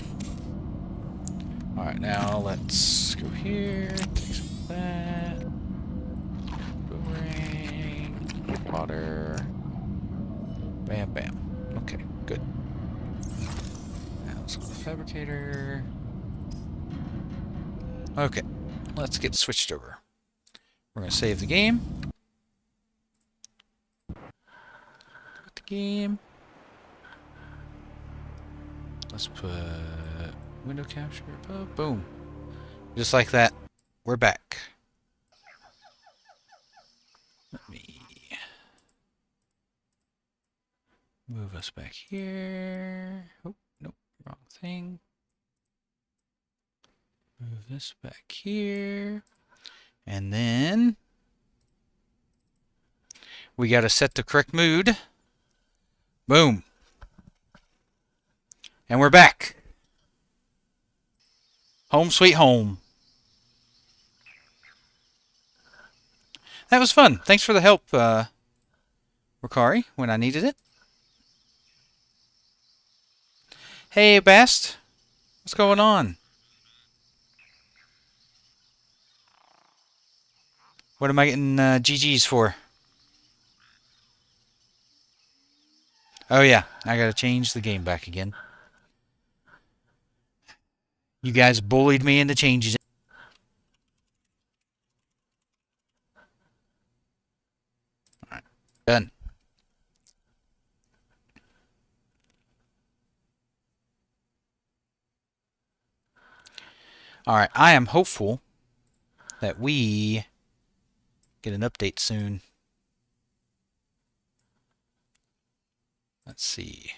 Alright, now let's go here, take some of that. Boomerang, water. Bam, bam. Okay, good. Now let's go to the fabricator. Okay, let's get switched over. We're going to save the game. Put the game. Let's put window capture above. Boom. Just like that. We're back. Let me move us back here. Oh, nope, wrong thing. Move this back here. And then we got to set the correct mood. Boom. And we're back. Home sweet home. That was fun. Thanks for the help, Ricari, when I needed it. Hey, Bast. What's going on? What am I getting GG's for? Oh, yeah. I gotta change the game back again. You guys bullied me into changing it. Alright. Done. Alright. I am hopeful that we get an update soon. Let's see.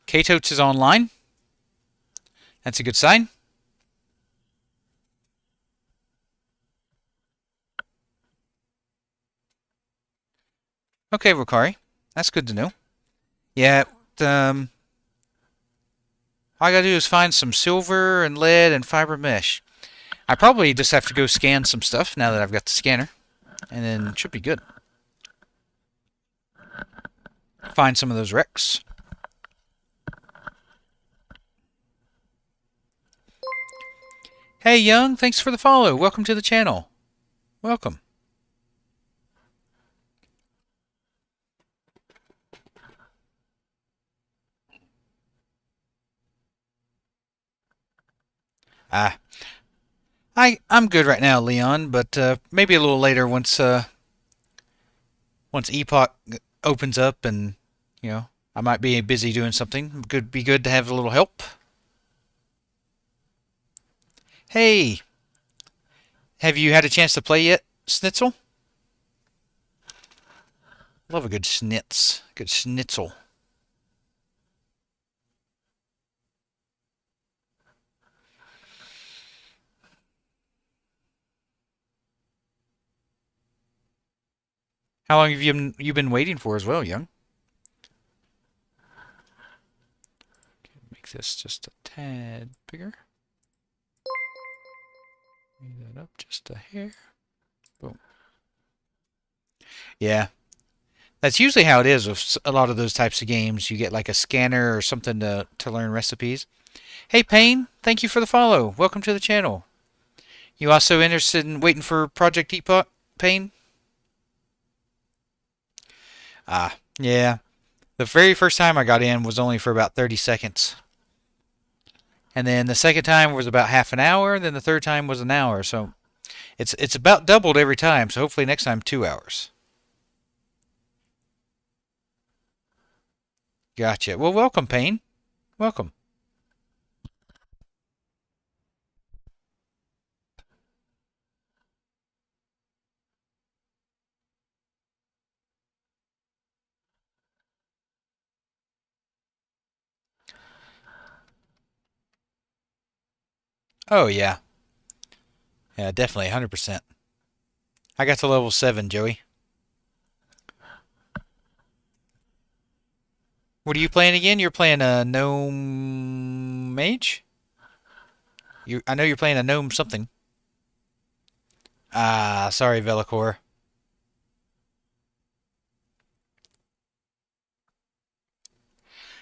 CHOO is online. That's a good sign. Okay, Ricari. That's good to know. Yeah, all I gotta do is find some silver and lead and fiber mesh. I probably just have to go scan some stuff now that I've got the scanner. And then it should be good. Find some of those wrecks. Hey, Young, thanks for the follow. Welcome to the channel. Welcome. I'm good right now, Leon, but maybe a little later once Epoch opens up and, you know, I might be busy doing something. Could be good to have a little help. Hey, have you had a chance to play yet, Schnitzel? Love a good schnitz. Good schnitzel. How long have you been waiting for as well, Young? Make this just a tad bigger. Move that up just a hair. Boom. Yeah. That's usually how it is with a lot of those types of games. You get like a scanner or something to learn recipes. Hey, Payne, thank you for the follow. Welcome to the channel. You also interested in waiting for Project Epoch, Payne? Ah, yeah. The very first time I got in was only for about 30 seconds. And then the second time was about half an hour. Then the third time was an hour. So it's about doubled every time. So hopefully next time 2 hours. Gotcha. Well, welcome, Payne. Welcome. Oh yeah, yeah, definitely 100%. I got to level 7, Joey. What are you playing again? You're playing a gnome mage? I know you're playing a gnome something. Ah, sorry, Velicor.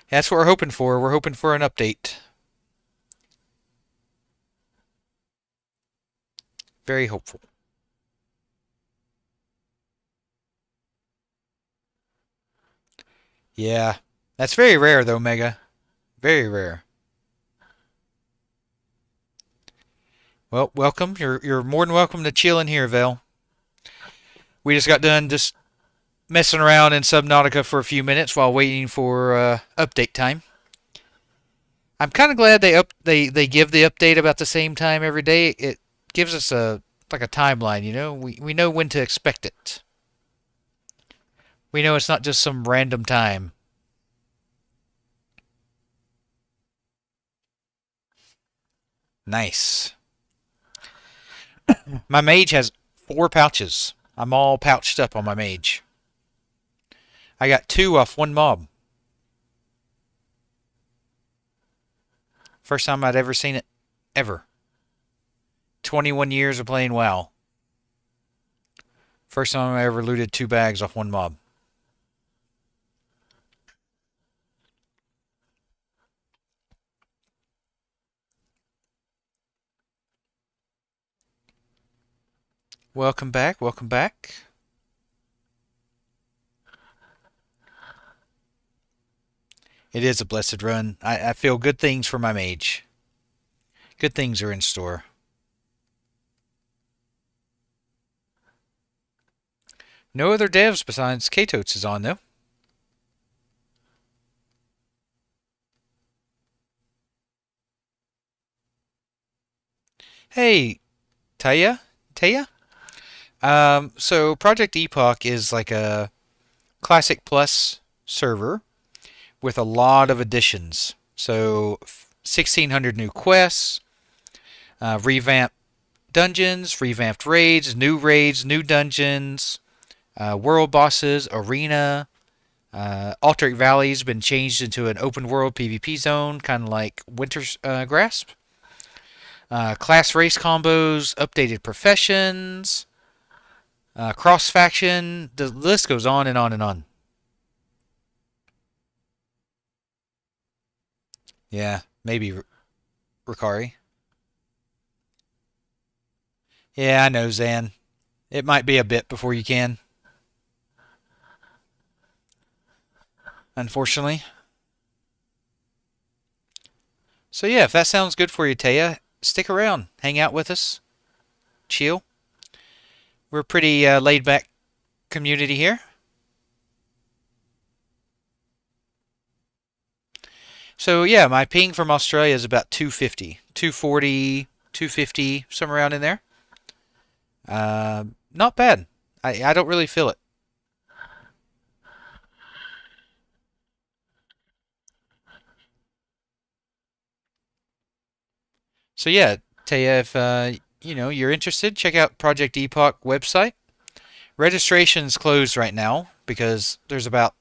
That's what we're hoping for. We're hoping for an update. Very hopeful. Yeah. That's very rare though, Mega. Very rare. Well, welcome. You're more than welcome to chill in here, Vel. We just got done just messing around in Subnautica for a few minutes while waiting for update time. I'm kind of glad they give the update about the same time every day. It gives us a like a timeline, you know. We know when to expect it. We know it's not just some random time. Nice. My mage has 4 pouches. I'm all pouched up on my mage. I got 2 off 1 mob. First time I'd ever seen it. Ever. 21 years of playing WoW. First time I ever looted 2 bags off 1 mob. Welcome back. Welcome back. It is a blessed run. I feel good things for my mage. Good things are in store. No other devs besides Katotes is on, though. Hey, Taya? Taya? So Project Epoch is like a Classic Plus server with a lot of additions. So 1,600 new quests, revamped dungeons, revamped raids, new dungeons, world bosses, arena. Altered Valley's been changed into an open world PvP zone, kind of like Winter's Grasp. Class race combos, updated professions, cross faction. The list goes on and on and on. Yeah, maybe Ricari. Yeah, I know, Zan. It might be a bit before you can, unfortunately. So yeah, if that sounds good for you, Taya, stick around, hang out with us, chill. We're a pretty laid back community here. So yeah, my ping from Australia is about 250, 240, 250, somewhere around in there. Not bad. I don't really feel it. So yeah, Taya, if you're interested, check out Project Epoch website. Registration's closed right now because there's about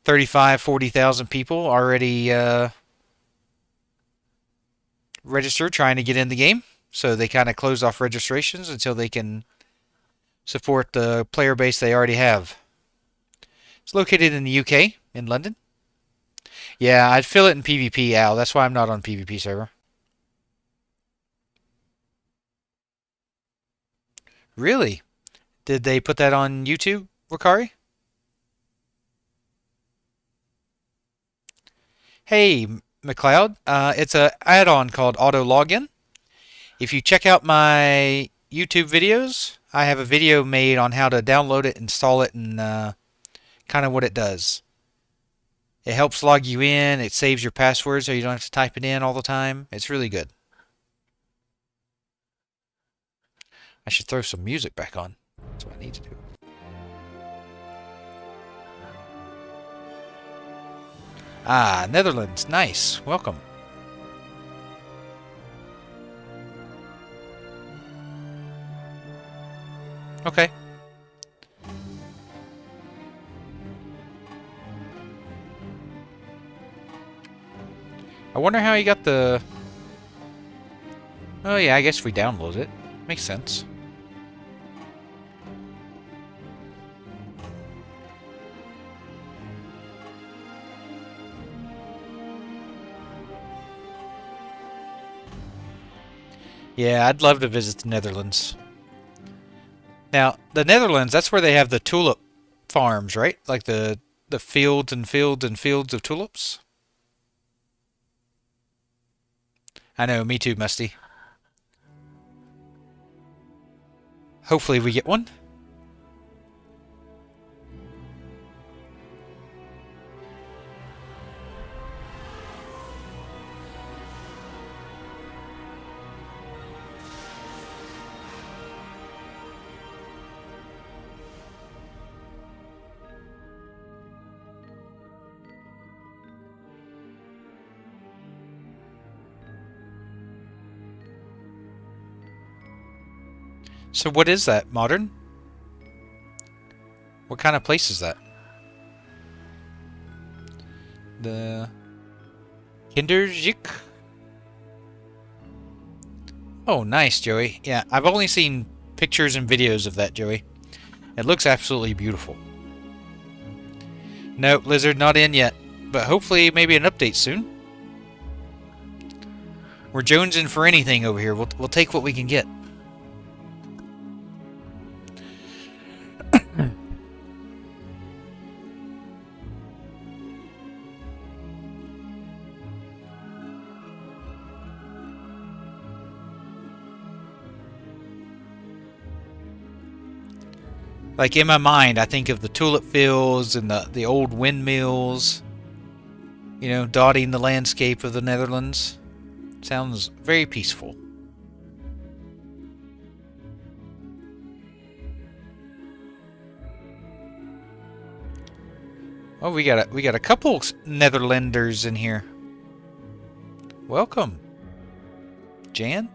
40,000 people already registered trying to get in the game. So they kind of close off registrations until they can support the player base they already have. It's located in the UK, in London. Yeah, I'd fill it in PvP, Al. That's why I'm not on PvP server. Really? Did they put that on YouTube, Wakari? Hey, McLeod. It's a add-on called Auto Login. If you check out my YouTube videos, I have a video made on how to download it, install it, and kind of what it does. It helps log you in. It saves your password so you don't have to type it in all the time. It's really good. I should throw some music back on. That's what I need to do. Ah, Netherlands. Nice. Welcome. Okay. I wonder how you got the... Oh yeah, I guess we download it. Makes sense. Yeah, I'd love to visit the Netherlands. Now, the Netherlands, that's where they have the tulip farms, right? Like the fields and fields and fields of tulips. I know, me too, Musty. Hopefully we get one. So what is that, Modern? What kind of place is that? The Kinderzik? Oh, nice, Joey. Yeah, I've only seen pictures and videos of that, Joey. It looks absolutely beautiful. Nope, Lizard, not in yet. But hopefully maybe an update soon. We're jonesing for anything over here. We'll take what we can get. Like in my mind, I think of the tulip fields and the old windmills, you know, dotting the landscape of the Netherlands. Sounds very peaceful. Oh, we got a couple Netherlanders in here. Welcome, Jan.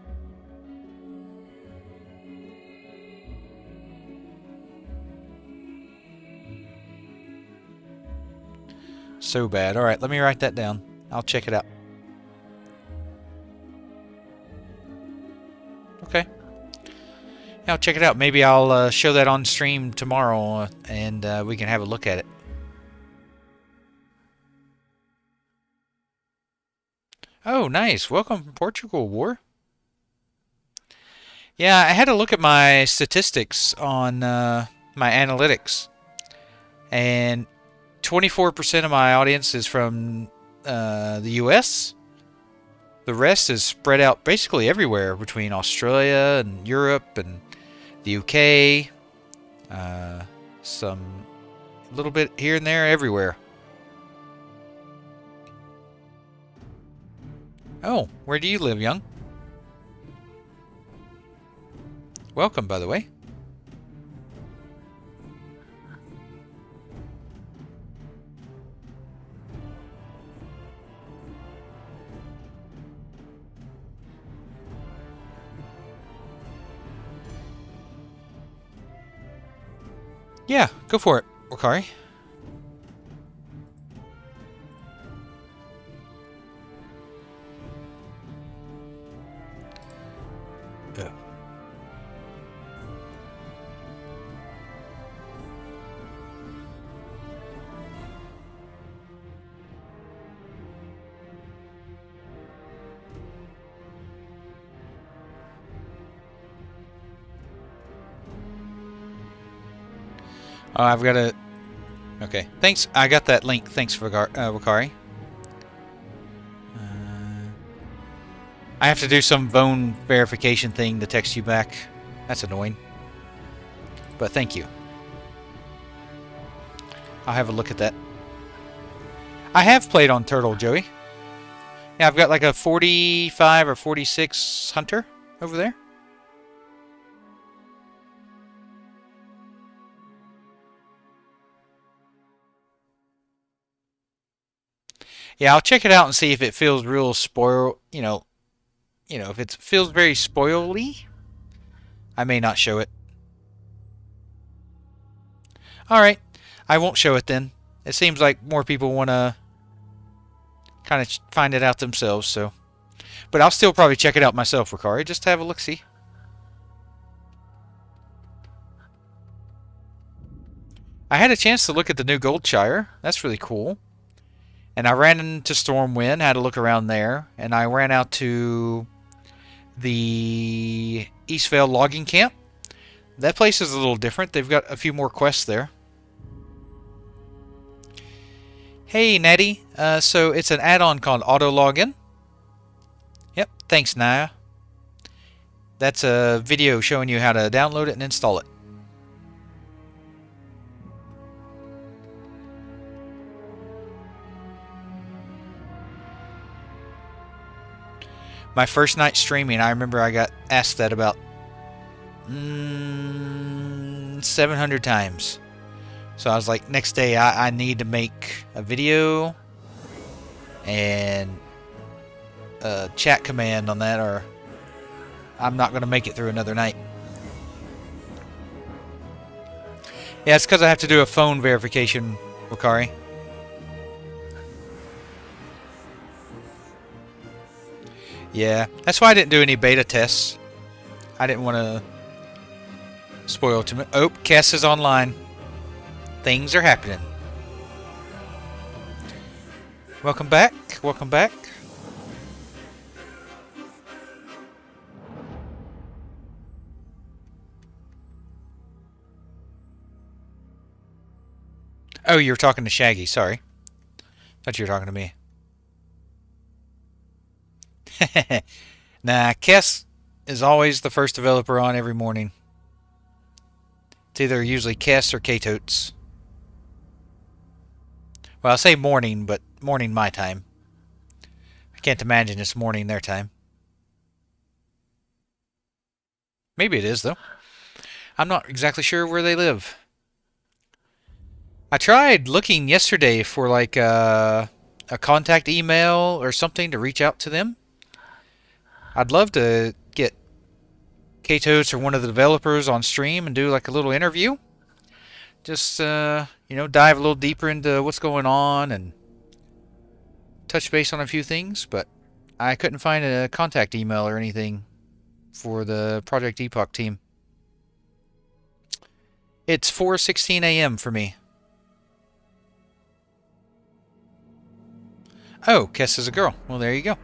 So bad. All right, let me write that down. I'll check it out. Okay. I'll check it out. Maybe I'll show that on stream tomorrow, and we can have a look at it. Oh, nice. Welcome from Portugal, War. Yeah, I had to look at my statistics on my analytics, and 24% of my audience is from the US. The rest is spread out basically everywhere between Australia and Europe and the UK. Some little bit here and there, everywhere. Oh, where do you live, young? Welcome, by the way. Yeah, go for it, Wakari. Oh, I've got a... Okay, thanks. I got that link. Thanks, Wakari. I have to do some phone verification thing to text you back. That's annoying. But thank you. I'll have a look at that. I have played on Turtle, Joey. Yeah, I've got like a 45 or 46 Hunter over there. Yeah, I'll check it out and see if it feels real spoil. If it feels very spoily, I may not show it. All right, I won't show it then. It seems like more people want to kind of find it out themselves. So, but I'll still probably check it out myself, Ricari, just to have a look see. I had a chance to look at the new Goldshire. That's really cool. And I ran into Stormwind, had a look around there, and I ran out to the Eastvale logging camp. That place is a little different. They've got a few more quests there. Hey, Natty. So it's an add-on called Auto Login. Yep, thanks, Naya. That's a video showing you how to download it and install it. My first night streaming, I remember I got asked that about 700 times. So I was like, next day I need to make a video and a chat command on that, or I'm not going to make it through another night. Yeah, it's because I have to do a phone verification, Wakari. Yeah, that's why I didn't do any beta tests. I didn't want to spoil too much. Oh, Kess is online. Things are happening. Welcome back. Welcome back. Oh, you were talking to Shaggy. Sorry. Thought you were talking to me. Nah, Kess is always the first developer on every morning. It's either usually Kess or K-Totes. Well, I say morning, but morning my time. I can't imagine it's morning their time. Maybe it is, though. I'm not exactly sure where they live. I tried looking yesterday for like a contact email or something to reach out to them. I'd love to get K-Totes or one of the developers on stream and do like a little interview. Just, dive a little deeper into what's going on and touch base on a few things, but I couldn't find a contact email or anything for the Project Epoch team. It's 4:16 a.m. for me. Oh, Kess is a girl. Well, there you go.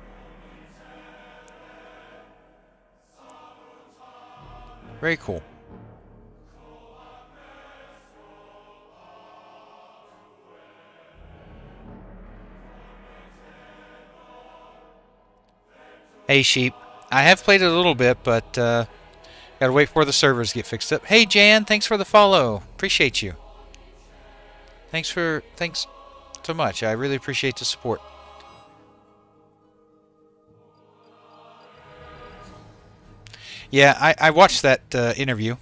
Very cool. Hey, Sheep. I have played it a little bit, but gotta wait for the servers to get fixed up. Hey, Jan, thanks for the follow. Appreciate you. Thanks so much. I really appreciate the support. Yeah, I watched that interview.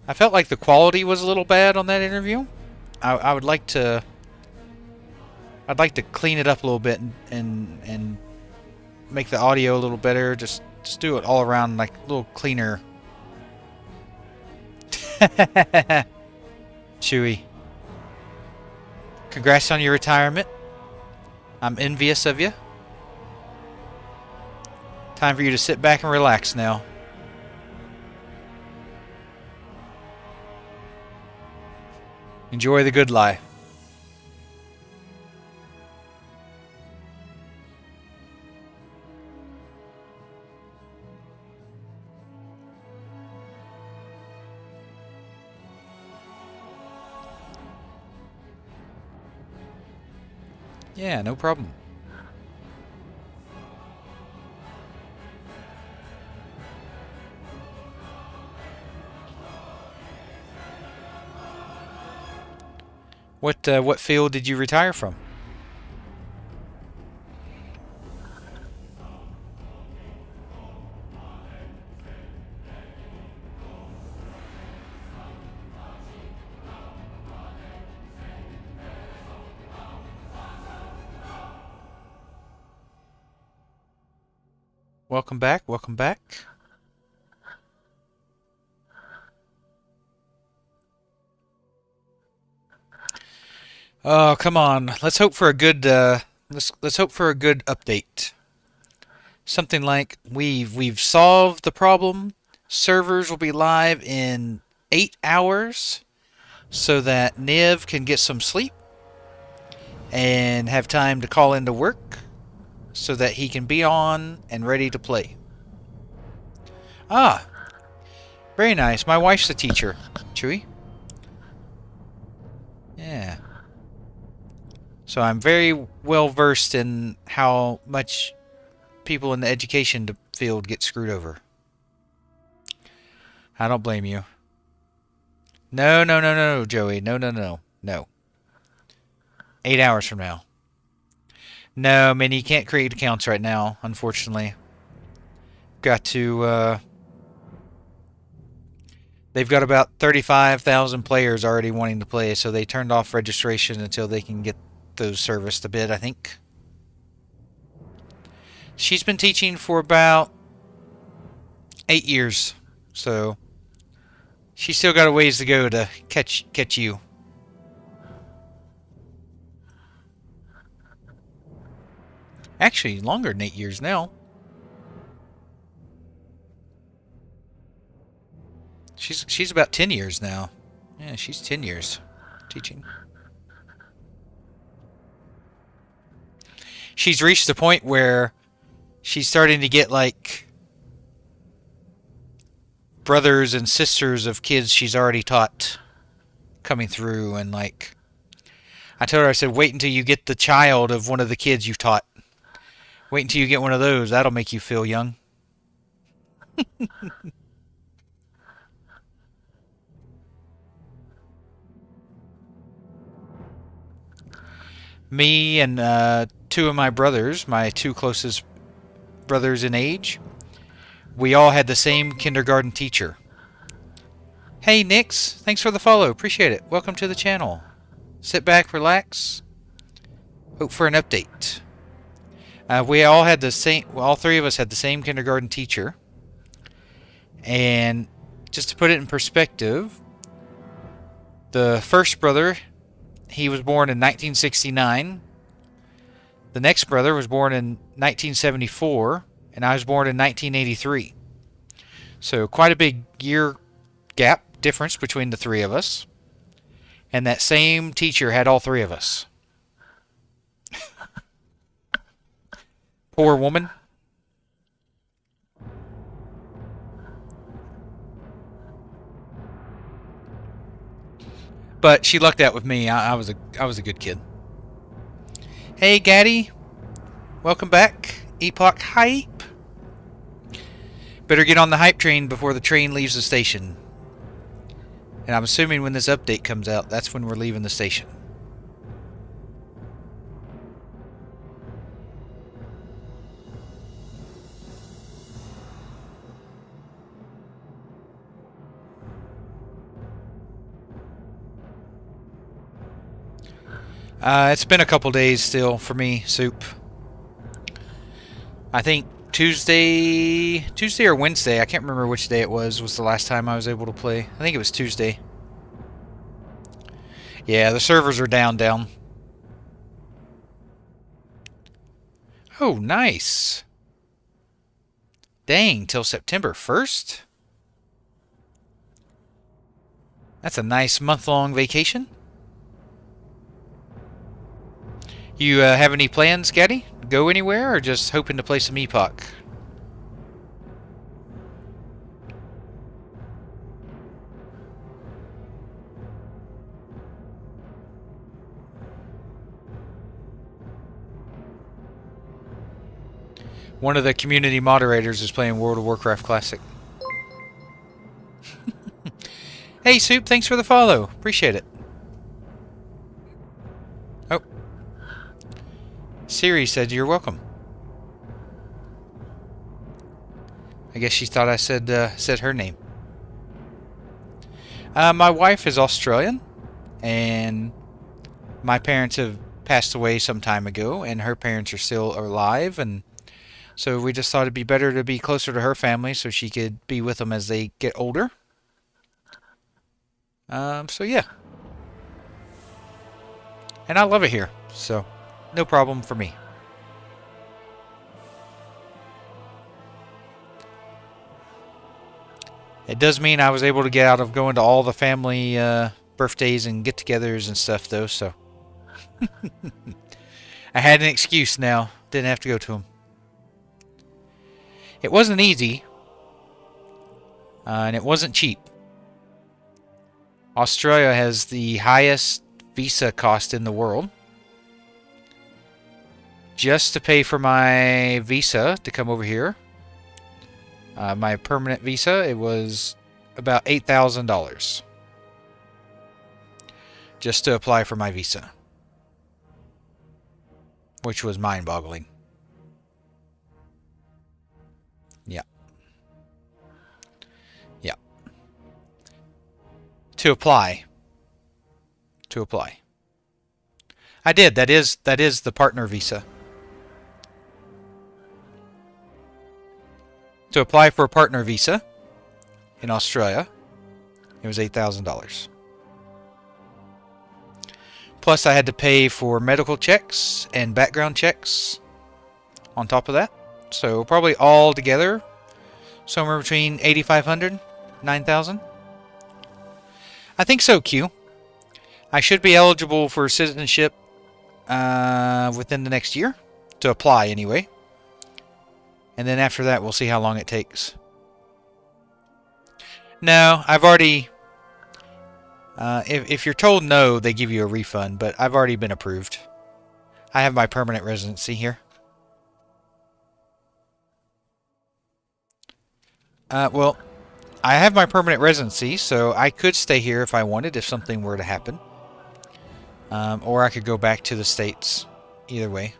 I felt like the quality was a little bad on that interview. I would like to. I'd like to clean it up a little bit and make the audio a little better. Just do it all around like a little cleaner. Chewy. Congrats on your retirement. I'm envious of you. Time for you to sit back and relax now. Enjoy the good life. Yeah, no problem. What field did you retire from? Welcome back. Welcome back. Oh, come on. Let's hope for a good let's hope for a good update. Something like we've solved the problem. Servers will be live in 8 hours so that Niv can get some sleep and have time to call into work so that he can be on and ready to play. Ah, very nice. My wife's a teacher, Chewy. Yeah. So I'm very well versed in how much people in the education field get screwed over. I don't blame you. No, no, no, no, Joey. No, no, no, no. 8 hours from now. No, man, you can't create accounts right now, unfortunately. Got to, they've got about 35,000 players already wanting to play, so they turned off registration until they can get those serviced a bit, I think. She's been teaching for about 8 years, so she's still got a ways to go to catch you. Actually, longer than 8 years now. She's about 10 years now. Yeah, she's 10 years teaching. She's reached the point where she's starting to get like brothers and sisters of kids she's already taught coming through, and like I told her, I said, wait until you get the child of one of the kids you've taught. Wait until you get one of those. That'll make you feel young. Me and two of my brothers, my two closest brothers in age, we all had the same kindergarten teacher. Hey, Nix. Thanks for the follow. Appreciate it. Welcome to the channel. Sit back, relax. Hope for an update. We all had the same. Well, all three of us had the same kindergarten teacher. And just to put it in perspective, the first brother, he was born in 1969. The next brother was born in 1974, and I was born in 1983. So quite a big year gap difference between the three of us. And that same teacher had all three of us. Poor woman. But she lucked out with me. I was a good kid. Hey, Gaddy. Welcome back. Epoch Hype. Better get on the hype train before the train leaves the station. And I'm assuming when this update comes out, that's when we're leaving the station. It's been a couple days still for me, Soup. I think Tuesday or Wednesday, I can't remember which day it was the last time I was able to play. I think it was Tuesday. Yeah, the servers are down. Oh, nice. Dang, till September 1st? That's a nice month-long vacation. You have any plans, Gaddy? Go anywhere, or just hoping to play some Epoch? One of the community moderators is playing World of Warcraft Classic. Hey, Soup, thanks for the follow. Appreciate it. Oh. Siri said you're welcome. I guess she thought I said her name. My wife is Australian, and my parents have passed away some time ago, and her parents are still alive, and so we just thought it'd be better to be closer to her family so she could be with them as they get older. So yeah. And I love it here, so no problem for me. It does mean I was able to get out of going to all the family birthdays and get-togethers and stuff, though, so I had an excuse now. Didn't have to go to them. It wasn't easy, and it wasn't cheap. Australia has the highest visa cost in the world. Just to pay for my visa to come over here, my permanent visa, it was about $8,000 just to apply for my visa, which was mind-boggling. Yeah. Yeah. To apply. I did. That is the partner visa. To apply for a partner visa in Australia, it was $8,000. Plus, I had to pay for medical checks and background checks on top of that. So probably all together, somewhere between $8,500, $9,000. I think so, Q. I should be eligible for citizenship within the next year, to apply anyway. And then after that, we'll see how long it takes. No, I've already... if you're told no, they give you a refund, but I've already been approved. I have my permanent residency here. Well, I have my permanent residency, so I could stay here if I wanted, if something were to happen. Or I could go back to the States. Either way.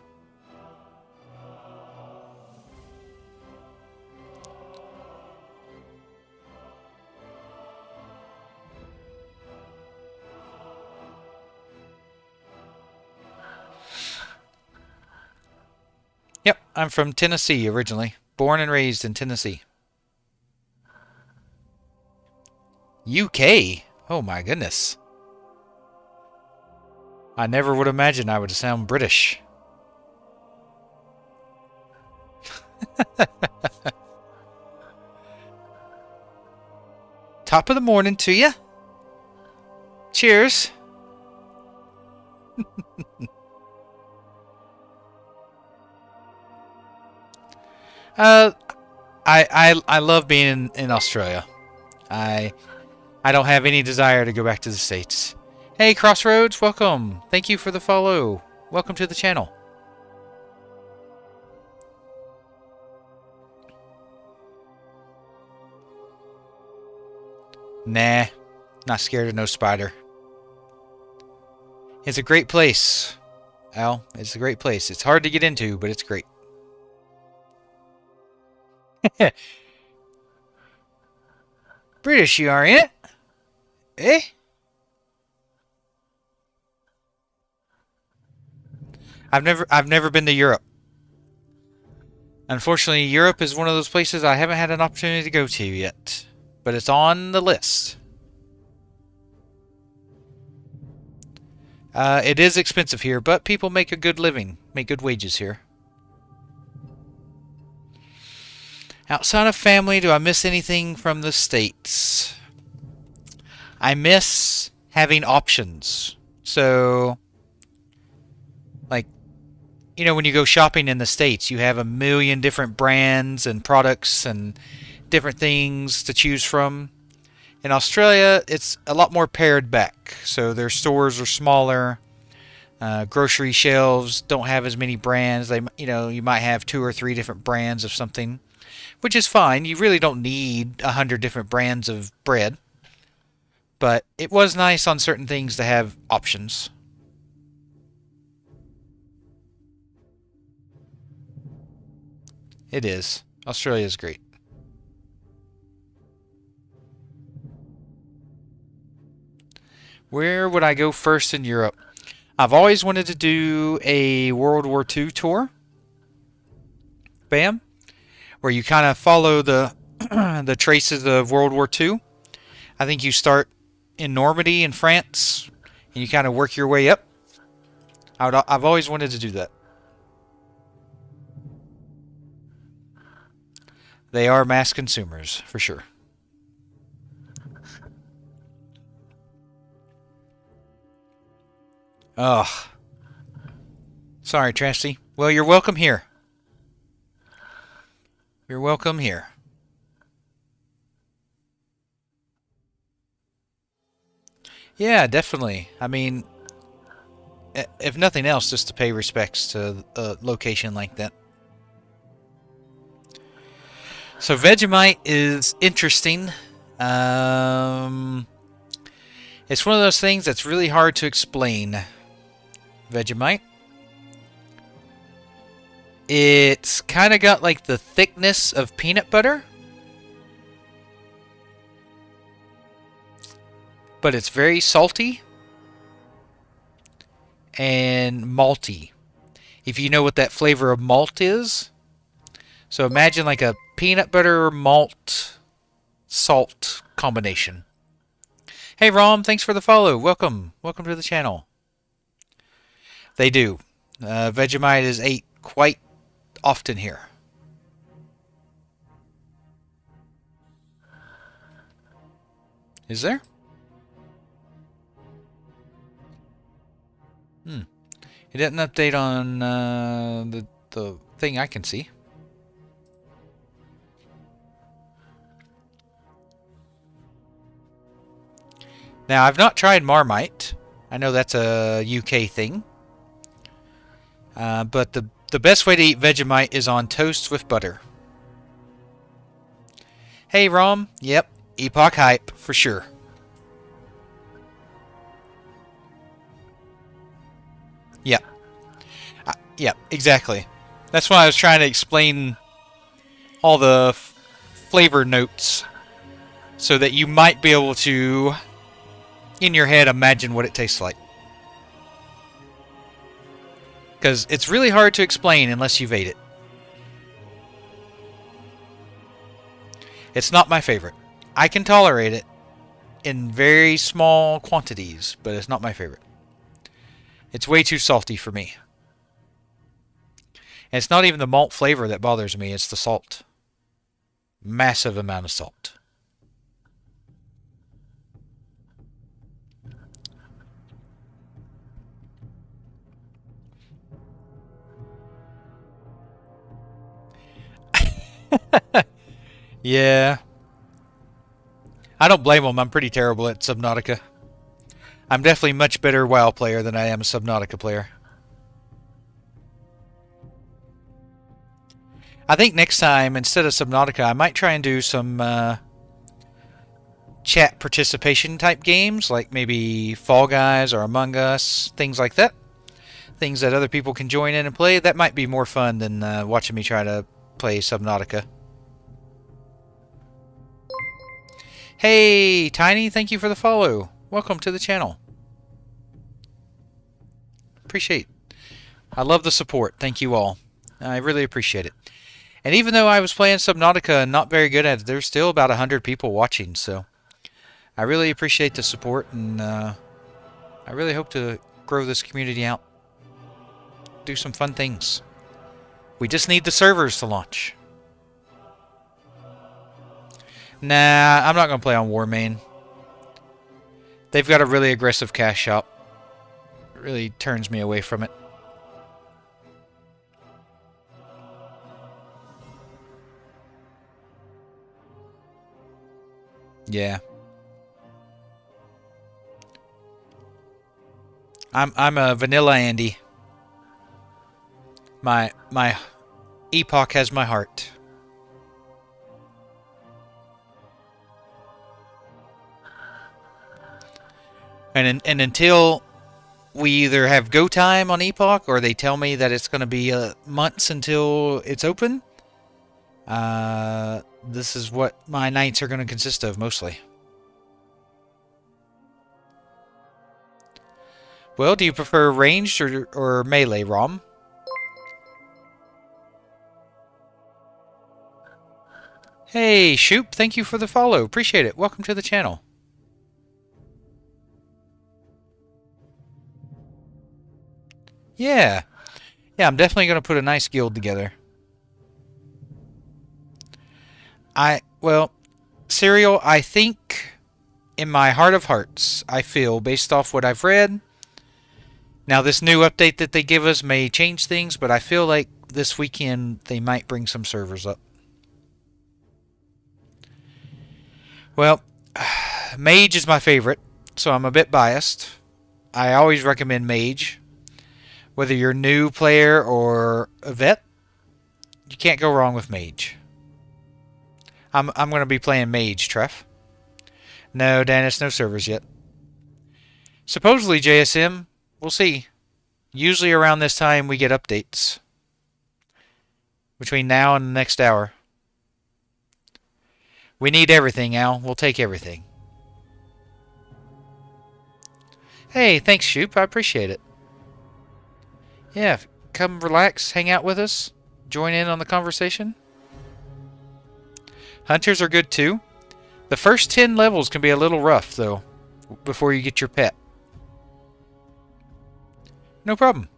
Yep, I'm from Tennessee originally. Born and raised in Tennessee. UK? Oh my goodness. I never would imagine I would sound British. Top of the morning to you. Cheers. I love being in Australia. I don't have any desire to go back to the States. Hey, Crossroads, welcome. Thank you for the follow. Welcome to the channel. Nah, not scared of no spider. It's a great place, Al. It's a great place. It's hard to get into, but it's great. British you are, ain't it? Eh? I've never been to Europe. Unfortunately, Europe is one of those places I haven't had an opportunity to go to yet. But it's on the list. It is expensive here, but people make a good living, make good wages here. Outside of family, do I miss anything from the States? I miss having options. So, like, you know, when you go shopping in the States, you have a million different brands and products and different things to choose from. In Australia, it's a lot more pared back. So their stores are smaller. Grocery shelves don't have as many brands. You might have 2 or 3 different brands of something, which is fine. You really don't need 100 different brands of bread. But it was nice on certain things to have options. It is. Australia is great. Where would I go first in Europe? I've always wanted to do a World War II tour. Bam. Where you kind of follow the the traces of World War II. I think you start in Normandy in France and you kind of work your way up. I've always wanted to do that. They are mass consumers, for sure. Ugh. Sorry, Trasty. Well, you're welcome here. You're welcome here. Yeah, definitely. I mean, if nothing else, just to pay respects to a location like that. So Vegemite is interesting. It's one of those things that's really hard to explain. Vegemite. It's kind of got like the thickness of peanut butter. But it's very salty. And malty. If you know what that flavor of malt is. So imagine like a peanut butter malt salt combination. Hey Rom, thanks for the follow. Welcome to the channel. They do. Vegemite is ate quite often here. Is there? It didn't update on the thing I can see. Now, I've not tried Marmite. I know that's a UK thing. But the best way to eat Vegemite is on toast with butter. Hey, Rom. Yep. Epoch hype, for sure. Yep. Yep, exactly. That's why I was trying to explain all the flavor notes so that you might be able to, in your head, imagine what it tastes like. Because it's really hard to explain unless you've ate it. It's not my favorite. I can tolerate it in very small quantities, but it's not my favorite. It's way too salty for me. And it's not even the malt flavor that bothers me, it's the salt. Massive amount of salt. Yeah. I don't blame them. I'm pretty terrible at Subnautica. I'm definitely a much better WoW player than I am a Subnautica player. I think next time, instead of Subnautica, I might try and do some chat participation type games, like maybe Fall Guys or Among Us, things like that. Things that other people can join in and play. That might be more fun than watching me try to play Subnautica. Hey, Tiny, thank you for the follow. Welcome to the channel. Appreciate it. I love the support. Thank you all. I really appreciate it. And even though I was playing Subnautica and not very good at it, there's still about 100 people watching, so I really appreciate the support, and I really hope to grow this community out. Do some fun things. We just need the servers to launch. Nah, I'm not going to play on Warmane. They've got a really aggressive cash shop. It really turns me away from it. Yeah. I'm a vanilla Andy. My Epoch has my heart. And until we either have go time on Epoch or they tell me that it's going to be months until it's open, this is what my nights are going to consist of mostly. Well, do you prefer ranged or melee, Rom? Hey, Shoop, thank you for the follow. Appreciate it. Welcome to the channel. Yeah. Yeah, I'm definitely going to put a nice guild together. Well, Serial, I think in my heart of hearts, I feel, based off what I've read, now this new update that they give us may change things, but I feel like this weekend they might bring some servers up. Well, Mage is my favorite, so I'm a bit biased. I always recommend Mage. Whether you're a new player or a vet, you can't go wrong with Mage. I'm going to be playing Mage, Treff. No, Dennis, no servers yet. Supposedly JSM, we'll see. Usually around this time we get updates. Between now and the next hour. We need everything, Al. We'll take everything. Hey, thanks, Shoop. I appreciate it. Yeah, come relax, hang out with us, join in on the conversation. Hunters are good too. The first 10 levels can be a little rough, though, before you get your pet. No problem.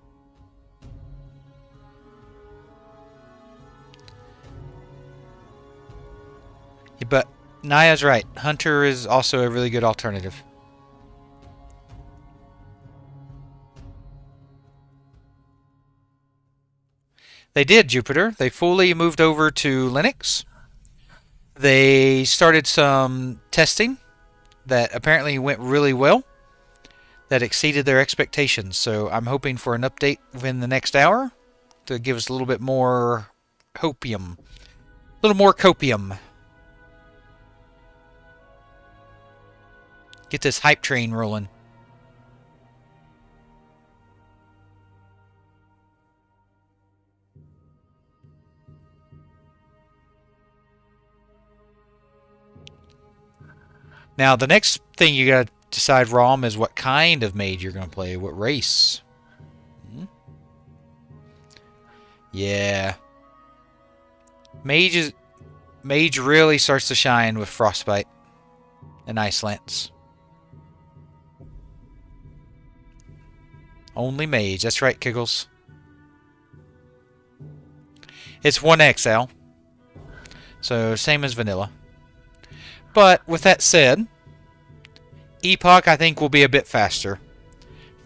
Yeah, but Naya's right. Hunter is also a really good alternative. They did, Jupiter. They fully moved over to Linux. They started some testing that apparently went really well, that exceeded their expectations. So I'm hoping for an update within the next hour to give us a little bit more hopium. A little more copium. Get this hype train rolling. Now, the next thing you gotta decide, Rom, is what kind of mage you're gonna play. What race? Yeah. Mage really starts to shine with Frostbite and Ice Lance. Only mage. That's right, Kiggles. It's 1x, Al. So, same as vanilla. But, with that said, Epoch, I think, will be a bit faster.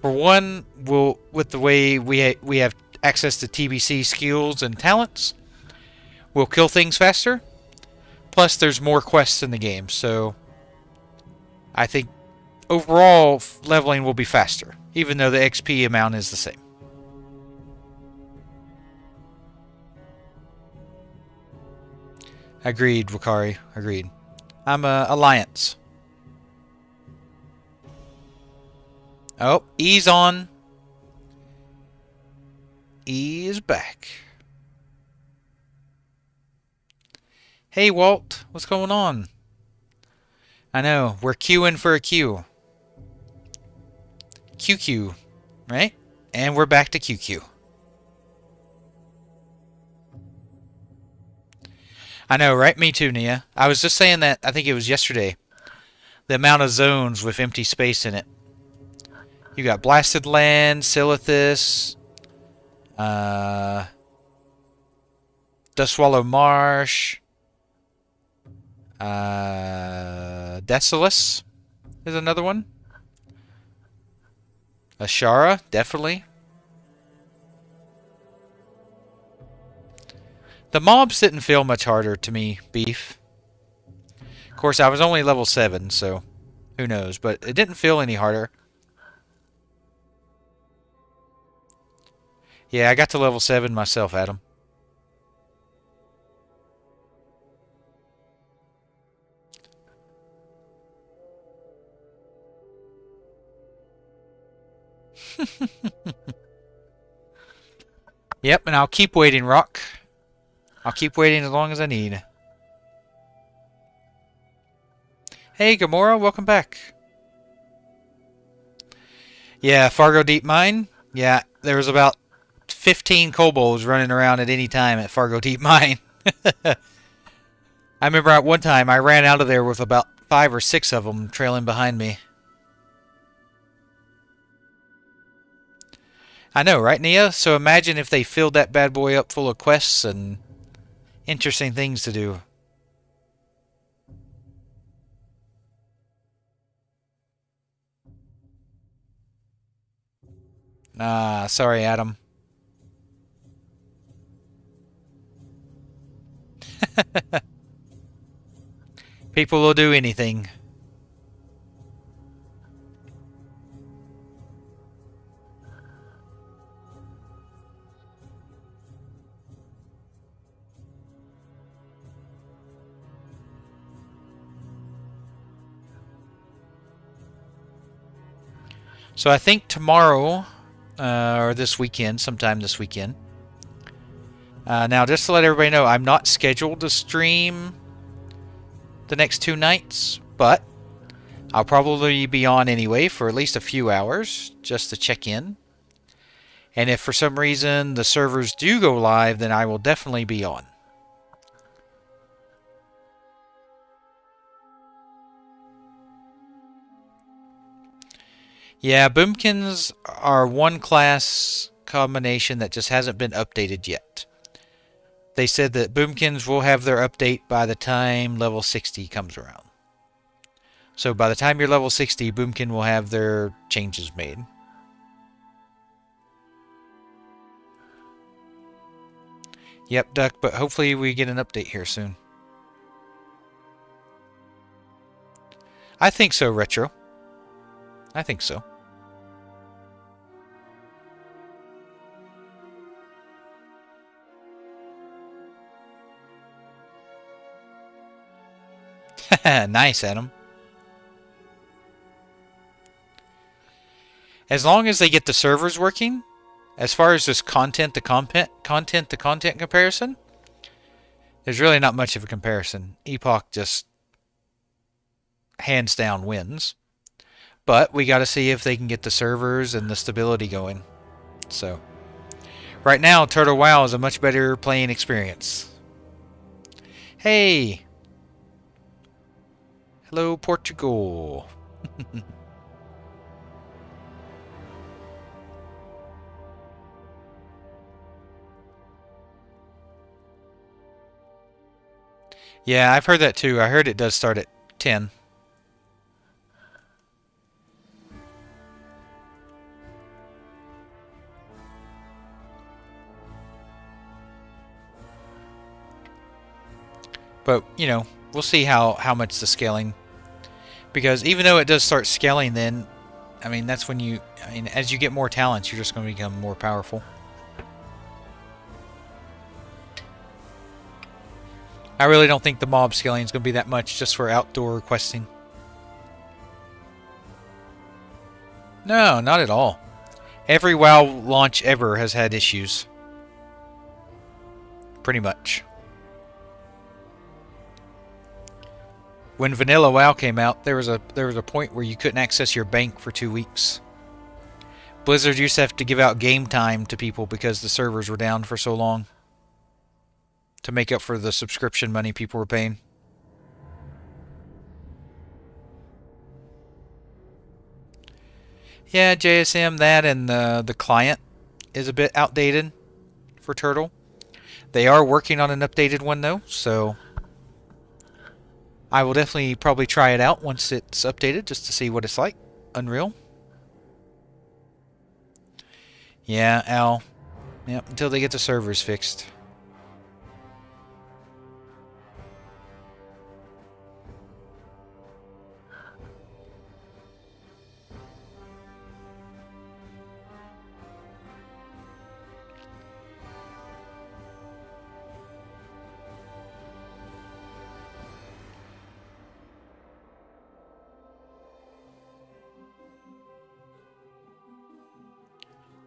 For one, with the way we have access to TBC skills and talents, we'll kill things faster. Plus, there's more quests in the game, so I think overall leveling will be faster, even though the XP amount is the same. Agreed, Wakari. Agreed. I'm a Alliance. Oh, E's on. E is back. Hey, Walt. What's going on? I know. We're queuing for a queue. QQ. Right? And we're back to QQ. I know, right? Me too, Nia. I was just saying that, I think it was yesterday. The amount of zones with empty space in it. You got Blasted Land, Silithus, Dustswallow Marsh, Desolus is another one. Ashara, definitely. The mobs didn't feel much harder to me, Beef. Of course, I was only level 7, so who knows, but it didn't feel any harder. Yeah, I got to level 7 myself, Adam. Yep, and I'll keep waiting, Rock. I'll keep waiting as long as I need. Hey, Gamora, welcome back. Yeah, Fargo Deep Mine. Yeah, there was about 15 kobolds running around at any time at Fargo Deep Mine. I remember at one time I ran out of there with about 5 or 6 of them trailing behind me. I know, right, Nia? So imagine if they filled that bad boy up full of quests and interesting things to do. Ah, sorry, Adam. People will do anything. So I think tomorrow, or this weekend, sometime this weekend. Now, just to let everybody know, I'm not scheduled to stream the next 2 nights, but I'll probably be on anyway for at least a few hours just to check in. And if for some reason the servers do go live, then I will definitely be on. Yeah, boomkins are one class combination that just hasn't been updated yet. They said that boomkins will have their update by the time level 60 comes around. So by the time you're level 60, boomkin will have their changes made. Yep, Duck, but hopefully we get an update here soon. I think so, Retro. I think so. Nice, Adam. As long as they get the servers working, as far as this content to content comparison, there's really not much of a comparison. Epoch just hands down wins. But we got to see if they can get the servers and the stability going. So, right now, Turtle WoW is a much better playing experience. Hey! Hello, Portugal. Yeah, I've heard that too. I heard it does start at 10. But, you know, we'll see how much the scaling. Because even though it does start scaling then, I mean, that's when you... I mean, as you get more talents, you're just going to become more powerful. I really don't think the mob scaling is going to be that much just for outdoor questing. No, not at all. Every WoW launch ever has had issues. Pretty much. When Vanilla WoW came out, there was a point where you couldn't access your bank for 2 weeks. Blizzard used to have to give out game time to people because the servers were down for so long to make up for the subscription money people were paying. Yeah, JSM, that and the client is a bit outdated for Turtle. They are working on an updated one though, so I will definitely probably try it out once it's updated just to see what it's like. Unreal. Yeah, Al. Yep, until they get the servers fixed.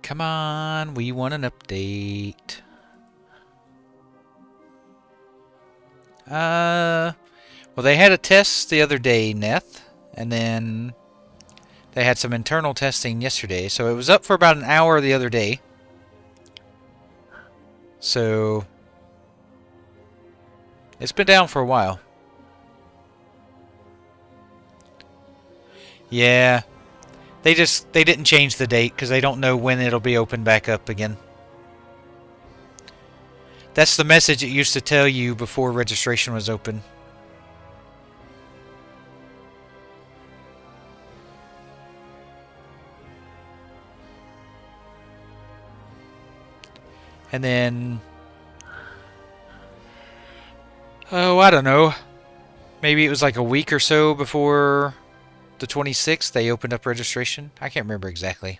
Come on, we want an update. Well, they had a test the other day, Neth, and then they had some internal testing yesterday, so it was up for about an hour the other day. So it's been down for a while. Yeah, they didn't change the date because they don't know when it'll be open back up again. That's the message it used to tell you before registration was open. And then, oh, I don't know. Maybe it was like a week or so before the 26th they opened up registration. I can't remember exactly.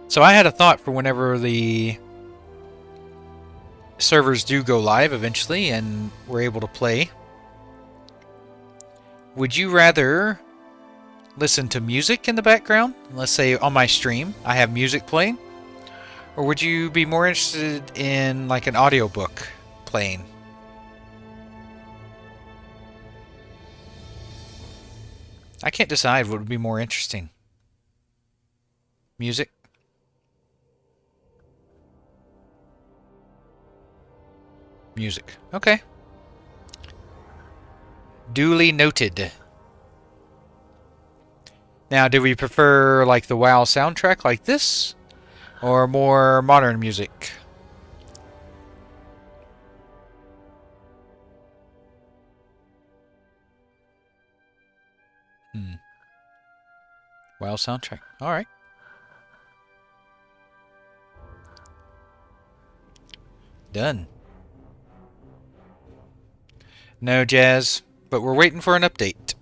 So I had a thought for whenever the servers do go live eventually and we're able to play. Would you rather listen to music in the background? Let's say on my stream I have music playing. Or would you be more interested in like an audiobook playing? I can't decide what would be more interesting. Music? Music. Okay. Duly noted. Now, do we prefer like the WoW soundtrack like this? Or more modern music? WoW soundtrack. Alright. Done. No, Jazz, but we're waiting for an update.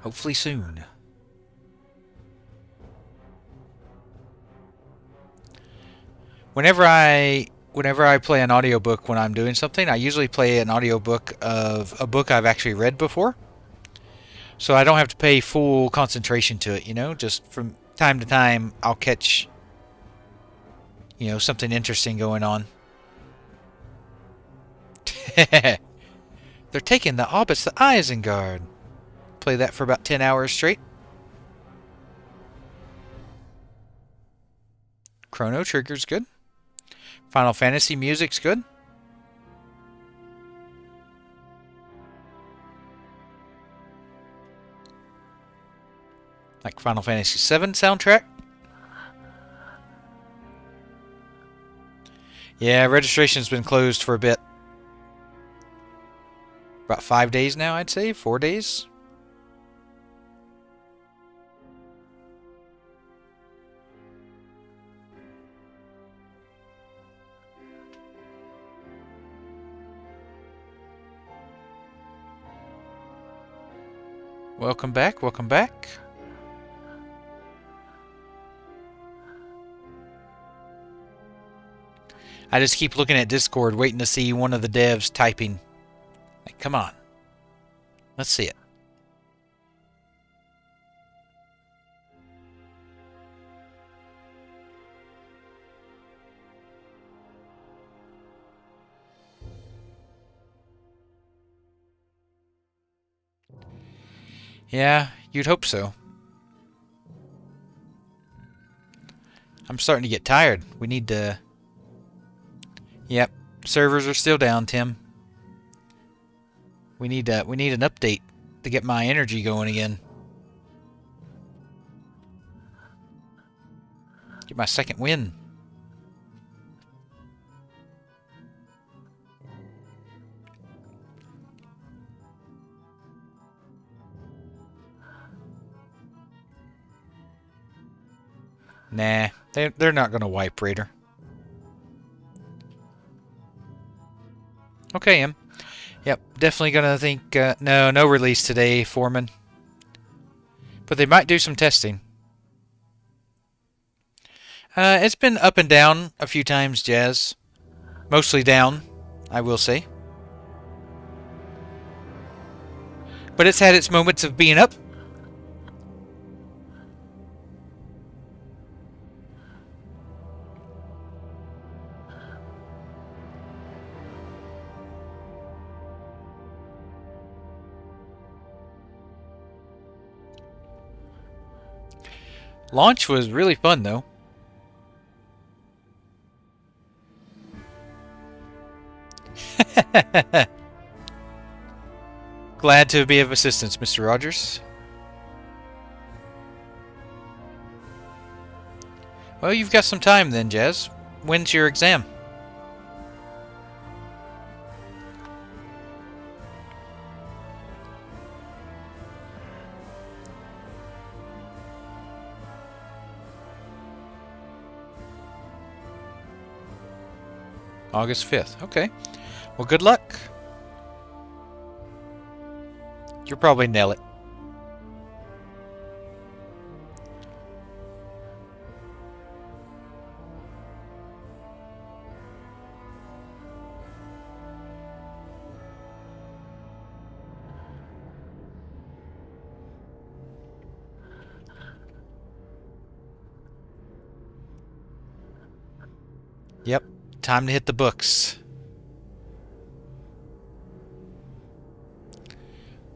Hopefully soon. Whenever I play an audiobook when I'm doing something, I usually play an audiobook of a book I've actually read before. So I don't have to pay full concentration to it, you know? Just from time to time, I'll catch, you know, something interesting going on. They're taking the Hobbits to Isengard. Play that for about 10 hours straight. Chrono Trigger's good. Final Fantasy music's good. Like Final Fantasy VII soundtrack. Yeah, registration's been closed for a bit. About 5 days now, I'd say. 4 days. Welcome back, welcome back. I just keep looking at Discord, waiting to see one of the devs typing. Like, come on. Let's see it. Yeah, you'd hope so. I'm starting to get tired. We need to... Yep, servers are still down, Tim. We need an update to get my energy going again. Get my second win. Nah, they're not gonna wipe Raider. Okay, Em. Yep, definitely gonna think, no release today, Foreman. But they might do some testing. It's been up and down a few times, Jazz. Mostly down, I will say. But it's had its moments of being up. Launch was really fun, though. Glad to be of assistance, Mr. Rogers. Well, you've got some time then, Jazz. When's your exam? August 5th. Okay. Well, good luck. You'll probably nail it. Yep. Time to hit the books.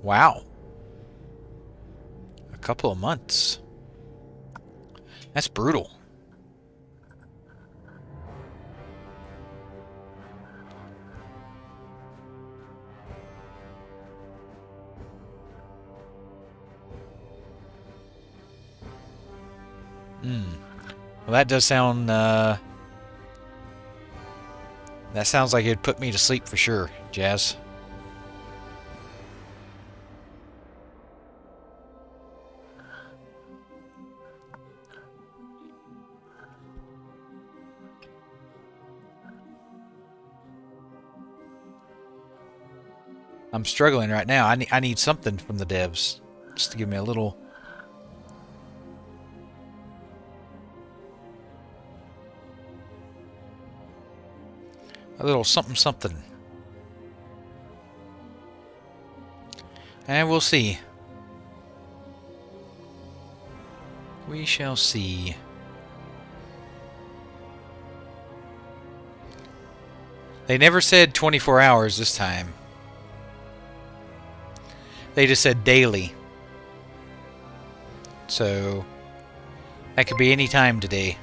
Wow. A couple of months. That's brutal. Well, that does sound, that sounds like it'd put me to sleep for sure, Jazz. I'm struggling right now. I need something from the devs just to give me a little something something. And we'll see. We shall see. They never said 24 hours this time. They just said daily. So that could be any time today.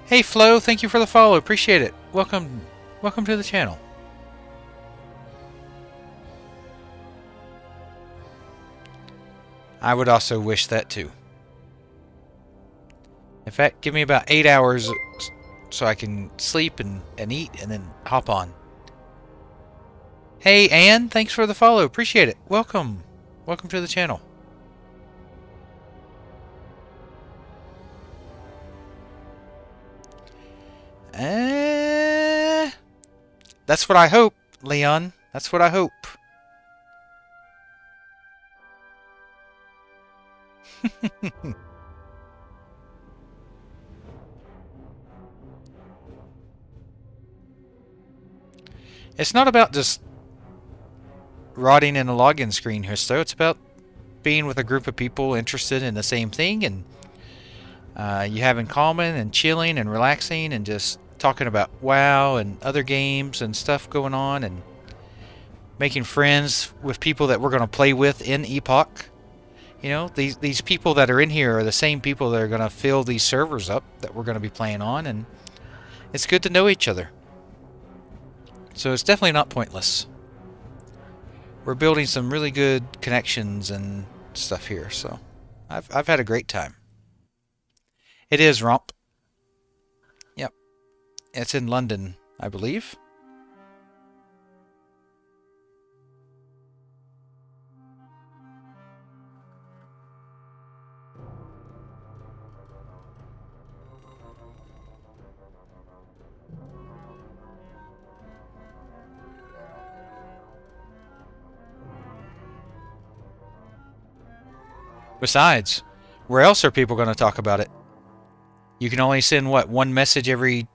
Hey Flo, thank you for the follow. Appreciate it. Welcome to the channel. I would also wish that too. In fact, give me about 8 hours so I can sleep and eat and then hop on. Hey Ann, thanks for the follow. Appreciate it. Welcome to the channel. That's what I hope, Leon. That's what I hope. It's not about just rotting in a login screen, Husto. It's about being with a group of people interested in the same thing, and you having common and chilling and relaxing and just talking about WoW and other games and stuff going on, and making friends with people that we're going to play with in Epoch. You know, these people that are in here are the same people that are going to fill these servers up that we're going to be playing on, and it's good to know each other. So it's definitely not pointless. We're building some really good connections and stuff here, so I've had a great time. It is Romp. Yep. It's in London, I believe. Besides, where else are people going to talk about it? You can only send, what, one message every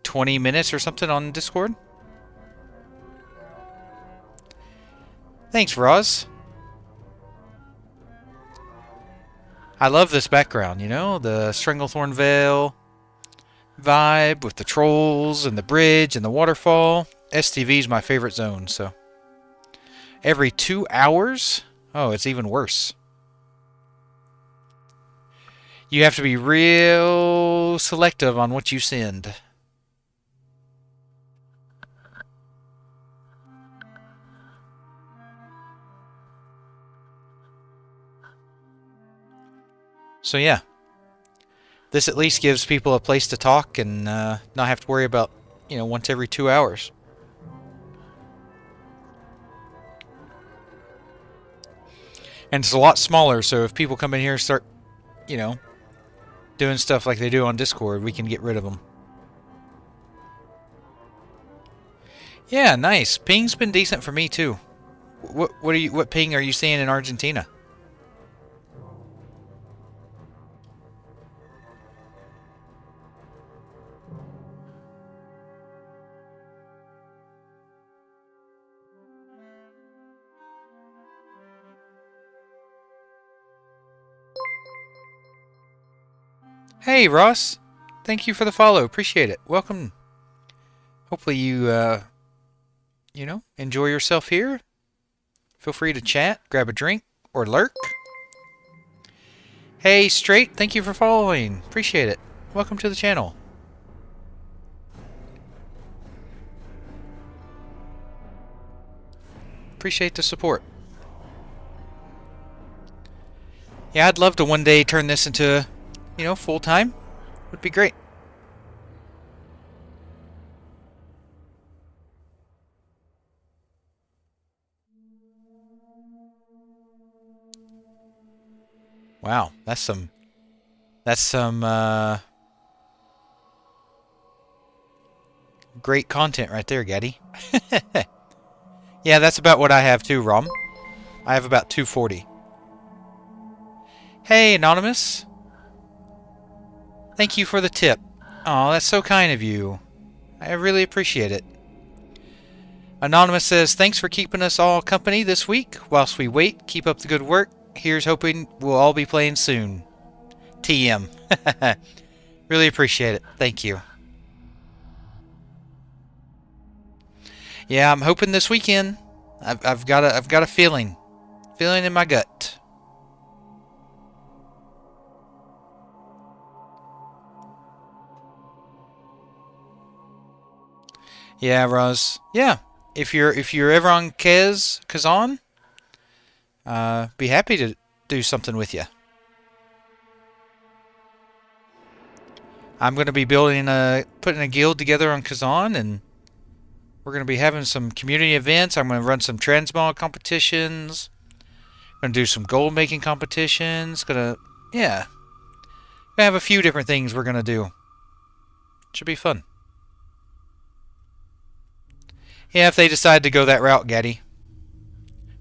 20 minutes or something on Discord? Thanks, Roz. I love this background, you know? The Stranglethorn Vale vibe with the trolls and the bridge and the waterfall. STV is my favorite zone, so. Every 2 hours? Oh, it's even worse. You have to be real selective on what you send. So yeah, this at least gives people a place to talk and not have to worry about, you know, once every 2 hours. And it's a lot smaller, so if people come in here and start, you know, doing stuff like they do on Discord, we can get rid of them. Yeah, nice. Ping's been decent for me too. What ping are you seeing in Argentina? Hey, Ross. Thank you for the follow. Appreciate it. Welcome. Hopefully you, you know, enjoy yourself here. Feel free to chat, grab a drink, or lurk. Hey, Straight. Thank you for following. Appreciate it. Welcome to the channel. Appreciate the support. Yeah, I'd love to one day turn this into, you know, full-time. Would be great. Wow, that's some great content right there, Gaddy. Yeah, that's about what I have too, Rom. I have about 240. Hey, Anonymous. Thank you for the tip. Oh, that's so kind of you. I really appreciate it. Anonymous says, thanks for keeping us all company this week. Whilst we wait, keep up the good work. Here's hoping we'll all be playing soon. TM. Really appreciate it. Thank you. Yeah, I'm hoping this weekend. I've got a feeling in my gut. Yeah, Roz. Yeah, if you're ever on Kazan, be happy to do something with you. I'm going to be putting a guild together on Kazan, and we're going to be having some community events. I'm going to run some transmog competitions. Going to do some gold making competitions. Gonna have a few different things we're going to do. Should be fun. Yeah, if they decide to go that route, Gaddy.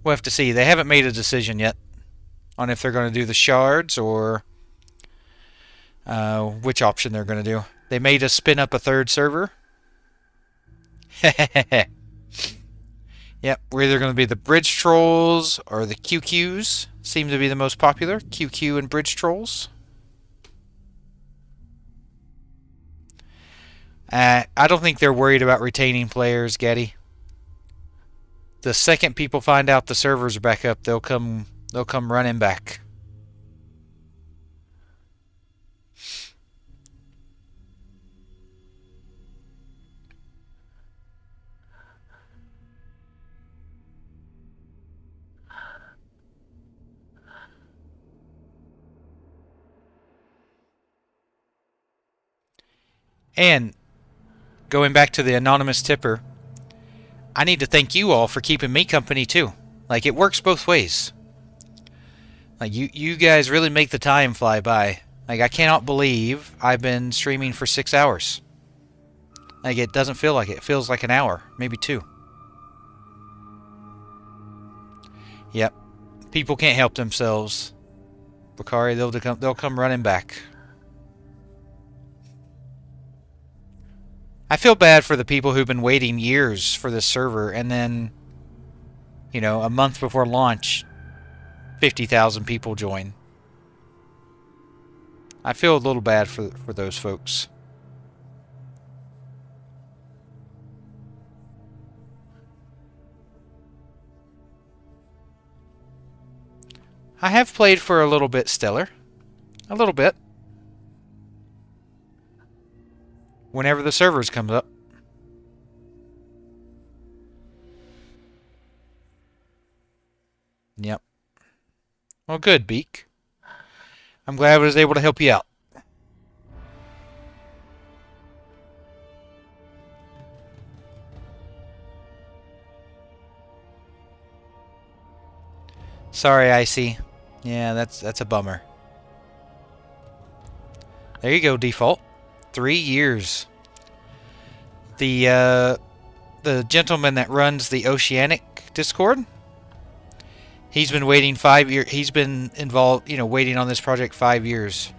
We'll have to see. They haven't made a decision yet on if they're going to do the shards or which option they're going to do. They made us spin up a third server. Yep, we're either going to be the bridge trolls or the QQs. Seem to be the most popular. QQ and bridge trolls. I don't think they're worried about retaining players, Getty. The second people find out the servers are back up, they'll come running back. And going back to the anonymous tipper, I need to thank you all for keeping me company too. Like, it works both ways. Like, you guys really make the time fly by. Like, I cannot believe I've been streaming for 6 hours. Like, it doesn't feel like it. It feels like an hour, maybe 2. Yep. People can't help themselves. Bakari, they'll come running back. I feel bad for the people who've been waiting years for this server, and then, you know, a month before launch, 50,000 people join. I feel a little bad for those folks. I have played for a little bit, Stellar. A little bit. Whenever the servers comes up. Yep. Well, good, Beak. I'm glad I was able to help you out. Sorry, Icy. Yeah, that's a bummer. There you go, default. 3 years. The gentleman that runs the Oceanic Discord, he's been waiting 5 years. He's been involved, you know, waiting on this project 5 years.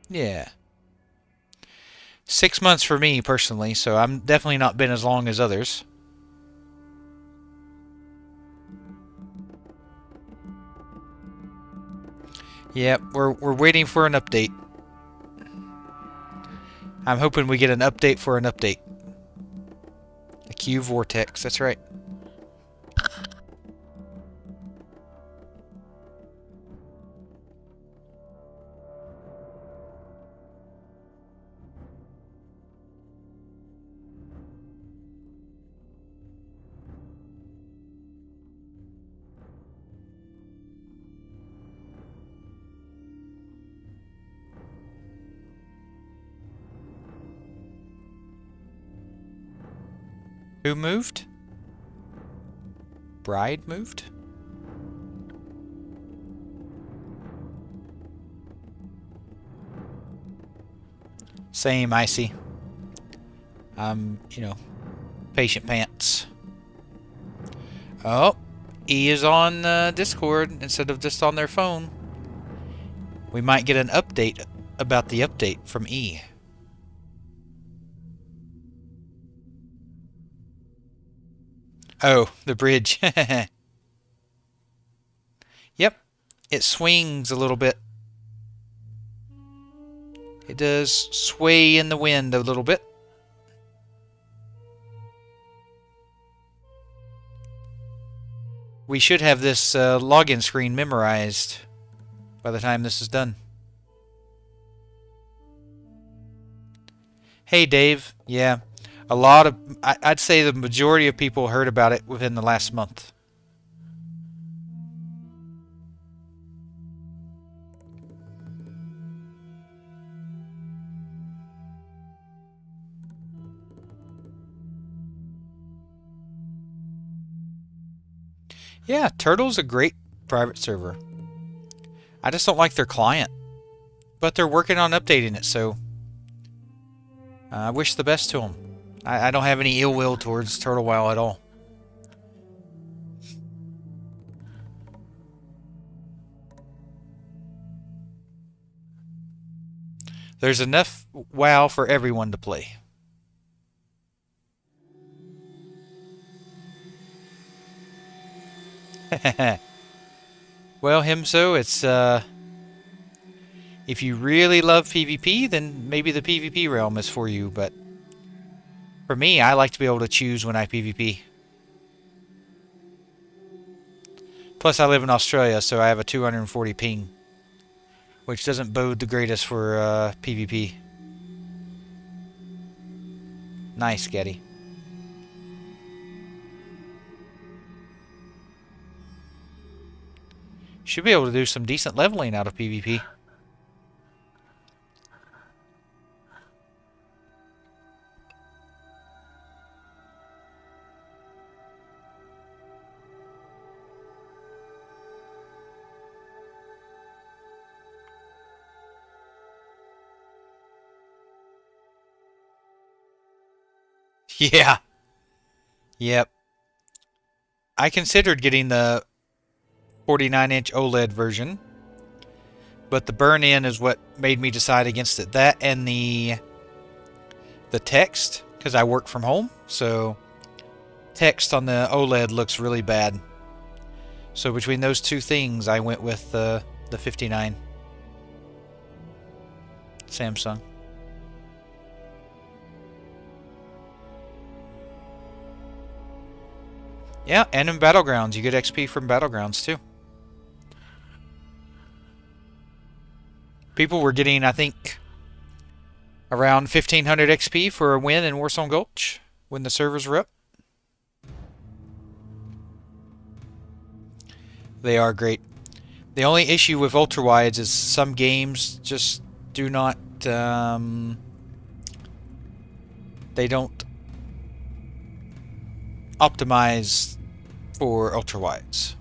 Yeah. 6 months for me personally, so I'm definitely not been as long as others. Yep, we're waiting for an update. I'm hoping we get an update for an update. A Q Vortex, that's right. Who moved? Bride moved? Same, Icy. You know, patient pants. Oh, E is on Discord instead of just on their phone. We might get an update about the update from E. Oh, the bridge. Yep, it swings a little bit. It does sway in the wind a little bit. We should have this login screen memorized by the time this is done. Hey, Dave. Yeah, a lot of... I'd say the majority of people heard about it within the last month. Yeah, Turtle's a great private server. I just don't like their client. But they're working on updating it, so... I wish the best to them. I don't have any ill will towards Turtle Wow at all. There's enough WoW for everyone to play. Well, Himso, it's if you really love PvP, then maybe the PvP realm is for you, but for me, I like to be able to choose when I PvP. Plus, I live in Australia, so I have a 240 ping, which doesn't bode the greatest for PvP. Nice, Getty. Should be able to do some decent leveling out of PvP. Yeah. Yep. I considered getting the 49-inch OLED version, but the burn-in is what made me decide against it. That and the text, because I work from home, so text on the OLED looks really bad. So between those two things, I went with the 59 Samsung. Yeah, and in Battlegrounds, you get XP from Battlegrounds too. People were getting, I think, around 1500 XP for a win in Warzone Gulch when the servers were up. They are great. The only issue with ultrawides is some games just do not. They don't optimize for ultrawides.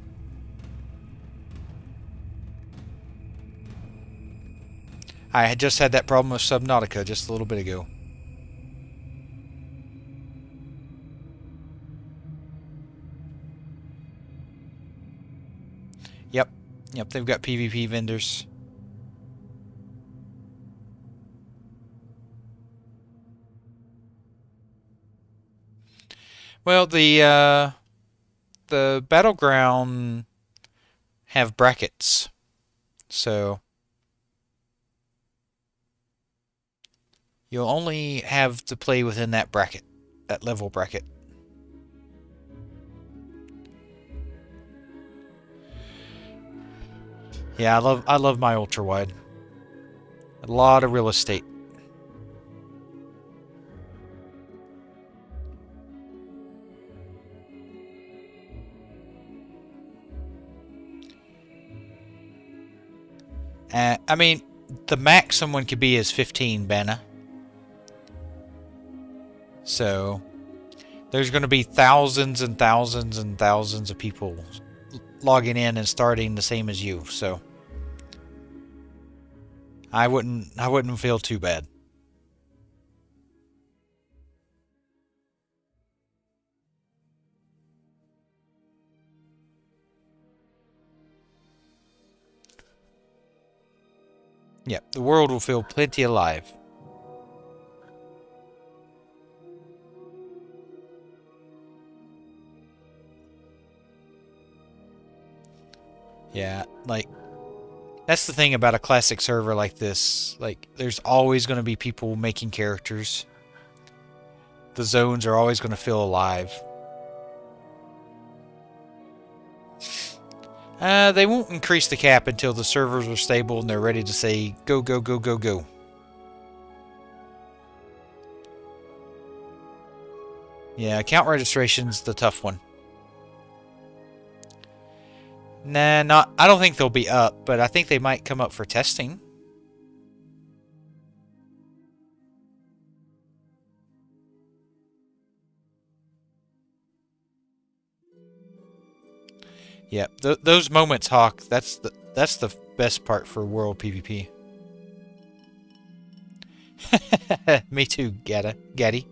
I had just had that problem with Subnautica just a little bit ago. Yep. Yep, they've got PvP vendors. Well, the Battleground have brackets. So you'll only have to play within that bracket, that level bracket. Yeah, I love my ultra wide. A lot of real estate. I mean, the max someone could be is 15, Banna. So there's going to be thousands and thousands and thousands of people logging in and starting the same as you. So I wouldn't feel too bad. Yeah, the world will feel plenty alive. Yeah, like, that's the thing about a classic server like this. Like, there's always going to be people making characters. The zones are always going to feel alive. They won't increase the cap until the servers are stable and they're ready to say, go, go, go, go, go. Yeah, account registration's the tough one. Nah, I don't think they'll be up, but I think they might come up for testing. Yeah, those moments, Hawk. That's the best part for World PvP. Me too, Gaddy.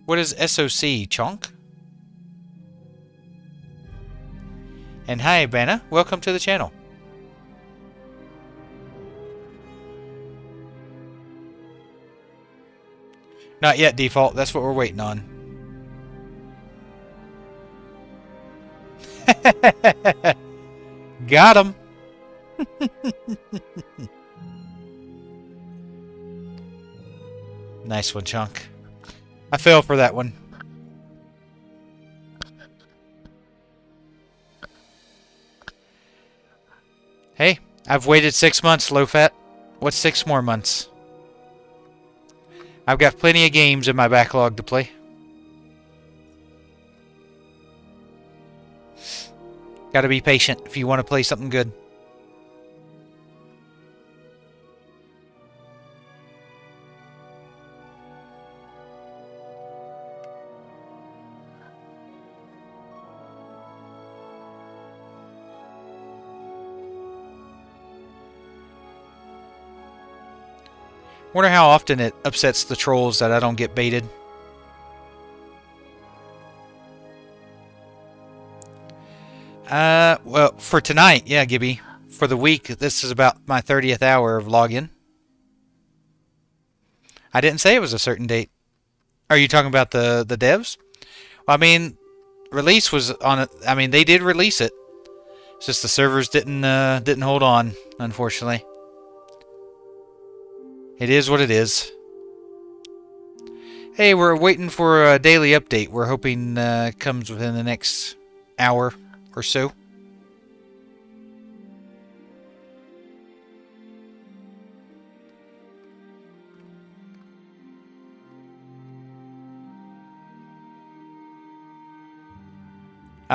What is SOC, Chonk? And hi, Banna. Welcome to the channel. Not yet, Default. That's what we're waiting on. Got him. Nice one, Chunk. I fell for that one. Hey, I've waited 6 months, low fat. What's 6 more months? I've got plenty of games in my backlog to play. Gotta be patient if you want to play something good. Wonder how often it upsets the trolls that I don't get baited. Well, for tonight, yeah, Gibby. For the week, this is about my 30th hour of login. I didn't say it was a certain date. Are you talking about the devs? Well, I mean, release was on it. I mean, they did release it. It's just the servers didn't hold on, unfortunately. It is what it is. Hey, we're waiting for a daily update. We're hoping it comes within the next hour or so.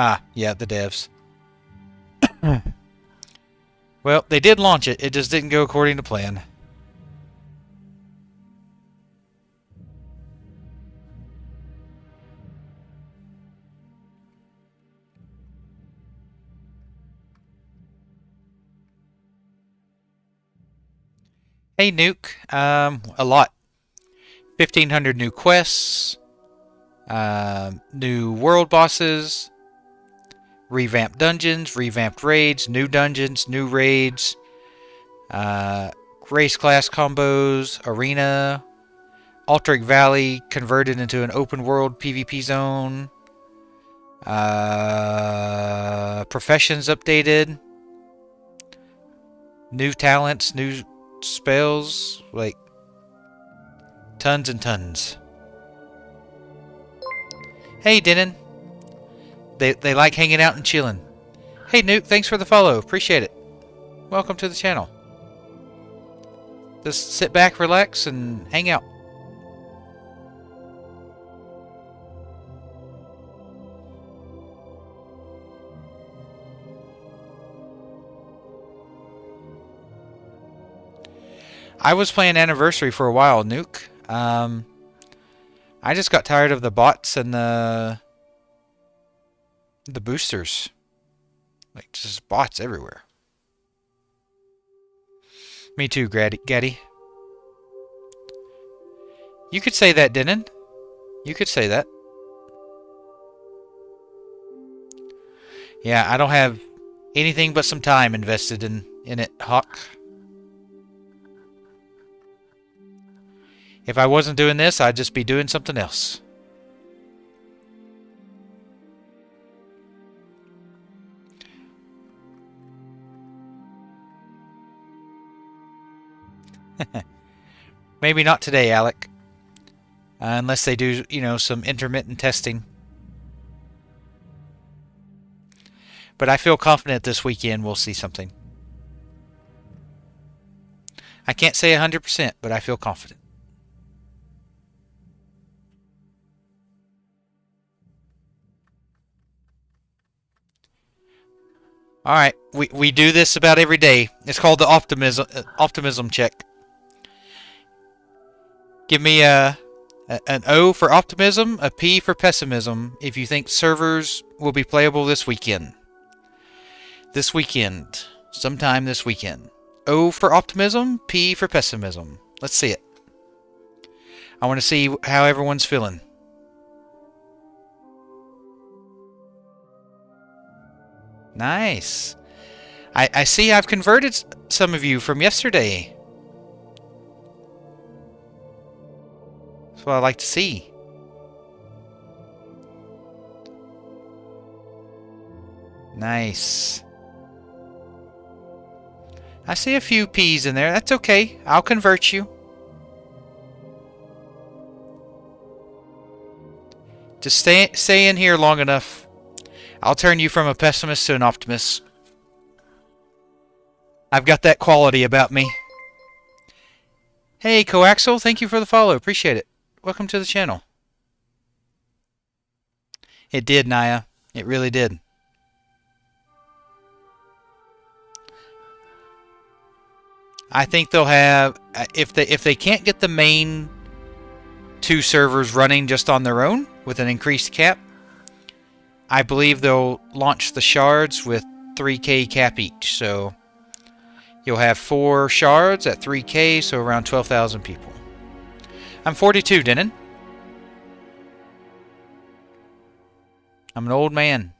Ah, yeah, the devs. Well, they did launch it. It just didn't go according to plan. Hey, Nuke. A lot. 1,500 new quests. New world bosses. Revamped dungeons, revamped raids, new dungeons, new raids, race class combos, arena, Alteric Valley converted into an open world PvP zone, professions updated, new talents, new spells, like tons and tons. Hey, Denon. They like hanging out and chilling. Hey, Nuke, thanks for the follow. Appreciate it. Welcome to the channel. Just sit back, relax, and hang out. I was playing Anniversary for a while, Nuke. I just got tired of the bots and the boosters. Like, just bots everywhere. Me too, Gaddy. You could say that, Denon. You could say that. Yeah, I don't have anything but some time invested in it, Hawk. If I wasn't doing this, I'd just be doing something else. Maybe not today, Alec. Unless they do, you know, some intermittent testing. But I feel confident this weekend we'll see something. I can't say 100%, but I feel confident. Alright, we do this about every day. It's called the optimism check. Give me an O for optimism, a P for pessimism, if you think servers will be playable this weekend. This weekend. Sometime this weekend. O for optimism, P for pessimism. Let's see it. I want to see how everyone's feeling. Nice. I see I've converted some of you from yesterday. That's what I like to see. Nice. I see a few P's in there. That's okay. I'll convert you. Just stay in here long enough. I'll turn you from a pessimist to an optimist. I've got that quality about me. Hey, Coaxel, thank you for the follow. Appreciate it. Welcome to the channel. It did, Naya. It really did. I think they'll have, if they can't get the main 2 servers running just on their own with an increased cap, I believe they'll launch the shards with 3K cap each. So You'll have 4 shards at 3k, so around 12,000 people. I'm 42, Denon. I'm an old man.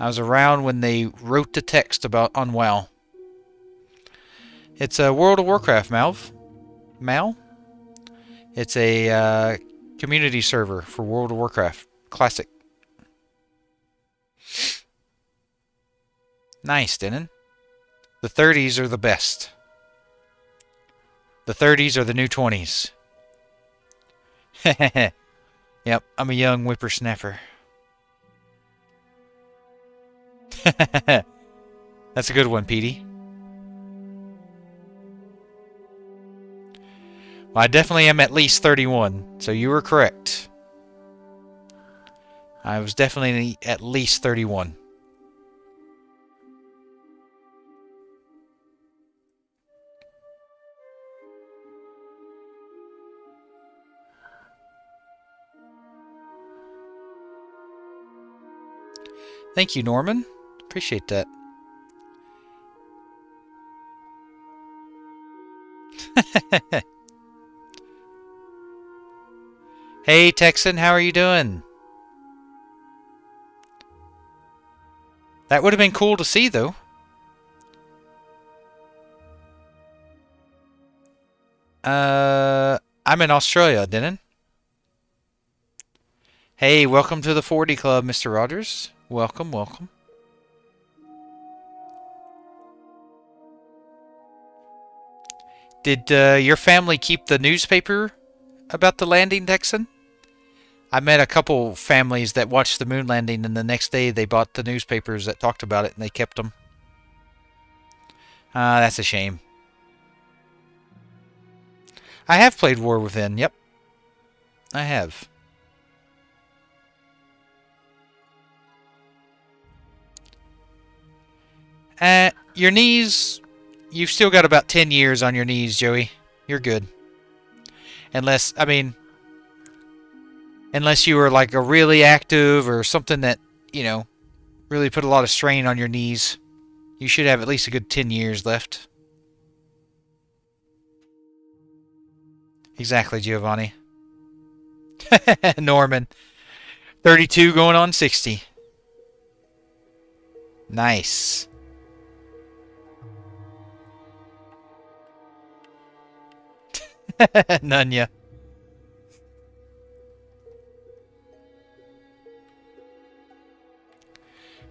I was around when they wrote the text about on WoW. It's a World of Warcraft, Mal? It's a community server for World of Warcraft Classic. Nice, Denon. The 30s are the best. The 30s are the new 20s. Yep, I'm a young whippersnapper. That's a good one, Petey. Well, I definitely am at least 31, so you were correct. I was definitely at least 31. Thank you, Norman. Appreciate that. Hey, Texan, how are you doing? That would have been cool to see, though. I'm in Australia, Denon. Hey, welcome to the 40 Club, Mr. Rogers. Welcome, welcome. Did your family keep the newspaper about the landing, Texan? I met a couple families that watched the moon landing, and the next day they bought the newspapers that talked about it, and they kept them. That's a shame. I have played War Within, yep. I have. Your knees, you've still got about 10 years on your knees, Joey. You're good. Unless you were like a really active or something that, you know, really put a lot of strain on your knees. You should have at least a good 10 years left. Exactly, Giovanni. Norman. 32 going on 60. Nice. Nunya.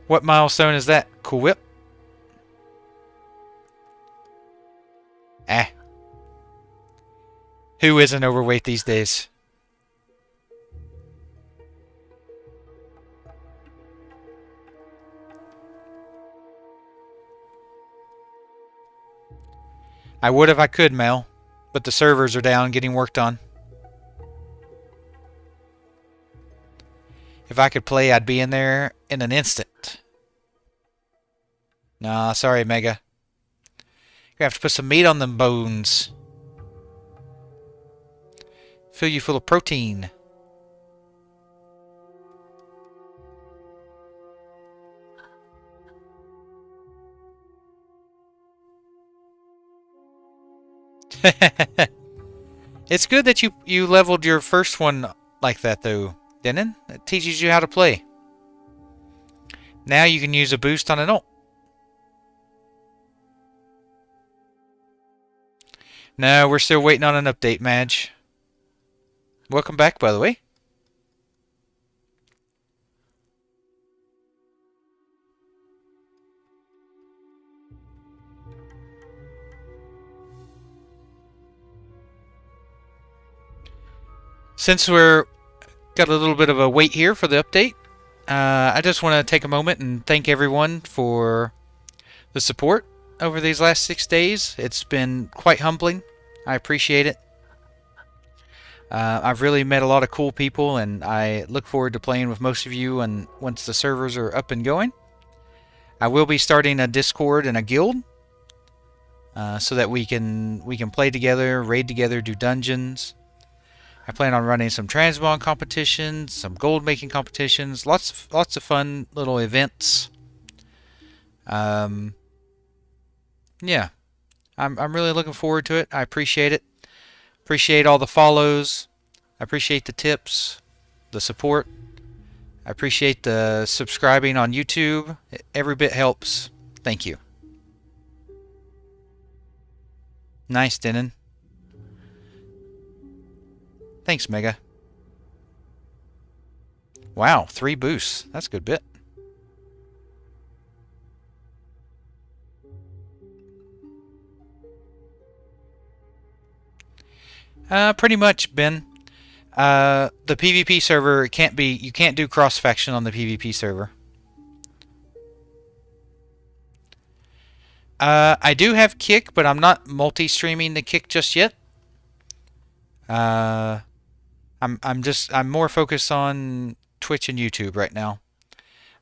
What milestone is that? Cool Whip? Who isn't overweight these days? I would if I could, Mel, but the servers are down getting worked on. If I could play, I'd be in there in an instant. Nah, sorry, Mega. You have to put some meat on them bones. Fill you full of protein. It's good that you leveled your first one like that, though, Denon. It teaches you how to play. Now you can use a boost on an ult. No, we're still waiting on an update, Madge. Welcome back, by the way. Since we're got a little bit of a wait here for the update, I just want to take a moment and thank everyone for the support over these last 6 days. It's been quite humbling. I appreciate it. I've really met a lot of cool people, and I look forward to playing with most of you. And once the servers are up and going, I will be starting a Discord and a guild, so that we can play together, raid together, do dungeons. I plan on running some transmog competitions, some gold making competitions, lots of fun little events. Yeah, I'm really looking forward to it. I appreciate it. Appreciate all the follows. I appreciate the tips, the support. I appreciate the subscribing on YouTube. Every bit helps. Thank you. Nice, Denon. Thanks, Mega. Wow, 3 boosts. That's a good bit. Pretty much, Ben. The PvP server you can't do cross faction on the PvP server. I do have Kick, but I'm not multi-streaming the Kick just yet. I'm more focused on Twitch and YouTube right now.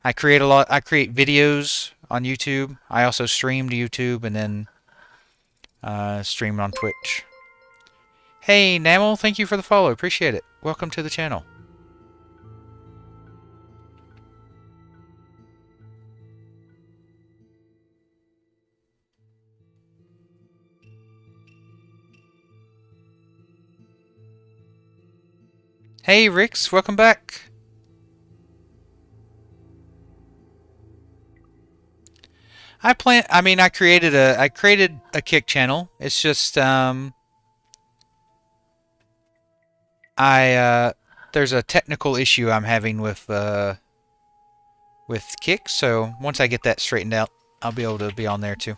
I create videos on YouTube. I also stream to YouTube and then stream on Twitch. Hey, Namel, thank you for the follow. Appreciate it. Welcome to the channel. Hey, Rix, welcome back. I created a Kick channel. It's just there's a technical issue I'm having with Kick, so once I get that straightened out, I'll be able to be on there too.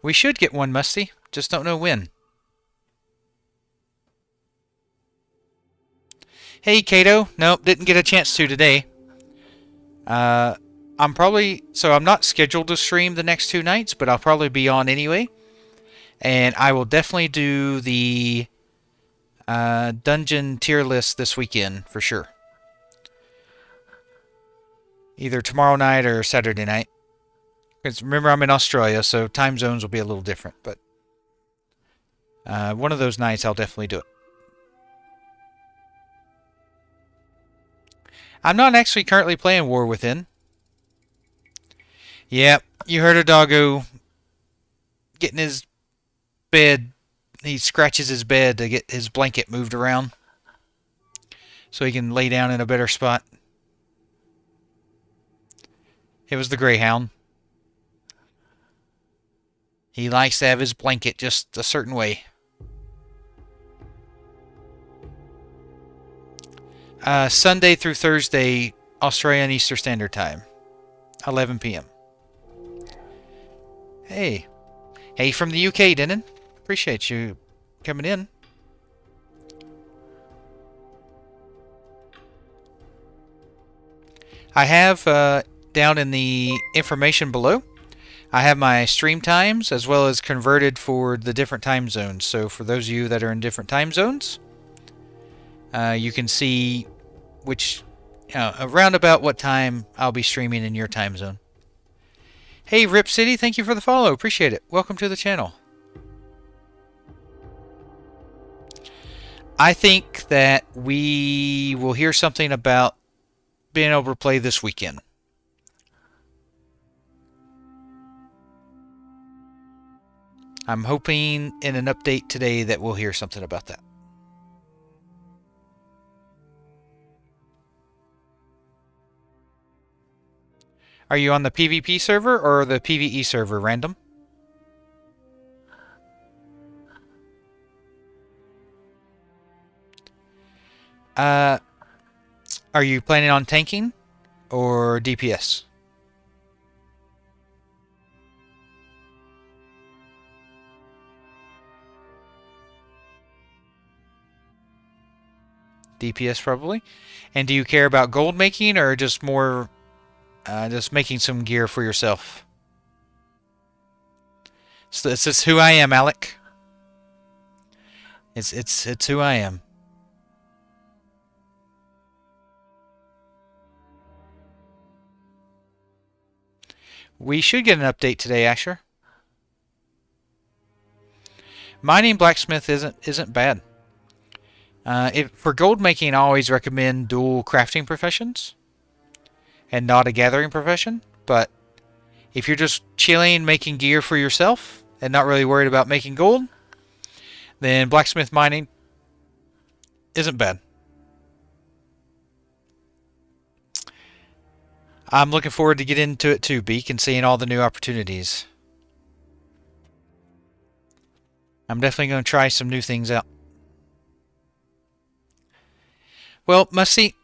We should get one, Musty. Just don't know when. Hey, Kato. Nope, didn't get a chance to today. I'm not scheduled to stream the next 2 nights, but I'll probably be on anyway. And I will definitely do the dungeon tier list this weekend, for sure. Either tomorrow night or Saturday night. Because remember, I'm in Australia, so time zones will be a little different. But one of those nights, I'll definitely do it. I'm not actually currently playing War Within. Yep, you heard a doggo getting his bed. He scratches his bed to get his blanket moved around so he can lay down in a better spot. It was the Greyhound. He likes to have his blanket just a certain way. Sunday through Thursday, Australian Eastern Standard Time, 11 p.m. Hey. Hey from the UK, Denon. Appreciate you coming in. I have, down in the information below, I have my stream times as well as converted for the different time zones. So for those of you that are in different time zones, you can see around about what time I'll be streaming in your time zone. Hey, Rip City, thank you for the follow. Appreciate it. Welcome to the channel. I think that we will hear something about being able to play this weekend. I'm hoping in an update today that we'll hear something about that. Are you on the PvP server or the PvE server, Random? Are you planning on tanking or DPS? DPS probably. And do you care about gold making or just more just making some gear for yourself? So this is who I am, Alec. It's who I am. We should get an update today, Asher. Mining blacksmith isn't bad. For gold making, I always recommend dual crafting professions and not a gathering profession. But if you're just chilling, making gear for yourself and not really worried about making gold, then blacksmith mining isn't bad. I'm looking forward to get into it too, Beak, and seeing all the new opportunities. I'm definitely going to try some new things out. Well, Musty,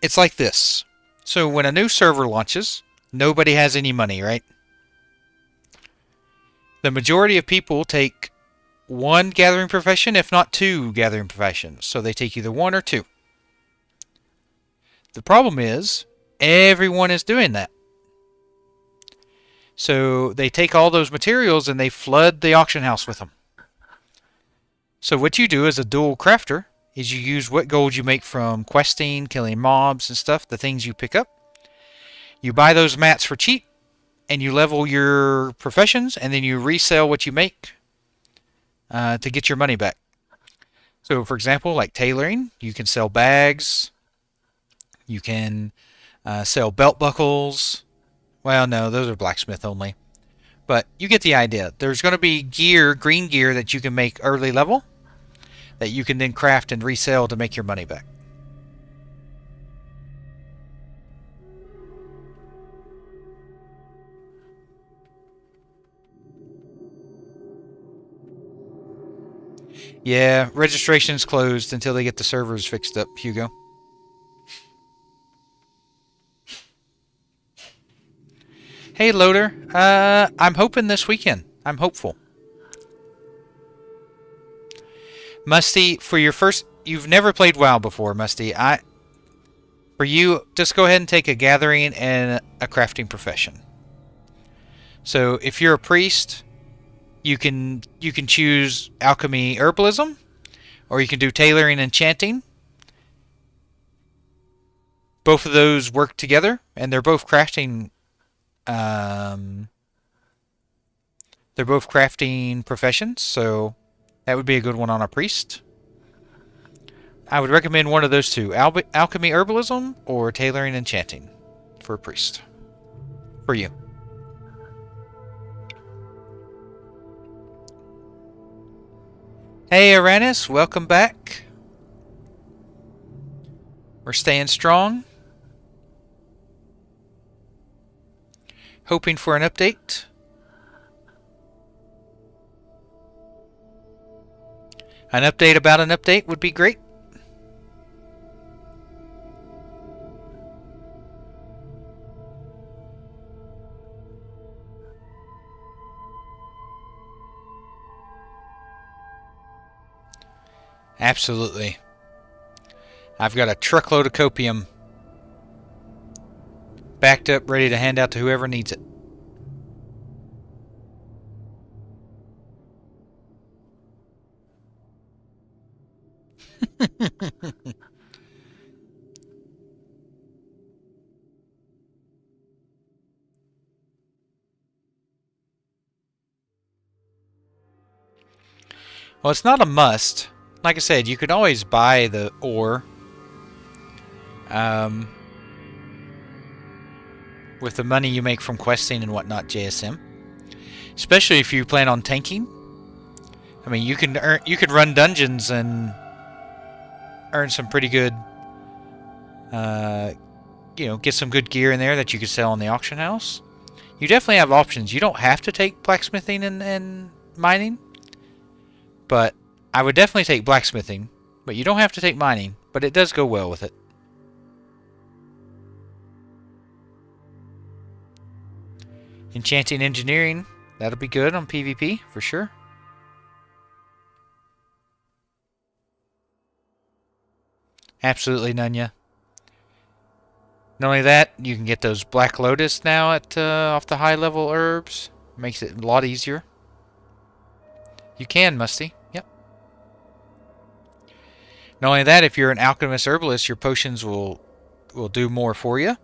it's like this. So when a new server launches, nobody has any money, right? The majority of people take one gathering profession, if not two gathering professions. So they take either one or two. The problem is, everyone is doing that. So they take all those materials and they flood the auction house with them. So what you do as a dual crafter is you use what gold you make from questing, killing mobs and stuff, the things you pick up. You buy those mats for cheap, and you level your professions, and then you resell what you make to get your money back. So, for example, like tailoring, you can sell bags, you can sell belt buckles. Well, no, those are blacksmith only. But you get the idea. There's going to be gear, green gear, that you can make early level, that you can then craft and resell to make your money back. Yeah, registration's closed until they get the servers fixed up, Hugo. Hey, Loader. I'm hoping this weekend. I'm hopeful. Musty, for your first... You've never played WoW before, Musty. For you, just go ahead and take a gathering and a crafting profession. So, if you're a priest, you can choose alchemy, herbalism, or you can do tailoring and enchanting. Both of those work together, and they're both crafting. They're both crafting professions, so that would be a good one on a priest. I would recommend one of those two: alchemy, herbalism, or tailoring and enchanting for a priest. For you. Hey, Aranis, welcome back. We're staying strong. Hoping for an update. An update about an update would be great. Absolutely. I've got a truckload of copium backed up, ready to hand out to whoever needs it. Well, it's not a must. Like I said, you could always buy the ore with the money you make from questing and whatnot, JSM. Especially if you plan on tanking. I mean, you can run dungeons and earn some pretty good, get some good gear in there that you could sell in the auction house. You definitely have options. You don't have to take blacksmithing and mining, but I would definitely take blacksmithing. But you don't have to take mining, but it does go well with it. Enchanting engineering, that'll be good on PvP for sure. Absolutely, Nunya. Not only that, you can get those Black Lotus now at off the high level herbs. Makes it a lot easier. You can, Musty. Yep. Not only that, if you're an alchemist herbalist, your potions will do more for you.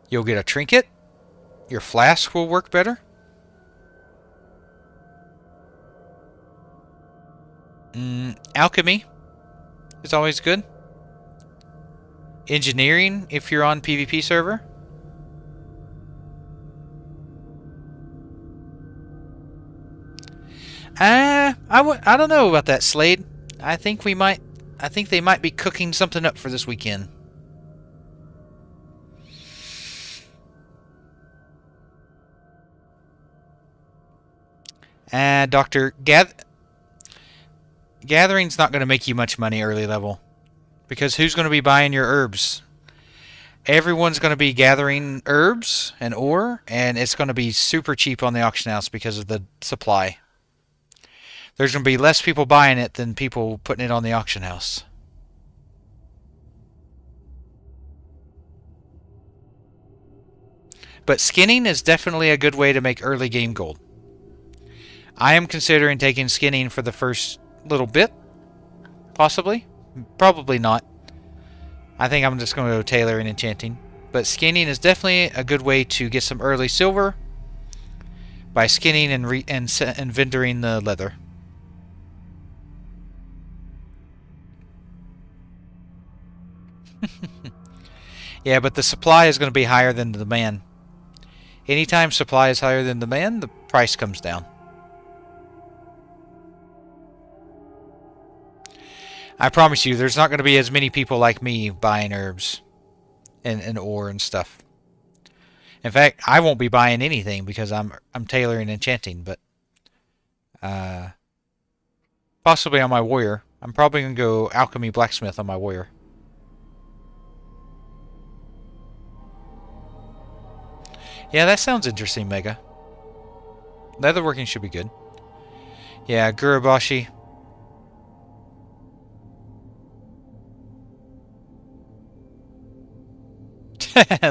You'll get a trinket. Your flask will work better? Alchemy is always good. Engineering, if you're on PvP server. I don't know about that, Slade. I think they might be cooking something up for this weekend. Doctor, gathering's not going to make you much money early level. Because who's going to be buying your herbs? Everyone's going to be gathering herbs and ore, and it's going to be super cheap on the auction house because of the supply. There's going to be less people buying it than people putting it on the auction house. But skinning is definitely a good way to make early game gold. I am considering taking skinning for the first little bit. Possibly. Probably not. I think I'm just going to go tailoring and enchanting. But skinning is definitely a good way to get some early silver by skinning and vendoring the leather. Yeah, but the supply is going to be higher than the demand. Anytime supply is higher than demand, the price comes down. I promise you, there's not going to be as many people like me buying herbs and ore and stuff. In fact, I won't be buying anything because I'm tailoring and enchanting, but possibly on my warrior. I'm probably going to go alchemy blacksmith on my warrior. Yeah, that sounds interesting, Mega. Leatherworking should be good. Yeah, Gurubashi.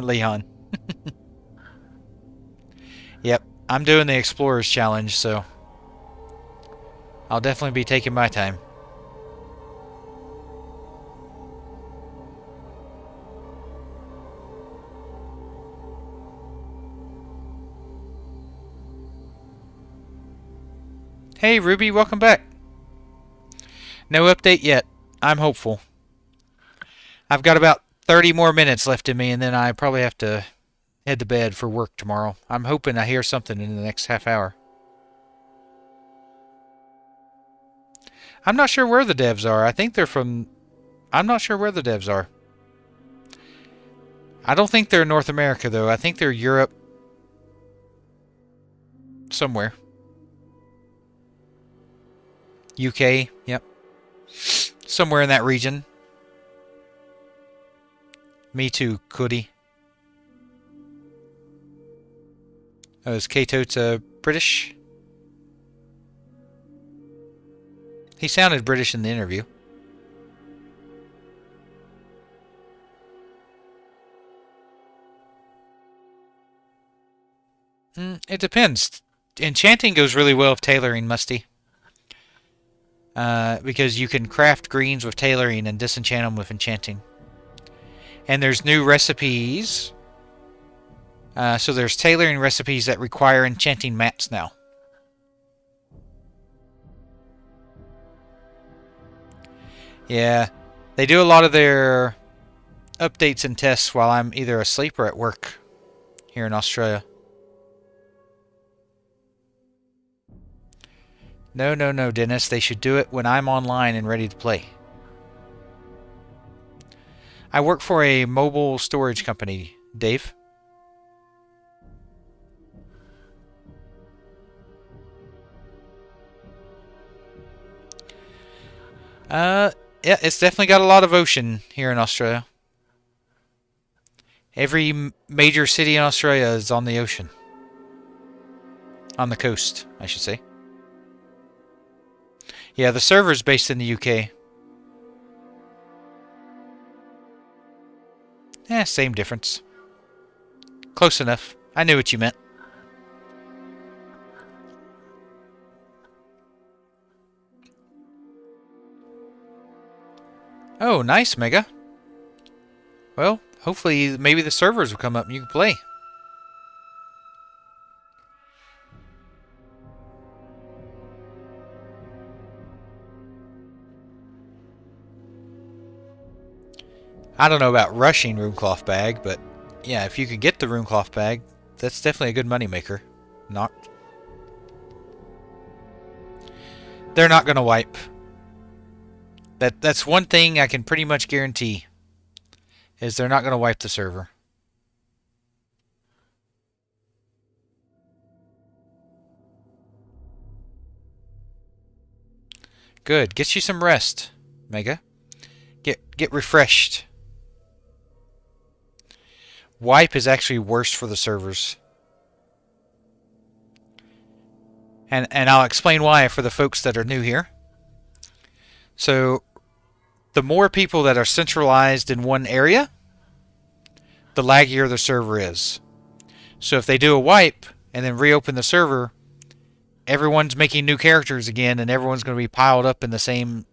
Leon. Yep, I'm doing the Explorers Challenge, so I'll definitely be taking my time. Hey Ruby, welcome back. No update yet. I'm hopeful. I've got about 30 more minutes left in me, and then I probably have to head to bed for work tomorrow. I'm hoping I hear something in the next half hour. I'm not sure where the devs are. I think they're from... I'm not sure where the devs are. I don't think they're in North America, though. I think they're Europe. Somewhere. UK, yep. Somewhere in that region. Me too, Cody. Oh, is K-Totes British? He sounded British in the interview. It depends. Enchanting goes really well with tailoring, Musty. Because you can craft greens with tailoring and disenchant them with enchanting. And there's new recipes. So there's tailoring recipes that require enchanting mats now. Yeah, they do a lot of their updates and tests while I'm either asleep or at work here in Australia. No, no, no, Dennis. They should do it when I'm online and ready to play. I work for a mobile storage company, Dave. Yeah, it's definitely got a lot of ocean here in Australia. Every major city in Australia is on the ocean. On the coast, I should say. Yeah, the server's based in the UK. Same difference. Close enough. I knew what you meant. Oh, nice, Mega. Well, hopefully maybe the servers will come up and you can play. I don't know about rushing Runecloth Bag, but yeah, if you could get the Runecloth Bag, that's definitely a good moneymaker. Not. They're not going to wipe. That's one thing I can pretty much guarantee, is they're not going to wipe the server. Good. Get you some rest, Mega. Get refreshed. Wipe is actually worse for the servers. And I'll explain why for the folks that are new here. So, the more people that are centralized in one area, the laggier the server is. So if they do a wipe and then reopen the server, everyone's making new characters again and everyone's going to be piled up in the same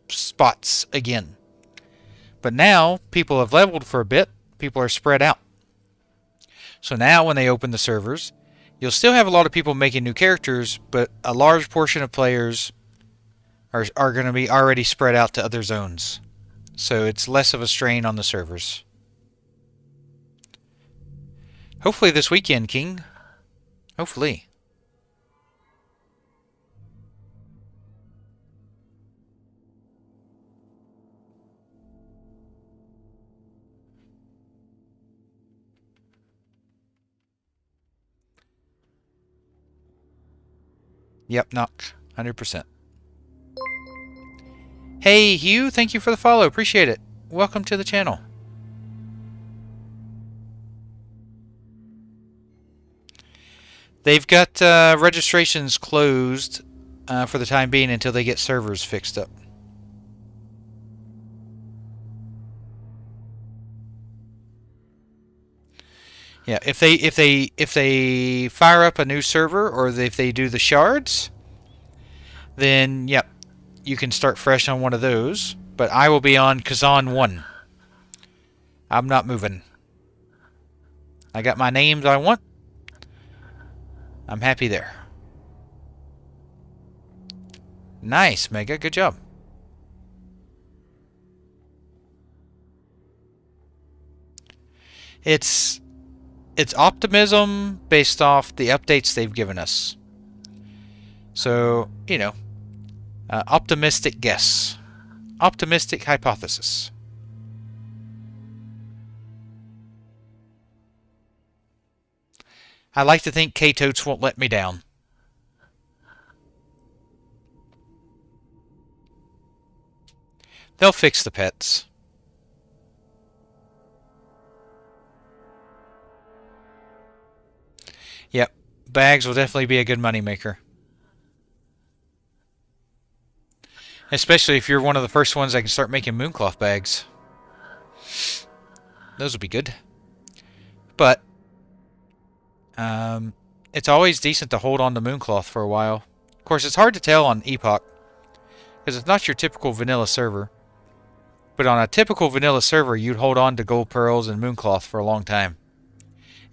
spots again. But now, people have leveled for a bit. People are spread out. So now when they open the servers, you'll still have a lot of people making new characters, but a large portion of players are going to be already spread out to other zones. So it's less of a strain on the servers. Hopefully this weekend, King. Hopefully. Yep, knock. 100%. Hey, Hugh, thank you for the follow. Appreciate it. Welcome to the channel. They've got registrations closed for the time being until they get servers fixed up. Yeah, if they fire up a new server or if they do the shards, then yep, you can start fresh on one of those. But I will be on Kazan 1. I'm not moving. I got my names I want. I'm happy there. Nice, Mega. Good job. It's Optimism based off the updates they've given us. So, you know, optimistic guess. Optimistic hypothesis. I like to think K-Totes won't let me down. They'll fix the pets. Yep, bags will definitely be a good moneymaker. Especially if you're one of the first ones that can start making mooncloth bags. Those will be good. But it's always decent to hold on to mooncloth for a while. Of course, it's hard to tell on Epoch, because it's not your typical vanilla server. But on a typical vanilla server, you'd hold on to gold pearls and mooncloth for a long time.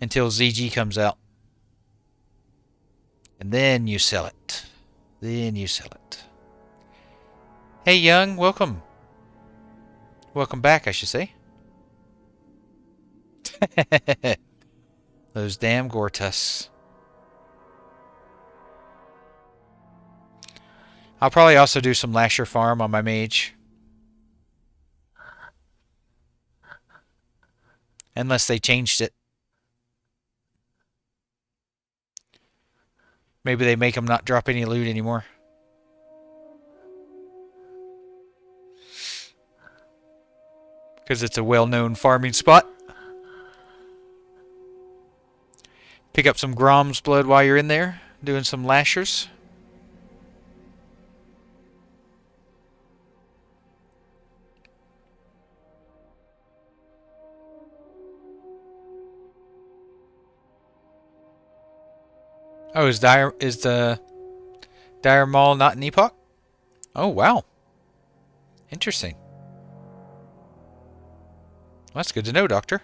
Until ZG comes out. And then you sell it. Then you sell it. Hey, Young, welcome. Welcome back, I should say. Those damn Gortus. I'll probably also do some Lasher farm on my mage. Unless they changed it. Maybe they make them not drop any loot anymore. Because it's a well-known farming spot. Pick up some Grom's blood while you're in there, doing some lashers. Oh, is the Dire Maul not in Epoch? Oh, wow. Interesting. Well, that's good to know, Doctor.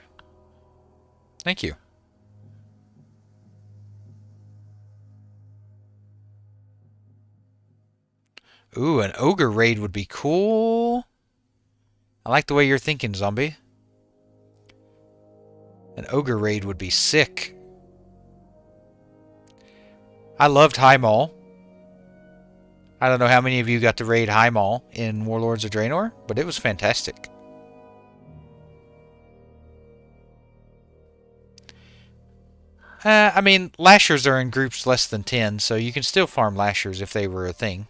Thank you. Ooh, an ogre raid would be cool. I like the way you're thinking, Zombie. An ogre raid would be sick. I loved High Mall. I don't know how many of you got to raid High Mall in Warlords of Draenor, but it was fantastic. I mean, Lashers are in groups less than 10, so you can still farm Lashers if they were a thing.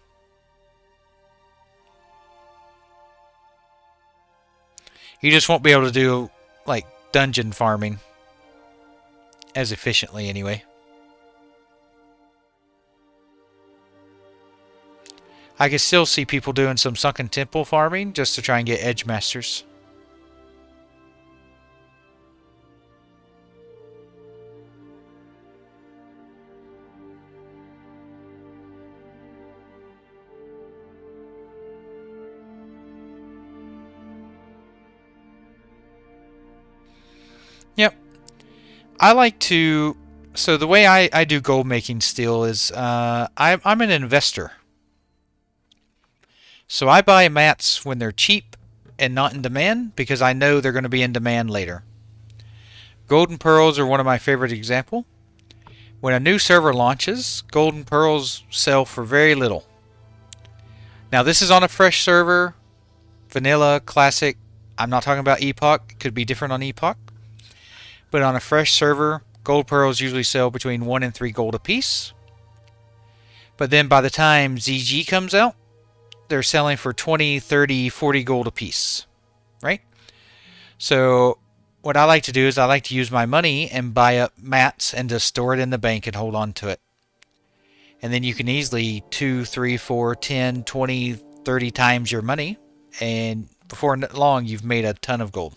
You just won't be able to do, like, dungeon farming as efficiently anyway. I can still see people doing some Sunken Temple farming just to try and get Edge Masters. Yep. I like to... So the way I do gold making still is I'm an investor. So I buy mats when they're cheap and not in demand because I know they're going to be in demand later. Golden Pearls are one of my favorite examples. When a new server launches, Golden Pearls sell for very little. Now this is on a fresh server, vanilla, classic. I'm not talking about Epoch. It could be different on Epoch. But on a fresh server, Gold Pearls usually sell between 1 and 3 gold a piece. But then by the time ZG comes out, they're selling for 20, 30, 40 gold a piece. Right? So what I like to do is I like to use my money and buy up mats and just store it in the bank and hold on to it. And then you can easily 2, 3, 4, 10, 20, 30 times your money. And before long, you've made a ton of gold.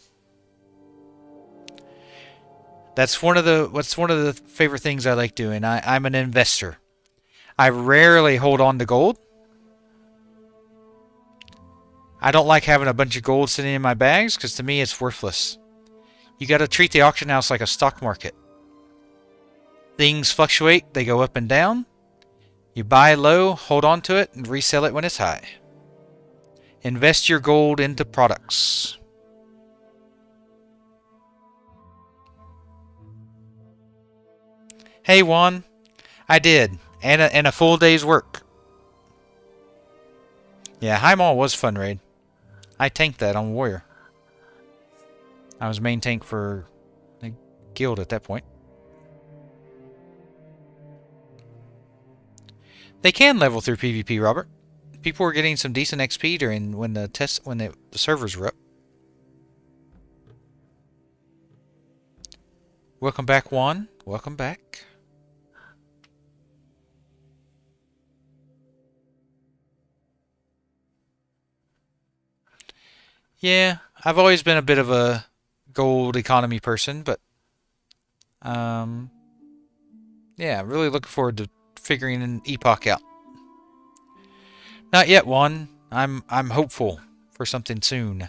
That's one of the favorite things I like doing. I'm an investor. I rarely hold on to gold. I don't like having a bunch of gold sitting in my bags because to me it's worthless. You got to treat the auction house like a stock market. Things fluctuate, they go up and down. You buy low, hold on to it, and resell it when it's high. Invest your gold into products. Hey Juan, I did, and a full day's work. Yeah, High Mall was fun raid. I tanked that on Warrior. I was main tank for the guild at that point. They can level through PvP, Robert. People were getting some decent XP during when the servers were up. Welcome back, Juan. Welcome back. Yeah, I've always been a bit of a gold economy person, but yeah, really looking forward to figuring an Epoch out. Not yet, Juan. I'm hopeful for something soon.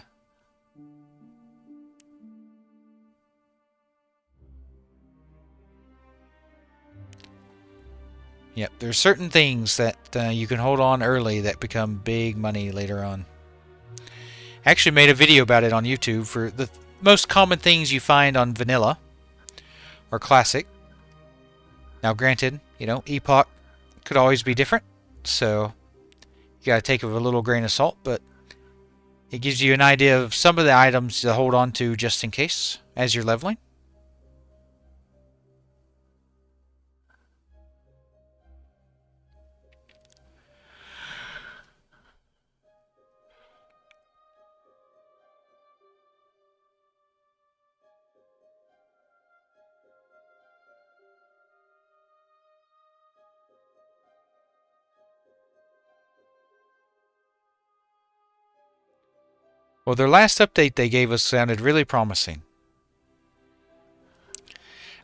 Yep, there's certain things that you can hold on early that become big money later on. I actually made a video about it on YouTube for the most common things you find on vanilla or classic. Now granted, you know, Epoch could always be different, so you gotta take it with a little grain of salt, but it gives you an idea of some of the items to hold on to just in case as you're leveling. Well, their last update they gave us sounded really promising.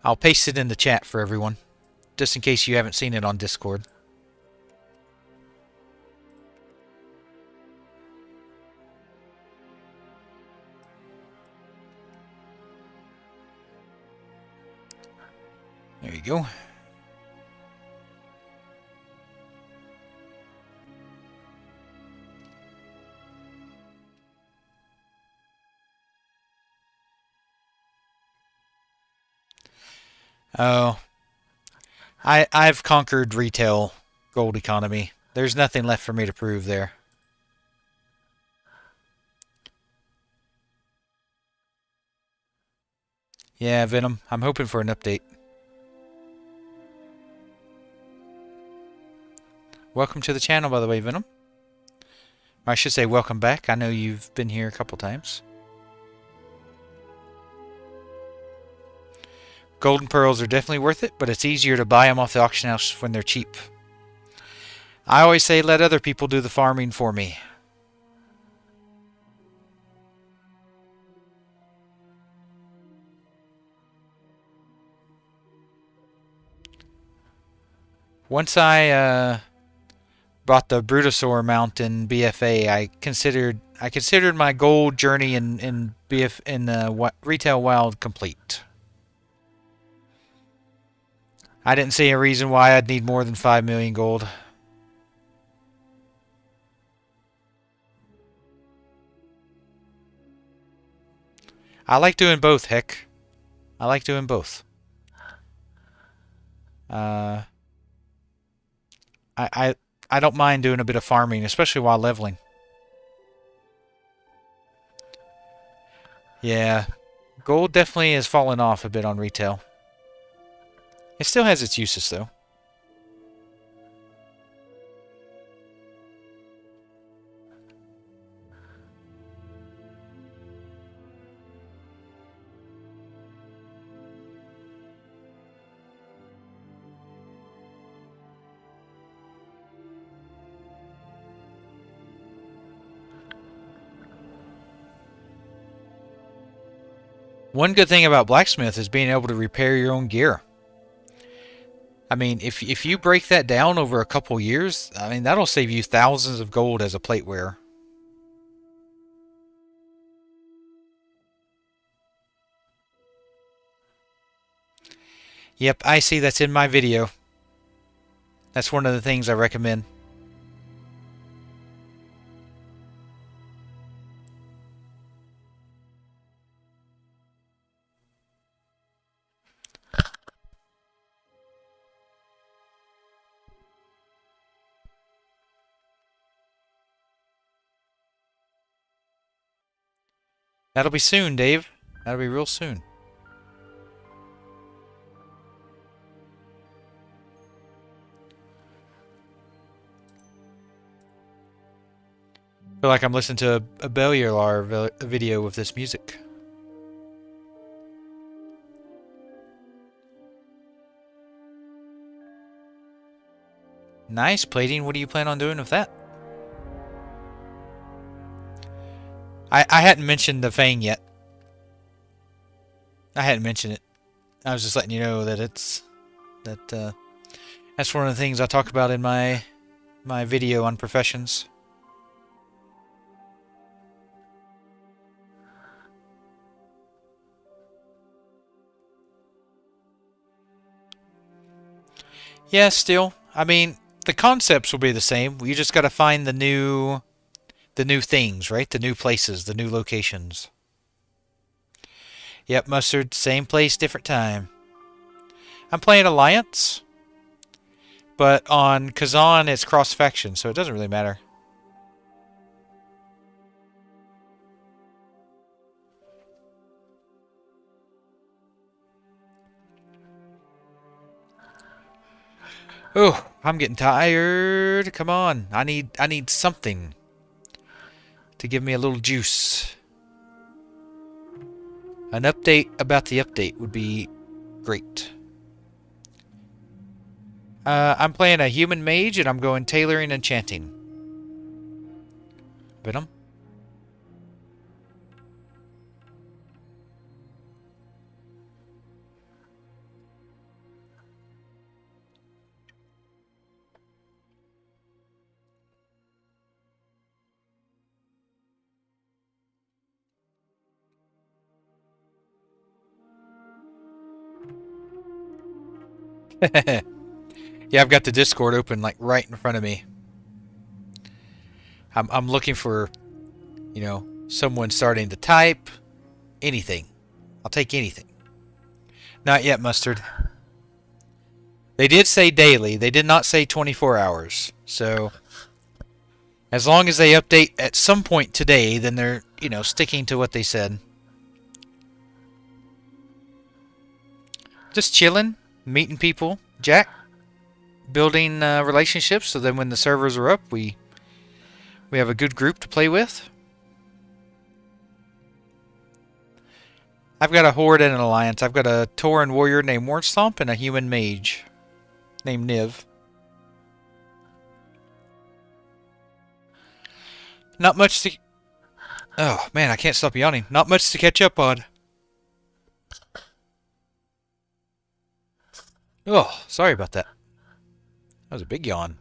I'll paste it in the chat for everyone, just in case you haven't seen it on Discord. There you go. Oh, I've conquered retail gold economy. There's nothing left for me to prove there. Yeah, Venom. I'm hoping for an update. Welcome to the channel, by the way, Venom. Or I should say welcome back. I know you've been here a couple times. Golden pearls are definitely worth it, but it's easier to buy them off the auction house when they're cheap. I always say let other people do the farming for me. Once I bought the Brutosaur mount in BFA, I considered my gold journey in Retail Wild complete. I didn't see a reason why I'd need more than 5 million gold. I like doing both, heck. I like doing both. I don't mind doing a bit of farming, especially while leveling. Yeah, gold definitely has fallen off a bit on retail. It still has its uses, though. One good thing about blacksmith is being able to repair your own gear. I mean, if you break that down over a couple years, I mean, that'll save you thousands of gold as a plateware. Yep, I see that's in my video. That's one of the things I recommend. That'll be soon, Dave. That'll be real soon. Feel like I'm listening to a Bellular video with this music. Nice plating. What do you plan on doing with that? I hadn't mentioned the Fang yet. I hadn't mentioned it. I was just letting you know that that's one of the things I talk about in my video on professions. Yeah, still. I mean, the concepts will be the same. You just got to find the new things, right? The new places, the new locations. Yep, Mustard, same place, different time. I'm playing Alliance, but on Kazan it's cross-faction, so it doesn't really matter. Oh, I'm getting tired. Come on. I need something to give me a little juice. An update about the update would be great. I'm playing a human mage and I'm going tailoring and chanting. Venom? Yeah, I've got the Discord open like right in front of me. I'm looking for, you know, someone starting to type. Anything. I'll take anything. Not yet, Mustard. They did say daily. They did not say 24 hours. So as long as they update at some point today, then they're, sticking to what they said. Just chilling, meeting people, Jack, building relationships. So then when the servers are up, we have a good group to play with. I've got a horde and an alliance. I've got a Tauren warrior named Warnstomp and a human mage named Niv. Not much to... Oh, man, I can't stop yawning. Not much to catch up on. Oh, sorry about that. That was a big yawn.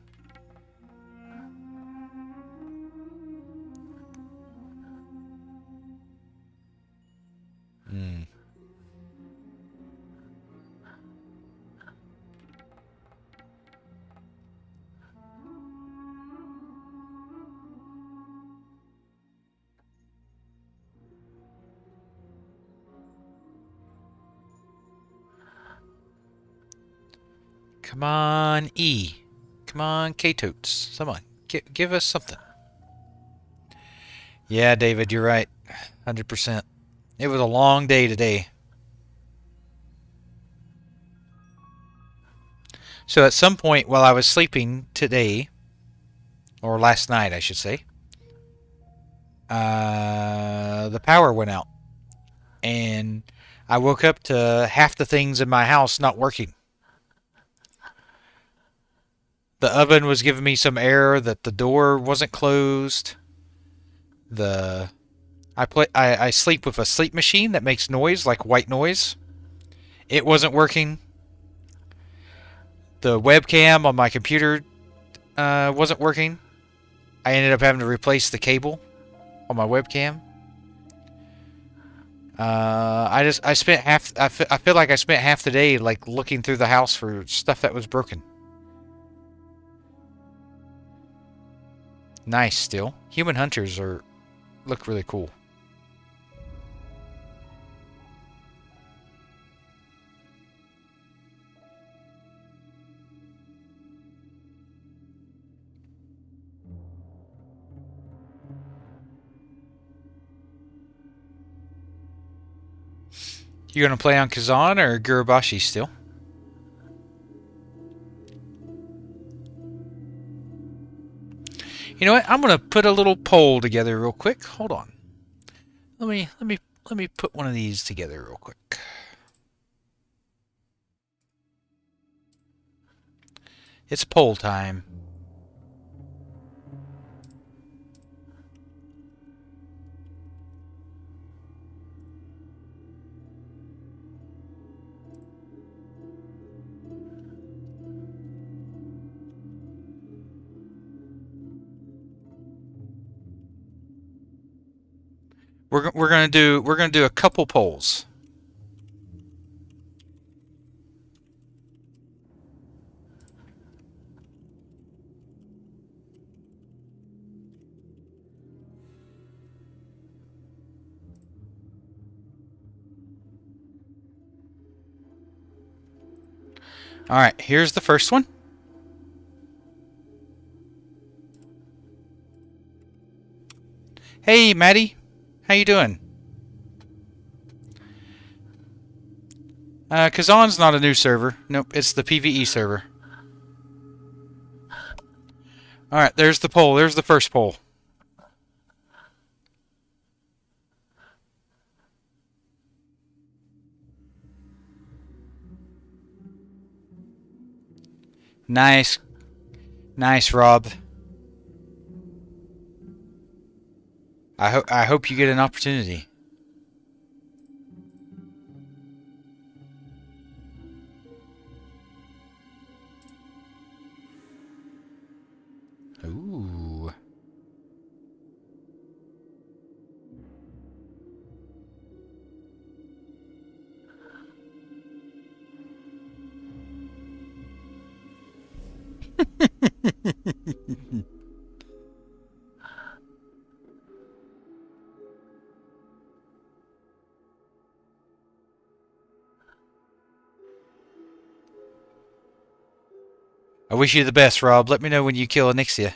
Come on, E. Come on, K-Totes. Come on, give us something. Yeah, David, you're right. 100%. It was a long day today. So at some point while I was sleeping today, or last night I should say, the power went out. And I woke up to half the things in my house not working. The oven was giving me some error that the door wasn't closed. I sleep with a sleep machine that makes noise, like white noise. It wasn't working. The webcam on my computer wasn't working. I ended up having to replace the cable on my webcam. I feel like I spent half the day like looking through the house for stuff that was broken. Nice still. Human hunters look really cool. You gonna play on Kazan or Gurabashi still? You know what? I'm gonna put a little poll together real quick. Hold on. Let me put one of these together real quick. It's poll time. We're gonna do a couple polls. All right, here's the first one. Hey, Maddie, how you doing? Kazan's not a new server. Nope, it's the PvE server. All right, there's the poll. There's the first poll. Nice, nice, Rob. I hope you get an opportunity. Ooh. I wish you the best, Rob. Let me know when you kill Anixia.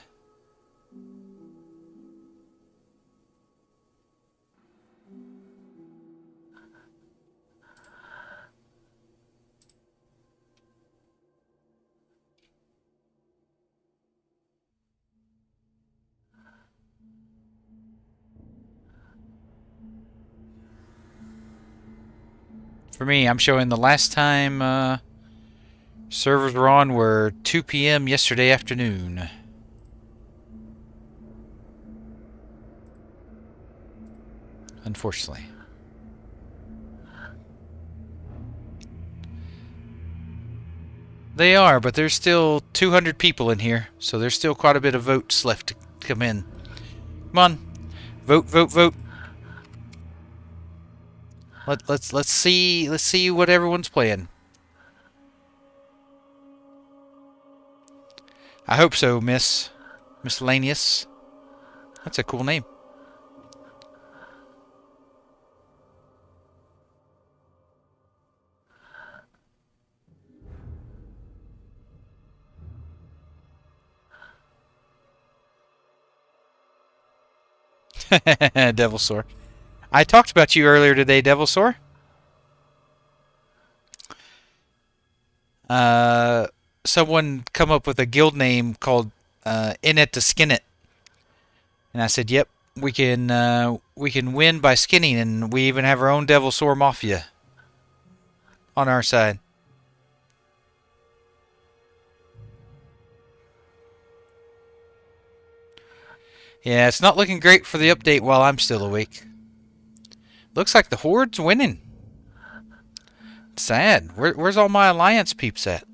For me, I'm showing the last time servers were on were 2 p.m. yesterday afternoon. Unfortunately. They are, but there's still 200 people in here, so there's still quite a bit of votes left to come in. Come on. Vote, vote, vote. Let's see what everyone's playing. I hope so, Miss Miscellaneous. That's a cool name. Devilsaur. I talked about you earlier today, Devilsaur. Someone come up with a guild name called In It to Skin It. And I said, yep, we can win by skinning, and we even have our own Devilsaur Mafia on our side. Yeah, it's not looking great for the update while I'm still awake. Looks like the Horde's winning. Sad. Where's all my Alliance peeps at?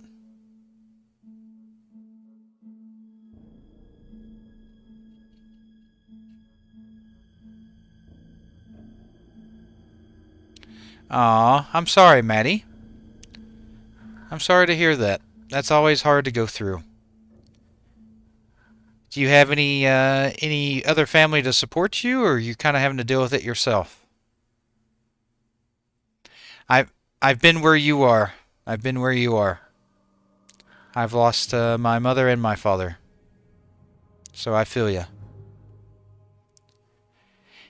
Aw, I'm sorry, Maddie. I'm sorry to hear that. That's always hard to go through. Do you have any other family to support you, or are you kind of having to deal with it yourself? I've been where you are. I've been where you are. I've lost my mother and my father. So I feel ya.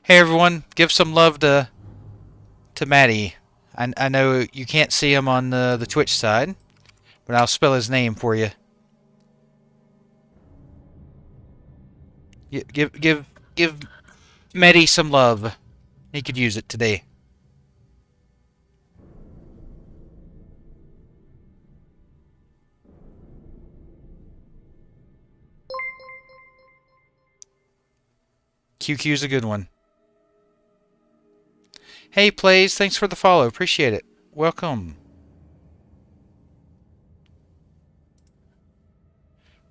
Hey everyone, give some love to Maddie. I know you can't see him on the Twitch side, but I'll spell his name for you. Give Maddie some love. He could use it today. QQ's a good one. Hey, Plays, thanks for the follow. Appreciate it. Welcome.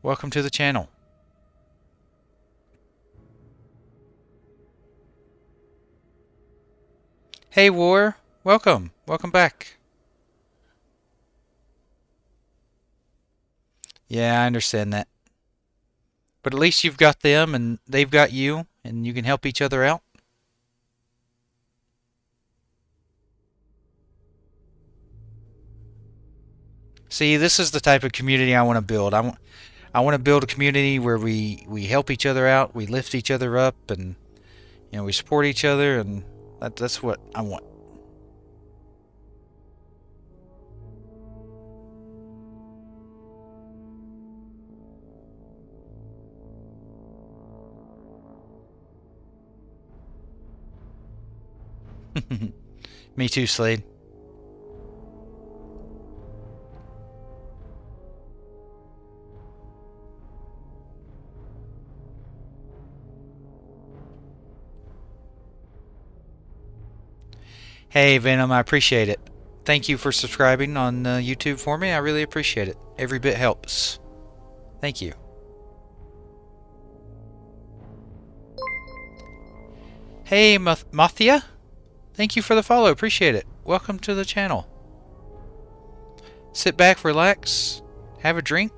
Welcome to the channel. Hey, War. Welcome. Welcome back. Yeah, I understand that. But at least you've got them and they've got you, and you can help each other out. See, this is the type of community I want to build. I want to build a community where we help each other out, we lift each other up, and we support each other, and that's what I want. Me too, Slade. Hey, Venom, I appreciate it. Thank you for subscribing on YouTube for me. I really appreciate it. Every bit helps. Thank you. Hey, Mathia. Thank you for the follow. Appreciate it. Welcome to the channel. Sit back, relax, have a drink,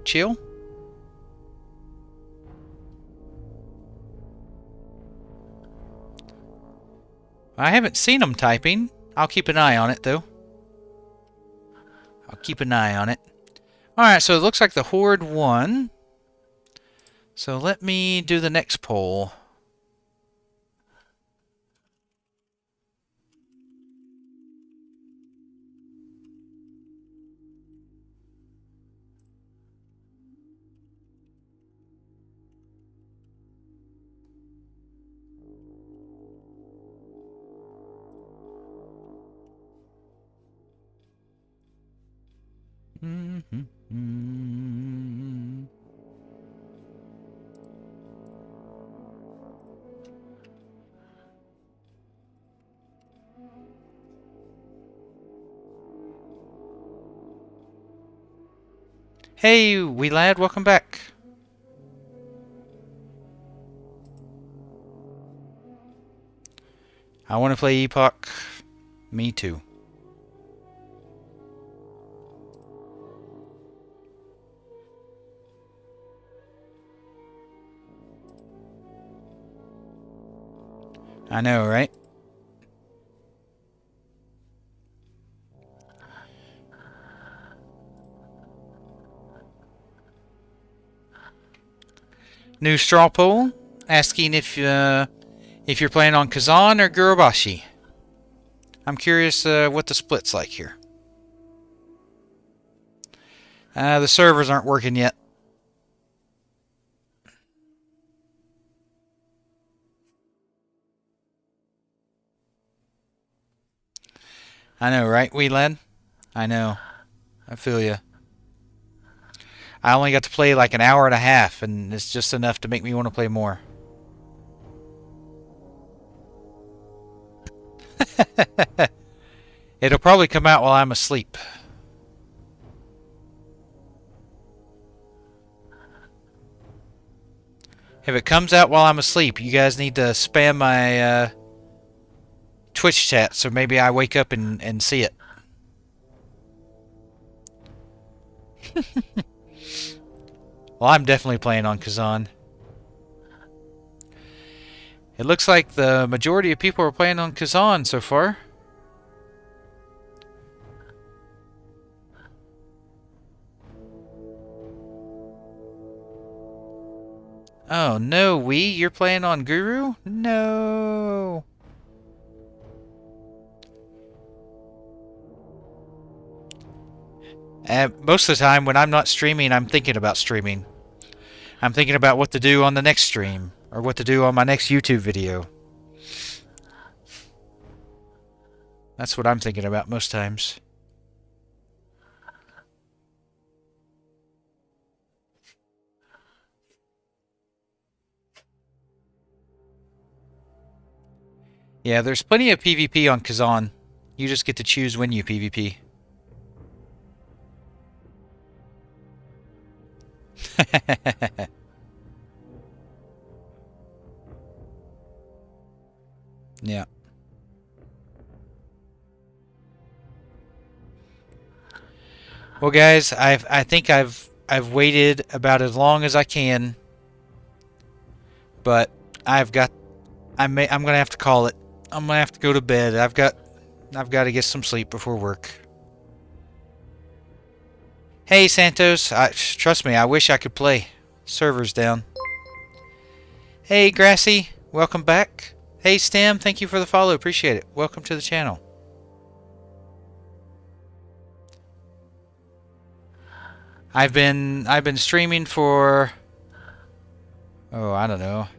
chill. I haven't seen them typing. I'll keep an eye on it, though. I'll keep an eye on it. Alright, so it looks like the Horde won. So let me do the next poll. Hey, wee lad, welcome back. I want to play Epoch. Me too. I know, right? New straw poll asking if you're playing on Kazan or Gurubashi. I'm curious what the split's like here. The servers aren't working yet. I know, right, wee lad? I know. I feel ya. I only got to play like an hour and a half, and it's just enough to make me want to play more. It'll probably come out while I'm asleep. If it comes out while I'm asleep, you guys need to spam my Twitch chat so maybe I wake up and see it. Well, I'm definitely playing on Kazan. It looks like the majority of people are playing on Kazan so far. Oh no, Wii, you're playing on Guru? No. Most of the time when I'm not streaming, I'm thinking about streaming. I'm thinking about what to do on the next stream, or what to do on my next YouTube video. That's what I'm thinking about most times. Yeah, there's plenty of PvP on Kazan. You just get to choose when you PvP. Yeah. Well, guys, I think I've waited about as long as I can, but I'm gonna have to call it. I'm gonna have to go to bed. I've got to get some sleep before work. Hey Santos, trust me, I wish I could play. Server's down. Hey Grassy, welcome back. Hey Stem, thank you for the follow. Appreciate it. Welcome to the channel. I've been streaming for I don't know,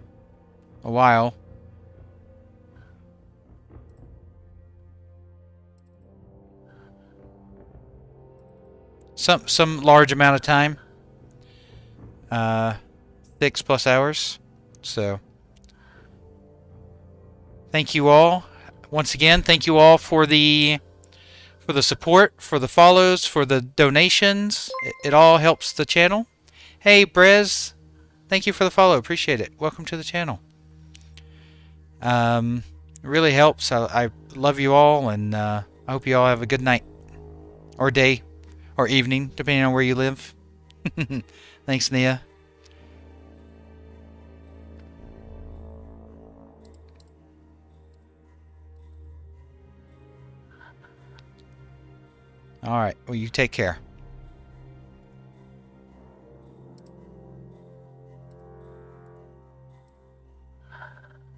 a while. Some large amount of time. 6+ hours. So thank you all. Once again, thank you all for the support, for the follows, for the donations. It all helps the channel. Hey Brez, thank you for the follow. Appreciate it. Welcome to the channel. It really helps. I love you all, and I hope you all have a good night or day or evening, depending on where you live. Thanks, Nia. All right. Well, you take care.